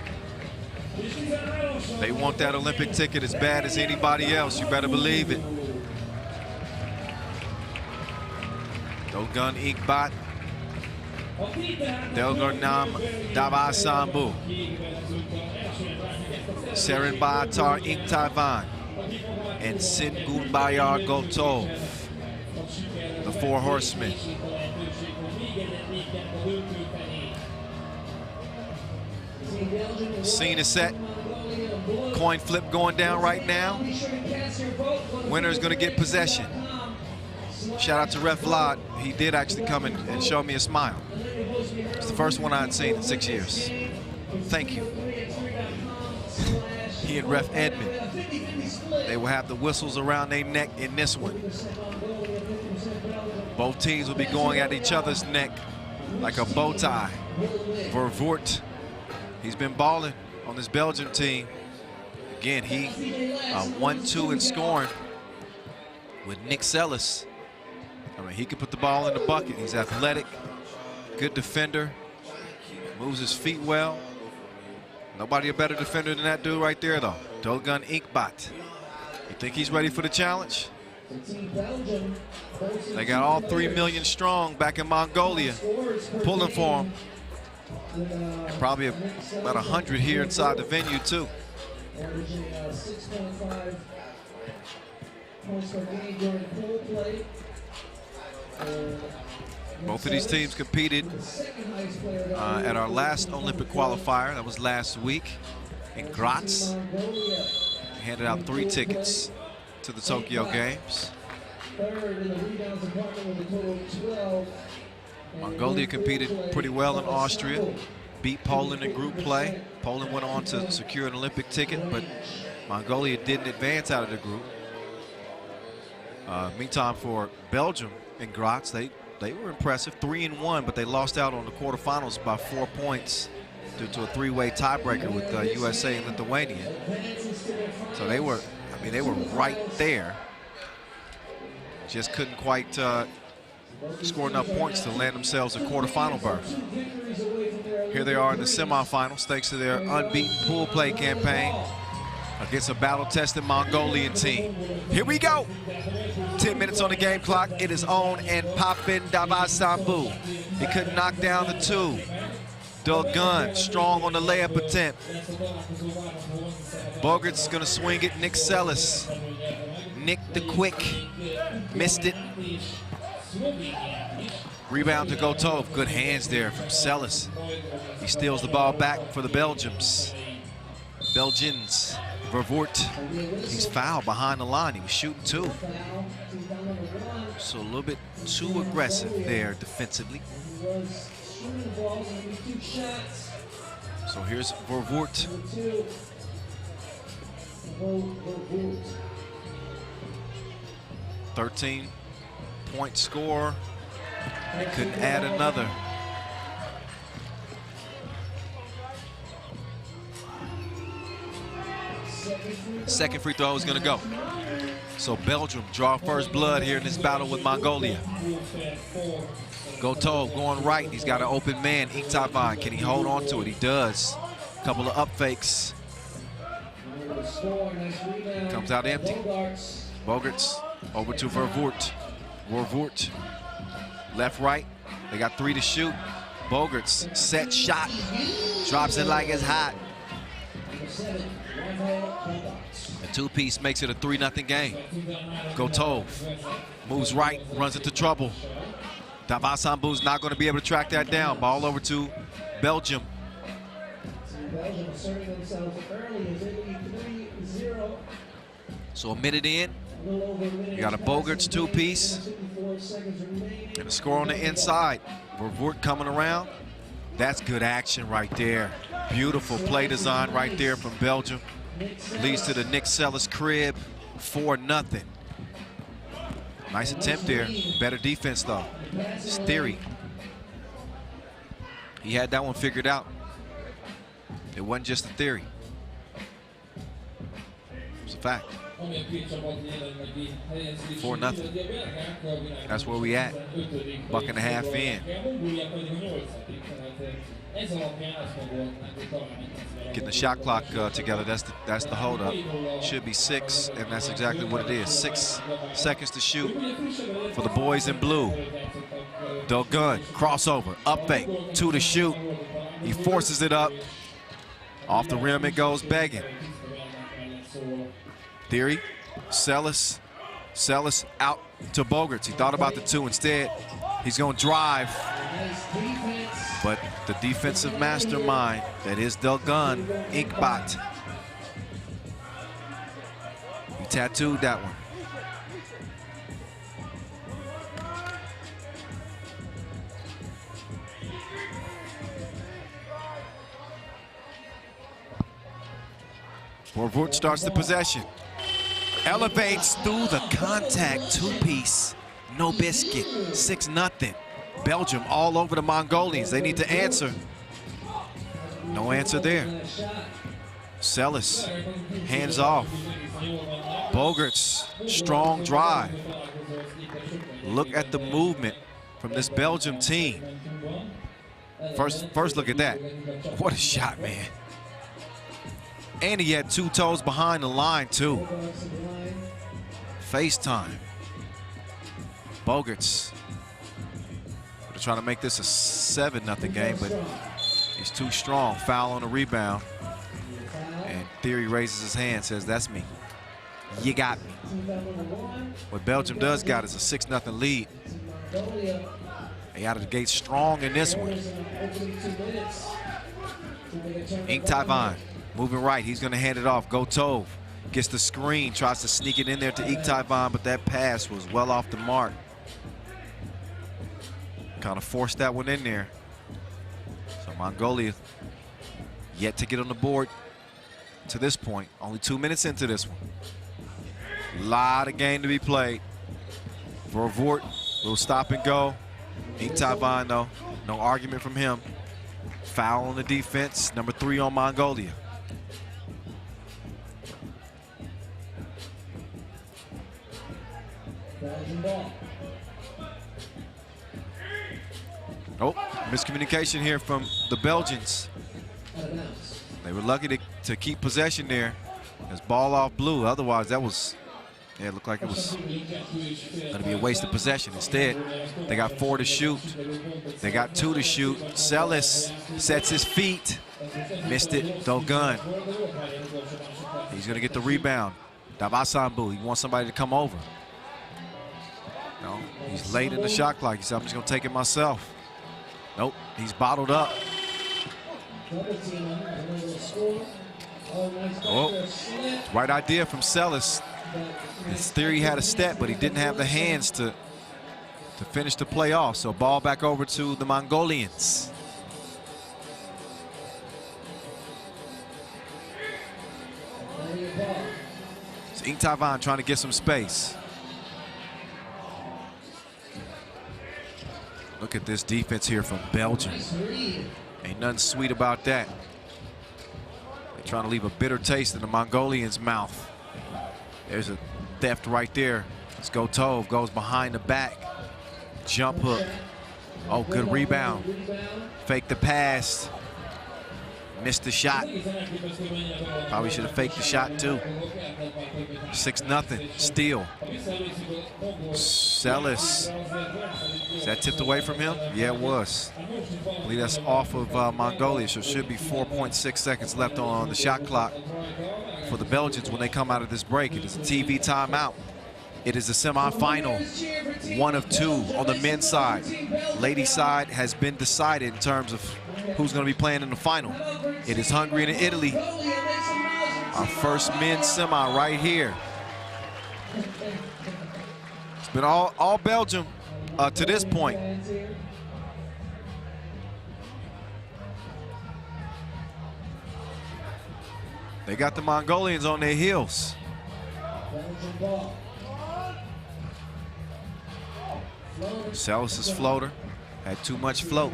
They want that Olympic ticket as bad as anybody else. You better believe it. Dolgun Inkbat, Delgornam Davasambu, Serenbatar Inktavan, and Singunbayar Gotov, the 4 horsemen. Scene is set. Coin flip going down right now. Winner's going to get possession. Shout out to Ref Vlad. He did actually come in and show me a smile. It's the first one I'd seen in 6 years. Thank you. He and Ref Edmund. They will have the whistles around their neck in this one. Both teams will be going at each other's neck like a bow tie. Vervoort, he's been balling on this Belgium team. Again, he 1-2 in scoring with Nick Sellis. I mean, he can put the ball in the bucket. He's athletic, good defender, moves his feet well. Nobody a better defender than that dude right there, though. Dolgun Inkbat. You think he's ready for the challenge? They got all 3 million strong back in Mongolia pulling for him. And probably about 100 here inside the venue, too. Both of these teams competed at our last Olympic qualifier. That was last week in Graz. They handed out 3 tickets to the Tokyo Games. Mongolia competed pretty well in Austria, beat Poland in group play. Poland went on to secure an Olympic ticket, but Mongolia didn't advance out of the group. Meantime, for Belgium in Graz, they were impressive, 3-1, but they lost out on the quarterfinals by 4 points due to a 3-way tiebreaker with USA and Lithuania. So they were, I mean, they were right there. Just couldn't quite score enough points to land themselves a quarterfinal berth. Here they are in the semifinals, thanks to their unbeaten pool play campaign against a battle-tested Mongolian team. Here we go. 10 minutes on the game clock. It is on and poppin'. Davasambu. He couldn't knock down the 2. Dolgun strong on the layup attempt. Bogart's gonna swing it. Nick Sellis. Nick the Quick. Missed it. Rebound to Gotov. Good hands there from Sellis. He steals the ball back for the Belgians. Vervoort, he's fouled behind the line. He was shooting 2. So a little bit too aggressive there defensively. So here's Vervoort. 13-point score. He couldn't add another. Second free throw is going to go. So Belgium draw first blood here in this battle with Mongolia. Gotov going right. He's got an open man. Inktavan, can he hold on to it? He does. Couple of up fakes. Comes out empty. Bogarts over to Vervoort. Vervoort, left, right. They got 3 to shoot. Bogarts, set shot. Drops it like it's hot. The 2-piece makes it a 3-0 game. Gotov moves right, runs into trouble. Davasambu's not going to be able to track that down. Ball over to Belgium. So a minute in, you got a Bogarts 2-piece and a score on the inside. Vervoort coming around. That's good action right there. Beautiful play design right there from Belgium. Leads to the Nick Sellis crib, 4-0. Nice attempt there. Better defense though. It's Theory. He had that one figured out. It wasn't just a theory. It's a fact. 4-0. That's where we at. Buck and a half in. Getting the shot clock together. That's the holdup. Should be 6, and that's exactly what it is. 6 seconds to shoot for the boys in blue. Dogun, crossover, up fake, 2 to shoot. He forces it up. Off the rim it goes, begging. Theory, Sellis out to Bogarts. He thought about the 2 instead. He's going to drive. But the defensive mastermind that is Dogun, Inkbot. He tattooed that one. Vervoort starts the possession. Elevates through the contact, 2-piece, no biscuit, 6-0. Belgium all over the Mongolians. They need to answer. No answer there. Sellis, hands off. Bogarts, strong drive. Look at the movement from this Belgium team. First look at that. What a shot, man. And he had 2 toes behind the line, too. FaceTime. Bogarts. They're trying to make this a 7-0 game, but he's too strong. Foul on the rebound. And Theory raises his hand, says, that's me. You got me. What Belgium does got is a 6-0 lead. They out of the gate strong in this one. Inktavan. Moving right, he's going to hand it off. Gotov gets the screen, tries to sneak it in there to Inktavan, but that pass was well off the mark. Kind of forced that one in there. So Mongolia yet to get on the board to this point. Only 2 minutes into this one. A lot of game to be played. Vervoort will stop and go. Inktavan, though, no argument from him. Foul on the defense, number 3 on Mongolia. Oh, miscommunication here from the Belgians. They were lucky to keep possession there. As ball off blue. Otherwise, that was, yeah, it looked like it was going to be a waste of possession. Instead, they got 4 to shoot. They got 2 to shoot. Sellis sets his feet. Missed it. Dogun. He's going to get the rebound. Davasambu, he wants somebody to come over. No, he's late in the shot clock. He said, I'm just going to take it myself. Nope, he's bottled up. Oh, right idea from Sellis. His theory had a step, but he didn't have the hands to finish the play off. So ball back over to the Mongolians. So Ingtavan trying to get some space. Look at this defense here from Belgium. Ain't nothing sweet about that. They're trying to leave a bitter taste in the Mongolians' mouth. There's a theft right there. Let's go Tove, goes behind the back. Jump hook. Oh, good rebound. Fake the pass. Missed the shot. Probably should have faked the shot too. 6-0, steal. Sellis. Is that tipped away from him? Yeah, it was. I believe that's off of Mongolia, so it should be 4.6 seconds left on the shot clock for the Belgians when they come out of this break. It is a TV timeout. It is the semifinal, 1 of 2 on the men's side. Ladies' side has been decided in terms of who's going to be playing in the final. It is Hungary and Italy. Our first men's semi right here. It's been all Belgium to this point. They got the Mongolians on their heels. Sellis' floater had too much float.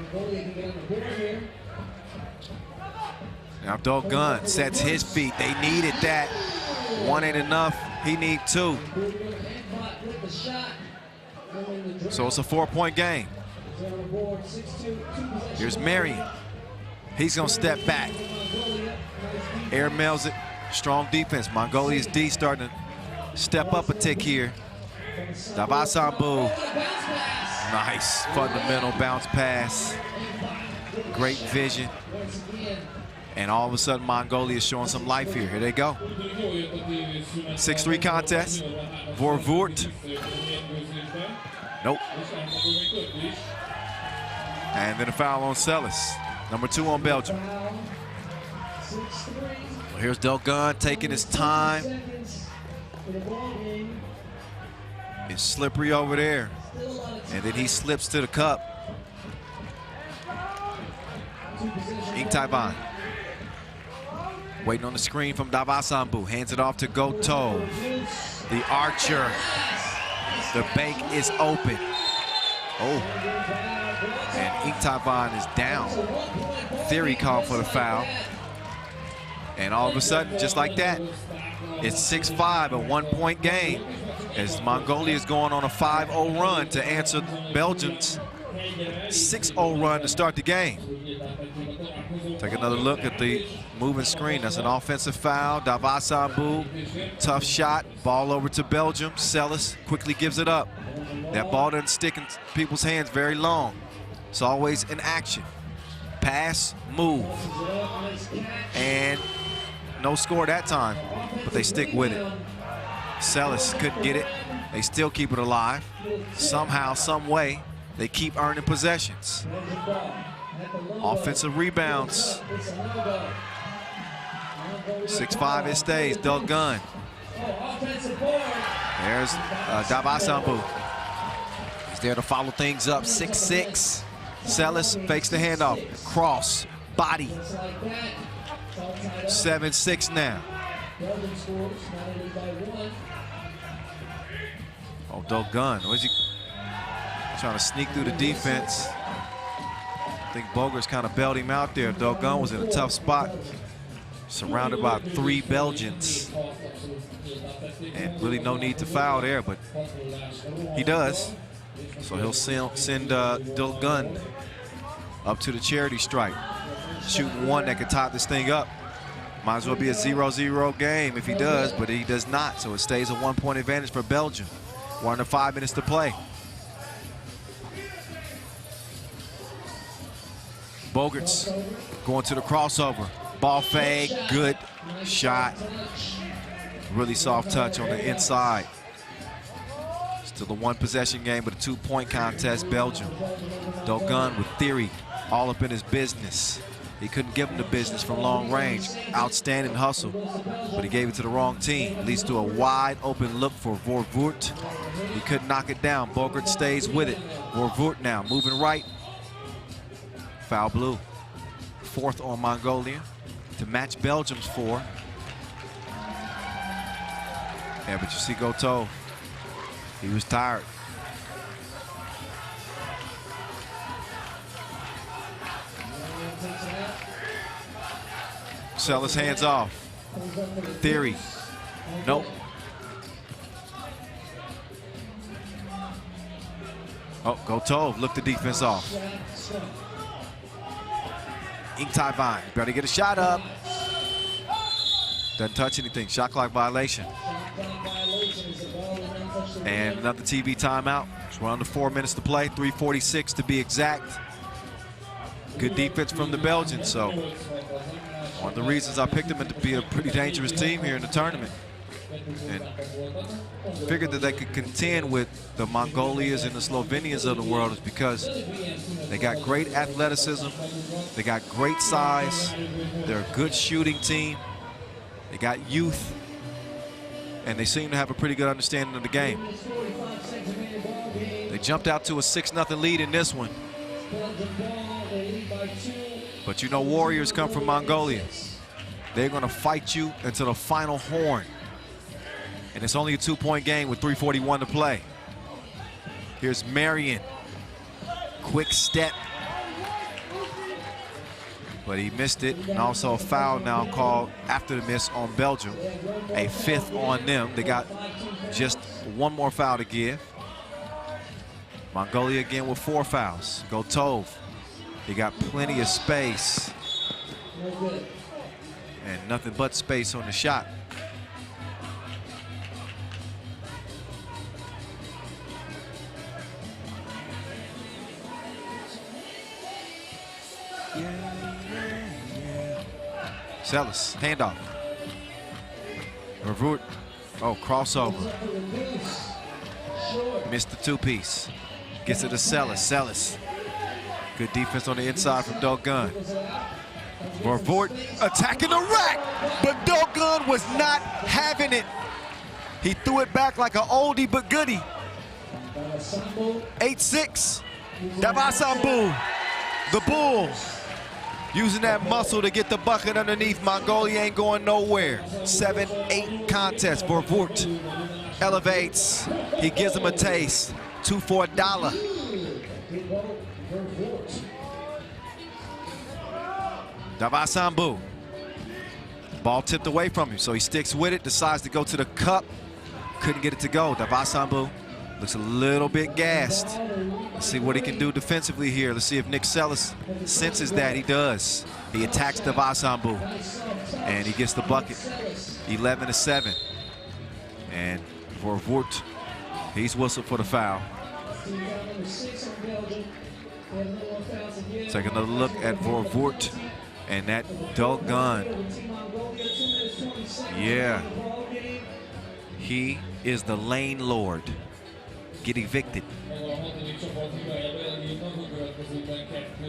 Now Dogun sets his feet. They needed that. 1 ain't enough. He need 2. So it's a 4-point game. Here's Marion. He's gonna step back. Air mails it. Strong defense. Mongolia's D starting to step up a tick here. Davasambu. Nice fundamental bounce pass. Great vision. And all of a sudden, Mongolia is showing some life here. Here they go. 6-3 contest. Vorvoort. Nope. And then a foul on Sellis. Number 2 on Belgium. Well, here's Dogun taking his time. It's slippery over there. And then he slips to the cup. Ingtavan. Waiting on the screen from Davasambu. Hands it off to Gotov. The archer. The bank is open. Oh. And Ingtavan is down. Theory called for the foul. And all of a sudden, just like that, it's 6-5, a 1-point game. As Mongolia is going on a 5-0 run to answer Belgium's 6-0 run to start the game. Take another look at the moving screen. That's an offensive foul. Davasambu, tough shot. Ball over to Belgium. Sellis quickly gives it up. That ball doesn't stick in people's hands very long. It's always in action. Pass, move. And no score that time, but they stick with it. Sellis couldn't get it. They still keep it alive. Somehow, some way, they keep earning possessions. Offensive rebounds. 6-5 it stays. Dogun. There's Davasambu. He's there to follow things up. 6-6. Sellis fakes the handoff. Cross. Body. 7-6 now. Oh, Dogun. Where's he trying to sneak through the defense? I think Boger's kind of bailed him out there. Dogun was in a tough spot. Surrounded by 3 Belgians. And really no need to foul there, but he does. So he'll send Dogun up to the charity stripe. Shooting 1 that could tie this thing up. Might as well be a 0-0 game if he does, but he does not. So it stays a 1-point advantage for Belgium. 1 under 5 minutes to play. Bogerts going to the crossover. Ball fade, good shot. Really soft touch on the inside. Still a 1-possession game, but a 2-point contest, Belgium. Dogun with theory, all up in his business. He couldn't give him the business from long range. Outstanding hustle, but he gave it to the wrong team. Leads to a wide open look for Vorvoort. He couldn't knock it down. Bogert stays with it. Vorvoort now moving right. Foul blue. Fourth on Mongolia to match Belgium's 4. Yeah, but you see Gotov. He was tired. Sellers hands off. Theory. Nope. Oh, Gotov looked the defense off. Inktai Vine, better get a shot up. Doesn't touch anything, shot clock violation. And another TV timeout. We're under 4 minutes to play, 3:46 to be exact. Good defense from the Belgians, so one of the reasons I picked them to be a pretty dangerous team here in the tournament. And figured that they could contend with the Mongolias and the Slovenians of the world is because they got great athleticism, they got great size, they're a good shooting team, they got youth, and they seem to have a pretty good understanding of the game. They jumped out to a 6-0 lead in this one. But you know Warriors come from Mongolia. They're gonna fight you until the final horn. And it's only a 2-point game with 3:41 to play. Here's Marion. Quick step. But he missed it, and also a foul now called after the miss on Belgium. A 5th on them. They got just one more foul to give. Mongolia again with 4 fouls. Gotov. He got plenty of space. And nothing but space on the shot. Sellers, handoff. Vorvoort, oh, crossover. Missed the 2-piece. Gets it to Sellers, Sellers. Good defense on the inside from Dogun. Vorvoort attacking the rack, but Dogun was not having it. He threw it back like an oldie but goodie. 8-6, Davasambu, the Bull. Using that muscle to get the bucket underneath. Mongolia ain't going nowhere. 7-8 contest. Vorvoort elevates. He gives him a taste. 2 for $1. Davasambu. Ball tipped away from him, so he sticks with it, decides to go to the cup. Couldn't get it to go. Davasambu looks a little bit gassed. Let's see what he can do defensively here. Let's see if Nick Sellers senses that. He does. He attacks Davasambu, and he gets the bucket. 11-7. And Vorvoort, he's whistled for the foul. Take another look at Vorvoort, and that Dogun. Yeah. He is the lane lord. Get evicted.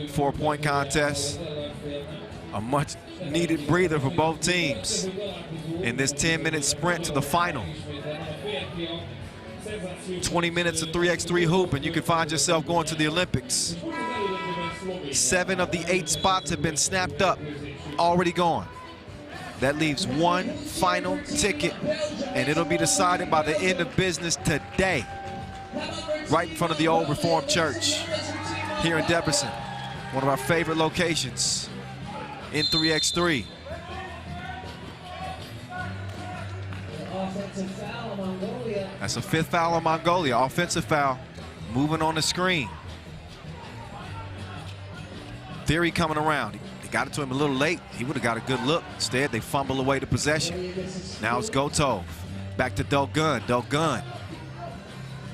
4-point contest. A much needed breather for both teams in this 10-minute sprint to the final. 20 minutes of 3x3 hoop and you can find yourself going to the Olympics. 7 of the 8 spots have been snapped up, already gone. That leaves one final ticket, and it'll be decided by the end of business today, right in front of the old Reformed Church here in Debrecen, one of our favorite locations in 3x3. That's a 5th foul on Mongolia, offensive foul, moving on the screen. Theory coming around. They got it to him a little late. He would have got a good look. Instead, they fumble away the possession. Now it's Gotov. Back to Dogun. Dogun.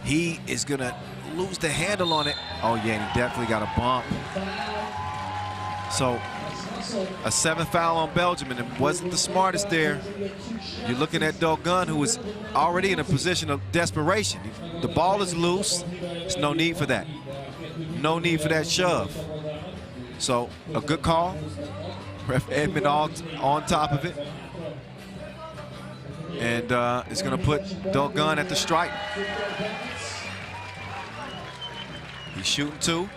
He is going to lose the handle on it. Oh, yeah, and he definitely got a bump. So a 7th foul on Belgium, and it wasn't the smartest there. You're looking at Dogun, who is already in a position of desperation. The ball is loose. There's no need for that. No need for that shove. So a good call. Ref Edmund on top of it. And it's going to put Dogun at the strike. He's shooting 2.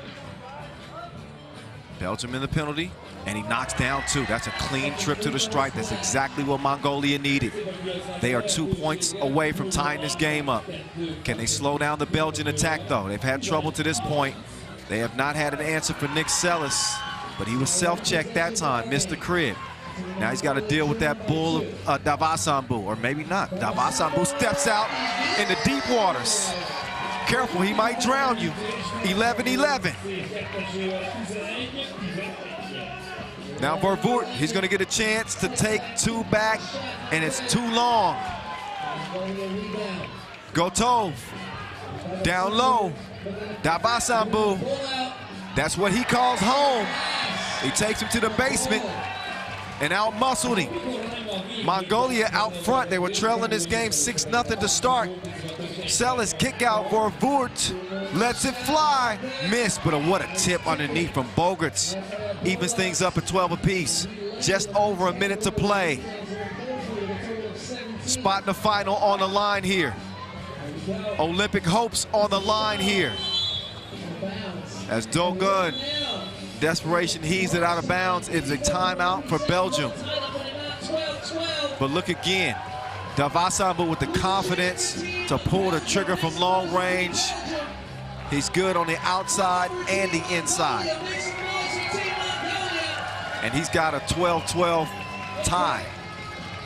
Belgium in the penalty, and he knocks down 2. That's a clean trip to the strike. That's exactly what Mongolia needed. They are 2 points away from tying this game up. Can they slow down the Belgian attack, though? They've had trouble to this point. They have not had an answer for Nick Sellis, but he was self-checked that time, missed the crib. Now he's got to deal with that bull of Davasambu, or maybe not. Davasambu steps out in the deep waters. Careful, he might drown you. 11-11. Now Vervoort, he's going to get a chance to take 2 back, and it's too long. Gotov, down low. Davasambu, that's what he calls home. He takes him to the basement and out-muscled him. Mongolia out front. They were trailing this game 6-0 to start. Sellis kick out for Voort. Lets it fly. Missed, but what a tip underneath from Bogarts. Evens things up at 12 apiece. Just over a minute to play. Spot in the final on the line here. Olympic hopes on the line here. As Dogun, desperation heaves it out of bounds. It's a timeout for Belgium. But look again, Davasambu with the confidence to pull the trigger from long range. He's good on the outside and the inside. And he's got a 12-12 tie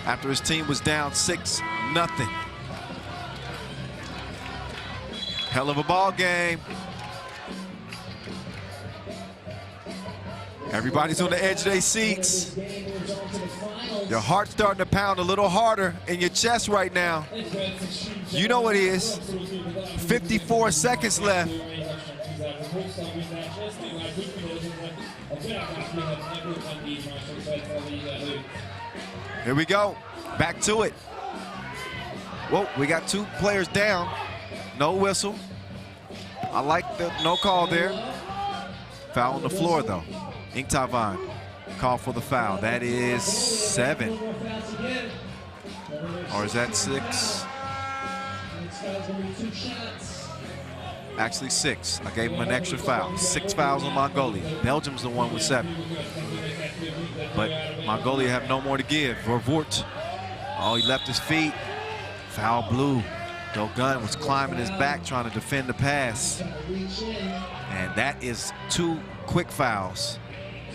after his team was down 6-0. Hell of a ball game. Everybody's on the edge of their seats. Your heart's starting to pound a little harder in your chest right now. You know what it is. 54 seconds left. Here we go. Back to it. Whoa, we got 2 players down. No whistle. I like the no call there. Foul on the floor, though. Inktavan call for the foul. That is 7. Or is that 6? Actually 6. I gave him an extra foul. 6 fouls on Mongolia. Belgium's the one with 7. But Mongolia have no more to give. Vervoort. Oh, he left his feet. Foul blue. Dogun was climbing his back trying to defend the pass. And that is 2 quick fouls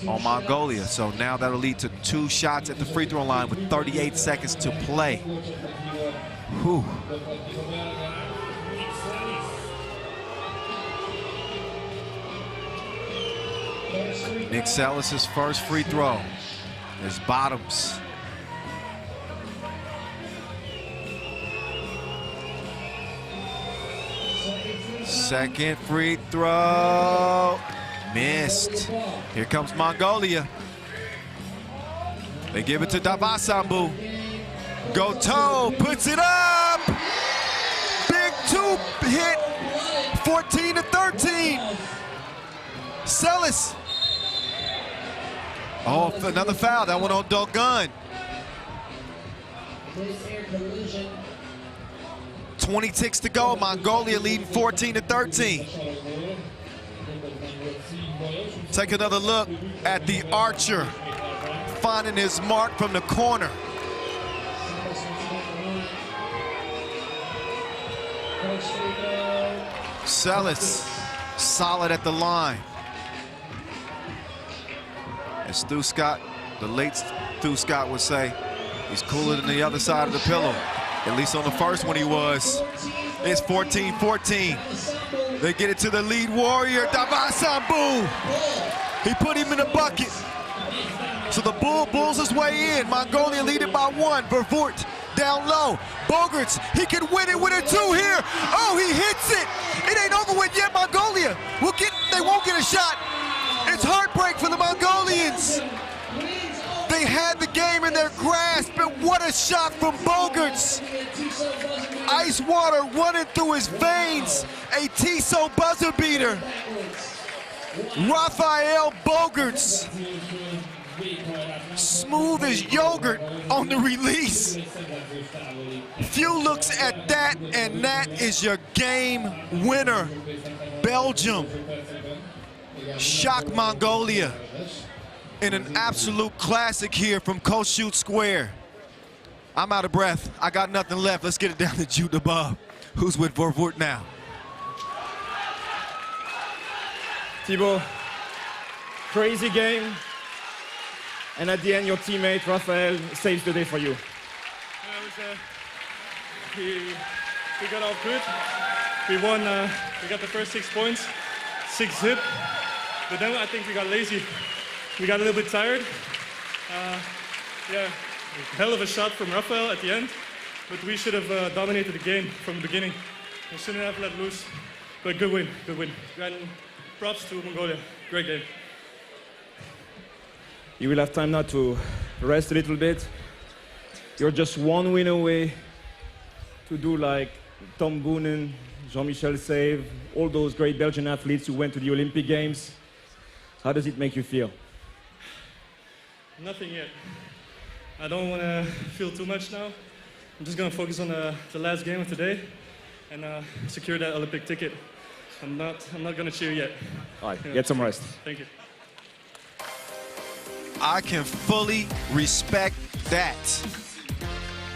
on Mongolia. So now that'll lead to 2 shots at the free throw line with 38 seconds to play. Whew. Nick Sellis' first free throw. There's Bottoms. Second free throw. Missed. Here comes Mongolia. They give it to Davasambu. Goto puts it up. Big 2 hit. 14-13. Sellis. Oh, another foul. That one on Dogun. 20 ticks to go. Mongolia leading 14-13. Take another look at the archer finding his mark from the corner. Sellis solid at the line. As Stu Scott, the late Stu Scott would say, he's cooler than the other side of the pillow. At least on the first one he was. It's 14-14. They get it to the lead warrior, Davasambu. He put him in the bucket. So the Bull bulls his way in. Mongolia lead it by 1. Vervoort down low. Bogarts, he can win it with a 2 here. Oh, he hits it. It ain't over with yet. Mongolia they won't get a shot. It's heartbreak for the Mongolians. They had the game in their grasp, but what a shot from Bogarts. Ice water running through his veins. A Tissot buzzer beater. Raphael Bogarts. Smooth as yogurt on the release. Few looks at that, and that is your game winner. Belgium shock Mongolia in an absolute classic here from Kossuth Square. I'm out of breath. I got nothing left. Let's get it down to Hajdú-Bihar, who's with Vervoort now. Thibaut, crazy game. And at the end, your teammate, Raphael, saves the day for you. We got off good. We won, we got the first 6 points, 6-zip. But then I think we got lazy. We got a little bit tired. Yeah, hell of a shot from Raphael at the end. But we should have dominated the game from the beginning. We shouldn't have let loose. But good win, good win. And props to Mongolia. Great game. You will have time now to rest a little bit. You're just one win away to do like Tom Boonen, Jean-Michel Save, all those great Belgian athletes who went to the Olympic Games. How does it make you feel? Nothing yet. I don't want to feel too much now. I'm just going to focus on the last game of today and secure that Olympic ticket. I'm not going to cheer yet. All right, get some rest. Thank you. I can fully respect that.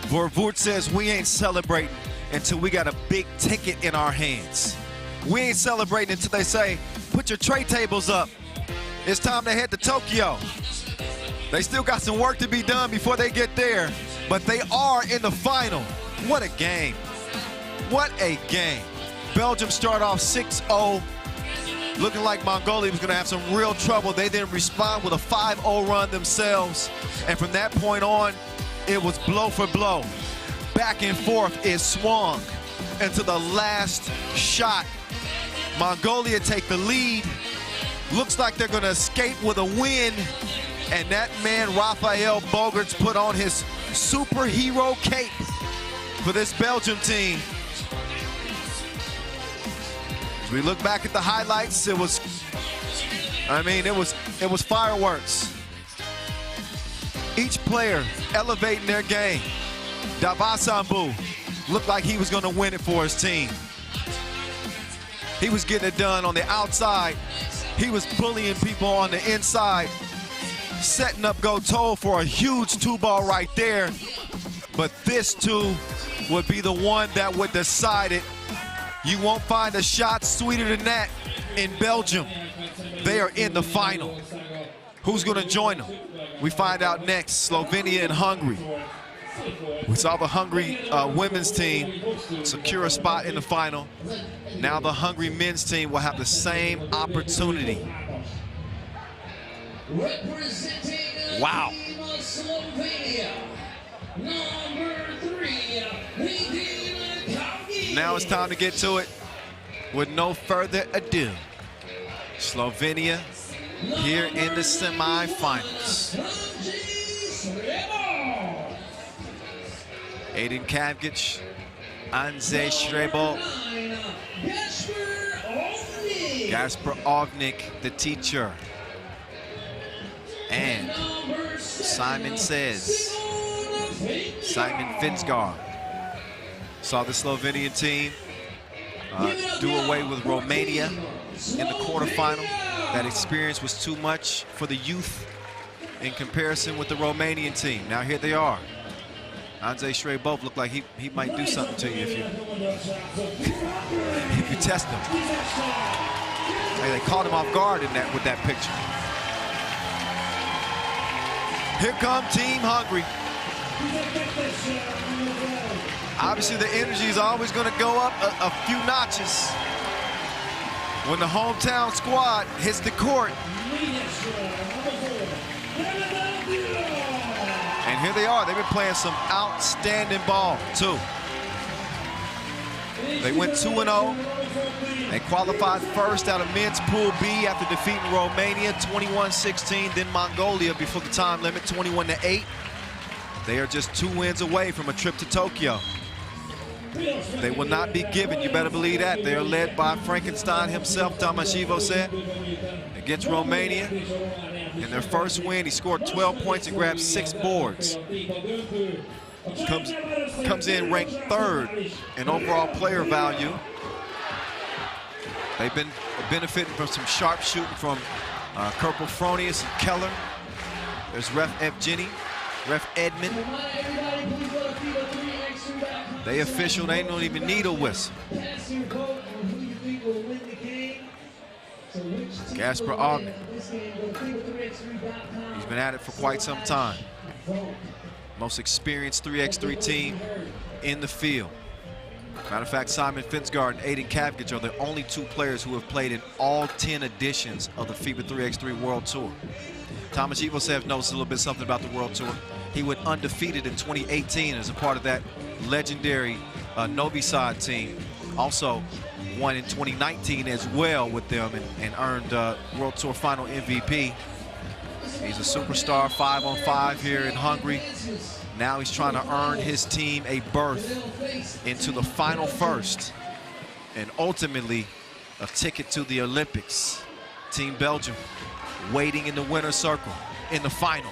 Vervoort says we ain't celebrating until we got a big ticket in our hands. We ain't celebrating until they say, put your tray tables up. It's time to head to Tokyo. They still got some work to be done before they get there, but they are in the final. What a game. What a game. Belgium start off 6-0. Looking like Mongolia was going to have some real trouble. They then respond with a 5-0 run themselves. And from that point on, it was blow for blow. Back and forth is swung into the last shot. Mongolia take the lead. Looks like they're going to escape with a win. And that man, Raphael Bogarts, put on his superhero cape for this Belgium team. As we look back at the highlights, it was fireworks. Each player elevating their game. Davasambu looked like he was going to win it for his team. He was getting it done on the outside. He was bullying people on the inside, setting up Goto for a huge 2-ball right there. But this two would be the one that would decide it. You won't find a shot sweeter than that in Belgium. They are in the final. Who's going to join them? We find out next. Slovenia and Hungary. We saw the Hungary women's team secure a spot in the final. Now the Hungary men's team will have the same opportunity. Wow. Now it's time to get to it. With no further ado, Slovenia here in the semifinals. Aiden Kavgic, Andrzej Schrebel, Gasper Ovnik, the teacher, and Simon Finsgaard. Saw the Slovenian team do away with Romania in the quarterfinal. That experience was too much for the youth in comparison with the Romanian team. Now here they are. Andrzej Schrebel looked like he might do something to you if you test him. Hey, they caught him off guard in with that picture. Here come Team Hungary. Obviously, the energy is always going to go up a few notches when the hometown squad hits the court. And here they are. They've been playing some outstanding ball, too. They went 2-0. They qualified first out of men's Pool B after defeating Romania 21-16, then Mongolia before the time limit 21-8. They are just 2 wins away from a trip to Tokyo. They will not be given, you better believe that. They are led by Frankenstein himself, Tomashevo said, against Romania. In their first win, he scored 12 points and grabbed 6 boards. Comes in ranked 3rd in overall player value. They've been benefiting from some sharp shooting from Kerpel Fronius and Keller. There's Ref Evgeny, Ref Edmond. They official, they don't even need a whistle. Gasper Ogden. He's been at it for quite some time. Most experienced 3x3 team in the field. Matter of fact, Simon Finsgaard and Aiden Kavgich are the only 2 players who have played in all 10 editions of the FIBA 3x3 World Tour. Thomas Ivosev knows a little bit something about the World Tour. He went undefeated in 2018 as a part of that legendary Novi Sad team. Also won in 2019 as well with them and earned World Tour Final MVP. He's a superstar 5-on-5 here in Hungary. Now he's trying to earn his team a berth into the final first and ultimately a ticket to the Olympics. Team Belgium waiting in the winner's circle in the final.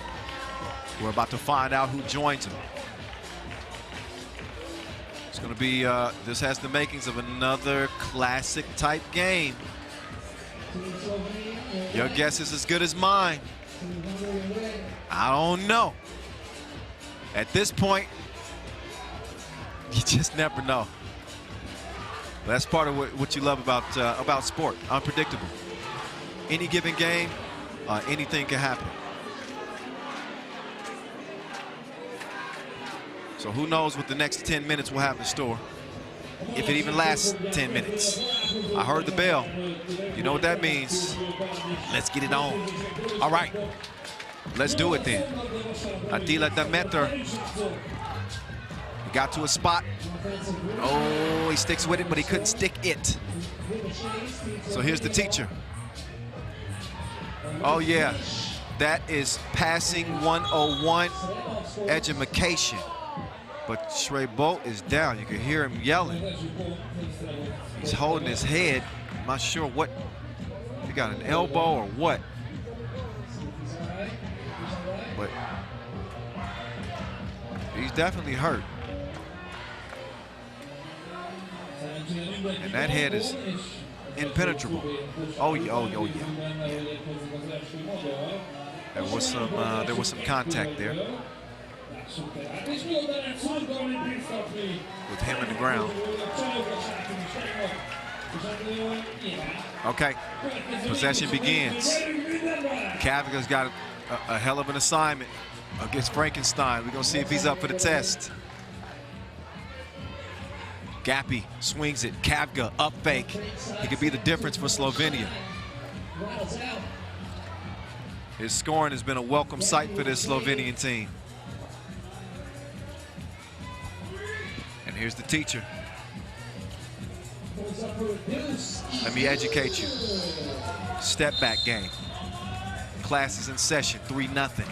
We're about to find out who joins him. It's going to be, this has the makings of another classic type game. Your guess is as good as mine. I don't know. At this point, you just never know. That's part of what you love about sport, unpredictable. Any given game, anything can happen. So who knows what the next 10 minutes will have in store, if it even lasts 10 minutes. I heard the bell. You know what that means. Let's get it on. All right, let's do it then. Attila Demeter. He got to a spot. Oh, he sticks with it, but he couldn't stick it. So here's the teacher. Oh yeah, that is passing 101, education. But Shrey Bolt is down. You can hear him yelling. He's holding his head. I'm not sure what. He got an elbow or what. But he's definitely hurt. And that head is impenetrable. Oh yeah, oh yeah. There was some contact there. With him in the ground. Okay, possession begins. Kavga's got a hell of an assignment against Frankenstein. We're gonna see if he's up for the test. Gappy swings it, Kavga up fake. He could be the difference for Slovenia. His scoring has been a welcome sight for this Slovenian team. And here's the teacher. Let me educate you. Step back game. Class is in session, 3-0.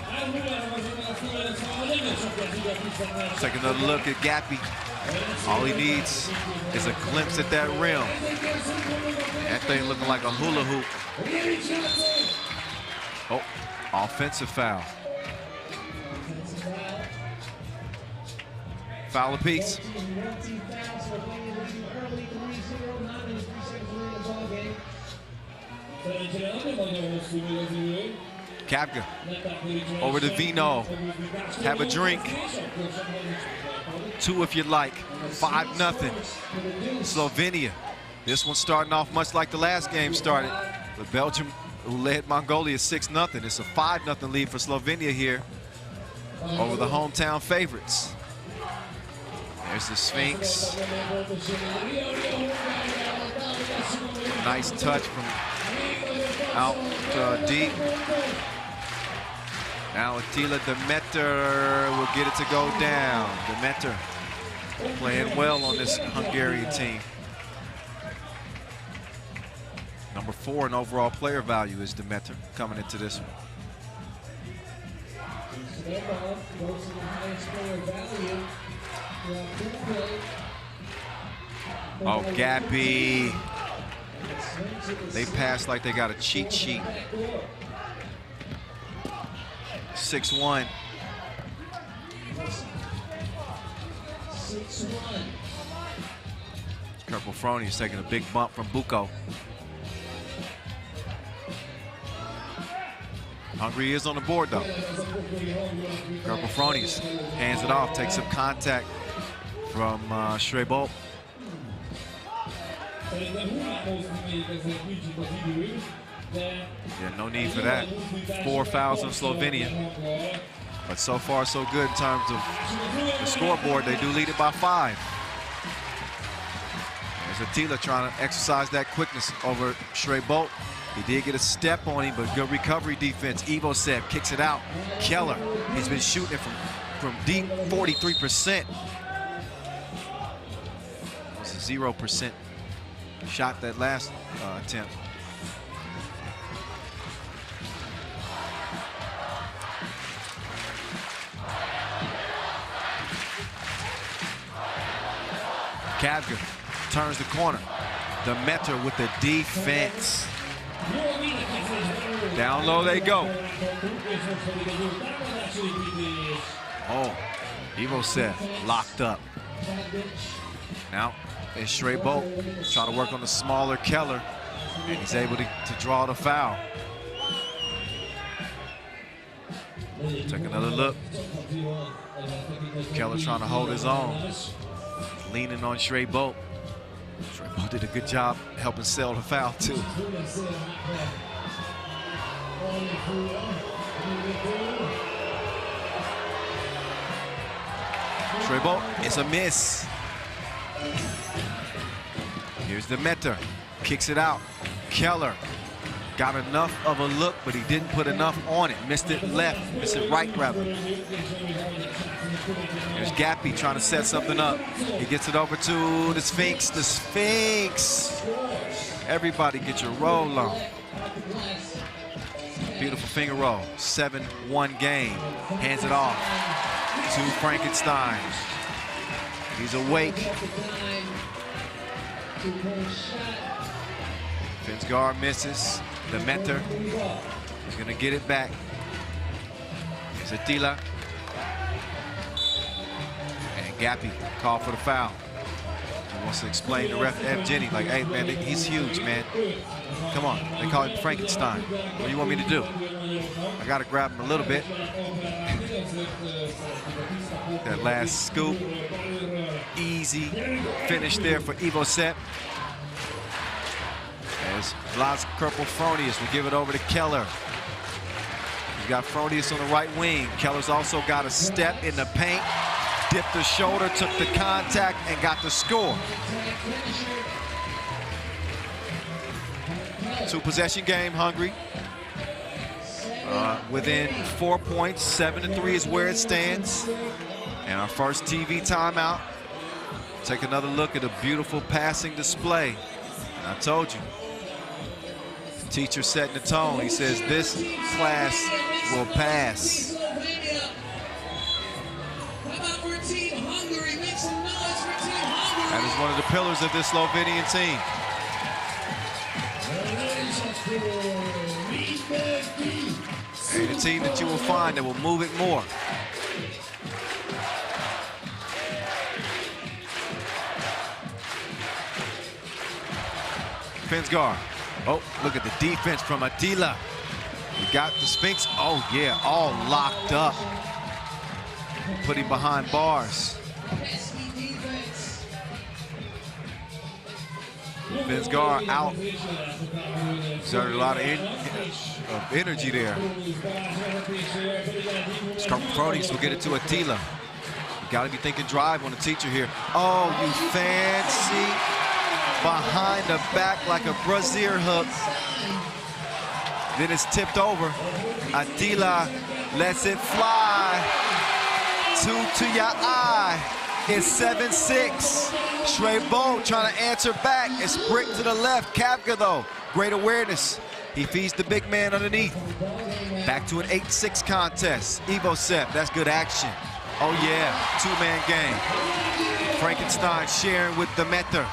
Take another look at Gappy. All he needs is a glimpse at that rim. That thing looking like a hula hoop. Oh, offensive foul. Foul apiece. Kavga over to Vino. Have a drink. 2 if you like. 5-0. Slovenia. This one starting off much like the last game started. But Belgium, who led Mongolia 6-0. It's a 5-0 lead for Slovenia here over the hometown favorites. There's the Sphinx. Nice touch from out deep. Now Attila Demeter will get it to go down. Demeter playing well on this Hungarian team. Number 4 in overall player value is Demeter coming into this one. Oh, Gappy. They pass like they got a cheat sheet. 6'1". 6'1". Purple Frony is taking a big bump from Buko. Hungary is on the board though. Purple Fronies hands it off, takes some contact from Schreibolt. Yeah, no need for that. 4 fouls on Slovenia. But so far, so good in terms of the scoreboard. They do lead it by 5. There's Attila trying to exercise that quickness over Schreibolt. He did get a step on him, but good recovery defense. Ivosev kicks it out. Keller, he's been shooting from deep, 43%. It was a 0% shot that last attempt. Kavga turns the corner. The Metter with the defense. Down low they go. Oh, Ivosev locked up. Now it's Schreibolt trying to work on the smaller Keller, and he's able to draw the foul. Take another look. Keller trying to hold his own. Leaning on Schreibolt. Schreibolt did a good job helping sell the foul too. Schreibolt, it's a miss. Here's the Metter, kicks it out. Keller got enough of a look, but he didn't put enough on it. Missed it left, missed it right rather. There's Gappy trying to set something up. He gets it over to the Sphinx. The Sphinx. Everybody get your roll on. Beautiful finger roll. 7-1 game. Hands it off to Frankenstein. He's awake. Finsgar misses. The Metter. He's going to get it back. Here's Attila. Gappy called for the foul. He wants to explain to ref Evgeny, like, hey, man, he's huge, man. Come on. They call him Frankenstein. What do you want me to do? I got to grab him a little bit. That last scoop. Easy finish there for Ivosev. As Blas Fronius will give it over to Keller. He's got Fronius on the right wing. Keller's also got a step in the paint. Dipped the shoulder, took the contact, and got the score. 2-possession game, Hungary. Within 4 points, 7-3 is where it stands. And our first TV timeout. Take another look at a beautiful passing display. And I told you, the teacher setting the tone. He says this class will pass. That is one of the pillars of this Slovenian team. And a team that you will find that will move it more. Finsgar. Oh, look at the defense from Attila. You got the Sphinx. Oh, yeah, all locked up. Put him behind bars. Finsgar out. Exerted a lot of energy there. Fronius will get it to Attila. You got to be thinking drive on the teacher here. Oh, you fancy. Behind the back like a brazier hook. Then it's tipped over. Attila lets it fly. 2 to your eye. It's 7-6. Schreibolt trying to answer back. It's brick to the left. Kavga, though, great awareness. He feeds the big man underneath. Back to an 8-6 contest. Ivosev, that's good action. Oh, yeah, 2-man game. Frankenstein sharing with the Metter.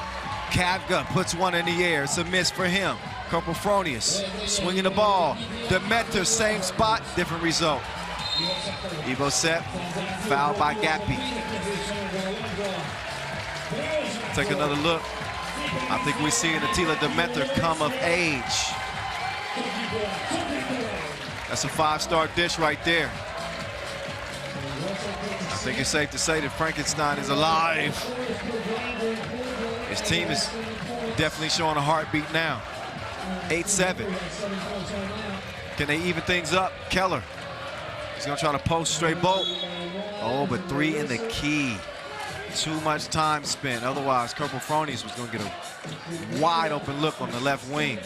Kavga puts one in the air. It's a miss for him. Fronius swinging the ball. The Metter, same spot, different result. Evo set, fouled by Gappy. Take another look. I think we're seeing Attila Demeter come of age. That's a 5-star dish right there. I think it's safe to say that Frankenstein is alive. His team is definitely showing a heartbeat now. 8-7. Can they even things up? Keller. He's gonna try to post straight bolt. Oh, but 3 in the key. Too much time spent. Otherwise, Fronius was gonna get a wide open look on the left wing.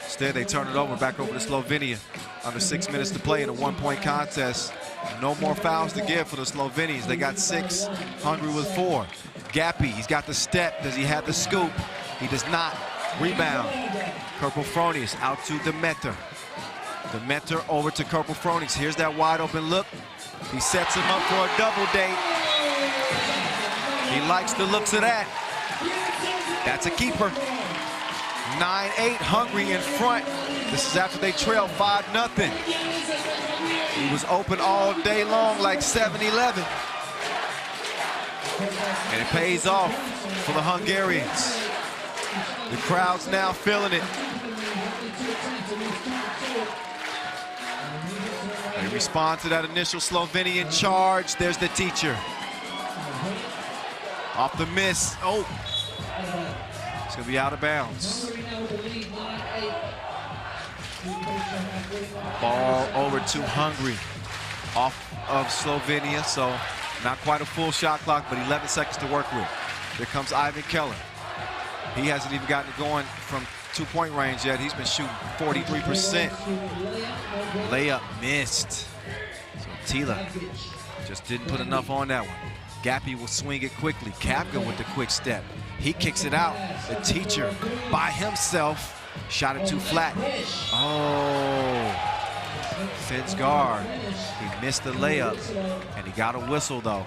Instead, they turn it over, back over to Slovenia. Under 6 minutes to play in a 1-point contest. No more fouls to give for the Slovenians. They got 6, Hungary with 4. Gappy, he's got the step. Does he have the scoop? He does not. Rebound. Fronius out to Demeter. Demeter over to Fronius. Here's that wide open look. He sets him up for a double date. He likes the looks of that. That's a keeper. 9-8, Hungary in front. This is after they trail 5-0. He was open all day long like 7-11. And it pays off for the Hungarians. The crowd's now feeling it. They respond to that initial Slovenian charge. There's the teacher. Off the miss. Oh, it's gonna be out of bounds. Ball over to Hungary. Off of Slovenia, so not quite a full shot clock, but 11 seconds to work with. Here comes Ivan Keller. He hasn't even gotten it going from 2-point range yet. He's been shooting 43%. Layup missed. So Tila just didn't put enough on that one. Gappy will swing it quickly. Kapka with the quick step. He kicks it out. The teacher by himself shot it too flat. Oh, Finn's guard. He missed the layup, and he got a whistle though.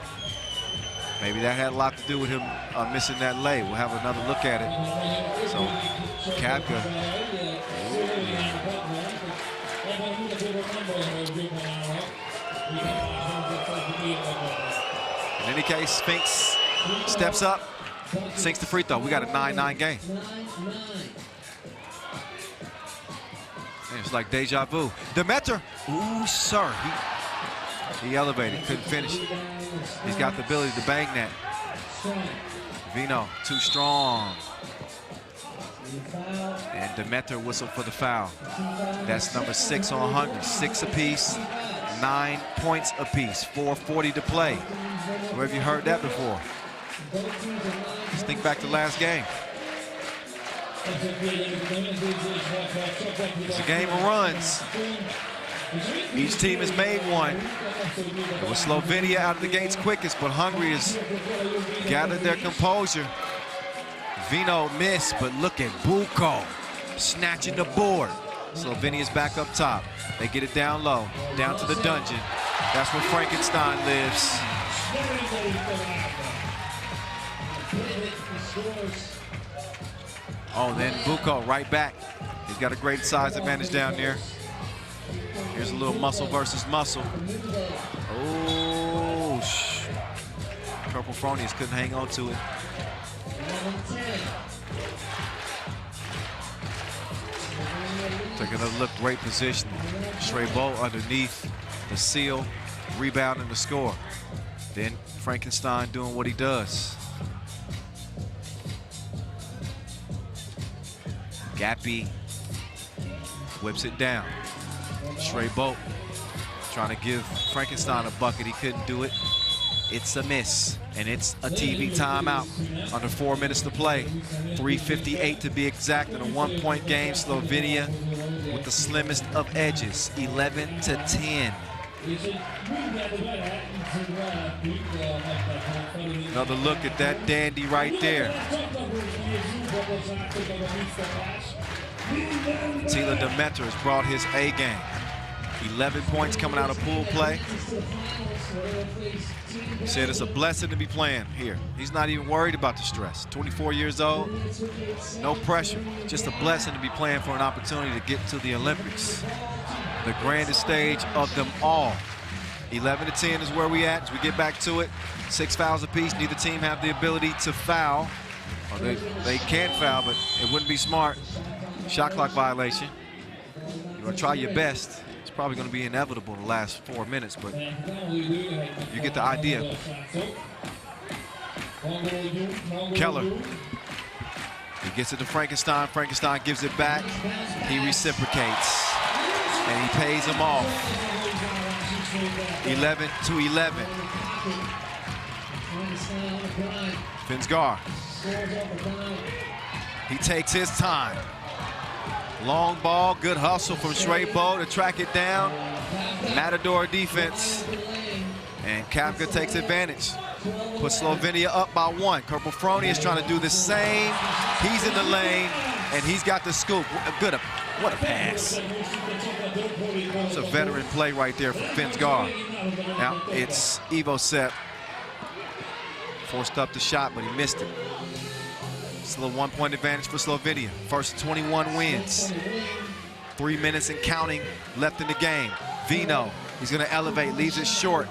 Maybe that had a lot to do with him missing that lay. We'll have another look at it. So Kapka. In any case, Spinks steps up, sinks the free throw. We got a 9-9 game. It's like deja vu. Demeter, ooh, sir. He elevated, couldn't finish it. He's got the ability to bang that. Vino, too strong. And Demeter whistled for the foul. That's number 6 on Hungary. 6 apiece, 9 points apiece, 4:40 to play. Where have you heard that before? Just think back to last game. It's a game of runs. Each team has made one. It was Slovenia out of the gates quickest, but Hungary has gathered their composure. Vino missed, but look at Buko snatching the board. Slovenia's back up top. They get it down low, down to the dungeon. That's where Frankenstein lives. Oh, then Buko right back. He's got a great size advantage down there. Here's a little muscle versus muscle. Oh, Fronius couldn't hang on to it. Take another look, great position. Straight ball underneath the seal, rebound and the score. Then Frankenstein doing what he does. Gappy whips it down. Straight bolt trying to give Frankenstein a bucket. He couldn't do it. It's a miss, and it's a TV timeout. Under 4 minutes to play. 3:58 to be exact in a 1-point game. Slovenia with the slimmest of edges, 11-10. Another look at that dandy right there. Attila Demeter has brought his A game. 11 points coming out of pool play. He said it's a blessing to be playing here. He's not even worried about the stress. 24 years old, no pressure. Just a blessing to be playing for an opportunity to get to the Olympics. The grandest stage of them all. 11-10 is where we at as we get back to it. 6 fouls apiece. Neither team have the ability to foul. Or they can foul, but it wouldn't be smart. Shot clock violation. You're going to try your best. It's probably going to be inevitable in the last 4 minutes, but you get the idea. Keller. He gets it to Frankenstein. Frankenstein gives it back. He reciprocates. And he pays him off. 11-11. Finsgar. He takes his time. Long ball, good hustle from Shrebo to track it down. Matador defense. And Kapka takes advantage. Puts Slovenia up by 1. Kerpelfroni is trying to do the same. He's in the lane, and he's got the scoop. What a pass. It's a veteran play right there from Finsgar. Now it's Ivo Sepp. Forced up the shot, but he missed it. It's a little 1-point advantage for Slovenia. First 21 wins. 3 minutes and counting left in the game. Vino, he's gonna elevate, leaves it short.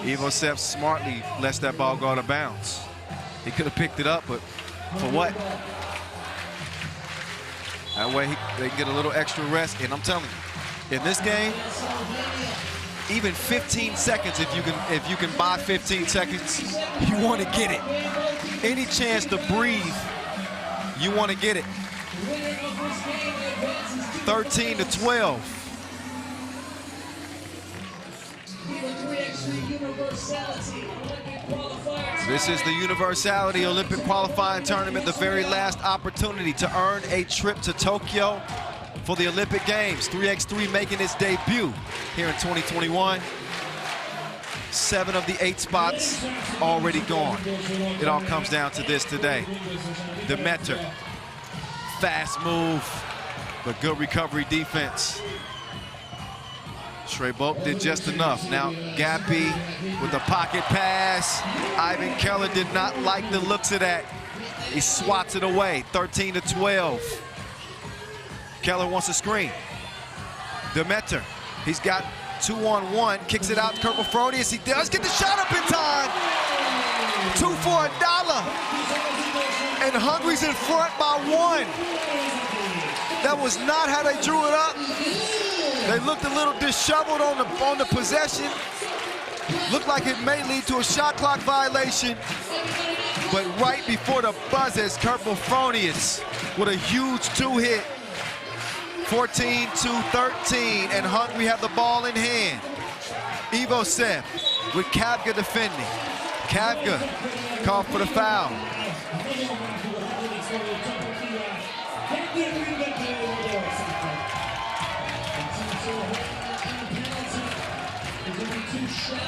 Ivo Sepp smartly lets that ball go out of bounds. He could have picked it up, but for what? That way they can get a little extra rest. And I'm telling you, in this game, even 15 seconds, if you can buy 15 seconds, you want to get it. Any chance to breathe, you want to get it. 13-12. This is the Universality Olympic qualifying tournament, the very last opportunity to earn a trip to Tokyo for the Olympic Games. 3x3 making its debut here in 2021. 7 of the 8 spots already gone. It all comes down to this today. Demeter, fast move, but good recovery defense. Shrebo did just enough. Now Gappy with the pocket pass. Ivan Keller did not like the looks of that. He swats it away, 13-12. Keller wants a screen. Demeter, he's got 2-on-1, kicks it out to Kerpelfroni. He does get the shot up in time. 2 for $1. And Hungary's in front by 1. That was not how they drew it up. They looked a little disheveled on the possession. Looked like it may lead to a shot clock violation. But right before the buzzer, Kerpelfroni with a huge 2-hit. 14-13, and Hungary have the ball in hand. Ivo Sepp with Kapka defending. Kapka called for the foul.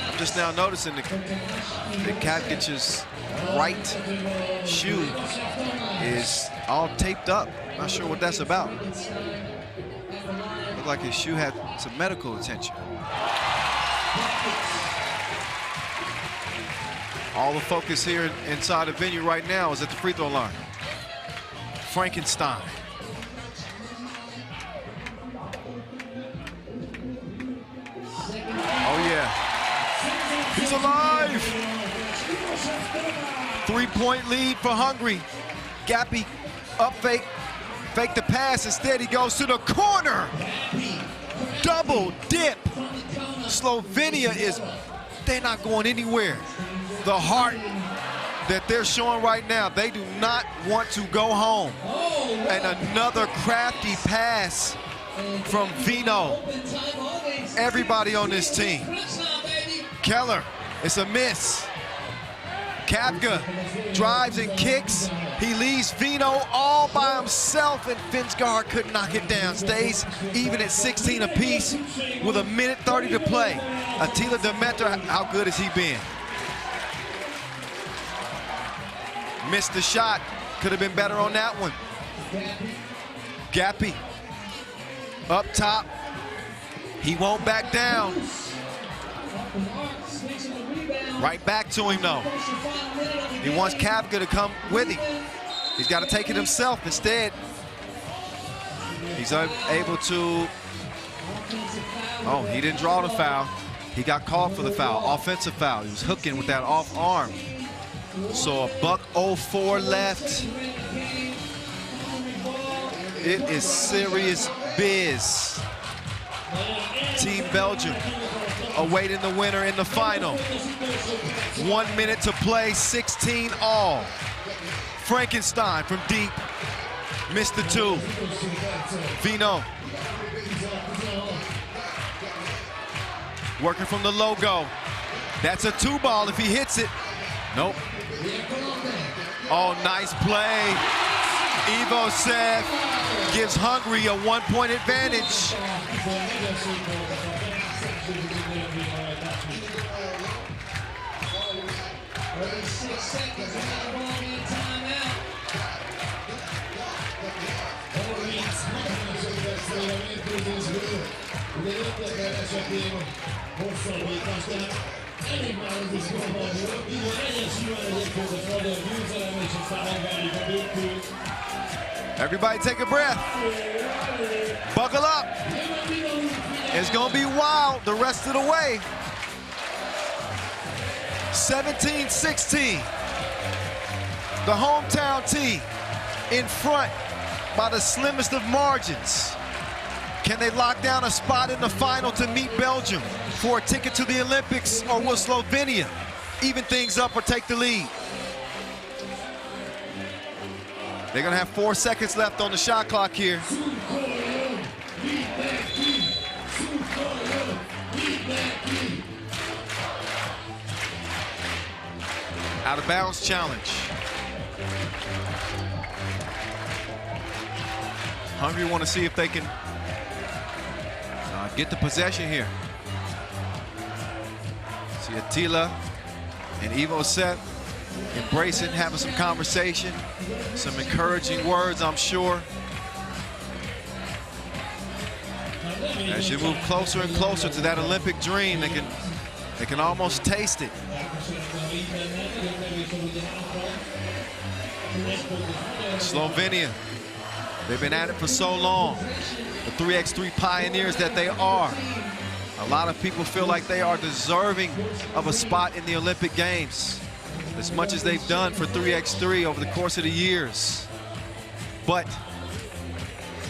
I'm just now noticing that Kapkic's right shoe is all taped up. Not sure what that's about. Looked like his shoe had some medical attention. All the focus here inside the venue right now is at the free throw line. Frankenstein. Oh yeah, he's alive. 3-point lead for Hungary. Gappy up fake the pass. Instead, he goes to the corner. Double dip. Slovenia they're not going anywhere. The heart that they're showing right now, they do not want to go home. And another crafty pass from Vino. Everybody on this team. Keller, it's a miss. Kapka drives and kicks. He leaves Vino all by himself, and Finsgar couldn't knock it down. Stays even at 16 apiece with 1:30 to play. Attila Demeter, how good has he been? Missed the shot. Could have been better on that one. Gappy up top. He won't back down. Right back to him though. He wants Kapka to come with him. He's got to take it himself instead. He's able to, oh, he didn't draw the foul. He got called for the foul, offensive foul. He was hooking with that off arm. So $1:04 left. It is serious biz. Team Belgium awaiting the winner in the final. 1 minute to play, 16 all. Frankenstein from deep, missed the two. Vino working from the logo. That's a 2-ball if he hits it. Nope. Oh, nice play. Ivo Sev gives Hungary a 1-point advantage. Everybody take a breath. Buckle up. It's gonna be wild the rest of the way. 17-16. The hometown team in front by the slimmest of margins. Can they lock down a spot in the final to meet Belgium for a ticket to the Olympics, or will Slovenia even things up or take the lead? They're gonna have 4 seconds left on the shot clock here. Out of bounds challenge. Hungary want to see if they can get the possession here. See Attila and Ivo Sev embracing, having some conversation, some encouraging words, I'm sure. As you move closer and closer to that Olympic dream, they can almost taste it. Slovenia, they've been at it for so long. The 3x3 pioneers that they are. A lot of people feel like they are deserving of a spot in the Olympic Games, as much as they've done for 3x3 over the course of the years. But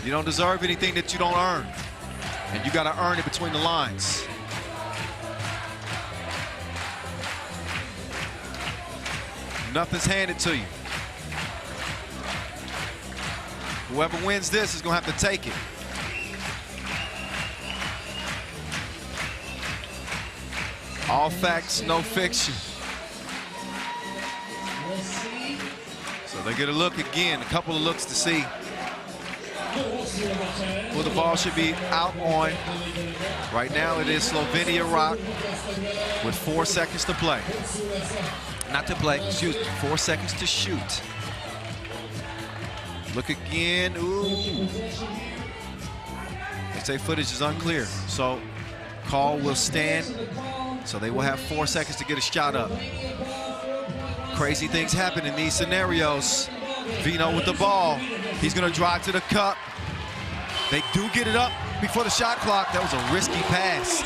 you don't deserve anything that you don't earn, and you got to earn it between the lines. Nothing's handed to you. Whoever wins this is going to have to take it. All facts, no fiction. So they get a look again, a couple of looks to see who the ball should be out on. Right now it is Slovenia rock with 4 seconds to play. Not to play, excuse me, 4 seconds to shoot. Look again, ooh. They say footage is unclear, so call will stand. So they will have 4 seconds to get a shot up. Crazy things happen in these scenarios. Vino with the ball. He's gonna drive to the cup. They do get it up before the shot clock. That was a risky pass.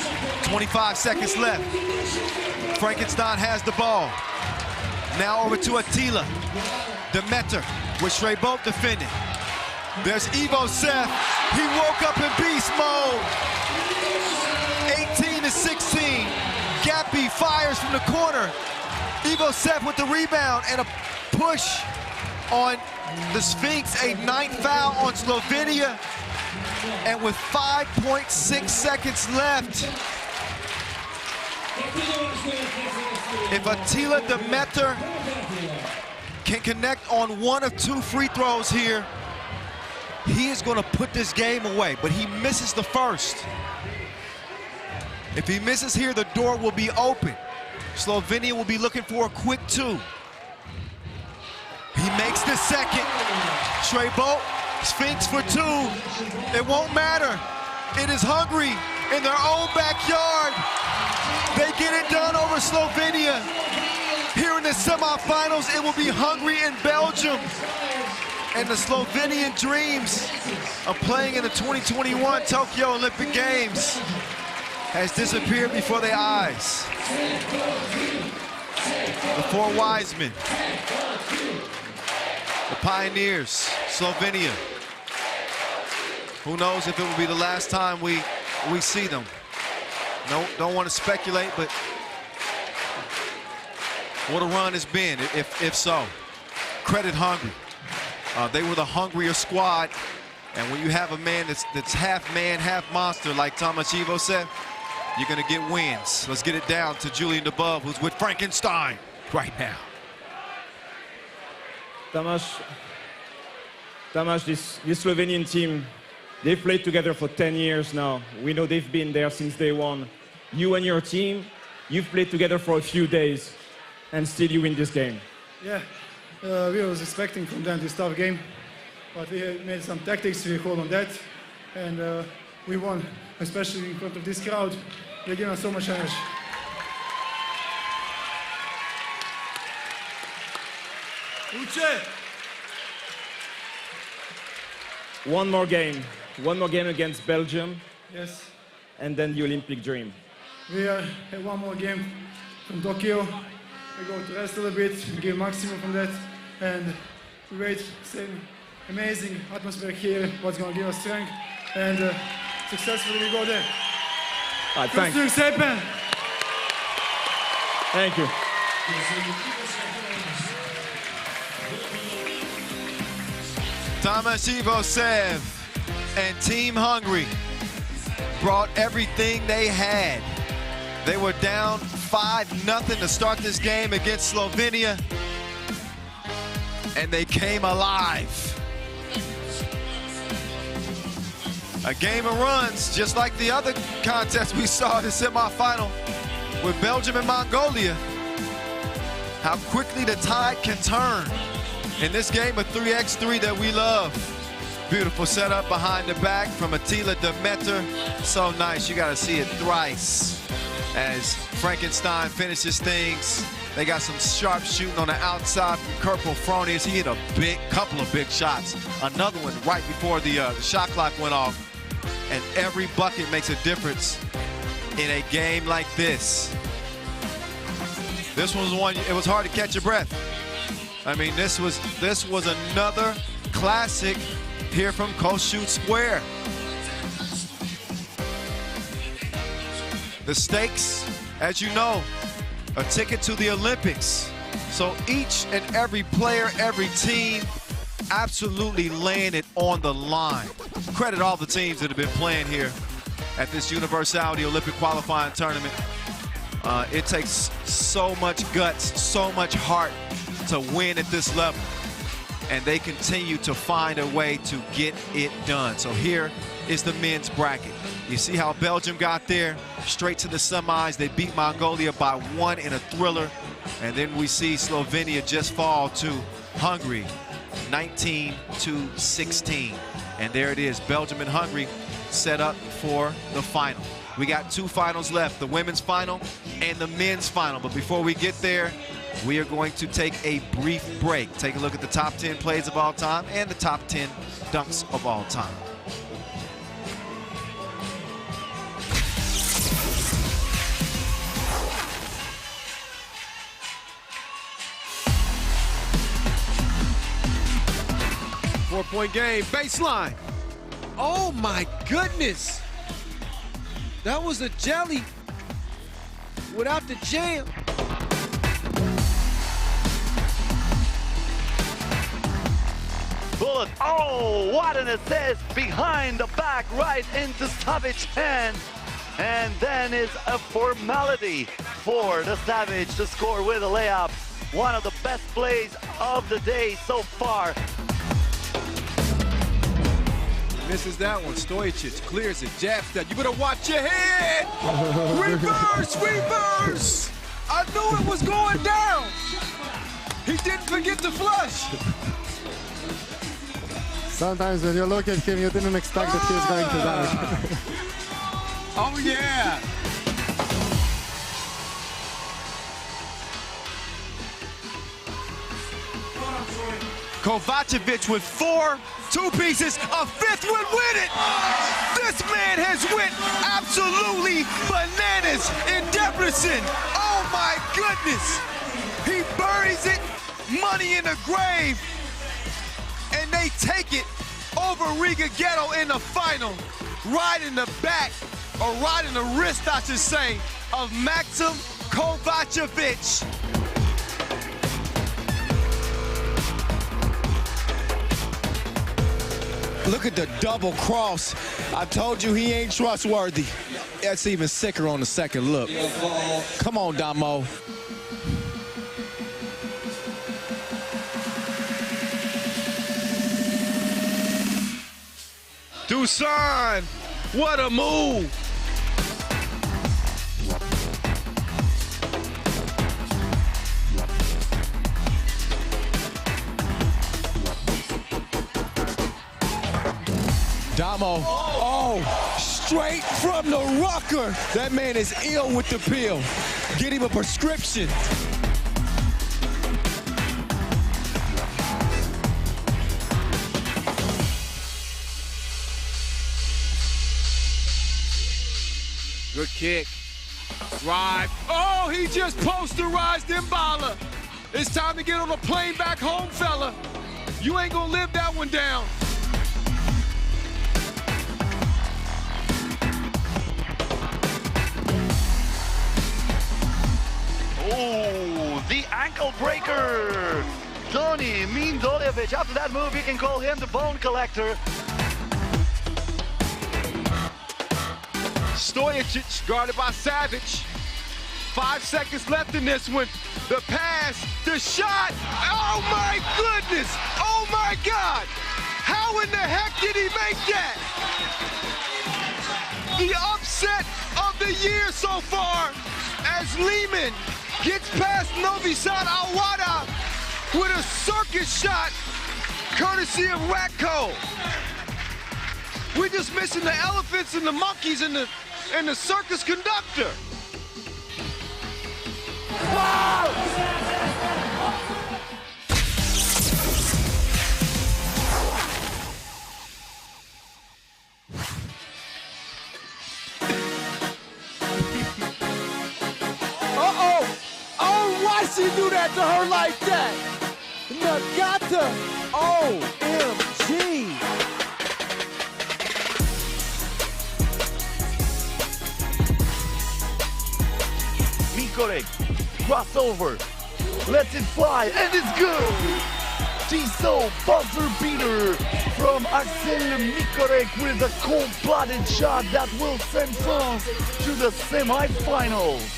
25 seconds left. Frankenstein has the ball. Now over to Attila. Demeter with Šrejbot defending. There's Ivo Sev. He woke up in beast mode. 18-16. Gappy fires from the corner. Ivo Sev with the rebound and a push on the Sphinx. A 9th foul on Slovenia. And with 5.6 seconds left, if Attila Demeter can connect on 1 of 2 free throws here, he is going to put this game away, but he misses the first. If he misses here, the door will be open. Slovenia will be looking for a quick 2. He makes the second. Šrejbot, Sphinx for 2. It won't matter. It is Hungary in their own backyard. They get it done over Slovenia. Here in the semifinals, it will be Hungary and Belgium. And the Slovenian dreams of playing in the 2021 Tokyo Olympic Games has disappeared before their eyes. The four wise men, the pioneers, Slovenia. Who knows if it will be the last time we see them. No, don't want to speculate, but what a run has been, if so. Credit Hungary. They were the hungrier squad, and when you have a man that's half man, half monster, like Tomasz Iwo said, you're gonna get wins. Let's get it down to Julian DeBove, who's with Frankenstein right now. Tomasz, this Slovenian team, they've played together for 10 years now. We know they've been there since day one. You and your team, you've played together for a few days, and still you win this game. Yeah, we was expecting from them this tough game, but we made some tactics, we hold on that, and we won, especially in front of this crowd. They give us so much energy. Uche! One more game against Belgium. Yes. And then the Olympic dream. We have one more game from Tokyo. We go to rest a little bit, we give maximum from that, and we wait, same amazing atmosphere here, what's going to give us strength, and successfully we go there. All right, thanks. Thank you. Tomasz Iwo and Team Hungary brought everything they had. They were down 5-0 to start this game against Slovenia, and they came alive. A game of runs, just like the other contest we saw in the semifinal with Belgium and Mongolia. How quickly the tide can turn in this game of 3x3 that we love. Beautiful setup behind the back from Attila Demeter. So nice, you gotta see it thrice as Frankenstein finishes things. They got some sharp shooting on the outside from Kerpel Fronius. He hit a couple of big shots. Another one right before the shot clock went off. And every bucket makes a difference in a game like this. This was one, it was hard to catch your breath. I mean, this was another classic here from Kossuth Square. The stakes, as you know, a ticket to the Olympics. So each and every player, every team, absolutely laying it on the line. Credit all the teams that have been playing here at this Universality Olympic qualifying tournament. It takes so much guts, so much heart to win at this level. And they continue to find a way to get it done. So here is the men's bracket. You see how Belgium got there, straight to the semis. They beat Mongolia by 1 in a thriller. And then we see Slovenia just fall to Hungary, 19-16. And there it is, Belgium and Hungary set up for the final. We got 2 finals left, the women's final and the men's final. But before we get there, we are going to take a brief break. Take a look at the top 10 plays of all time and the top 10 dunks of all time. Four-point game, baseline. Oh my goodness. That was a jelly without the jam. Bullet, oh, what an assist behind the back, right into Savic's hand. And then is a formality for the Savage to score with a layup. One of the best plays of the day so far. Misses that one. Stojic clears it, jab step. You better watch your head. Reverse, reverse. I knew it was going down. He didn't forget to flush. Sometimes when you look at him, you didn't expect that he was going to dunk. Oh yeah. Kovacevic with 4, 2 pieces, a 5th would win it. This man has went absolutely bananas in Debrecen. Oh my goodness. He buries it, money in the grave, and they take it over Riga Ghetto in the final. Right in the back, or right in the wrist, I should say, of Maxim Kovacevic. Look at the double cross. I told you he ain't trustworthy. That's even sicker on the second look. Come on, Damo. Dusan, what a move. Damo, oh, straight from the rucker. That man is ill with the pill. Get him a prescription. Good kick. Drive. Oh, he just posterized Mbala. It's time to get on a plane back home, fella. You ain't gonna live that one down. Oh, the ankle breaker. Tony Mindoljevic. After that move, you can call him the bone collector. Stojicic guarded by Savage. 5 seconds left in this one. The pass, the shot. Oh my goodness! Oh my God! How in the heck did he make that? The upset of the year so far as Lehman gets past Novi Sad Awada with a circus shot courtesy of Ratko. We're just missing the elephants and the monkeys and the circus conductor. Uh-oh! Oh, why she do that to her like that? Nagata! OMG! Mikorek, crossover, lets it fly, and it's good! Tissot buzzer beater from Axel Mikorek with a cold-blooded shot that will send France to the semi-finals.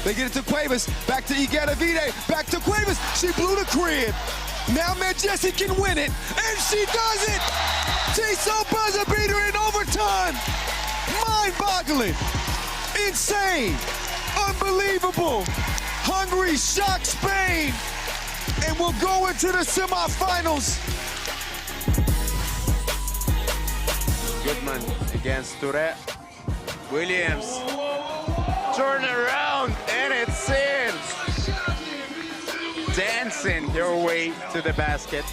They get it to Cuevas, back to Igadavide, back to Cuevas. She blew the crib. Now Medjesi can win it, and she does it! Tissot buzzer beater in overtime. Mind-boggling, insane, unbelievable. Hungary shocks Spain, and will go into the semifinals. Goodman against Touré. Williams. Turn around, and it's in. Dancing your way to the basket.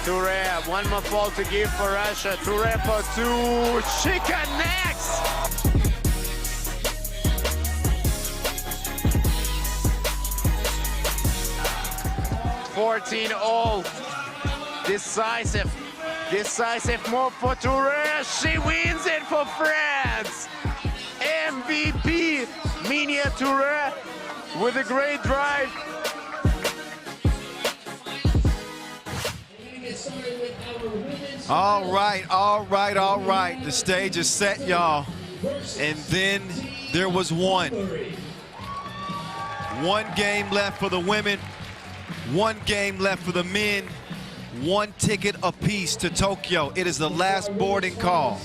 Touré, one more ball to give for Russia. Touré for two. She connects. 14-all. Decisive move for Touré. She wins it for France. MVP, Minia Touré, with a great drive. All right. The stage is set, y'all. And then there was one game left for the women, one game left for the men, one ticket apiece to Tokyo. It is the last boarding call.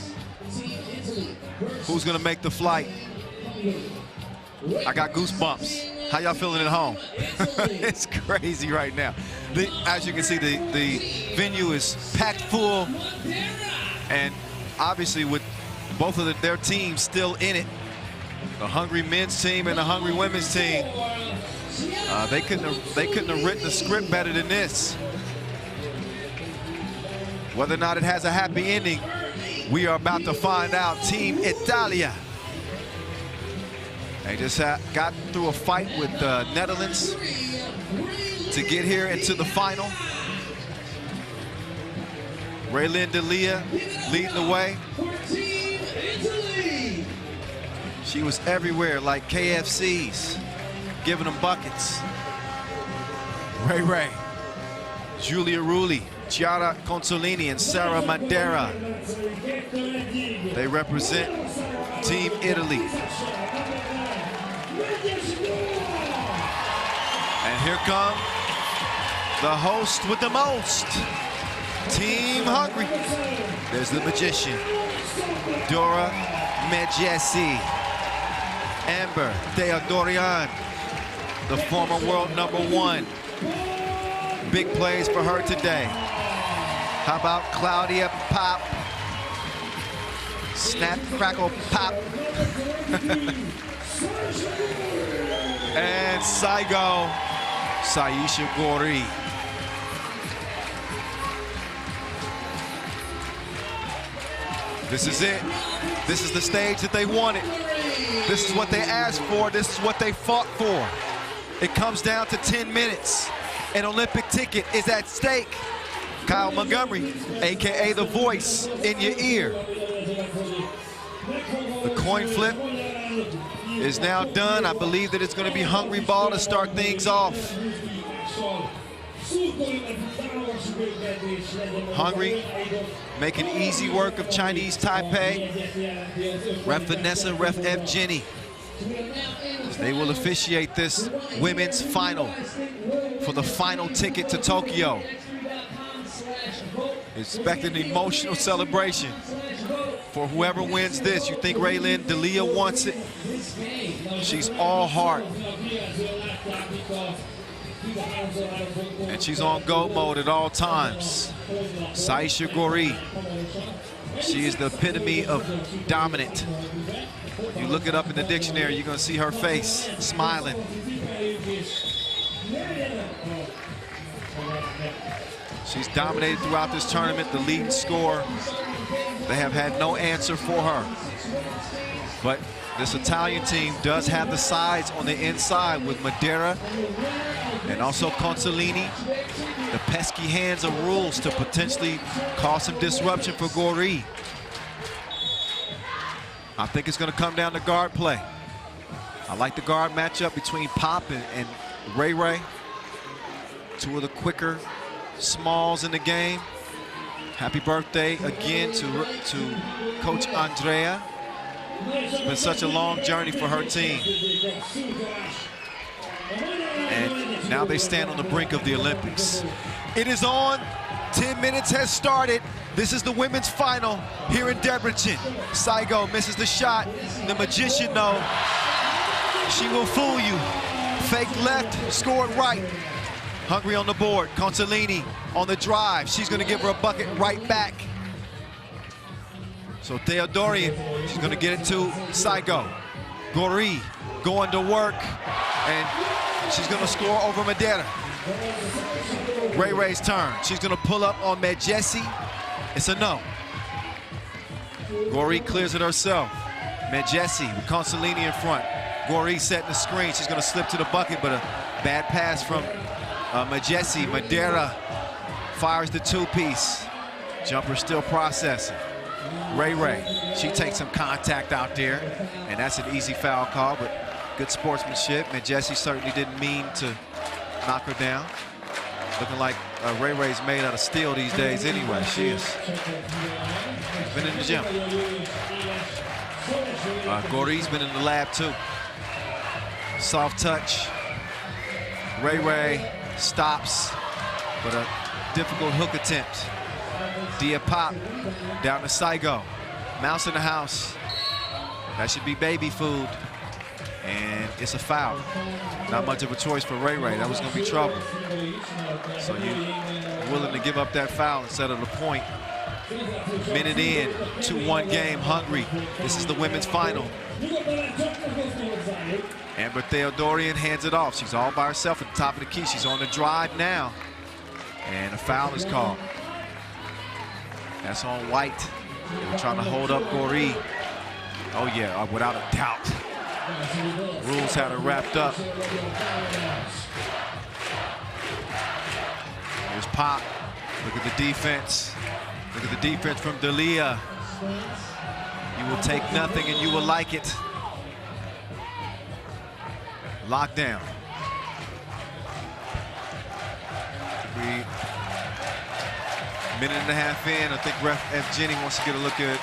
Who's gonna make the flight? I got goosebumps. How y'all feeling at home? It's crazy right now. As you can see, the venue is packed full, and obviously with both of their teams still in it, the Hungary men's team and the Hungary women's team, they couldn't have written the script better than this. Whether or not it has a happy ending, we are about to find out. Team Italia. They just got through a fight with the Netherlands to get here into the final. Raylin D'Elia leading the way. She was everywhere like KFCs, giving them buckets. Ray, Giulia Rulli, Chiara Consolini, and Sara Madeira. They represent Team Italy. And here come the host with the most, Team Hungary. There's the magician, Dora Medjesi. Amber Theodorian, the former world #1. Big plays for her today. How about Claudia Pop? Snap, crackle, pop. And Saigo, Saisha Gori. This is it. This is the stage that they wanted. This is what they asked for. This is what they fought for. It comes down to 10 minutes. An Olympic ticket is at stake. Kyle Montgomery, AKA the voice in your ear. The coin flip is now done. I believe that it's going to be Hungary ball to start things off. Hungary making easy work of Chinese Taipei. Ref Vanessa, Ref Evgeny. They will officiate this women's final for the final ticket to Tokyo. Expect an emotional celebration for whoever wins this. You think Raylin D'Elia wants it? She's all heart. And she's on go mode at all times. Saisha Gori. She is the epitome of dominant. You look it up in the dictionary, you're going to see her face smiling. She's dominated throughout this tournament, the leading scorer. They have had no answer for her. But this Italian team does have the size on the inside with Madeira and also Consolini. The pesky hands of rules to potentially cause some disruption for Gori. I think it's going to come down to guard play. I like the guard matchup between Pop and Ray. Two of the quicker smalls in the game. Happy birthday again to Coach Andrea. It's been such a long journey for her team. And now they stand on the brink of the Olympics. It is on. 10 minutes has started. This is the women's final here in Debrecen. Saigo misses the shot. The magician, though, she will fool you. Fake left, scored right. Hungary on the board. Consolini on the drive. She's going to give her a bucket right back. So Theodorian, she's going to get it to Saigo. Gori going to work, and she's going to score over Madeira. Ray's turn. She's going to pull up on Medjesi. It's a no. Gori clears it herself. Medjesi with Consolini in front. Gori setting the screen. She's going to slip to the bucket, but a bad pass from Majessi, Madeira fires the two-piece. Jumper still processing. Ray, she takes some contact out there, and that's an easy foul call, but good sportsmanship. Majessi certainly didn't mean to knock her down. Looking like Ray's made out of steel these days anyway. She is. Been in the gym. Gori's been in the lab too. Soft touch. Ray stops, but a difficult hook attempt. Dia pop down to Saigo. Mouse in the house. That should be baby food. And it's a foul. Not much of a choice for Ray. That was going to be trouble. So you're willing to give up that foul instead of the point. Minute in, 2-1 game, Hungary. This is the women's final. Amber Theodorian hands it off. She's all by herself at the top of the key. She's on the drive now. And a foul is called. That's on White. They're trying to hold up Gori. Oh yeah, without a doubt. Rules had her wrapped up. Here's Pop. Look at the defense. Look at the defense from D'Elia. You will take nothing and you will like it. Lockdown. Minute and a half in. I think Ref F. Jenny wants to get a look at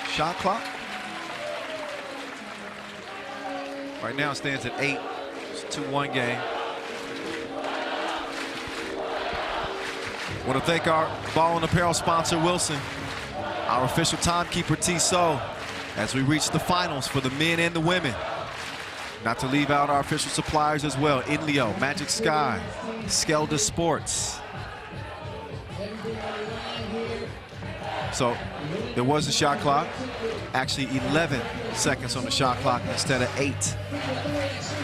shot clock. Right now it stands at 8. It's a 2-1 game. Want to thank our ball and apparel sponsor, Wilson, our official timekeeper, Tissot, as we reach the finals for the men and the women. Not to leave out our official suppliers as well, Inleo, Magic Sky, Skelda Sports. So there was a shot clock, actually 11 seconds on the shot clock instead of 8.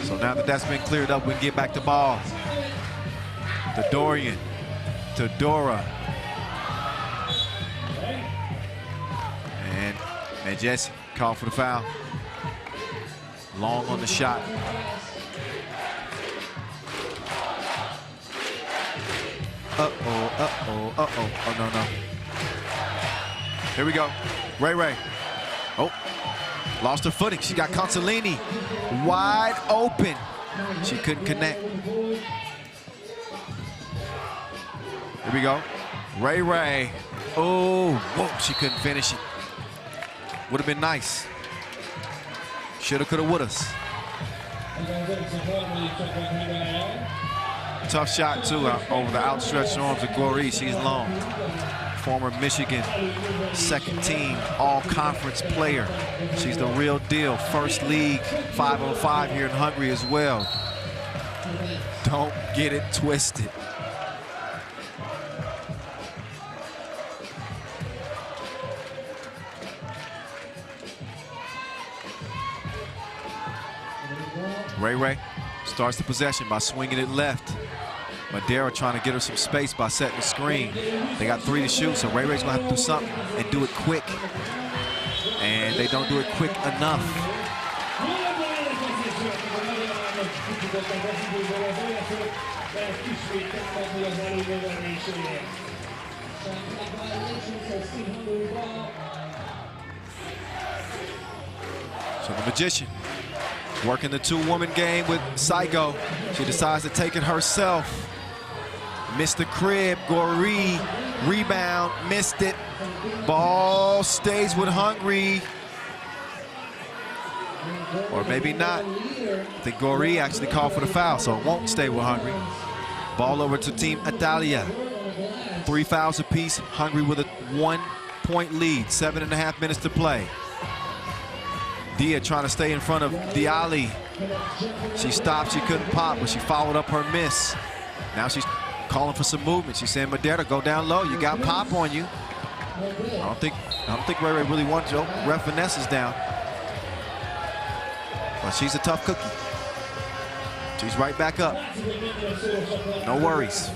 So now that that's been cleared up, we can get back to ball. Dorian to Dora. And Majessi called for the foul. Long on the shot. Oh, no. Here we go. Ray. Oh, lost her footing. She got Consolini wide open. She couldn't connect. Here we go. Ray. Oh, whoa, she couldn't finish it. Would have been nice. Shoulda, coulda, woulda. Tough shot, too, over the outstretched arms of Gori. She's long. Former Michigan second team all-conference player. She's the real deal. First league 505 here in Hungary as well. Don't get it twisted. Ray starts the possession by swinging it left. Madeira trying to get her some space by setting the screen. They got 3 to shoot, so Ray's gonna have to do something and do it quick. And they don't do it quick enough. So the Magician working the 2-woman game with Saigo. She decides to take it herself. Missed the crib, Gori, rebound, missed it. Ball stays with Hungary. Or maybe not. I think Gori actually called for the foul, so it won't stay with Hungary. Ball over to Team Italia. 3 fouls apiece, Hungary with a 1-point lead, 7.5 minutes to play. Dia trying to stay in front of Diali. She stopped, she couldn't pop, but she followed up her miss. Now she's calling for some movement. She's saying, Madeira, go down low. You got pop on you. I don't think Ray really wants to. Ref finesses down. But she's a tough cookie. She's right back up. No worries.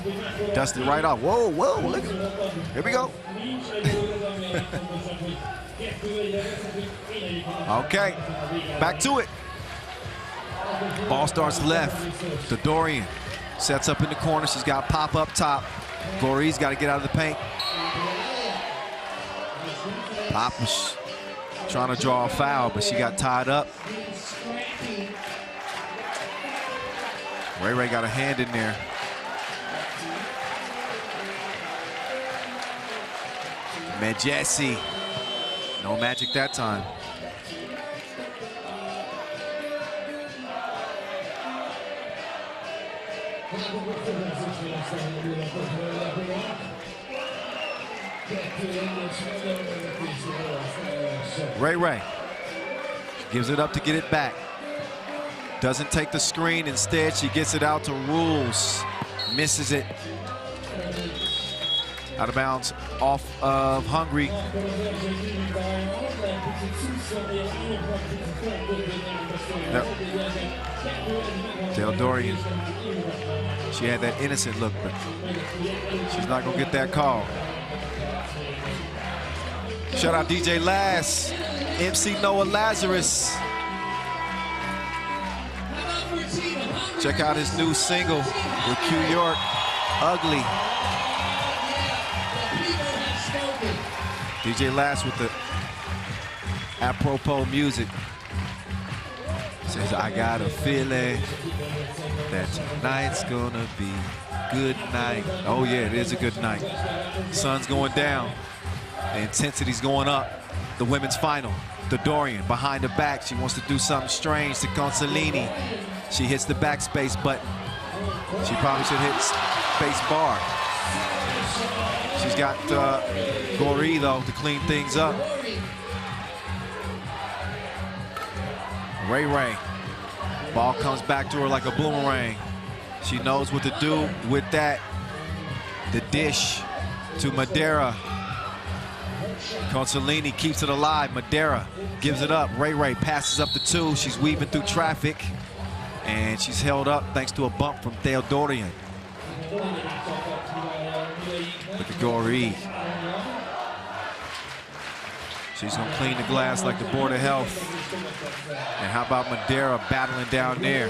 Dust it right off. Whoa, look. Here we go. Okay, back to it. Ball starts left. Dorian sets up in the corner. She's got pop up top. Gori's got to get out of the paint. Pop was trying to draw a foul, but she got tied up. Ray got a hand in there. Jesse. No magic that time. Ray gives it up to get it back. Doesn't take the screen. Instead, she gets it out to Rules. Misses it. Out of bounds off of Hungary. Del Dorian. She had that innocent look, but she's not gonna get that call. Shout out DJ Lass, MC Noah Lazarus. Check out his new single with Q York, Ugly. DJ Lass with the apropos music. Says, I got a feeling that tonight's gonna be a good night. Oh yeah, it is a good night. Sun's going down. The intensity's going up. The women's final. Dorian behind the back. She wants to do something strange to Consolini. She hits the backspace button. She probably should hit space bar. She's got Gori though to clean things up. Ray. Ball comes back to her like a boomerang. She knows what to do with that. The dish to Madeira. Consolini keeps it alive. Madeira gives it up. Ray passes up the two. She's weaving through traffic. And she's held up thanks to a bump from Del Dorian. Look at Gori. She's gonna clean the glass like the Board of Health. And how about Madeira battling down there?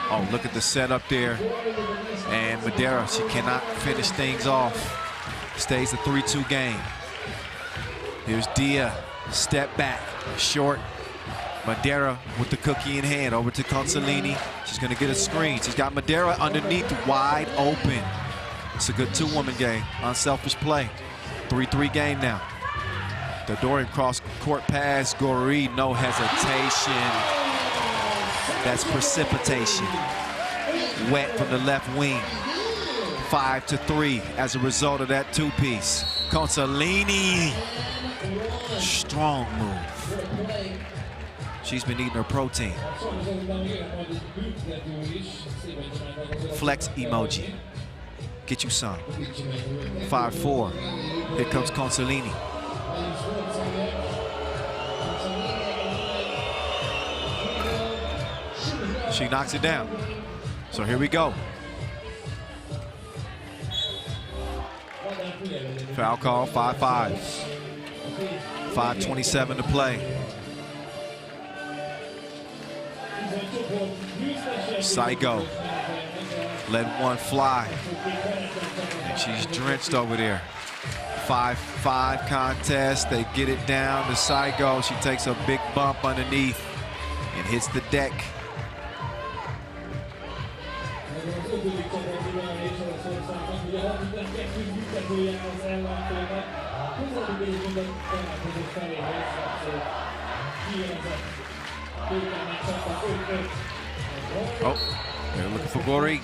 Oh, look at the setup there. And Madeira, she cannot finish things off. Stays the 3-2 game. Here's Dia, step back, short. Madeira with the cookie in hand, over to Consolini. She's gonna get a screen. She's got Madeira underneath, wide open. It's a good two-woman game, unselfish play. 3-3 game now. The Dorian cross-court pass, Gori, no hesitation. That's precipitation. Wet from the left wing. 5-3 as a result of that two-piece. Consolini, strong move. She's been eating her protein. Flex emoji. Get you some. 5-4. Here comes Consolini. She knocks it down. So here we go. Foul call, 5-5. 5:27 to play. Saigo let one fly. And she's drenched over there. 5-5 contest. They get it down to Saigo. She takes a big bump underneath and hits the deck. Oh, they're looking for Gori.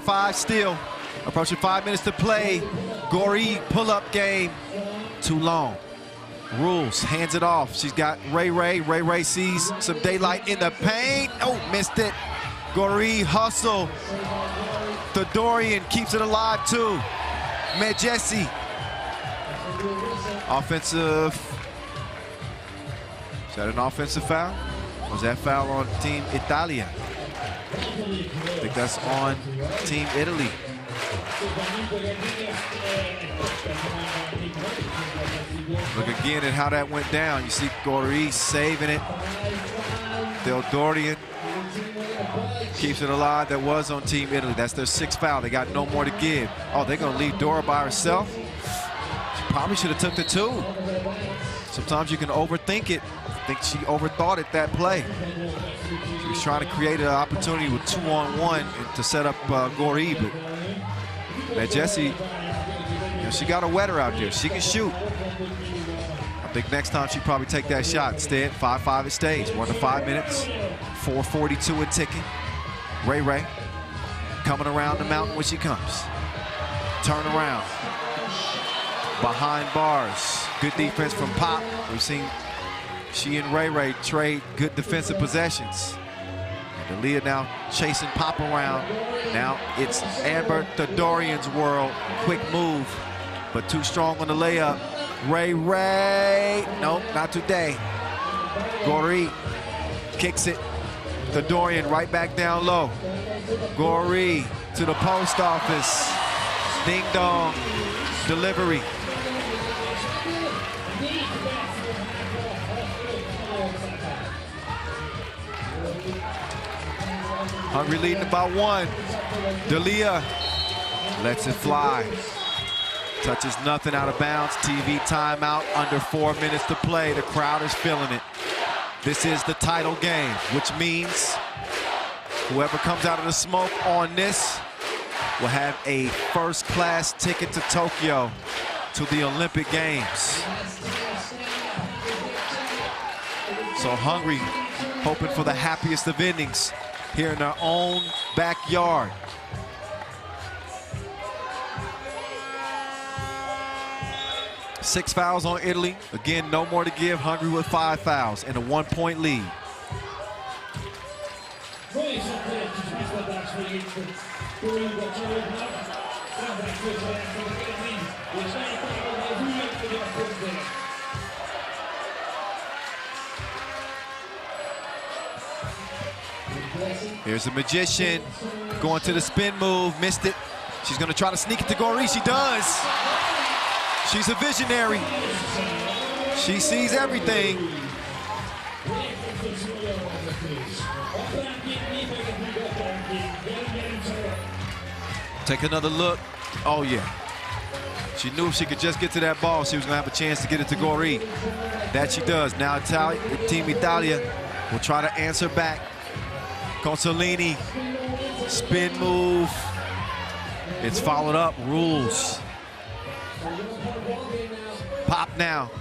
Five still. Approaching 5 minutes to play. Gori pull-up game. Too long. Rules hands it off. She's got Ray. Ray sees some daylight in the paint. Oh, missed it. Gori hustle. Thedorian keeps it alive too. Medjesi. Offensive. Is that an offensive foul? Was that foul on Team Italia? I think that's on Team Italy. Look again at how that went down. You see Gori saving it. Thedorian keeps it alive. That was on Team Italy. That's their 6th foul. They got no more to give. Oh, they're going to leave Dora by herself? She probably should have took the 2. Sometimes you can overthink it. I think she overthought it, that play. She was trying to create an opportunity with 2-on-1 and to set up Gori, but Medjesi, you know, she got a wetter out there. She can shoot. I think next time she'd probably take that shot. Instead, 5-5 it stays. 1 to 5 minutes, 4:42 and ticking. Ray coming around the mountain when she comes. Turn around. Behind bars. Good defense from Pop. We've seen she and Ray trade good defensive possessions. And D'Elia now chasing Pop around. Now it's Amber Thedorian's world. Quick move, but too strong on the layup. Ray. Nope, not today. Gori kicks it. Thedorian right back down low. Gori to the post office. Ding dong. Delivery. Hungary leading by 1. D'Elia lets it fly. Touches nothing out of bounds. TV timeout. Under 4 minutes to play. The crowd is feeling it. This is the title game, which means whoever comes out of the smoke on this will have a first-class ticket to Tokyo, to the Olympic Games. So Hungary hoping for the happiest of endings here in their own backyard. Six fouls on Italy. Again, no more to give. Hungary with 5 fouls and a 1-point lead. Here's the magician going to the spin move, missed it. She's gonna try to sneak it to Gori. She does. She's a visionary. She sees everything. Take another look. Oh yeah. She knew if she could just get to that ball, she was gonna have a chance to get it to Gori. That she does. Now Team Italia will try to answer back. Consolini, spin move. It's followed up, rules. Pop now.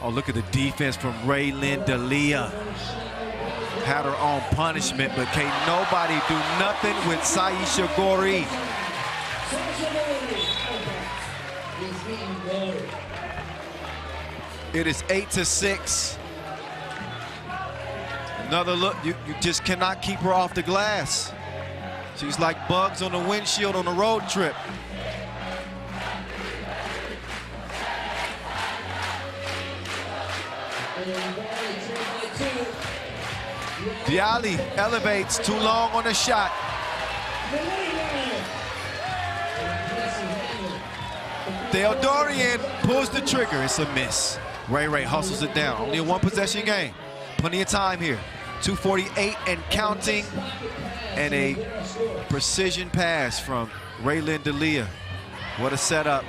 Oh, look at the defense from Raylin D'Elia. Had her on punishment, but can't nobody do nothing with Saisha Gori. It is 8-6. Another look, you just cannot keep her off the glass. She's like bugs on the windshield on a road trip. Dialli elevates, too long on the shot. Thedorian pulls the trigger, it's a miss. Ray hustles it down, only a 1-possession game. Plenty of time here. 2:48 and counting. And a precision pass from Raylin D'Elia. What a setup.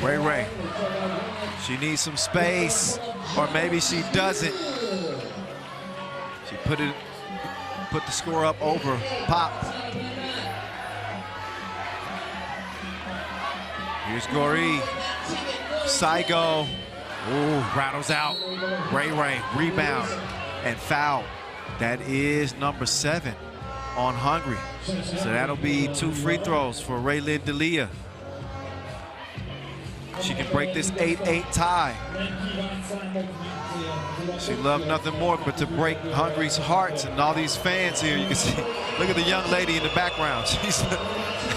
Ray. She needs some space, or maybe she doesn't. She put the score up over Pop. Here's Gori. Saigo. Ooh, rattles out. Ray, rebound and foul. That is number 7 on Hungary. So that'll be 2 free throws for Raylin D'Elia. She can break this 8-8 tie. She'd love nothing more but to break Hungary's hearts, and all these fans here, you can see, look at the young lady in the background.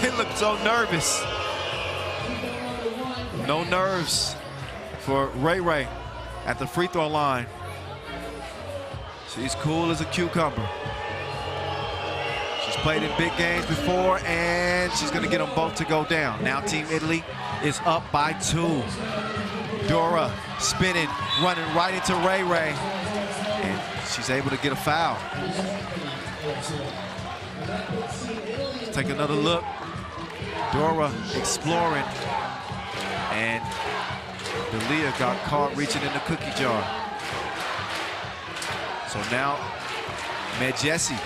They look so nervous. No nerves for Ray at the free throw line. She's cool as a cucumber. She's played in big games before, and she's gonna get them both to go down. Now Team Italy is up by 2. Dora spinning, running right into Ray, and she's able to get a foul. Let's take another look. Dora exploring, and D'Elia got caught reaching in the cookie jar. So now Medjesi,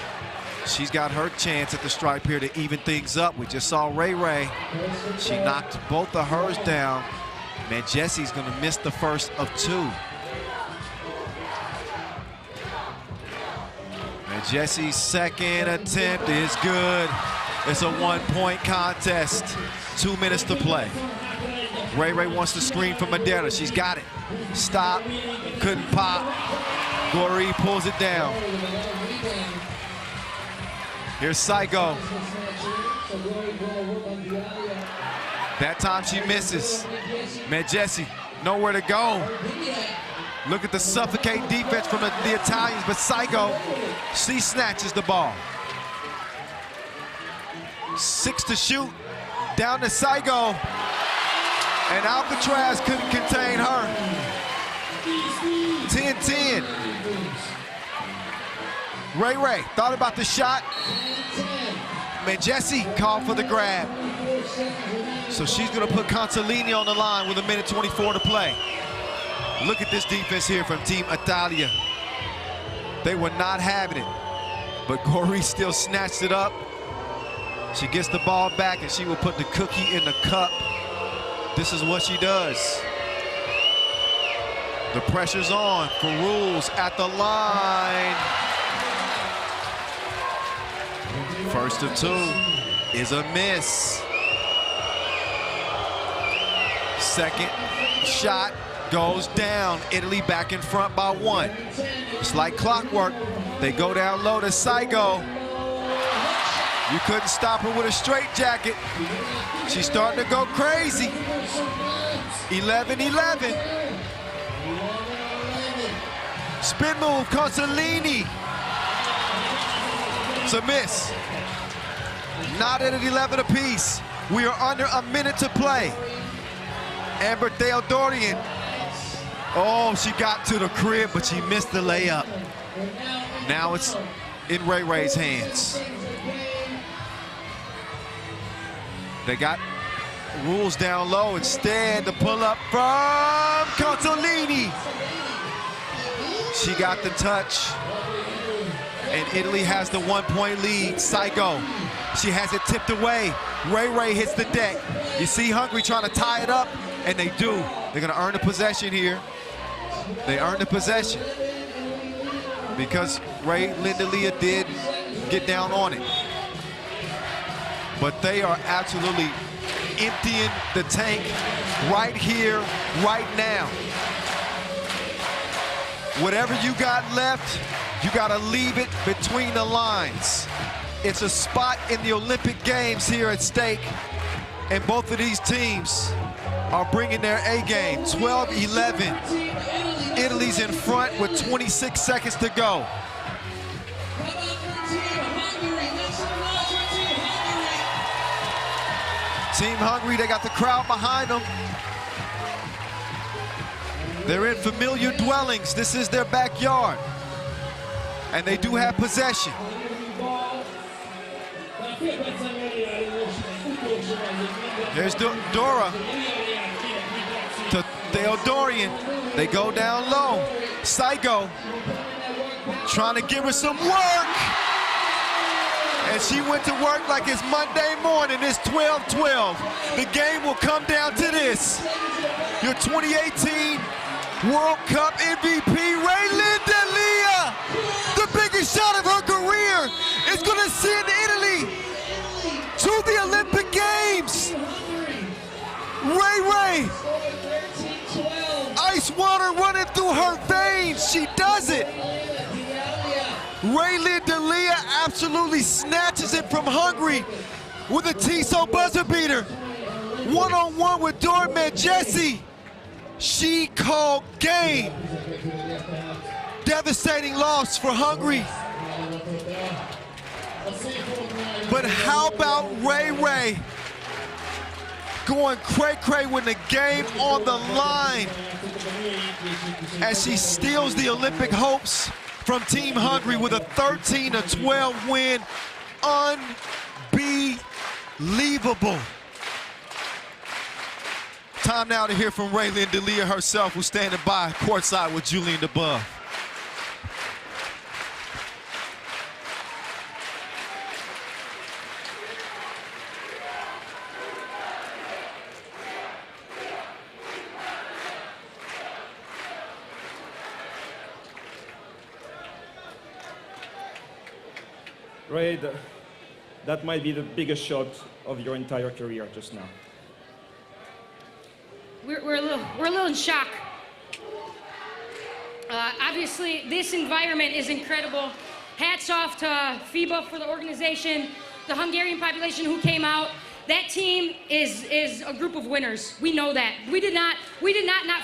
she's got her chance at the stripe here to even things up. We just saw Ray. She knocked both of hers down. Medjesi's gonna miss the first of 2. Medjesi's second attempt is good. It's a 1-point contest. 2 minutes to play. Ray wants to screen from Madeira. She's got it. Stop, couldn't pop. Gori pulls it down. Here's Saigo. That time she misses. Medjesi, nowhere to go. Look at the suffocating defense from the Italians, but Saigo, she snatches the ball. 6 to shoot, down to Saigo, and Alcatraz couldn't contain her. 10-10. Ray thought about the shot. Medjesi called for the grab. So she's gonna put Consolini on the line with 1:24 to play. Look at this defense here from Team Italia. They were not having it, but Gori still snatched it up. She gets the ball back, and she will put the cookie in the cup. This is what she does. The pressure's on for Rules at the line. First of 2 is a miss. Second shot goes down. Italy back in front by 1. It's like clockwork. They go down low to Saigo. You couldn't stop her with a straitjacket. She's starting to go crazy. 11-11. Spin move, Consolini. It's a miss. Not at 11 apiece. We are under a minute to play. Amber Theodorian. Oh, she got to the crib, but she missed the layup. Now it's in Ray's hands. They got Rules down low. Instead, the pull up from Consolini. She got the touch. And Italy has the 1-point lead. Saigo, she has it tipped away. Ray hits the deck. You see Hungary trying to tie it up, and they do. They're gonna earn the possession here. They earn the possession because Raylin D'Elia did get down on it. But they are absolutely emptying the tank right here, right now. Whatever you got left, you gotta leave it between the lines. It's a spot in the Olympic Games here at stake, and both of these teams are bringing their A game. 12-11. Italy's in front with 26 seconds to go. Team Hungary, they got the crowd behind them. They're in familiar dwellings. This is their backyard. And they do have possession. Here's Dora to Theodorian. They go down low. Saigo trying to give her some work. And she went to work like it's Monday morning. It's 12-12. The game will come down to this. Your 2018 World Cup MVP, Raylin D'Elia. The biggest shot send Italy to the Olympic Games. Ray, ice water running through her veins. She does it. Raylin D'Elia absolutely snatches it from Hungary with a Tissot buzzer beater. One-on-one with doorman Jesse. She called game. Devastating loss for Hungary. But how about Ray going cray-cray with the game on the line as she steals the Olympic hopes from Team Hungary with a 13-12 win. Unbelievable. Time now to hear from Raylin D'Elia herself, who's standing by courtside with Julian DeBuff. Ray, that might be the biggest shot of your entire career just now. We're a little in shock. Obviously, this environment is incredible. Hats off to FIBA for the organization, the Hungarian population who came out. That team is a group of winners. We know that. We did not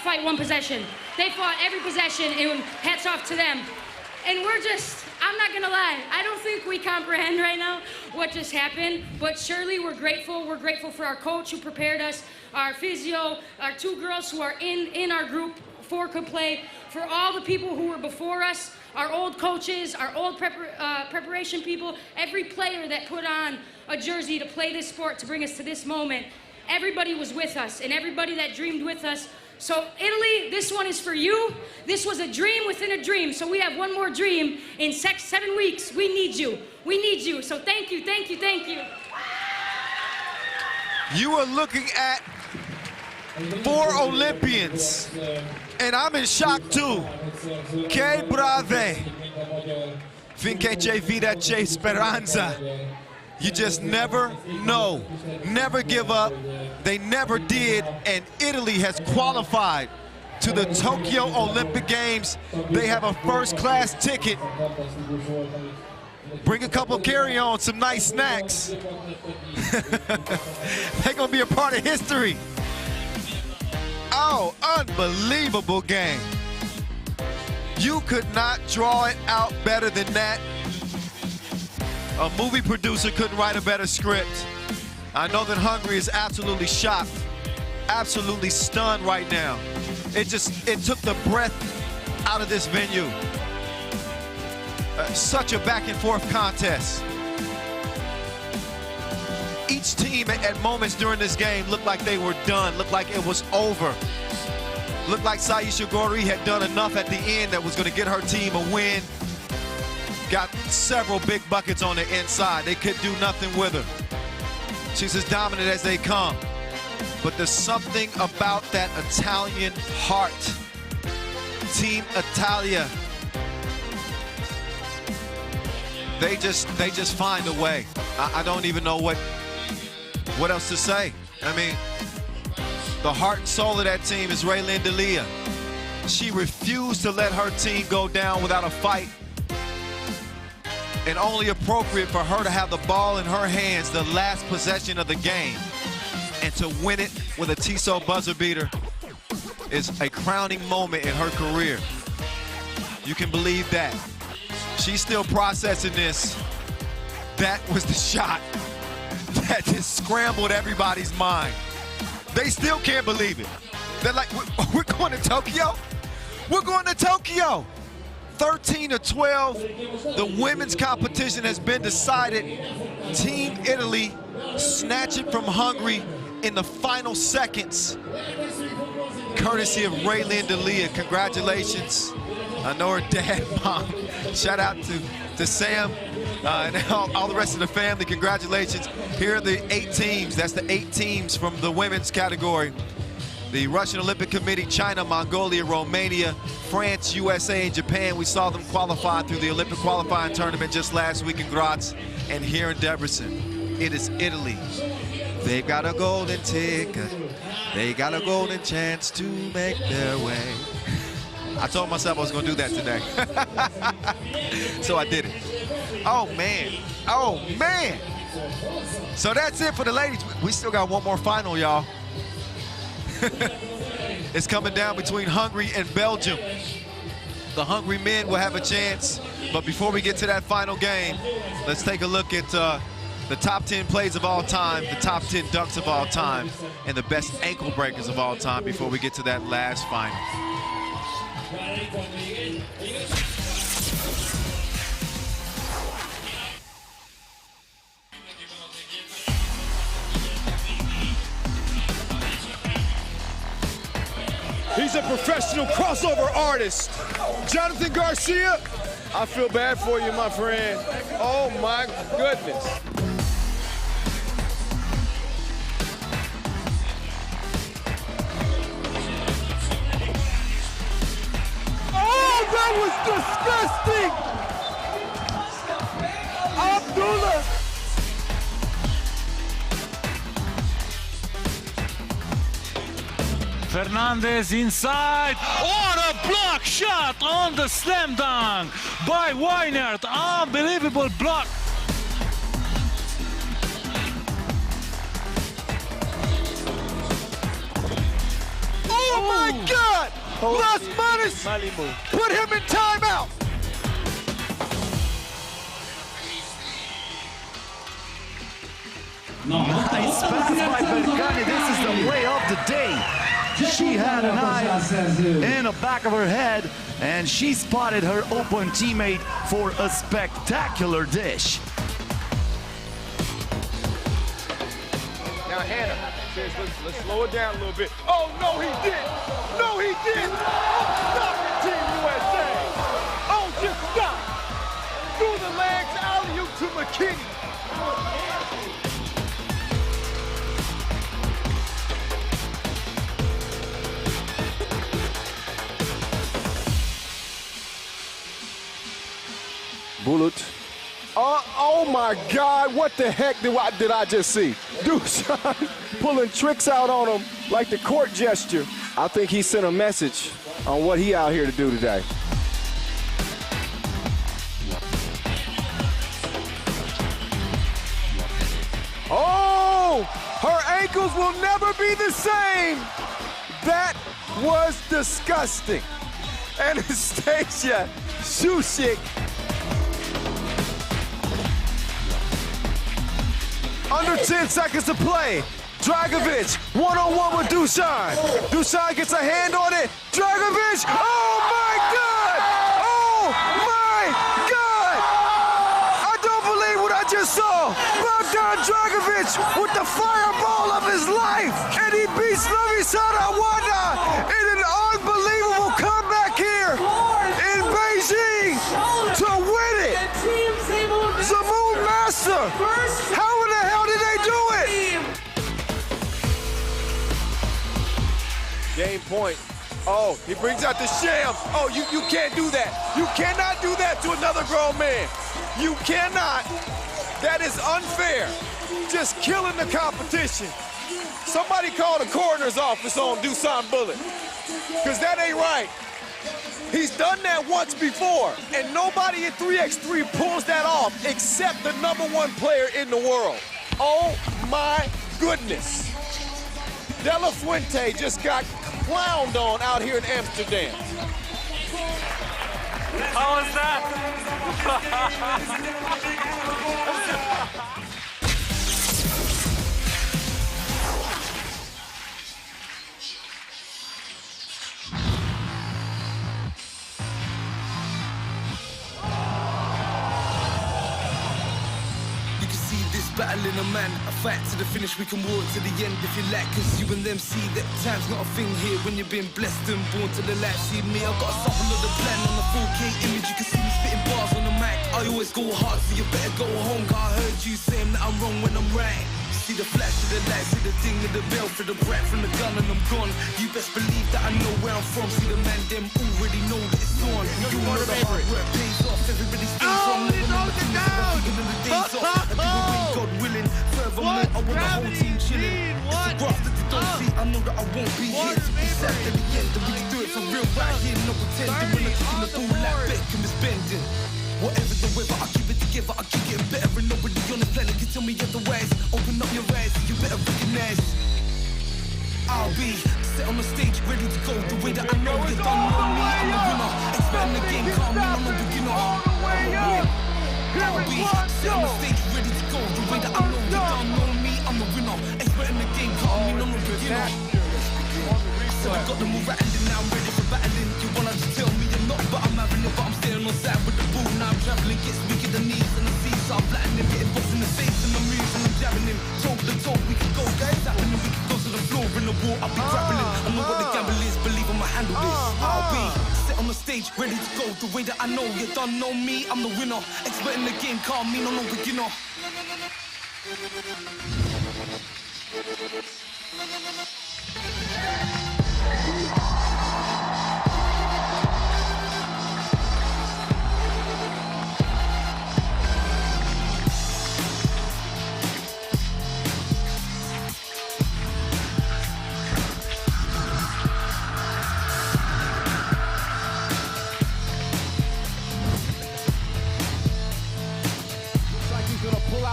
fight one possession. They fought every possession, and hats off to them. And we're just, I'm not gonna lie, I don't think we comprehend right now what just happened, but surely we're grateful. We're grateful for our coach who prepared us, our physio, our two girls who are in our group for could play, for all the people who were before us, our old coaches, our old preparation people, every player that put on a jersey to play this sport to bring us to this moment. Everybody was with us, and everybody that dreamed with us. So Italy, this one is for you. This was a dream within a dream. So we have one more dream in 7 weeks. We need you. We need you. So thank you, thank you, thank you. You are looking at 4 Olympians, and I'm in shock too. Que brave. Finché c'è vida c'è speranza. You just never know, never give up. They never did, and Italy has qualified to the Tokyo Olympic Games. They have a first-class ticket. Bring a couple carry-on, some nice snacks. They're gonna be a part of history. Oh, unbelievable game. You could not draw it out better than that. A movie producer couldn't write a better script. I know that Hungary is absolutely shocked, absolutely stunned right now. It took the breath out of this venue. Such a back and forth contest. Each team at moments during this game looked like they were done, looked like it was over. Looked like Saisha Gori had done enough at the end that was gonna get her team a win. Got several big buckets on the inside. They could do nothing with her. She's as dominant as they come. But there's something about that Italian heart. Team Italia. They just find a way. I don't even know what else to say. I mean, the heart and soul of that team is Raylin D'Elia. She refused to let her team go down without a fight. And only appropriate for her to have the ball in her hands the last possession of the game. And to win it with a Tissot buzzer beater is a crowning moment in her career. You can believe that. She's still processing this. That was the shot that just scrambled everybody's mind. They still can't believe it. They're like, we're going to Tokyo? We're going to Tokyo. 13-12, the women's competition has been decided. Team Italy snatch it from Hungary in the final seconds, courtesy of Raylin D'Elia. Congratulations. I know her dad, mom. Shout out to Sam and all the rest of the family. Congratulations. Here are the 8 teams. That's the 8 teams from the women's category. The Russian Olympic Committee, China, Mongolia, Romania, France, USA, and Japan. We saw them qualify through the Olympic qualifying tournament just last week in Graz, and here in Debrecen, it is Italy. They've got a golden ticket. They got a golden chance to make their way. I told myself I was gonna do that today. So I did it. Oh man, oh man. So that's it for the ladies. We still got one more final, y'all. It's coming down between Hungary and Belgium. The Hungary men will have a chance, but before we get to that final game, let's take a look at the top 10 plays of all time, the top 10 dunks of all time, and the best ankle breakers of all time before we get to that last final. He's a professional crossover artist. Jonathan Garcia, I feel bad for you, my friend. Oh my goodness. Oh, that was disgusting. Abdullah. Fernandez inside. What a block shot on the slam dunk by Weinert. Unbelievable block. Oh my God! Las Manos put him in timeout. Nice pass by Berkane. This is the play of the day. She had an eye in the back of her head, and she spotted her open teammate for a spectacular dish. Now Hannah says, let's slow it down a little bit. Oh, no, he didn't. No, he didn't. Oh, stop it, Team USA. Oh, just stop. Through the legs, alley-oop to McKinney. Bullet. Oh my God, what the heck did I just see? Dusan pulling tricks out on him like the court gesture. I think he sent a message on what he out here to do today. Oh, her ankles will never be the same. That was disgusting. Anastasia Shusik. Under 10 seconds to play. Dragovic, one-on-one with Dusan. Dusan gets a hand on it. Dragovic, oh my God! Oh my God! I don't believe what I just saw. Bogdan Dragovic with the fireball of his life. And he beats Novisada Wanda in an unbelievable comeback here in Beijing to win it. Zamoon Master, how in the hell did they do it? Game point. Oh, he brings out the sham. Oh, you can't do that. You cannot do that to another grown man. You cannot. That is unfair. Just killing the competition. Somebody call the coroner's office on Dusan Bullet, because that ain't right. He's done that once before, and nobody in 3x3 pulls that off except the #1 player in the world. Oh my goodness. De La Fuente just got clowned on out here in Amsterdam. How was that? Battling a man, a fight to the finish, we can walk to the end if you like. Cause you and them see that time's not a thing here when you've been blessed and born to the life. See me, I've got a sample of the plan on the 4K image. You can see me spitting bars on the mic. I always go hard, so you better go home. Cause I heard you saying that I'm wrong when I'm right. See the flash of the light, see the ding of the bell, for the breath from the gun and I'm gone. You best believe that I know where I'm from. See the man, them already know that it's on. You know the hard work pays off. Everybody stays on. Living on the down. Giving them the days off. I do it when God willing. Furthermore, I want the whole team chilling. It's a graph that they don't see. I know that I won't be here to be sad at the end. And we can do it for real right here. No pretending. When I'm kicking the ball like Beckham is bending. Whatever the weather, I keep it together, I keep getting better. And nobody on the planet can tell me otherwise. Open up your eyes, you better recognize. I'll be set on the stage, ready to go. The way that I know you don't know me, I'm the winner. Expanding the game, calm me, I'm a beginner. I'll be set on the stage, ready to go. The way that I know you don't know me, I'm the winner. Expanding the game, calm me, I'm a beginner. So I got the move right and now I'm ready for battling. You wanna just tell me you're not, but I'm having it, but I'm staying on side with the ball. Now I'm traveling, gets weak at the knees and the seas, so I'm flattening, getting boxed in the face and the moves and I'm jabbing him. Toe to toe, we can go, guys, happening, we can go to the floor in the war. I'll be grappling. I know what the gamble is, believe I'ma handle this. I'll be set on the stage, ready to go. The way that I know you don't know me, I'm the winner. Expert in the game, call me no beginner.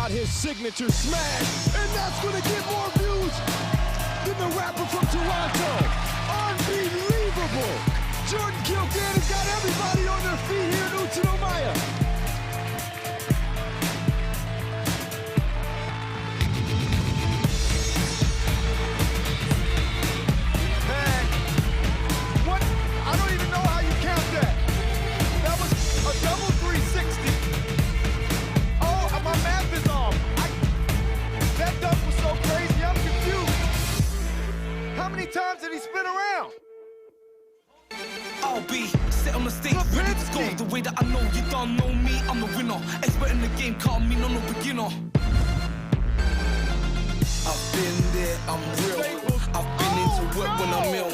His signature smash, and that's gonna get more views than the rapper from Toronto. Unbelievable! Jordan Kilcan has got everybody on their feet here in Utsunomiya. Man, what? I don't even know how you count that. That was a double 360. Oh, my math is off. That dunk was so crazy, I'm confused. How many times did he spin around? I'll be set on the stage, ready to go. The way that I know you don't know me, I'm the winner. Expert in the game, call me no beginner. I've been there, I'm real. I've been into work when I'm ill.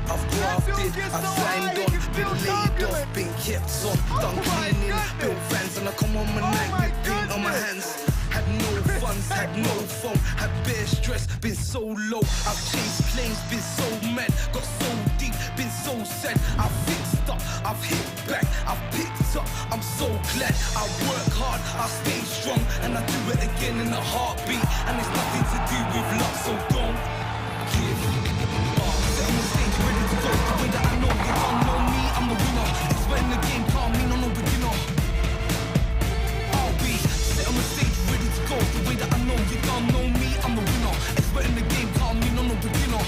I've grafted, I've signed on, been laid off, been kept on, done cleaning, built fans, and I come on my neck with paint on my hands. Had no funds, had no phone, had bare stress, been so low. I've chased claims, been so mad, got so deep, been so sad. I've fixed up, I've hit back, I've picked up, I'm so glad. I work hard, I stay strong, and I do it again in a heartbeat. And it's nothing to do with luck, so don't give up. Set on the stage, ready to go. The way that I know you don't know me, I'm the winner. Expert in the game, call me no beginner. I'll be set on the stage, ready to go. The way that I know you don't know me, I'm the winner. Expert in the game, call me no beginner.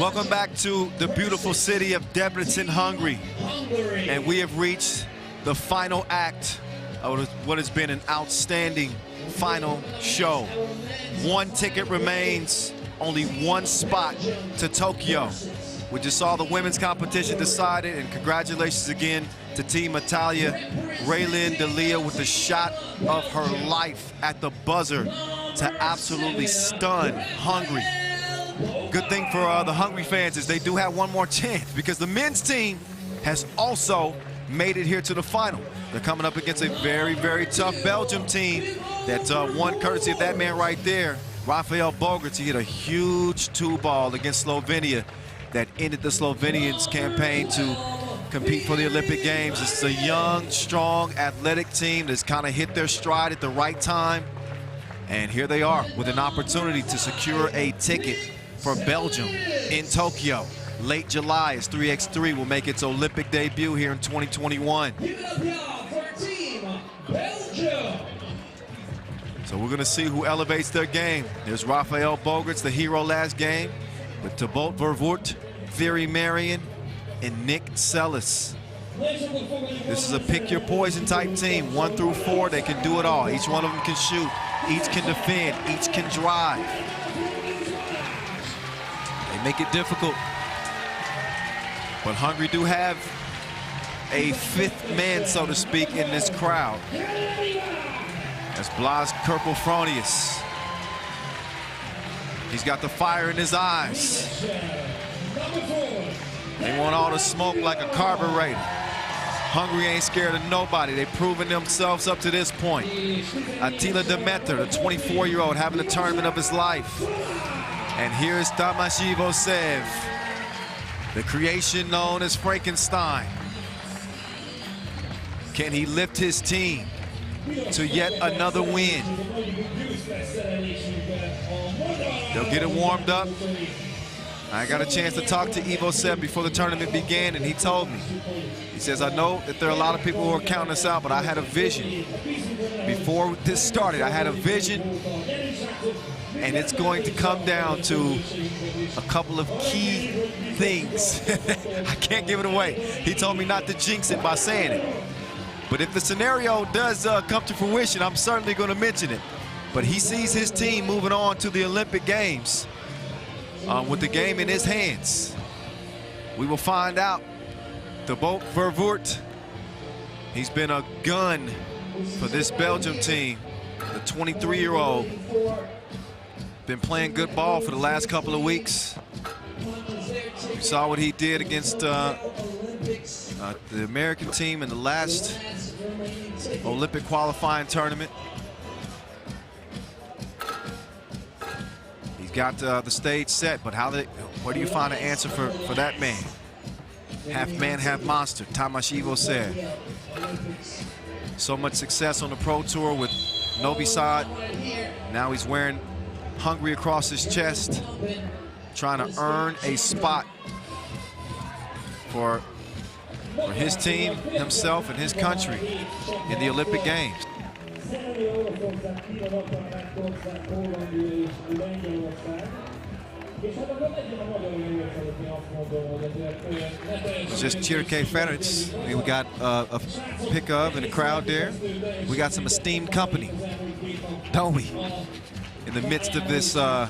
Welcome back to the beautiful city of Debrecen, Hungary. And we have reached the final act of what has been an outstanding final show. One ticket remains, only one spot to Tokyo. We just saw the women's competition decided, and congratulations again to Team Italia. Raylin D'Elia with the shot of her life at the buzzer to absolutely stun Hungary. Good thing for the Hungary fans is they do have one more chance, because the men's team has also made it here to the final. They're coming up against a very, very tough Belgium team that won courtesy of that man right there, Rafael Bogarts. He hit a huge 2-ball against Slovenia that ended the Slovenians' campaign to compete for the Olympic Games. It's a young, strong, athletic team that's kind of hit their stride at the right time. And here they are with an opportunity to secure a ticket for Belgium in Tokyo. Late July as 3x3 will make its Olympic debut here in 2021. So we're gonna see who elevates their game. There's Rafael Bogarts, the hero last game, with Thibaut Vervoort, Thierry Marion, and Nick Sellis. This is a pick your poison type team. 1 through 4, they can do it all. Each one of them can shoot, each can defend, each can drive. They make it difficult. But Hungary do have a 5th man, so to speak, in this crowd. That's Blas Kerpel-Fronius. He's got the fire in his eyes. They want all the smoke like a carburetor. Hungary ain't scared of nobody. They've proven themselves up to this point. Attila Demeter, the 24-year-old, having the tournament of his life. And here's Tamas Ivosev, the creation known as Frankenstein. Can he lift his team to yet another win? They'll get it warmed up. I got a chance to talk to Ivosev before the tournament began, and he told me, he says, I know that there are a lot of people who are counting us out, but I had a vision. Before this started, I had a vision, and it's going to come down to a couple of key things. I can't give it away. He told me not to jinx it by saying it. But if the scenario does come to fruition, I'm certainly going to mention it. But he sees his team moving on to the Olympic Games with the game in his hands. We will find out. Thibaut Vervoort, he's been a gun for this Belgium team. The 23-year-old, been playing good ball for the last couple of weeks. You saw what he did against the American team in the last Olympic qualifying tournament. He's got the stage set, but where do you find an answer for that man? Half man, half monster, Tamas Ivosev. So much success on the Pro Tour with Novi Sad. Now he's wearing Hungary across his chest, trying to earn a spot for his team, himself, and his country in the Olympic Games. It's just Tirke Ferenc. We got a pick of in the crowd there. We got some esteemed company, don't we? In the midst of this, I'll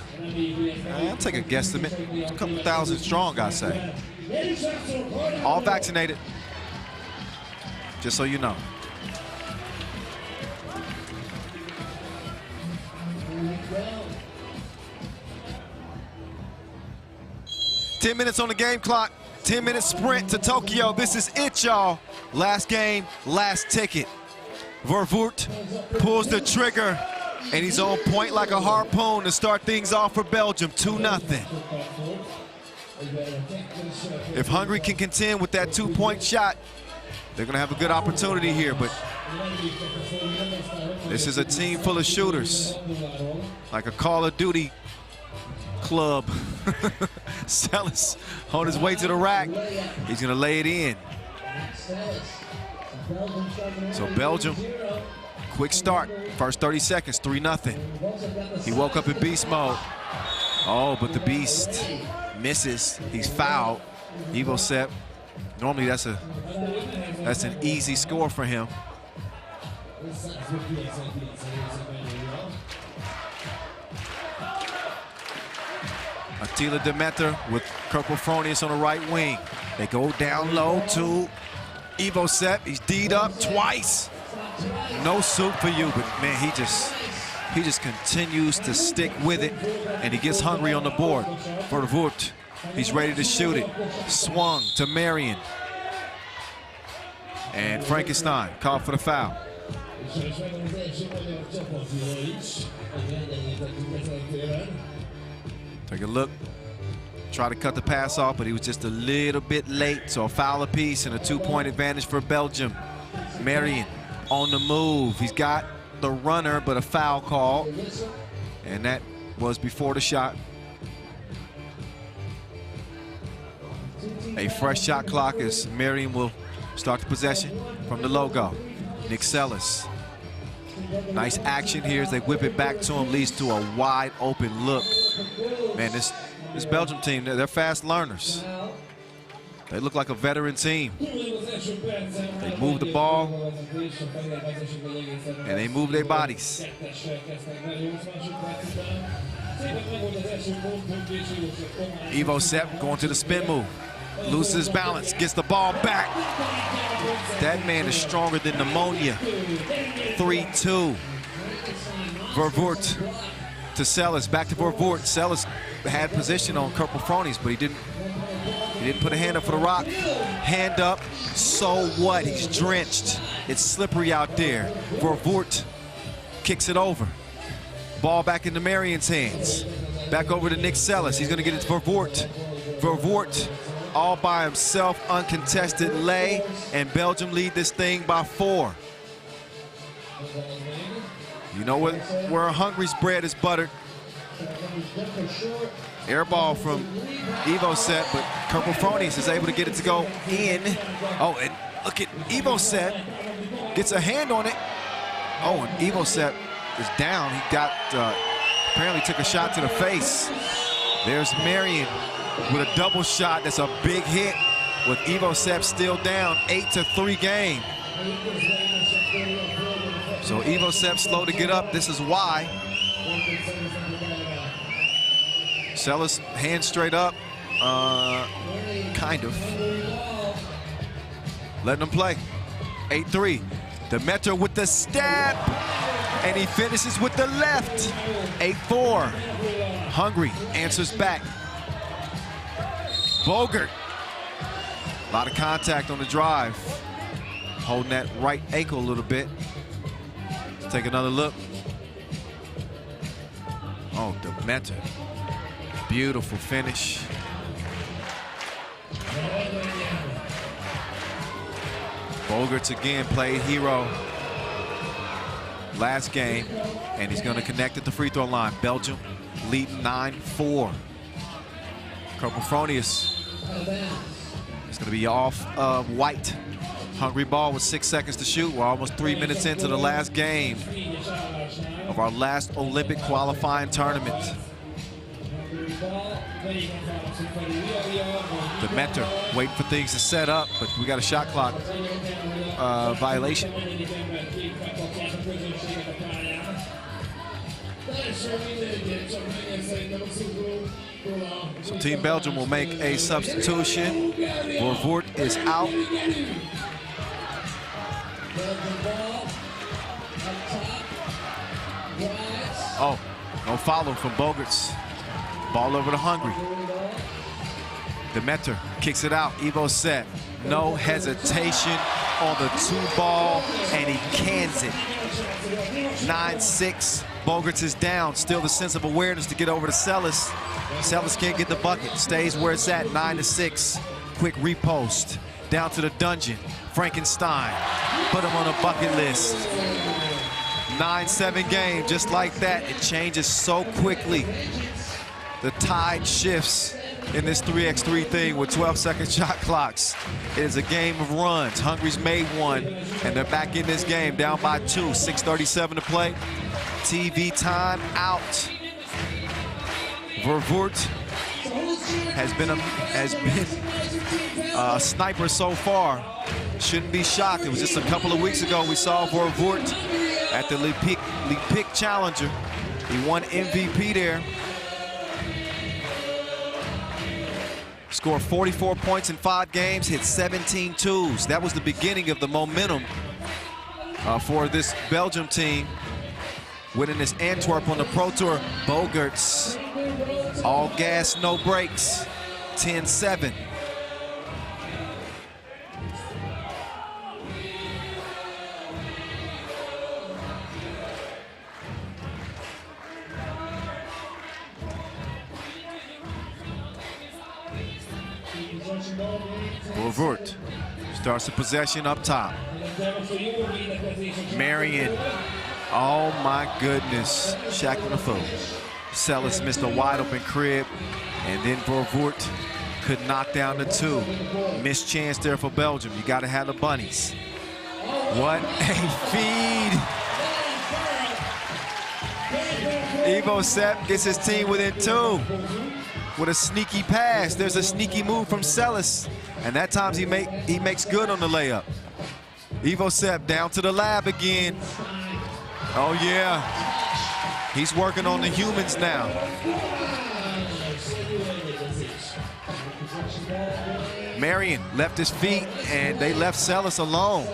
take a guesstimate, a couple thousand strong, I say. All vaccinated, just so you know. Ten minutes on the game clock, 10-minute sprint to Tokyo. This is it, y'all. Last game, last ticket. Vervoort pulls the trigger, and he's on point like a harpoon to start things off for Belgium, 2-0. If Hungary can contend with that 2-point shot, they're gonna have a good opportunity here, but this is a team full of shooters, like a Call of Duty club. Sellis on his way to the rack. He's gonna lay it in. So Belgium, quick start, first 30 seconds, 3-0. He woke up in beast mode. Oh, but the Beast misses. He's fouled. Ivo Sepp, normally that's an easy score for him. Attila Demeter with Kerpel-Fronius on the right wing. They go down low to Ivo Sepp. He's D'd up twice. No soup for you, but man, he just continues to stick with it, and he gets Hungary on the board. Vervoort, he's ready to shoot it. Swung to Marion. And Frankenstein called for the foul. Take a look. Try to cut the pass off, but he was just a little bit late. So a foul apiece and a 2-point advantage for Belgium. Marion on the move. He's got the runner, but a foul call. And that was before the shot. A fresh shot clock as Marion will start the possession from the logo. Nick Sellis. Nice action here as they whip it back to him, leads to a wide open look. Man, this Belgium team, they're fast learners. They look like a veteran team. They move the ball, and they move their bodies. Ivo Sepp going to the spin move. Loses balance, gets the ball back. That man is stronger than pneumonia. 3-2. Vervoort to Sellis, back to Vervoort. Sellis had position on Kerpel-Fronius, but he didn't put a hand up for the rock. Hand up, so what? He's drenched. It's slippery out there. Vervoort kicks it over. Ball back into Marion's hands. Back over to Nick Sellis. He's gonna get it to Vervoort. Vervoort all by himself, uncontested lay, and Belgium lead this thing by 4. You know what? Where Hungary's bread is buttered. Air ball from Ivo Sepp, but Kerpel-Fronius is able to get it to go in. Oh, and look at Ivo Sepp, gets a hand on it. Oh, and Ivo Sepp is down. He got, apparently took a shot to the face. There's Marion with a double shot. That's a big hit with Ivo Sepp still down. 8-3 game. So Ivo Sepp slow to get up. This is why. Sellis hand straight up, kind of. Letting him play. 8-3. Demeter with the stab, and he finishes with the left. 8-4. Hungary answers back. Bogert. A lot of contact on the drive. Holding that right ankle a little bit. Let's take another look. Oh, Demeter. Beautiful finish. Bogert's again played hero last game, and he's going to connect at the free throw line. Belgium leading 9-4. Kerpel-Fronius is going to be off of white. Hungary ball with 6 seconds to shoot. We're almost 3 minutes into the last game of our last Olympic qualifying tournament. Demeter waiting for things to set up, but we got a shot clock violation. So Team Belgium will make a substitution. Vervoort is out. Oh, no follow from Bogerts. Ball over to Hungary. Demeter kicks it out. Ivo Sepp, no hesitation on the 2-ball, and he cans it. 9-6. Bogerts is down. Still the sense of awareness to get over to Sellis. Sellis can't get the bucket. Stays where it's at. 9-6. Quick repost. Down to the dungeon. Frankenstein. Put him on a bucket list. 9-7 game. Just like that. It changes so quickly. The tide shifts in this 3x3 thing with 12-second shot clocks. It is a game of runs. Hungary's made one, and they're back in this game, down by 2. 6:37 to play. TV time out. Vervoort has been a sniper so far. Shouldn't be shocked. It was just a couple of weeks ago we saw Vervoort at the Lepic Challenger. He won MVP there. Scored 44 points in 5 games, hit 17 twos. That was the beginning of the momentum for this Belgium team. Winning this Antwerp on the Pro Tour. Bogerts, all gas, no brakes, 10-7. Vervoort starts the possession up top. Marion, oh my goodness, shacking the fool. Sellis missed a wide open crib, and then Vervoort could knock down the 2. Missed chance there for Belgium. You gotta have the bunnies. What a feed. Ivo Sepp gets his team within 2. With a sneaky pass. There's a sneaky move from Sellis, and that time he makes good on the layup. Ivo Sepp down to the lab again. Oh yeah, he's working on the humans now. Marion left his feet, and they left Sellis alone.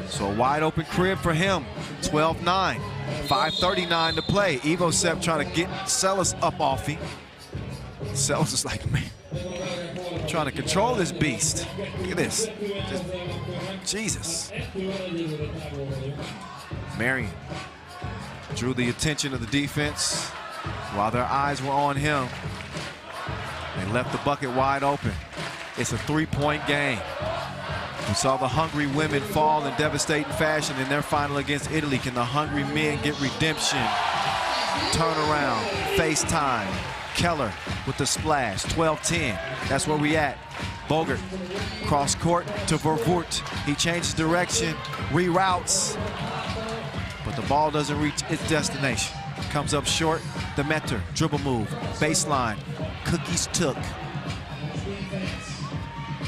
So a wide open crib for him. 12-9, 5:39 to play. Ivo Sepp trying to get Sellis up off him. Sellis is like, man, trying to control this beast. Look at this. Jesus. Marion drew the attention of the defense while their eyes were on him. They left the bucket wide open. It's a 3-point game. We saw the Hungary women fall in devastating fashion in their final against Italy. Can the Hungary men get redemption? Turnaround, FaceTime. Keller with the splash, 12-10. That's where we at. Bogert, cross court to Vervoort. He changes direction, reroutes, but the ball doesn't reach its destination. Comes up short, Demeter, dribble move, baseline, cookies took.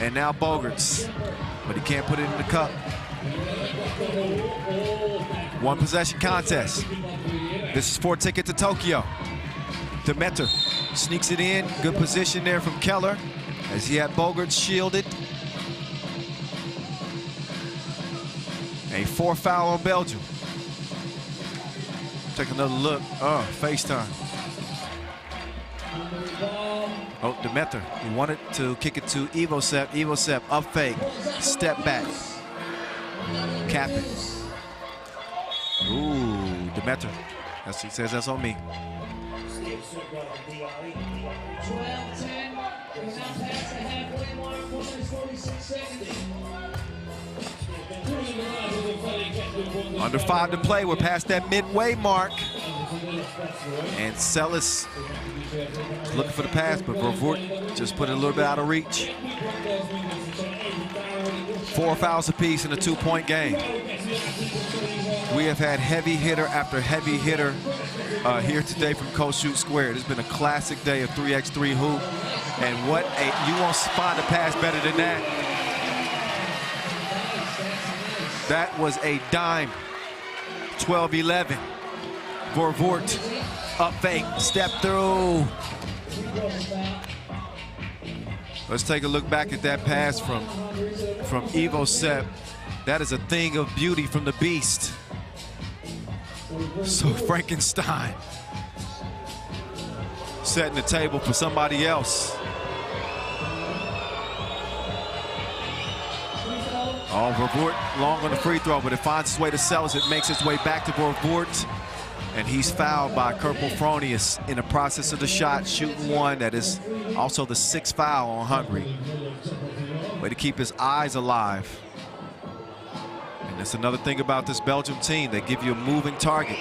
And now Bogerts, but he can't put it in the cup. 1 possession contest. This is for a ticket to Tokyo. Demeter sneaks it in. Good position there from Keller as he had Bogerts shielded. A 4 foul on Belgium. Take another look. Oh, FaceTime. Oh, Demeter. He wanted to kick it to Ivo Sepp. Ivo Sepp up fake. Step back. Cap it. Ooh, Demeter. He says that's on me. Under 5 to play. We're past that midway mark. And Sellis is looking for the pass, but Vervoort just put it a little bit out of reach. 4 fouls apiece in a 2-point game. We have had heavy hitter after heavy hitter here today from Coast Shoot Square. It's been a classic day of 3x3 hoop. And what you won't find a pass better than that. That was a dime. 12-11. Vervoort up fake, step through. Let's take a look back at that pass from Ivo Sepp. That is a thing of beauty from the beast. So Frankenstein setting the table for somebody else. Oh, Vervoort long on the free throw, but it finds its way to Sellis. It makes its way back to Vervoort, and he's fouled by Kerpel-Fronius in the process of the shot, shooting 1. That is also the 6th foul on Hungary. Way to keep his eyes alive. And that's another thing about this Belgium team. They give you a moving target.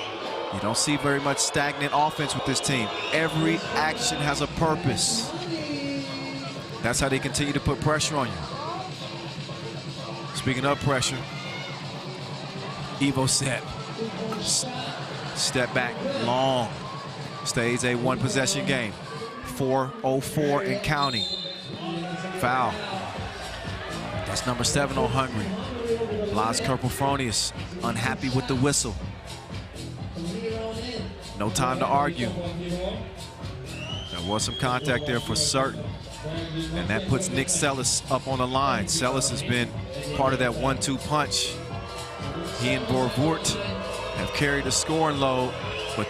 You don't see very much stagnant offense with this team. Every action has a purpose. That's how they continue to put pressure on you. Speaking of pressure, Ivo Sepp. Step back long. Stays a one-possession game. 4:04 and counting. Foul. That's number 7 on Hungary. Blas Kerpelfronius unhappy with the whistle. No time to argue. There was some contact there for certain. And that puts Nick Sellis up on the line. Sellis has been part of that 1-2 punch. He and Vervoort have carried the scoring load, but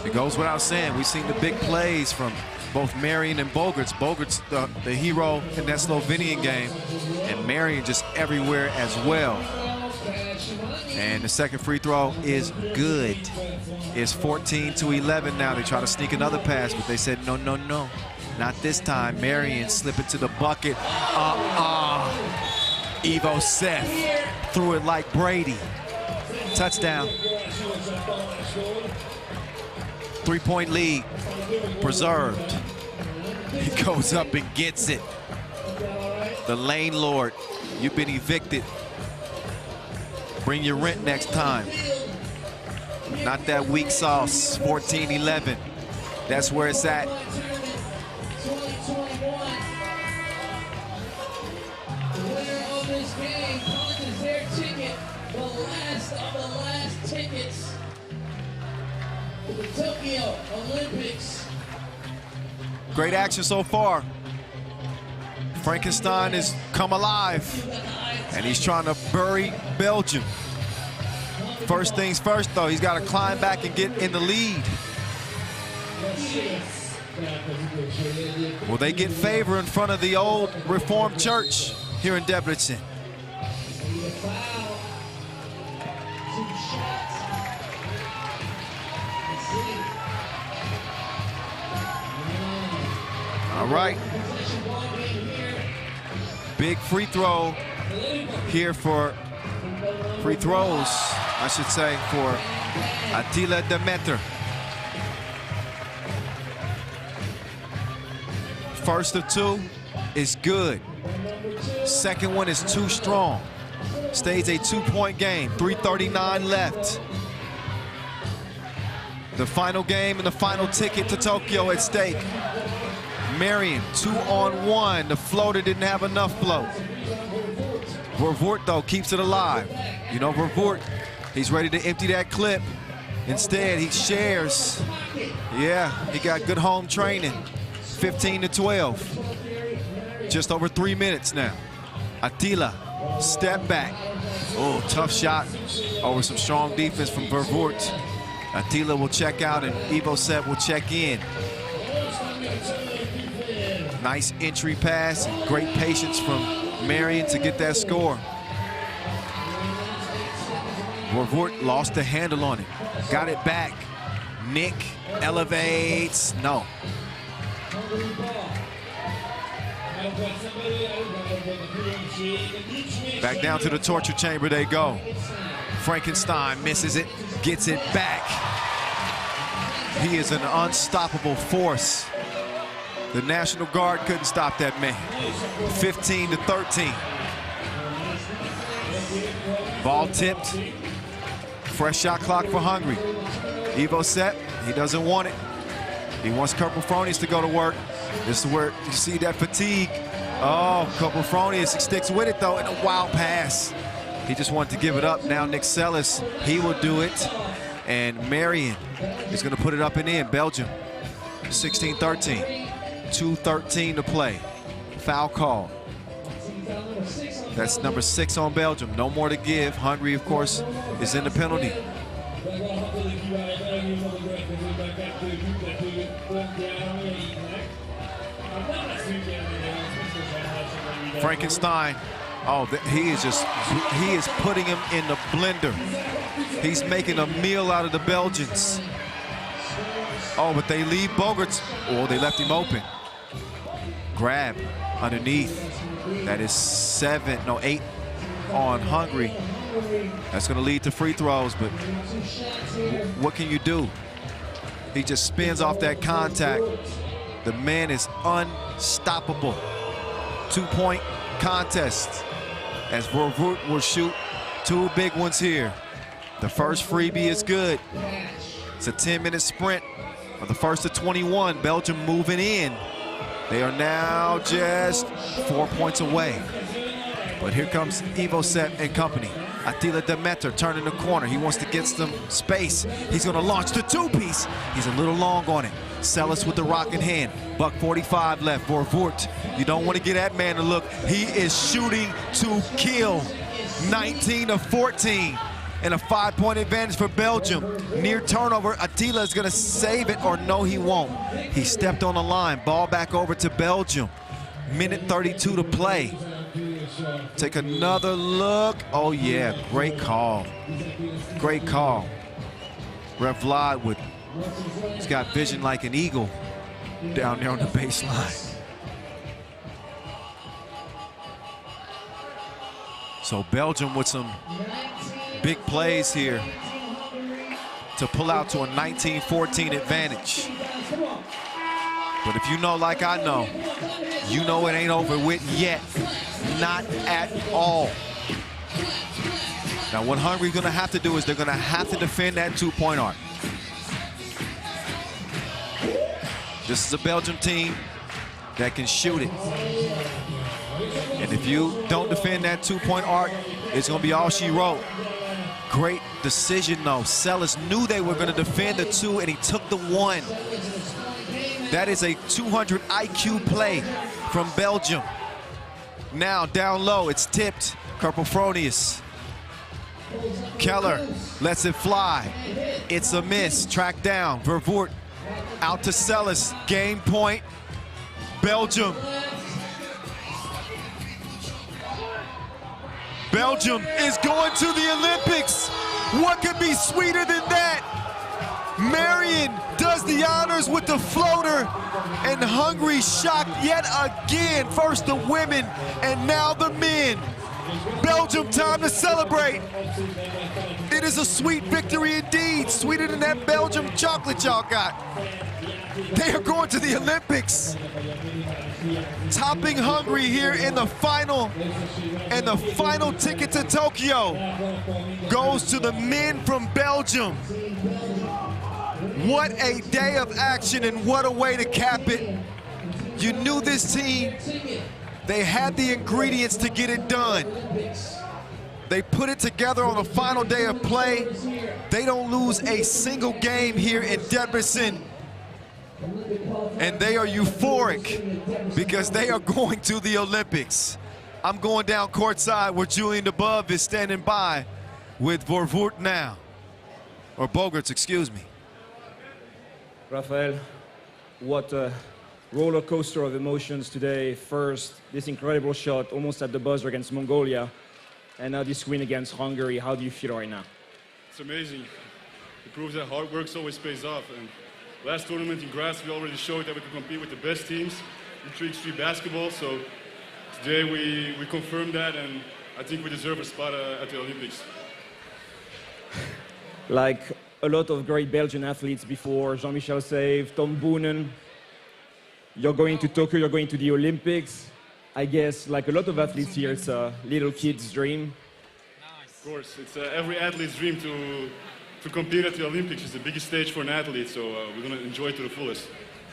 it goes without saying, we've seen the big plays from both Marion and Bogarts. Bogarts, the hero in that Slovenian game, and Marion just everywhere as well. And the second free throw is good. It's 14-11 now. They try to sneak another pass, but they said, no, no, no. Not this time. Marion slip it to the bucket. Ivo Seth threw it like Brady. Touchdown. 3-point lead preserved. He goes up and gets it. The lane lord, you've been evicted. Bring your rent next time. Not that weak sauce. 14-11. That's where it's at. Tickets to the Tokyo Olympics. Great action so far. Frankenstein has come alive, and he's trying to bury Belgium. First things first, though, he's got to climb back and get in the lead. Will they get favor in front of the old Reformed Church here in Debrecen? All right. Big free throw here for free throws, I should say, for Attila Demeter. First of 2 is good. Second one is too strong. Stays a 2-point game, 3:39 left. The final game and the final ticket to Tokyo at stake. Marion, 2-on-1. The floater didn't have enough float. Vervoort, though, keeps it alive. You know, Vervoort, he's ready to empty that clip. Instead, he shares. Yeah, he got good home training. 15-12. Just over 3 minutes now. Attila, step back. Oh, tough shot over some strong defense from Vervoort. Attila will check out and Ivo Seth will check in. Nice entry pass and great patience from Marion to get that score. Vervoort lost the handle on it. Got it back. Nick elevates. No. Back down to the torture chamber they go. Frankenstein misses it, gets it back. He is an unstoppable force. The National Guard couldn't stop that man. 15-13. Ball tipped. Fresh shot clock for Hungary. Ivo Seth, he doesn't want it. He wants Kerpelfronius to go to work. This is where you see that fatigue. Oh, Kerpelfronius sticks with it though, and a wild pass. He just wanted to give it up. Now Nick Sellis, he will do it. And Marion is gonna put it up and in. Belgium, 16-13. 2:13 to play. Foul call. That's number 6 on Belgium. No more to give. Hungary, of course, is in the penalty. Frankenstein, oh, he is putting him in the blender. He's making a meal out of the Belgians. Oh, but they leave Bogarts. Oh, they left him open. Grab underneath. That is 8 on Hungary. That's going to lead to free throws, but what can you do? He just spins off that contact. The man is unstoppable. 2-point contest as Vervoort will shoot 2 big ones here. The first freebie is good. It's a 10-minute sprint The first to 21, Belgium moving in. They are now just 4 points away. But here comes Ivo-Sepp and company. Attila Demeter turning the corner. He wants to get some space. He's gonna launch the two-piece. He's a little long on it. Sellis with the rock in hand. Buck 45 left. Vorvoort, you don't want to get that man to look. He is shooting to kill. 19-14. And a 5-point advantage for Belgium. Near turnover, Attila is gonna save it, or no, he won't. He stepped on the line, ball back over to Belgium. Minute 32 to play. Take another look. Oh yeah, great call. Great call. Ref Vlad he's got vision like an eagle down there on the baseline. So Belgium with some big plays here to pull out to a 19-14 advantage. But if you know like I know, you know it ain't over with yet. Not at all. Now what Hungary's gonna have to do is they're gonna have to defend that 2-point arc. This is a Belgium team that can shoot it. And if you don't defend that 2-point arc, it's gonna be all she wrote. Great decision though. Sellis knew they were gonna defend the 2 and he took the 1. That is a 200 IQ play from Belgium. Now down low, it's tipped. Karpofronius. Keller lets it fly. It's a miss. Track down. Vervoort out to Sellis. Game point. Belgium. Belgium is going to the Olympics. What could be sweeter than that? Marion does the honors with the floater, and Hungary shocked yet again. First the women, and now the men. Belgium, time to celebrate. It is a sweet victory indeed, sweeter than that Belgium chocolate y'all got. They are going to the Olympics, topping Hungary here in the final, and the final ticket to Tokyo goes to the men from Belgium. What a day of action and what a way to cap it. You knew this team, they had the ingredients to get it done. They put it together on the final day of play. They don't lose a single game here in Debrecen. And they are euphoric because they are going to the Olympics. I'm going down courtside where Julian DeBove is standing by with Vorvoort now. Or Bogarts, excuse me. Rafael, what a roller coaster of emotions today. First, this incredible shot almost at the buzzer against Mongolia, and now this win against Hungary. How do you feel right now? It's amazing. It proves that hard work always pays off. And last tournament in Graz, we already showed that we could compete with the best teams in 3x3 basketball. So today we confirmed that, and I think we deserve a spot at the Olympics. Like a lot of great Belgian athletes before, Jean-Michel Save, Tom Boonen, you're going to Tokyo, you're going to the Olympics. I guess, like a lot of athletes here, it's a little kid's dream. Of course, it's every athlete's dream to compete at the Olympics. It's the biggest stage for an athlete, so we're going to enjoy it to the fullest,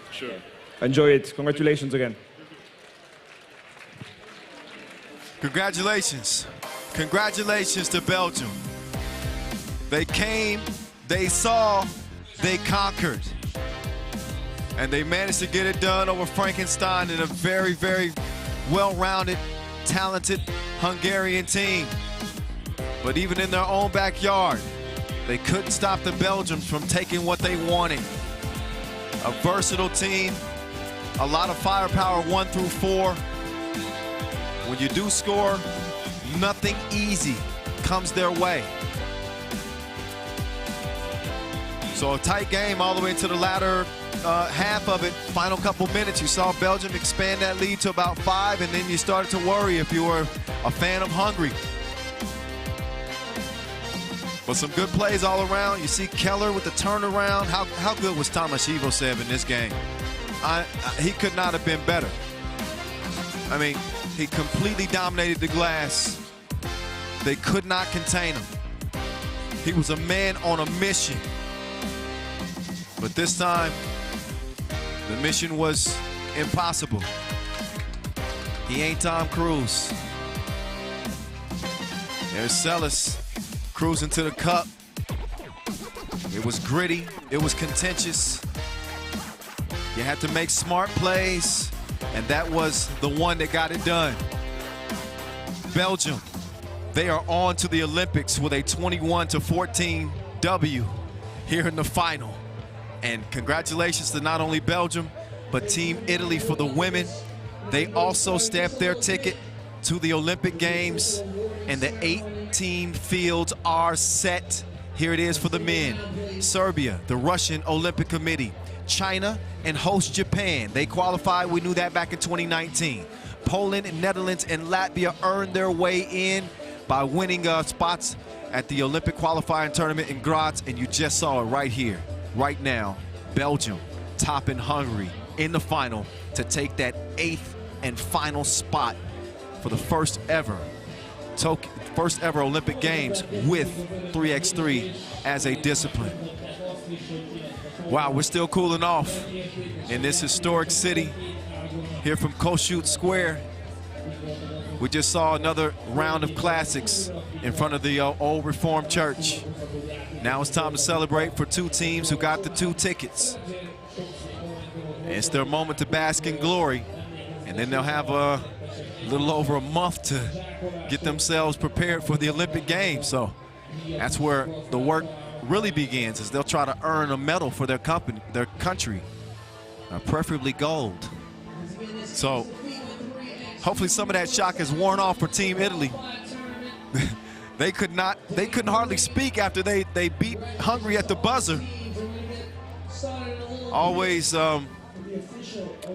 for sure. Enjoy it. Congratulations again. Congratulations. Congratulations to Belgium. They came, they saw, they conquered. And they managed to get it done over Frankenstein in a very, very well-rounded, talented Hungarian team. But even in their own backyard, they couldn't stop the Belgians from taking what they wanted. A versatile team, a lot of firepower 1 through 4. When you do score, nothing easy comes their way. So a tight game all the way to the latter half of it. Final couple minutes, you saw Belgium expand that lead to about 5, and then you started to worry if you were a fan of Hungary. But some good plays all around. You see Keller with the turnaround. How good was Tomasz Ivo-Sepp in this game? He could not have been better. I mean, he completely dominated the glass. They could not contain him. He was a man on a mission. But this time, The mission was impossible. He ain't Tom Cruise. There's Celis cruising to the cup. It was gritty, it was contentious. You had to make smart plays, and that was the one that got it done. Belgium, they are on to the Olympics with a 21-14 W here in the final. And congratulations to not only Belgium, but Team Italy for the women. They also stamped their ticket to the Olympic Games, and the 18 fields are set. Here it is for the men. Serbia, the Russian Olympic Committee, China, and host Japan. They qualified, we knew that back in 2019. Poland, Netherlands, and Latvia earned their way in by winning spots at the Olympic qualifying tournament in Graz, and you just saw it right here, right now. Belgium topping Hungary in the final to take that 8th and final spot for the first ever Olympic Games with 3x3 as a discipline. Wow, we're still cooling off in this historic city here from Kossuth Square. We just saw another round of classics in front of the old Reformed Church. Now it's time to celebrate for two teams who got the 2 tickets. It's their moment to bask in glory, and then they'll have a little over a month to get themselves prepared for the Olympic Games. So that's where the work really begins, is they'll try to earn a medal for their country, preferably gold. So hopefully some of that shock is worn off for Team Italy. They couldn't hardly speak after they beat Hungary at the buzzer. Always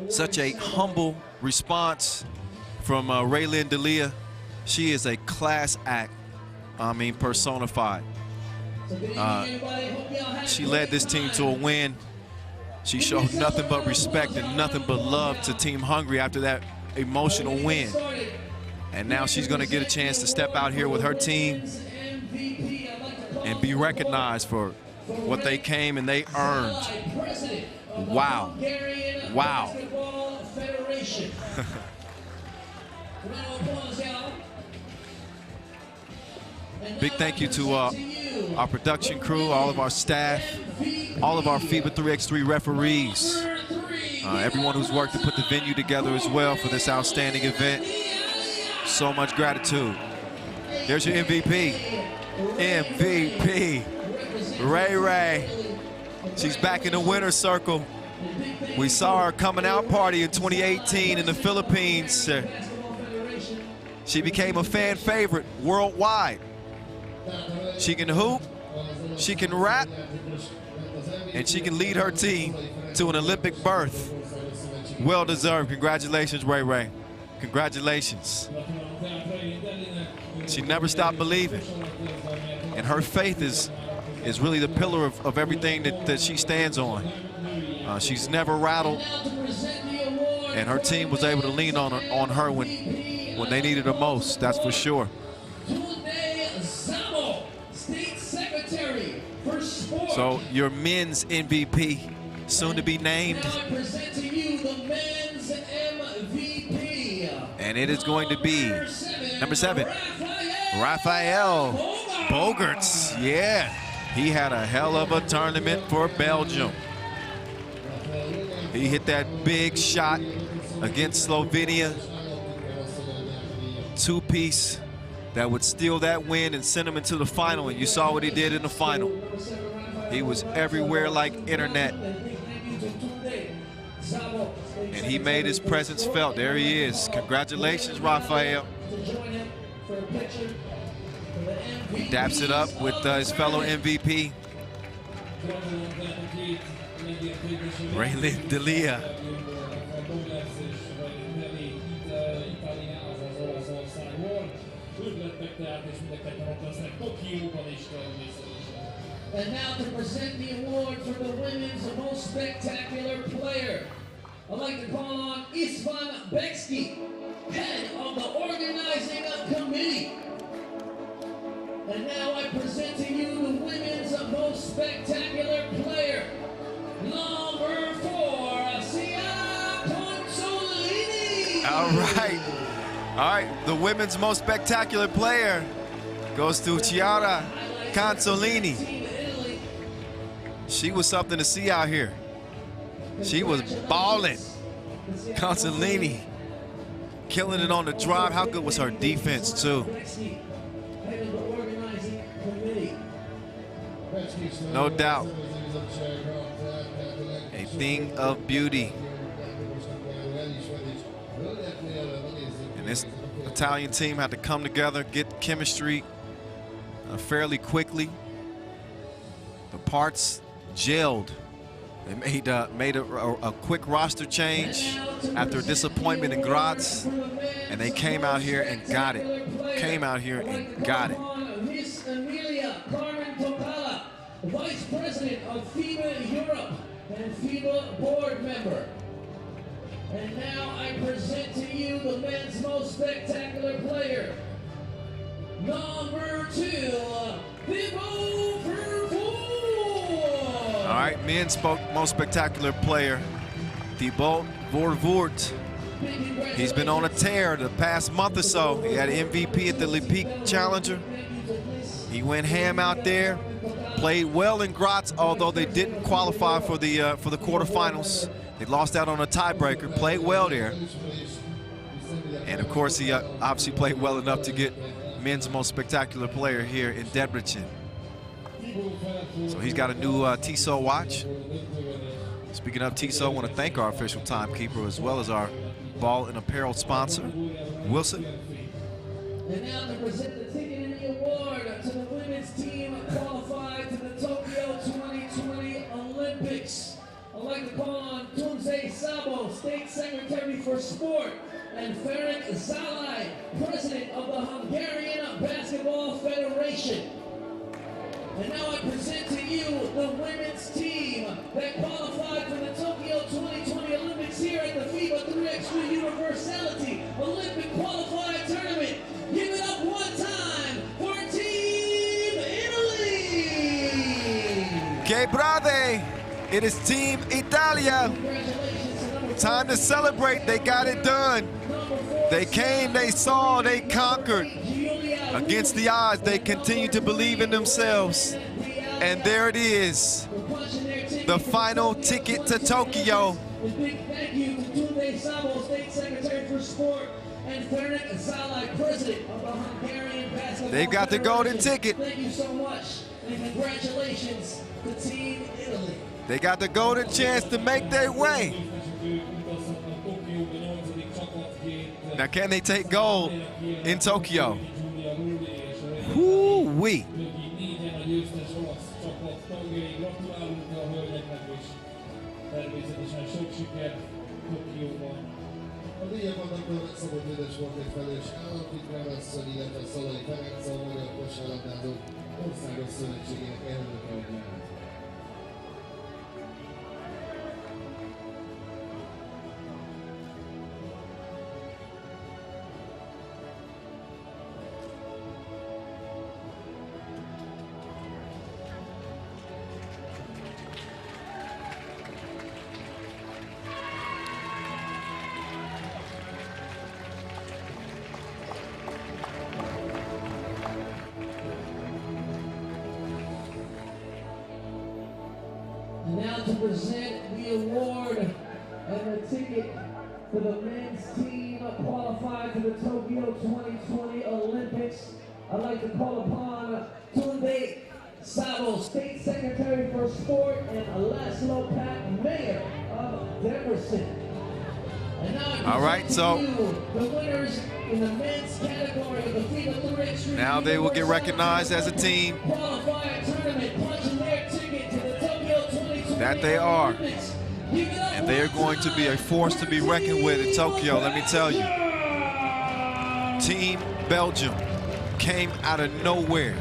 such a humble response from Raylin D'Elia. She is a class act, personified. She led this team to a win. She showed nothing but respect and nothing but love to Team Hungary after that emotional win. And now she's going to get a chance to step out here with her team and be recognized for what they came and they earned. Wow. Wow. Big thank you to our production crew, all of our staff, all of our FIBA 3x3 referees, everyone who's worked to put the venue together as well for this outstanding event. So much gratitude. There's your MVP. MVP. Ray Ray. She's back in the winner's circle. We saw her coming out party in 2018 in the Philippines. She became a fan favorite worldwide. She can hoop, she can rap, and she can lead her team to an Olympic berth. Well deserved. Congratulations, Ray Ray. Congratulations. She never stopped believing. And her faith is really the pillar of everything that she stands on. She's never rattled, and her team was able to lean on her when they needed her most, that's for sure. So your men's MVP, soon to be named. And it is going to be number 7, Rafael Bogerts. Yeah, he had a hell of a tournament for Belgium. He hit that big shot against Slovenia. 2-piece that would steal that win and send him into the final, and you saw what he did in the final. He was everywhere like internet. And he made his presence felt. There he is. Congratulations, Rafael. He daps it up with his fellow MVP, Raylin D'Elia. And now to present the award for the women's most spectacular player, I'd like to call on Istvan Beksky, head of the organizing committee. And now I present to you the women's most spectacular player, number 4, All right, the women's most spectacular player goes to Chiara Consolini. She was something to see out here. She was balling. Consolini killing it on the drive. How good was her defense, too? No doubt. A thing of beauty. And this Italian team had to come together, get chemistry fairly quickly. The parts gelled. They made a quick roster change after a disappointment in Graz, and they came out here and got it. Came out here and got it. Miss Amelia Carmen Tocala, Vice President of FIBA Europe and FIBA board member. And now I present to you the men's most spectacular player, number 2, Thibaut Vervoort. All right, men's most spectacular player, Thibaut Vervoort. He's been on a tear the past month or so. He had MVP at the Olympique Challenger. He went ham out there, played well in Graz, although they didn't qualify for the quarterfinals. They lost out on a tiebreaker, played well there. And of course, he obviously played well enough to get men's most spectacular player here in Debrecen. So he's got a new Tissot watch. Speaking of Tissot, I want to thank our official timekeeper as well as our ball and apparel sponsor, Wilson. And now to present the ticket and the award to the women's team qualified to the Tokyo 2020 Olympics. I'd like to call on Tunze Sabo, State Secretary for Sport, and Ferenc Zalai, President of the Hungarian Basketball Federation. And now I present to you the women's team that qualified for the Tokyo 2020 Olympics here at the FIBA 3x3 Universality Olympic Qualified Tournament. Give it up one time for Team Italy! Que brave! It is Team Italia. Time to celebrate. They got it done. They came, they saw, they conquered. Against the odds, they continue to believe in themselves. And there it is. The final ticket to Tokyo. Big thank you to Tunde Sabo, State Secretary for Sport, and Ferenc Zalai, President of the Hungarian Basketball They've got the golden ticket. Thank you so much, and congratulations to Team Italy. They got the golden chance to make their way. Now, can they take gold in Tokyo? Whoo-wee. A díjakon megszabott édes volt egy felelős államtitkár asszony, illetve Szalai Ferenc, a Magyar Kosárlabdázók Országos Szövetségének elnöke. And now to present the award and the ticket for the men's team qualified for the Tokyo 2020 Olympics, I'd like to call upon Tunde Sabo, State Secretary for Sport, and Laszlo Pat, Mayor of Debrecen. And now I All right, so the winners in the men's category of the FIBA 3x3 now they will get recognized as a team. qualified tournament, punching their ticket to the Tokyo 2020 That they are. Olympics. Give it up And they are going to be a force to be reckoned with in Tokyo, let me tell you. Team Belgium came out of nowhere,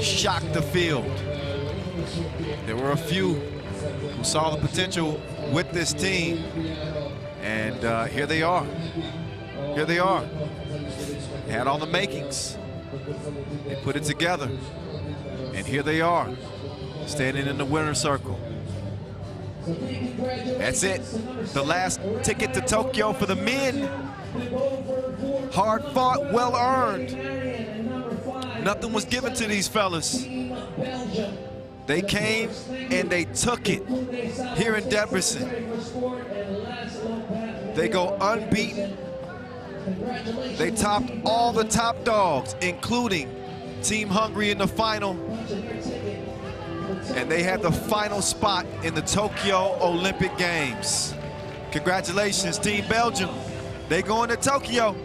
shocked the field. There were a few who saw the potential with this team, and here they are. Here they are. They had all the makings. They put it together, and here they are, standing in the winner's circle. That's it. The last ticket to Tokyo for the men. Hard fought, well earned. Nothing was given to these fellas. They came and they took it here in Debrecen. They go unbeaten. They topped all the top dogs, including Team Hungary in the final. And they had the final spot in the Tokyo Olympic Games. Congratulations, Team Belgium. They going to Tokyo.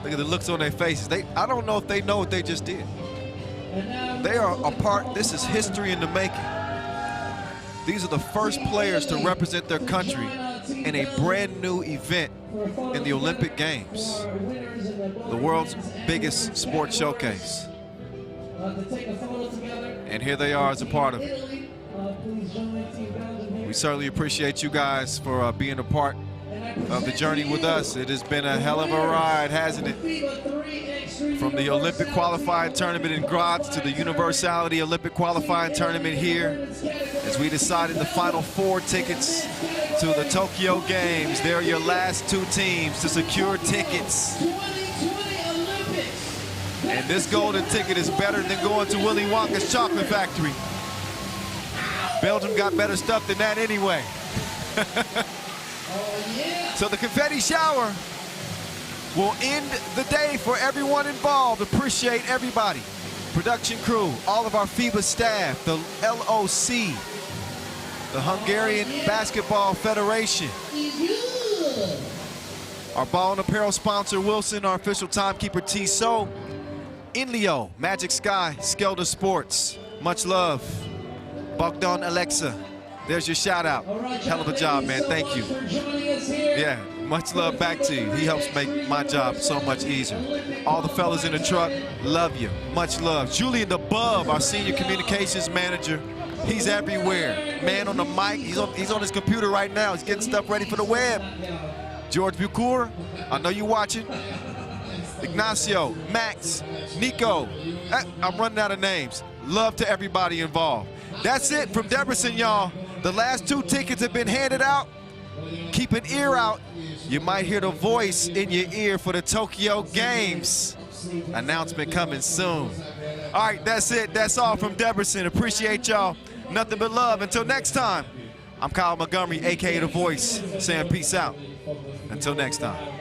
Look at the looks on their faces. I don't know if they know what they just did. They are a part, this is history in the making. These are the first players to represent their country in a brand new event in the Olympic Games, the world's biggest sports showcase. And here they are as a part of it. We certainly appreciate you guys for being a part of the journey with us. It has been a hell of a ride, hasn't it? From the Olympic qualifying tournament in Graz to the Universality Olympic qualifying tournament here, as we decided the final 4 tickets to the Tokyo Games. They're your last 2 teams to secure tickets. And this golden ticket is better than going to Willy Wonka's chocolate factory. Belgium got better stuff than that anyway. So the confetti shower will end the day for everyone involved. Appreciate everybody. Production crew, all of our FIBA staff, the LOC, the Hungarian Basketball Federation, our ball and apparel sponsor Wilson, our official timekeeper Tissot, Inleo, Magic Sky, Skelter Sports. Much love. Bogdan Alexa, there's your shout out. Hell of a job, man. Thank you. Yeah, much love back to you. He helps make my job so much easier. All the fellas in the truck, love you. Much love. Julian DeBub, our senior communications manager. He's everywhere. Man on the mic. He's on his computer right now. He's getting stuff ready for the web. George Bucur, I know you're watching. Ignacio, Max, Nico. I'm running out of names. Love to everybody involved. That's it from Debrecen, y'all. The last 2 tickets have been handed out. Keep an ear out. You might hear the voice in your ear for the Tokyo Games. Announcement coming soon. All right, that's it. That's all from Debrecen. Appreciate y'all. Nothing but love. Until next time, I'm Kyle Montgomery, a.k.a. The Voice, saying peace out. Until next time.